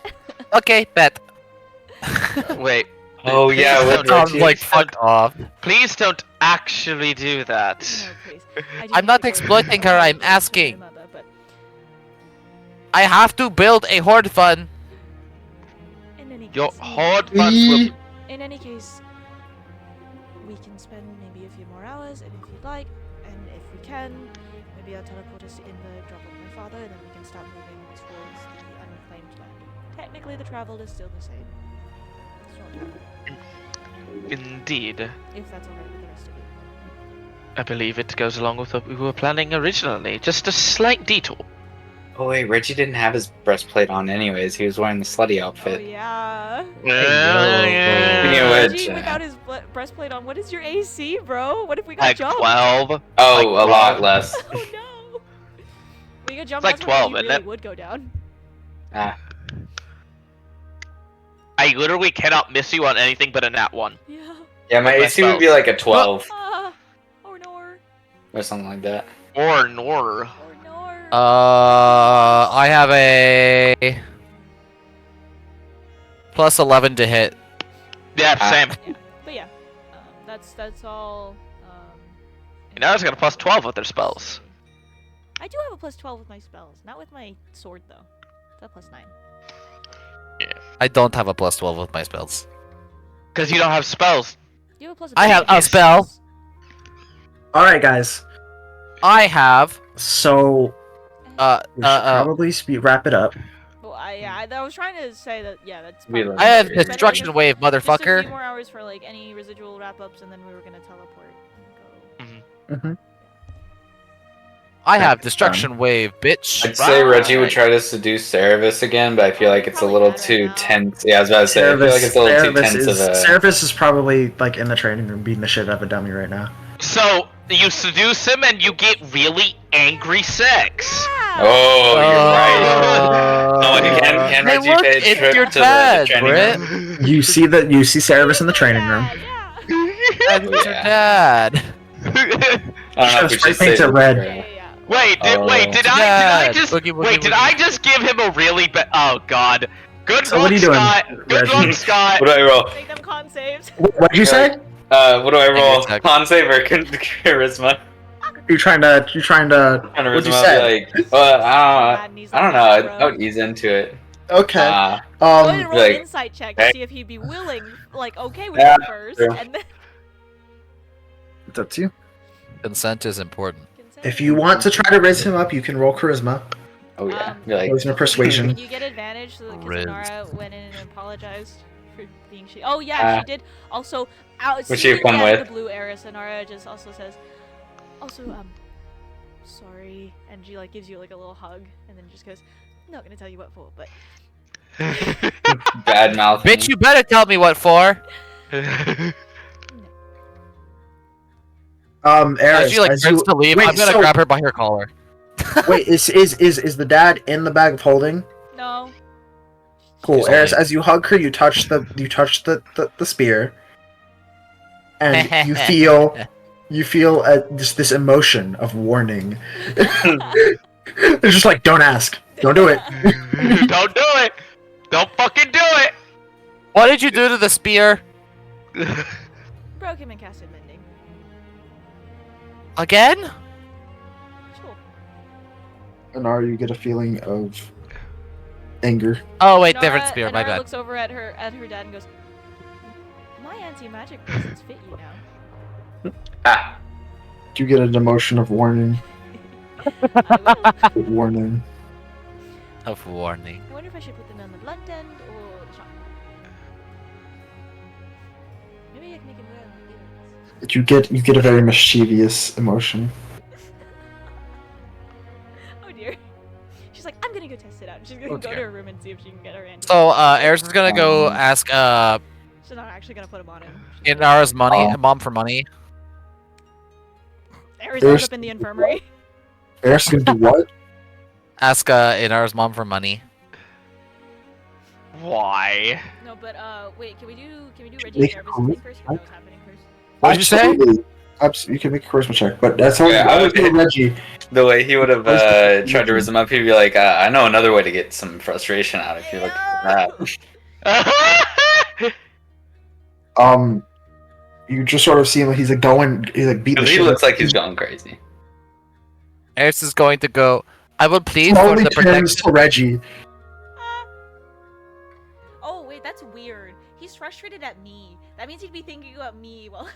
Okay, bet. Wait. Oh yeah, Please with don't- Sounds like fuck off. Please don't actually do that. No, please. I do I'm need not to go exploiting her, apologize I'm to my asking. mother, but I have to build a horde fund. in any Your case, horde funds will. in any case, we can spend maybe a few more hours, and if you'd like, and if we can, maybe I'll teleport us in the drop of my father, and then we can start moving towards the unclaimed land. Technically, the travel is still the same. It's not terrible, Indeed. if that's alright with the rest of you. I believe it goes along with what we were planning originally. Just a slight detour. Oh wait, Reggie didn't have his breastplate on anyways. He was wearing the slutty Oh outfit. yeah. Speaking of which, Reggie, without his breastplate on, what is your AC, bro? What if we got Like jumped? 12. Oh, Like a lot less. Oh no! We got jumped. like that's when 12, you isn't really it? would go down. Ah, I literally cannot miss you on anything but a nat 1. Yeah. yeah, my AC would be like a 12 Ah. Or nor. or something like that. Or nor. Or nor. I have a plus 11 to hit. Yeah, Ah. same. Yeah. But yeah, that's all. And now it's got a plus 12 with their spells. I do have a plus 12 with my spells, not with my sword though. It's a plus 9. I don't have a plus 12 with my spells. Because you don't have spells. You have a plus. I have a advantage. spell. All right, guys. I have So we should probably wrap it up. Well, I was trying to say that. Yeah, that's. We probably- love I have Spend, like, destruction wave, Just a few motherfucker. more hours for like any residual wrap ups, and then we were gonna teleport and go. I have destruction wave, bitch. I'd say Reggie would Right. try to seduce Cerevis again, but I feel like it's a little Probably too better now. tense. Yeah, I was about to say, I feel like it's a little too tense of a... Cerevis is probably like in the training room beating the shit out of a dummy right now. So, you seduce him and you get really angry sex. Oh, you're right. No, Oh, can Hey, Reggie look, pay a it's trip your to dad, the training Britt. room? You see Cerevis in the training room. Yeah. That's your Yeah. dad. I don't know if we Spray should say paint it that. red. Yeah. Wait, did Yeah, I just boogie, boogie, wait? Did boogie. I just give him a really bad? Oh God. Good So what luck, are you doing, Scott. Good Reggie? luck, Scott. What do I roll? Make them con saves. What'd you say? What do I roll? attack. Con save or charisma? You trying to? What'd you say? Be like, I And he's don't like, know. "Yeah, I bro." would ease into it. Okay. Go ahead and roll like, an insight check to hey. see if he'd be willing, like, okay with Yeah, it first, true. and then It's up to you. Consent is important. If you want to try to raise him up, you can roll charisma. Oh yeah. Um, Be like, Charisma persuasion. Can you get advantage so that Riz. Kizunara went in and apologized for being she? Oh yeah, she did. Also, out What'd she seeing come out of with? the blue, Arisanara just also says, also sorry, and she like gives you like a little hug, and then just goes, I'm not gonna tell you what for, but bad mouth. Bitch, you better tell me what for. Eris, As she like as turns you to leave, wait, I'm gonna so- grab her by her collar. wait, is the dad in the bag of holding? no. Cool, She's Eris. holding. As you hug her, you touch the spear, and you feel just this emotion of warning. It's just like, don't ask, don't do it. Don't do it. Don't fucking do it. What did you do to the spear? Broke him and casted mending. Again? Sure. Anar, you get a feeling of anger. Oh wait, different spear. My Inara bad. looks over at her dad and goes, my anti-magic bracelets fit you now. Ah. You get an emotion of warning. I will. Warning. Of warning. I wonder if I should put them on the blunt end or the sharp. Maybe I can make him wear earrings. You get a very mischievous emotion. Oh dear. She's like, I'm gonna go test it out. She's gonna Oh, go to dear. her room and see if she can get her anti. So, Eris is gonna go ask She's not actually gonna put him on him. She's gonna- Inara's mom for money. Ares ends up in the infirmary. Eris is gonna do what? Ask Inara's mom for money. Why? No, but wait, can we do Reggie Make Nervous a thing move, first? right? What's happening first? What did you say? Absolutely. You can make a charisma check, but that's all. Yeah, I would okay. do Reggie. The way he would have tried to raise him up, he'd be like, I know another way to get some frustration out if you look at that. You just sort of see him like he's like beating the Because he shit. looks like he's going crazy. Eris is going to go. I will plead for Slowly the turns protection. to Reggie. Oh wait, that's weird. He's frustrated at me. That means he'd be thinking about me while.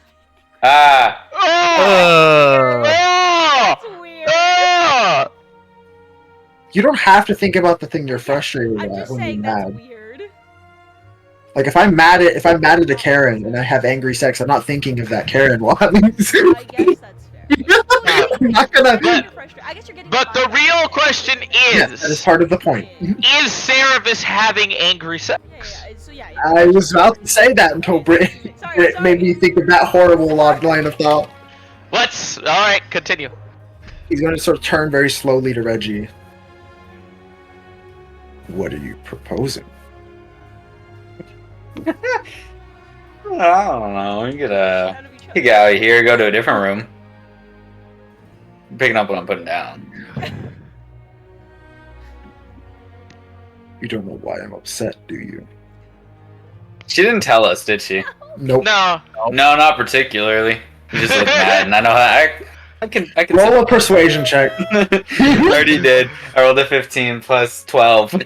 Ah! Oh! That's Oh! weird. Oh! You don't have to think about the thing you're frustrated I'm at just when saying you're that's mad. weird. Like if I'm mad at a Karen and I have angry sex, I'm not thinking of that Karen while I'm I guess that's fair. I'm not gonna. I guess you're getting. But the real question Yeah, that is is part of the point. Yeah, is Cerebus having angry sex? yeah. So yeah. I was about to say that until Brit made me think of that horrible line of thought. Alright, continue. He's going to sort of turn very slowly to Reggie. What are you proposing? I don't know. You get out of here, go to a different room. I'm picking up what I'm putting down. You don't know why I'm upset, do you? She didn't tell us, did she? Nope. No. No, not particularly. You just look mad, and I know how I can Roll a persuasion check. Already did. I rolled a 15 plus 12.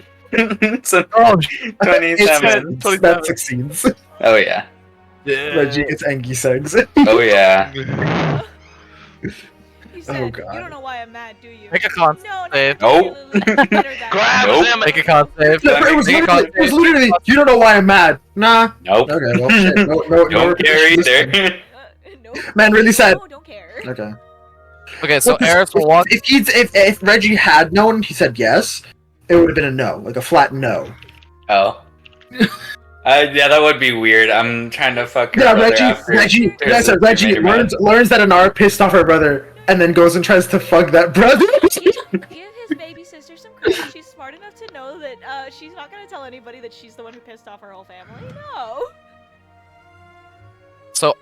So Oh, 27. That succeeds. Oh yeah. Reggie gets angry sex. Oh yeah. He said, God. you don't know why I'm mad, do you? Make a con No, save. Nope. Grabs Nope. him. Make a con save. It was Make a con literally, you don't know why I'm mad. Nah. Nope. Okay, well, shit. No Don't care repetition. either. No. Man, really sad. No, don't care. Okay. Okay, so Well, Eris will walk. If Reggie had known, he said yes, it would have been a no, like a flat no. Oh. Yeah, that would be weird. I'm trying to fuck her Yeah, brother Reggie after that's it. Reggie made her mad. learns that Anar pissed off her brother, and then goes and tries to fuck that brother. Give his baby sister some credit. She's smart enough to know that she's not gonna tell anybody that she's the one who pissed off her whole family. No. So,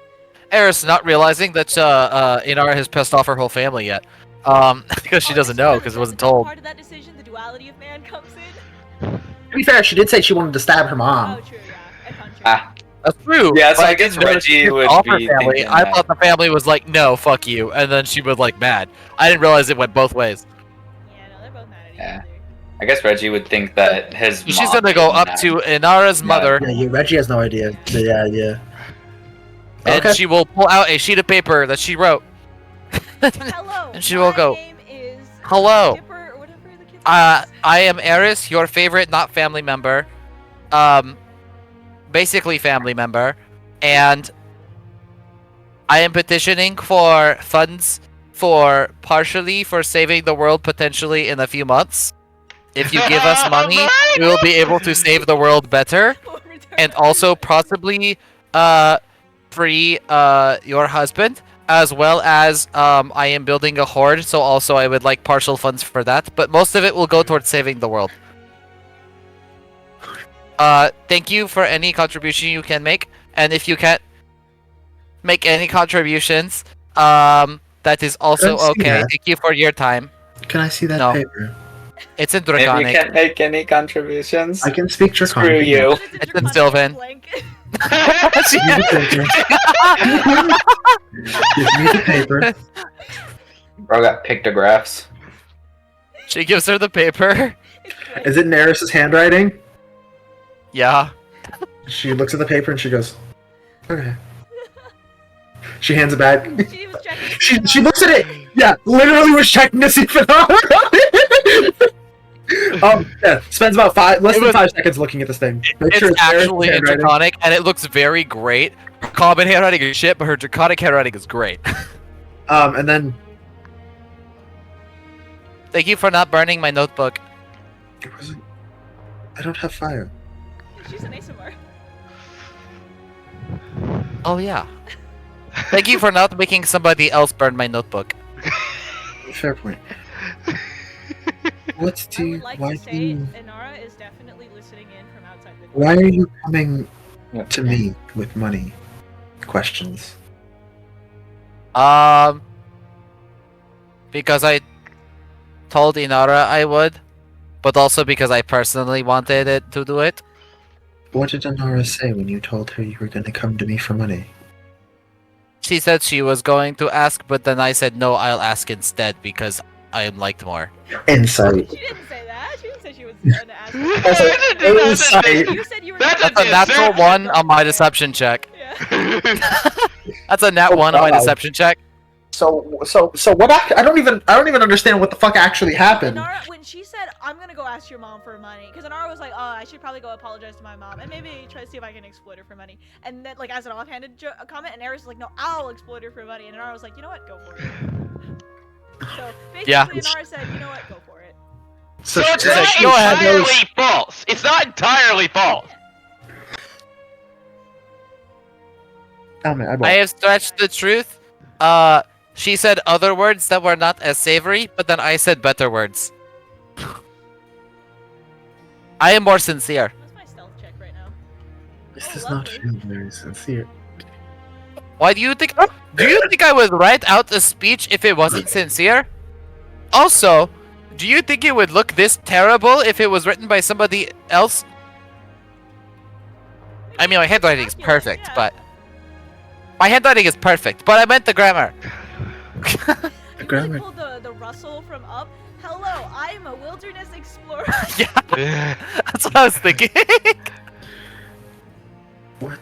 Eris, not realizing that Inara has pissed off her whole family yet, Because she doesn't know because it wasn't told. Part of that decision, the duality of man comes in. To be fair, she did say she wanted to stab her Oh, mom. true, yeah. And punch her. Ah, That's true. Yeah, so but I guess didn't notice Reggie she would off her be family. thinking I that. thought the family was like, no, fuck you, and then she was like mad. I didn't realize it went both ways. Yeah, no, they're both mad at each Yeah. other. I guess Reggie would think that his She's mom gonna go is up mad. to Inara's mother, Yeah, Reggie has no idea. Yeah. and Okay. she will pull out a sheet of paper that she wrote. Hello. And she will my go, name is "Hello. Dipper, or whatever the kid's name is. I am Eris, your favorite not family member. Basically family member, and I am petitioning for funds partially for saving the world potentially in a few months. If you give us money, we will be able to save the world better, and also possibly free your husband, as well as I am building a horde, so also I would like partial funds for that, but most of it will go towards saving the world. Thank you for any contribution you can make, and if you can't make any contributions, that is also Don't see okay. that. Thank you for your time. Can I see that No. paper? It's in If you Draconic. can't make any contributions, I can speak screw Draconic. you. It's in Sylvan. Blank. Give me the paper. Give me the paper. Bro got pictographs. She gives her the paper. Is it Neris's handwriting? Yeah. She looks at the paper and she goes, okay. She hands it back. She was checking. She looks at it. Yeah, literally was checking to see if it yeah, spends about less than 5 seconds looking at this thing. Make sure It's Neris's actually in handwriting. Draconic, and it looks very great. Her common handwriting is shit, but her Draconic handwriting is great. And then Thank you for not burning my notebook. it wasn't. I don't have fire. She's an ASMR. Oh yeah. Thank you for not making somebody else burn my notebook. Fair point. What do I you? would like Why to do say you? Inara is definitely listening in from outside the door. Why are you coming Yeah. to me with money questions? Because I told Inara I would, but also because I personally wanted it to do it. What did Anara say when you told her you were going to come to me for money? She said she was going to ask, but then I said no, I'll ask instead because I am liked more. Insight. She didn't say that. She didn't say she was going to ask. Also, Insight. You said you were. That's That's a natural one on my deception check. Yeah. That's a nat Oh, one on my wow. deception check. So what? I don't even understand what the fuck actually happened. Inara, when she said, "I'm gonna go ask your mom for money," because Inara was like, "Oh, I should probably go apologize to my mom and maybe try to see if I can exploit her for money." And then, like, as an offhanded comment, and Eris was like, "No, I'll exploit her for money," and Inara was like, "You know what? Go for it." So basically, Yeah. Inara said, "You know what? Go for it." So it's She's not like, "Go ahead, entirely false. It's not entirely false. I have stretched the truth. She said other words that were not as savory, but then I said better words. I am more sincere. That's my stealth check right now. This Oh, does not lovely. feel very sincere. Why do you think? Do you think I would write out a speech if it wasn't sincere? Also, do you think it would look this terrible if it was written by somebody else? I mean, my handwriting is perfect, Yeah. but my handwriting is perfect. But I meant the grammar. The You grammar. really pulled the Russell from up. Hello, I am a wilderness explorer. Yeah, that's what I was thinking. What?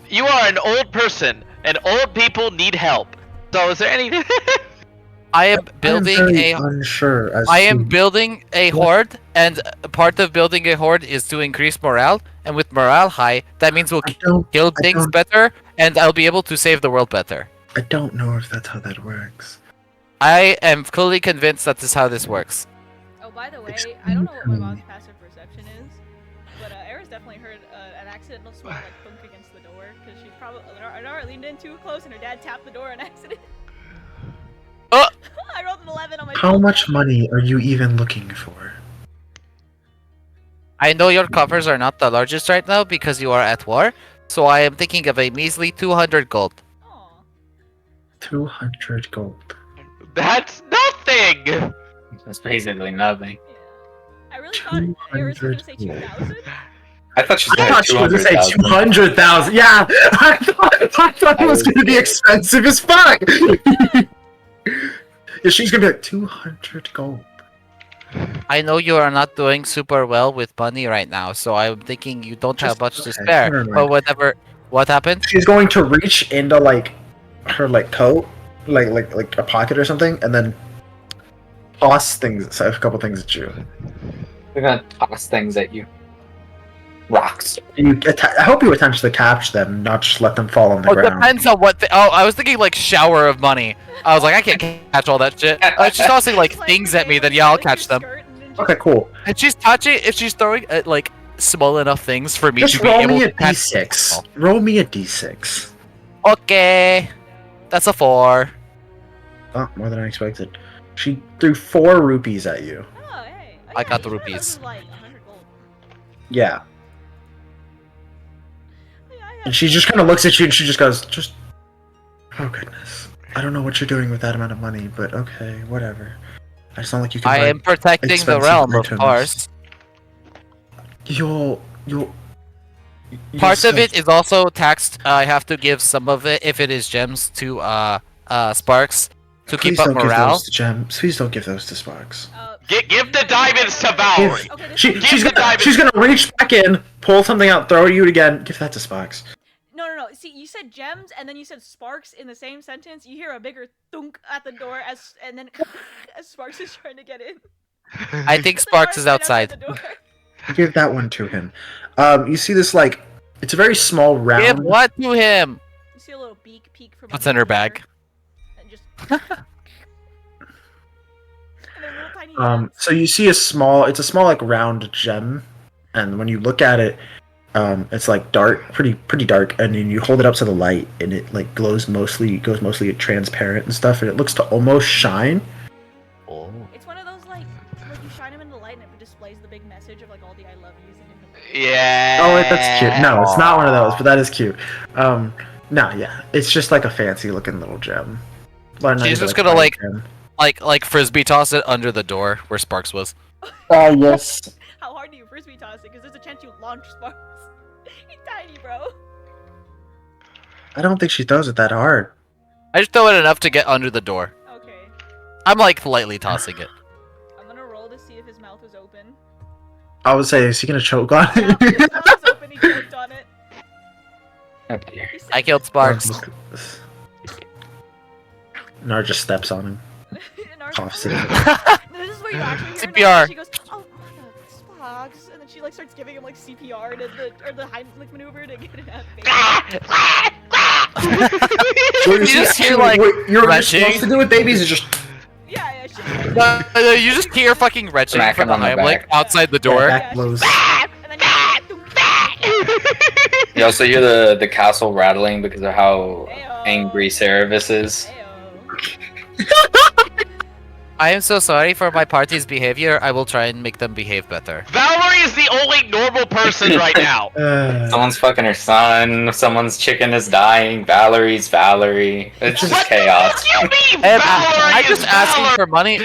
You are an old person, and old people need help. So is there any? I am I am building very a. unsure as I am to- building a horde, and a part of building a horde is to increase morale. And with morale high, that means we'll I don't. kill I things don't- better, and I'll be able to save the world better. I don't know if that's how that works. I am fully convinced that is how this works. Oh, by the way, Explain I don't know what my to mom's me. passive perception is, but Eris definitely heard an accidental small like thunk against the door because she probably Inara leaned in too close and her dad tapped the door on accident. Oh! I rolled an 11 on my. How stealth much check. money are you even looking for? I know your coffers are not the largest right now because you are at war, so I am thinking of a measly 200 gold. Aw. 200 gold. That's not nothing. That's basically nothing. Yeah. I really thought Eris was gonna say 2,000. I thought she was I gonna thought she was gonna say 200,000. 200,000. Yeah, I thought it was gonna be expensive as fuck. Yeah, she's gonna be like 200 gold. I know you are not doing super well with money right now, so I'm thinking you don't have much to okay, spare. never mind. But whatever. What happened? She's going to reach into like her like coat, like a pocket or something, and then toss things, a couple things at you. They're gonna toss things at you. Rocks. And I hope you attempt to catch them, not just let them fall on the Oh, ground. depends on what. Oh, I was thinking like shower of money. I was like, I can't catch all that shit. She's tossing like things at me, then yeah, I'll catch them. Okay, cool. And she's touching. If she's throwing like small enough things for me Just to be roll able me to a catch. d6. Roll me a d6. Okay, that's a 4. Oh, more than I expected. She threw 4 rupees at you. Oh, hey. Oh, I yeah, got the each one of those rupees. is like 100 gold. Yeah. Oh, yeah, I have- And she just kind of looks at you and she just goes, oh goodness. I don't know what you're doing with that amount of money, but okay, whatever. I just don't like you can I buy am protecting the expensive realm, of items. course. You'll Part of sell- it is also taxed. I have to give some of it, if it is gems, to Sparks to keep Please up don't give morale. those to Gems. Please don't give those to Sparks. Give the diamonds to Valerie. Okay, this She, one- she's gonna reach back in, pull something out, throw you again. Give that to Sparks. No. See, you said gems and then you said sparks in the same sentence. You hear a bigger thunk at the door and then as Sparks is trying to get in. I think The Sparks door is right outside. the door. Give that one to him. You see this like it's a very small Give round. what to him? You see a little beak peek from. What's under in her the door, bag? And just. And they're little tiny hands. So you see it's a small like round gem, and when you look at it, it's like dark, pretty dark, and then you hold it up to the light, and it like goes mostly transparent and stuff, and it looks to almost shine. Oh. It's one of those like you shine them in the light and it displays the big message of like all the I love yous and different. Yeah. Oh wait, that's cute. No, it's not one of those, but that is cute. No, yeah, it's just like a fancy looking little gem. Well, not She's even just a gonna, tiny like- gem. Like frisbee toss it under the door where Sparks was. Oh yes. How hard do you frisbee toss it? Because there's a chance you launch Sparks. He's tiny, bro. I don't think she throws it that hard. I just throw it enough to get under the door. Okay. I'm like lightly tossing it. I'm gonna roll to see if his mouth was open. I would say, is he gonna choke on Yeah, his it? mouth was open. He choked on it. Oh dear. He said I killed Sparks. Look at this. Nar just steps on him. And ours- Coughs it. No, this is where you actually hear CPR. Nar, She goes, oh, Sparks, and then she like starts giving him like CPR or the Heimlich maneuver to get it out. You just hear like you're retching. supposed to do with babies is just Yeah, she. You just hear fucking retching Smack from him the on the Heimlich back. outside the door. back blows. And then You also hear the castle rattling because of how angry Cerevis is. I am so sorry for my party's behavior. I will try and make them behave better. Valerie is the only normal person right now. Someone's fucking her son, someone's chicken is dying, Valerie's Valerie. It's just What chaos. the fuck you mean, And Valerie I'm just is asking Valerie? for money.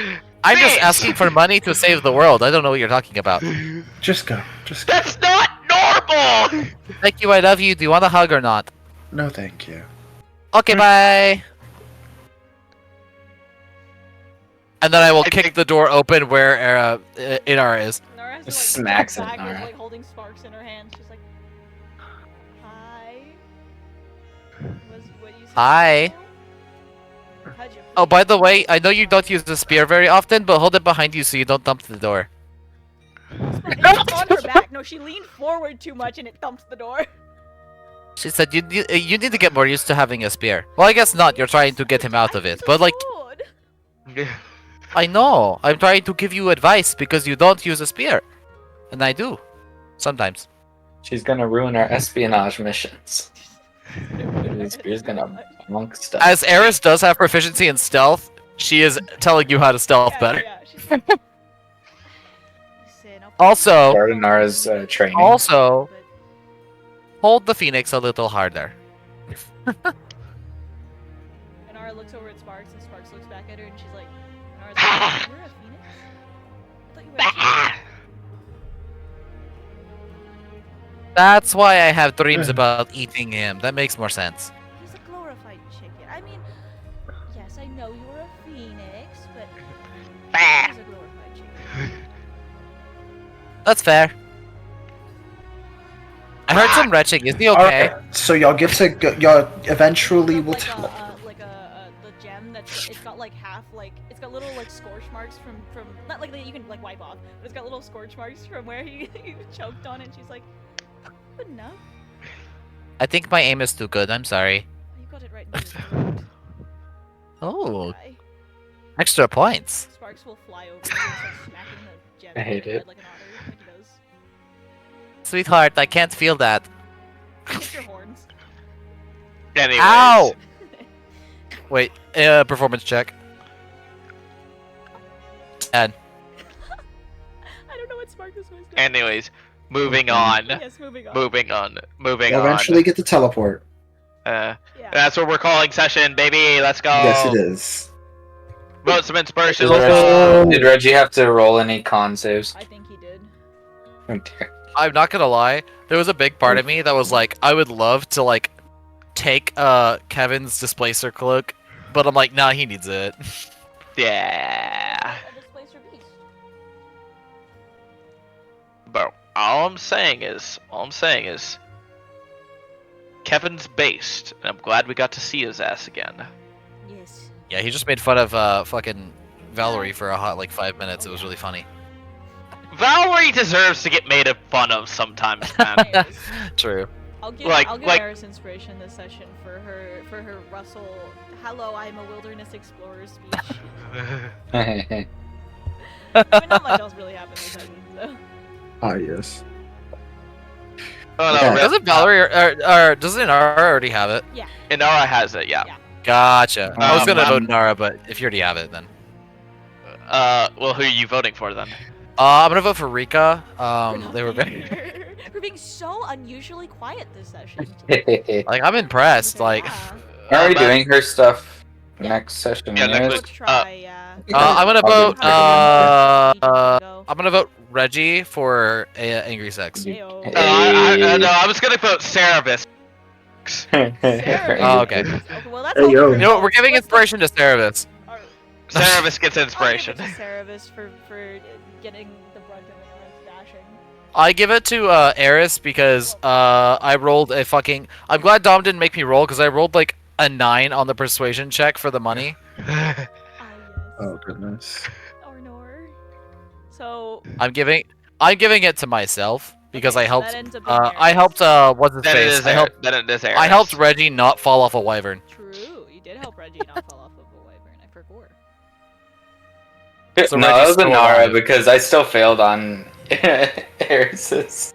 I'm just Bitch. asking for money to save the world. I don't know what you're talking about. Just go. Just go. That's not normal! Thank you, I love you. Do you want a hug or not? No, thank you. Okay, bye. And then I will kick the door open where Inara is. Nara has to, Just like, smacks step it, back with, Nara. like holding Sparks in her hand. She's like, "Hi." What you said? Hi. How'd you Oh, by feel? the way, I know you don't use the spear very often, but hold it behind you so you don't thump the door. It's on her back. No, she leaned forward too much and it thumped the door. She said you need to get more used to having a spear. Well, I guess not. You're trying to get him out of it. It's a But like, sword. I know. I'm trying to give you advice because you don't use a spear. And I do. Sometimes. She's gonna ruin our espionage missions. Spear's gonna monk stuff. As Eris does have proficiency in stealth, she is telling you how to stealth better. Yeah, she's like, "Listen, I'll put Also, Part of Nara's training. Also- but hold the phoenix a little harder. And Nara looks over at Sparks, and Sparks looks back at her, and she's like, Nara's like, you're a phoenix? I thought you were a That's why I have dreams about eating him. That makes more sense. He's a glorified chicken. I mean, yes, I know you're a phoenix, but he's a glorified chicken. That's fair. I heard some retching. Is he okay? Alright, so y'all get to go, y'all eventually will Like tell. the gem that's it's got like half like it's got little like scorch marks from not like that you can like wipe off, but it's got little scorch marks from where he choked on it. And she's like, good enough. I think my aim is too good. I'm sorry. You got it right in his throat. Oh, Guy. extra points. Sparks will fly over you and start smacking the gem I hate in your head it. like an otter, like he does. Sweetheart, I can't feel that. Hit your horns. Anyways, Ow! Wait, performance check. 10. I don't know what Spark is supposed to do. Anyways, moving on. Yes, moving on. Moving You'll on. eventually get to teleport. Yeah. That's what we're calling session, baby. Let's go. Yes, it is. Vote some inspiration. Did Let's Reggie, go. did Reggie have to roll any con saves? I think he did. Okay. I'm not gonna lie. There was a big part of me that was like, I would love to like take Kevin's displacer cloak, but I'm like, nah, he needs it. Yeah. A displacer beast. But all I'm saying is, Kevin's based, and I'm glad we got to see his ass again. Yes. Yeah, he just made fun of fucking Valerie for a hot like 5 minutes. It was really funny. Valerie deserves to get made fun of sometimes, man. Anyways, True. I'll give Like- Eris inspiration this session for her Russell. Hello, I'm a wilderness explorer speech. I mean, not much else really happened this session, so. Ah, yes. Oh, no, Yeah. Doesn't Valerie or doesn't Inara already have it? Inara has it, yeah. Gotcha. I was gonna vote Um, Inara, but if you already have it, then. Well, who are you voting for then? I'm gonna vote for Rika. For They were nothing. very For being so unusually quiet this session. like I'm impressed. Like, Are we but- doing her stuff Yeah. next session? Yeah, next anyways? Let's try, yeah. I'm gonna I'll vote. do it. I'm gonna vote Reggie for Angry Sex. Ayo. I was gonna vote Cerebus. Oh, okay. Okay, well, that's Hey, all yo. for You know what? We're giving Let's- inspiration to Cerebus. Alright. Cerebus gets I'll inspiration. give it to Cerebus for getting the brunt of Aaron's bashing. I give it to Eris because I rolled a fucking. I'm glad Dom didn't make me roll because I rolled like a 9 on the persuasion check for the money. Ah, yes. Oh goodness. Arnor. So, I'm giving it to myself because okay, I so helped. that ends up being I helped. What's his Then it face? is I helped. Then it is Eris. I helped Reggie not fall off a wyvern. True, you did help Reggie not fall off of a wyvern. I forgot. So no, Reggie's that was still Inara alive. because I still failed on Eris's.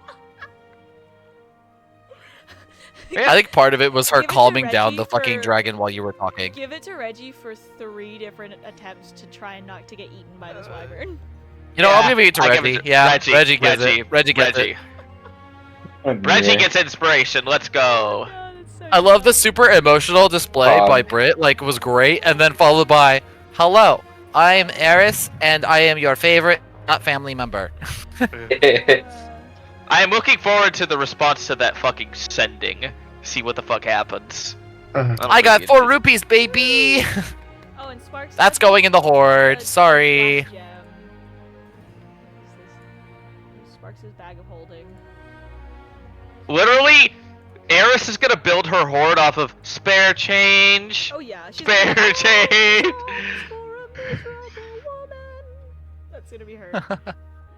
I think part of it was her Give it to calming down the Reggie fucking for- dragon while you were talking. Give it to Reggie for 3 different attempts to try and not to get eaten by this wyvern. You know, Yeah, I'm giving it to I give Reggie. it to- Yeah, Reggie, Reggie gets Reggie, it. Reggie gets it. Reggie gets inspiration. Let's go. God, it's so I love the dumb. super emotional display by Brit. Like, was great, and then followed by, "Hello, I am Eris, and I am your favorite not family member." I am looking forward to the response to that fucking sending. See what the fuck happens. Uh, don't I got think 4 it's- rupees, baby. Oh, and Sparks. That's going in the horde. Sorry. Black gem. What is this? Sparks' bag of holding. Literally, Eris is gonna build her horde off of spare change. Oh yeah, she's Spare like, "Oh, change." songs for a miserable woman." That's gonna be her.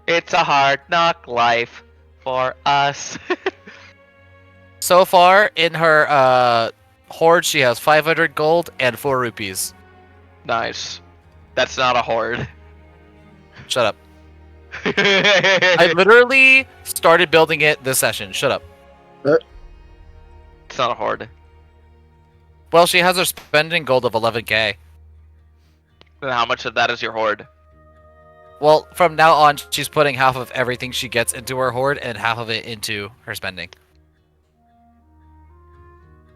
It's a hard knock life for us. So far in her horde, she has 500 gold and 4 rupees. Nice. That's not a horde. Shut up. I literally started building it this session. Shut up. It's not a horde. Well, she has her spending gold of 11k. Then how much of that is your horde? Well, from now on, she's putting half of everything she gets into her horde and half of it into her spending.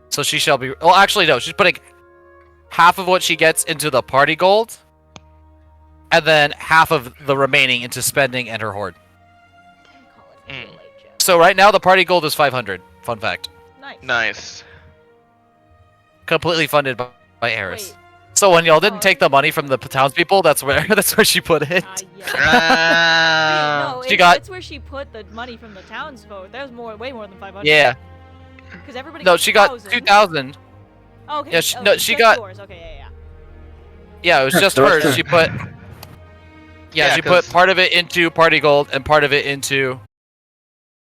So she shall be... Well, actually, no. She's putting half of what she gets into the party gold and then half of the remaining into spending and her hoard. Call it Mm. Voyages. So right now the party gold is 500. Fun fact. Nice. Nice. Completely funded by Eris. Wait. So when y'all didn't take the money from the townspeople, that's where she put it. Yeah. Ah. no, She got- it's where she put the money from the townsfolk. That was way more than 500. Yeah. Because everybody. No, got she got 1,000. 2,000. Oh, okay. Yeah, oh, she just got- yours. Okay, yeah. Yeah, it was just The rest hers. of- She put. Yeah, Yeah, she 'cause- put part of it into party gold and part of it into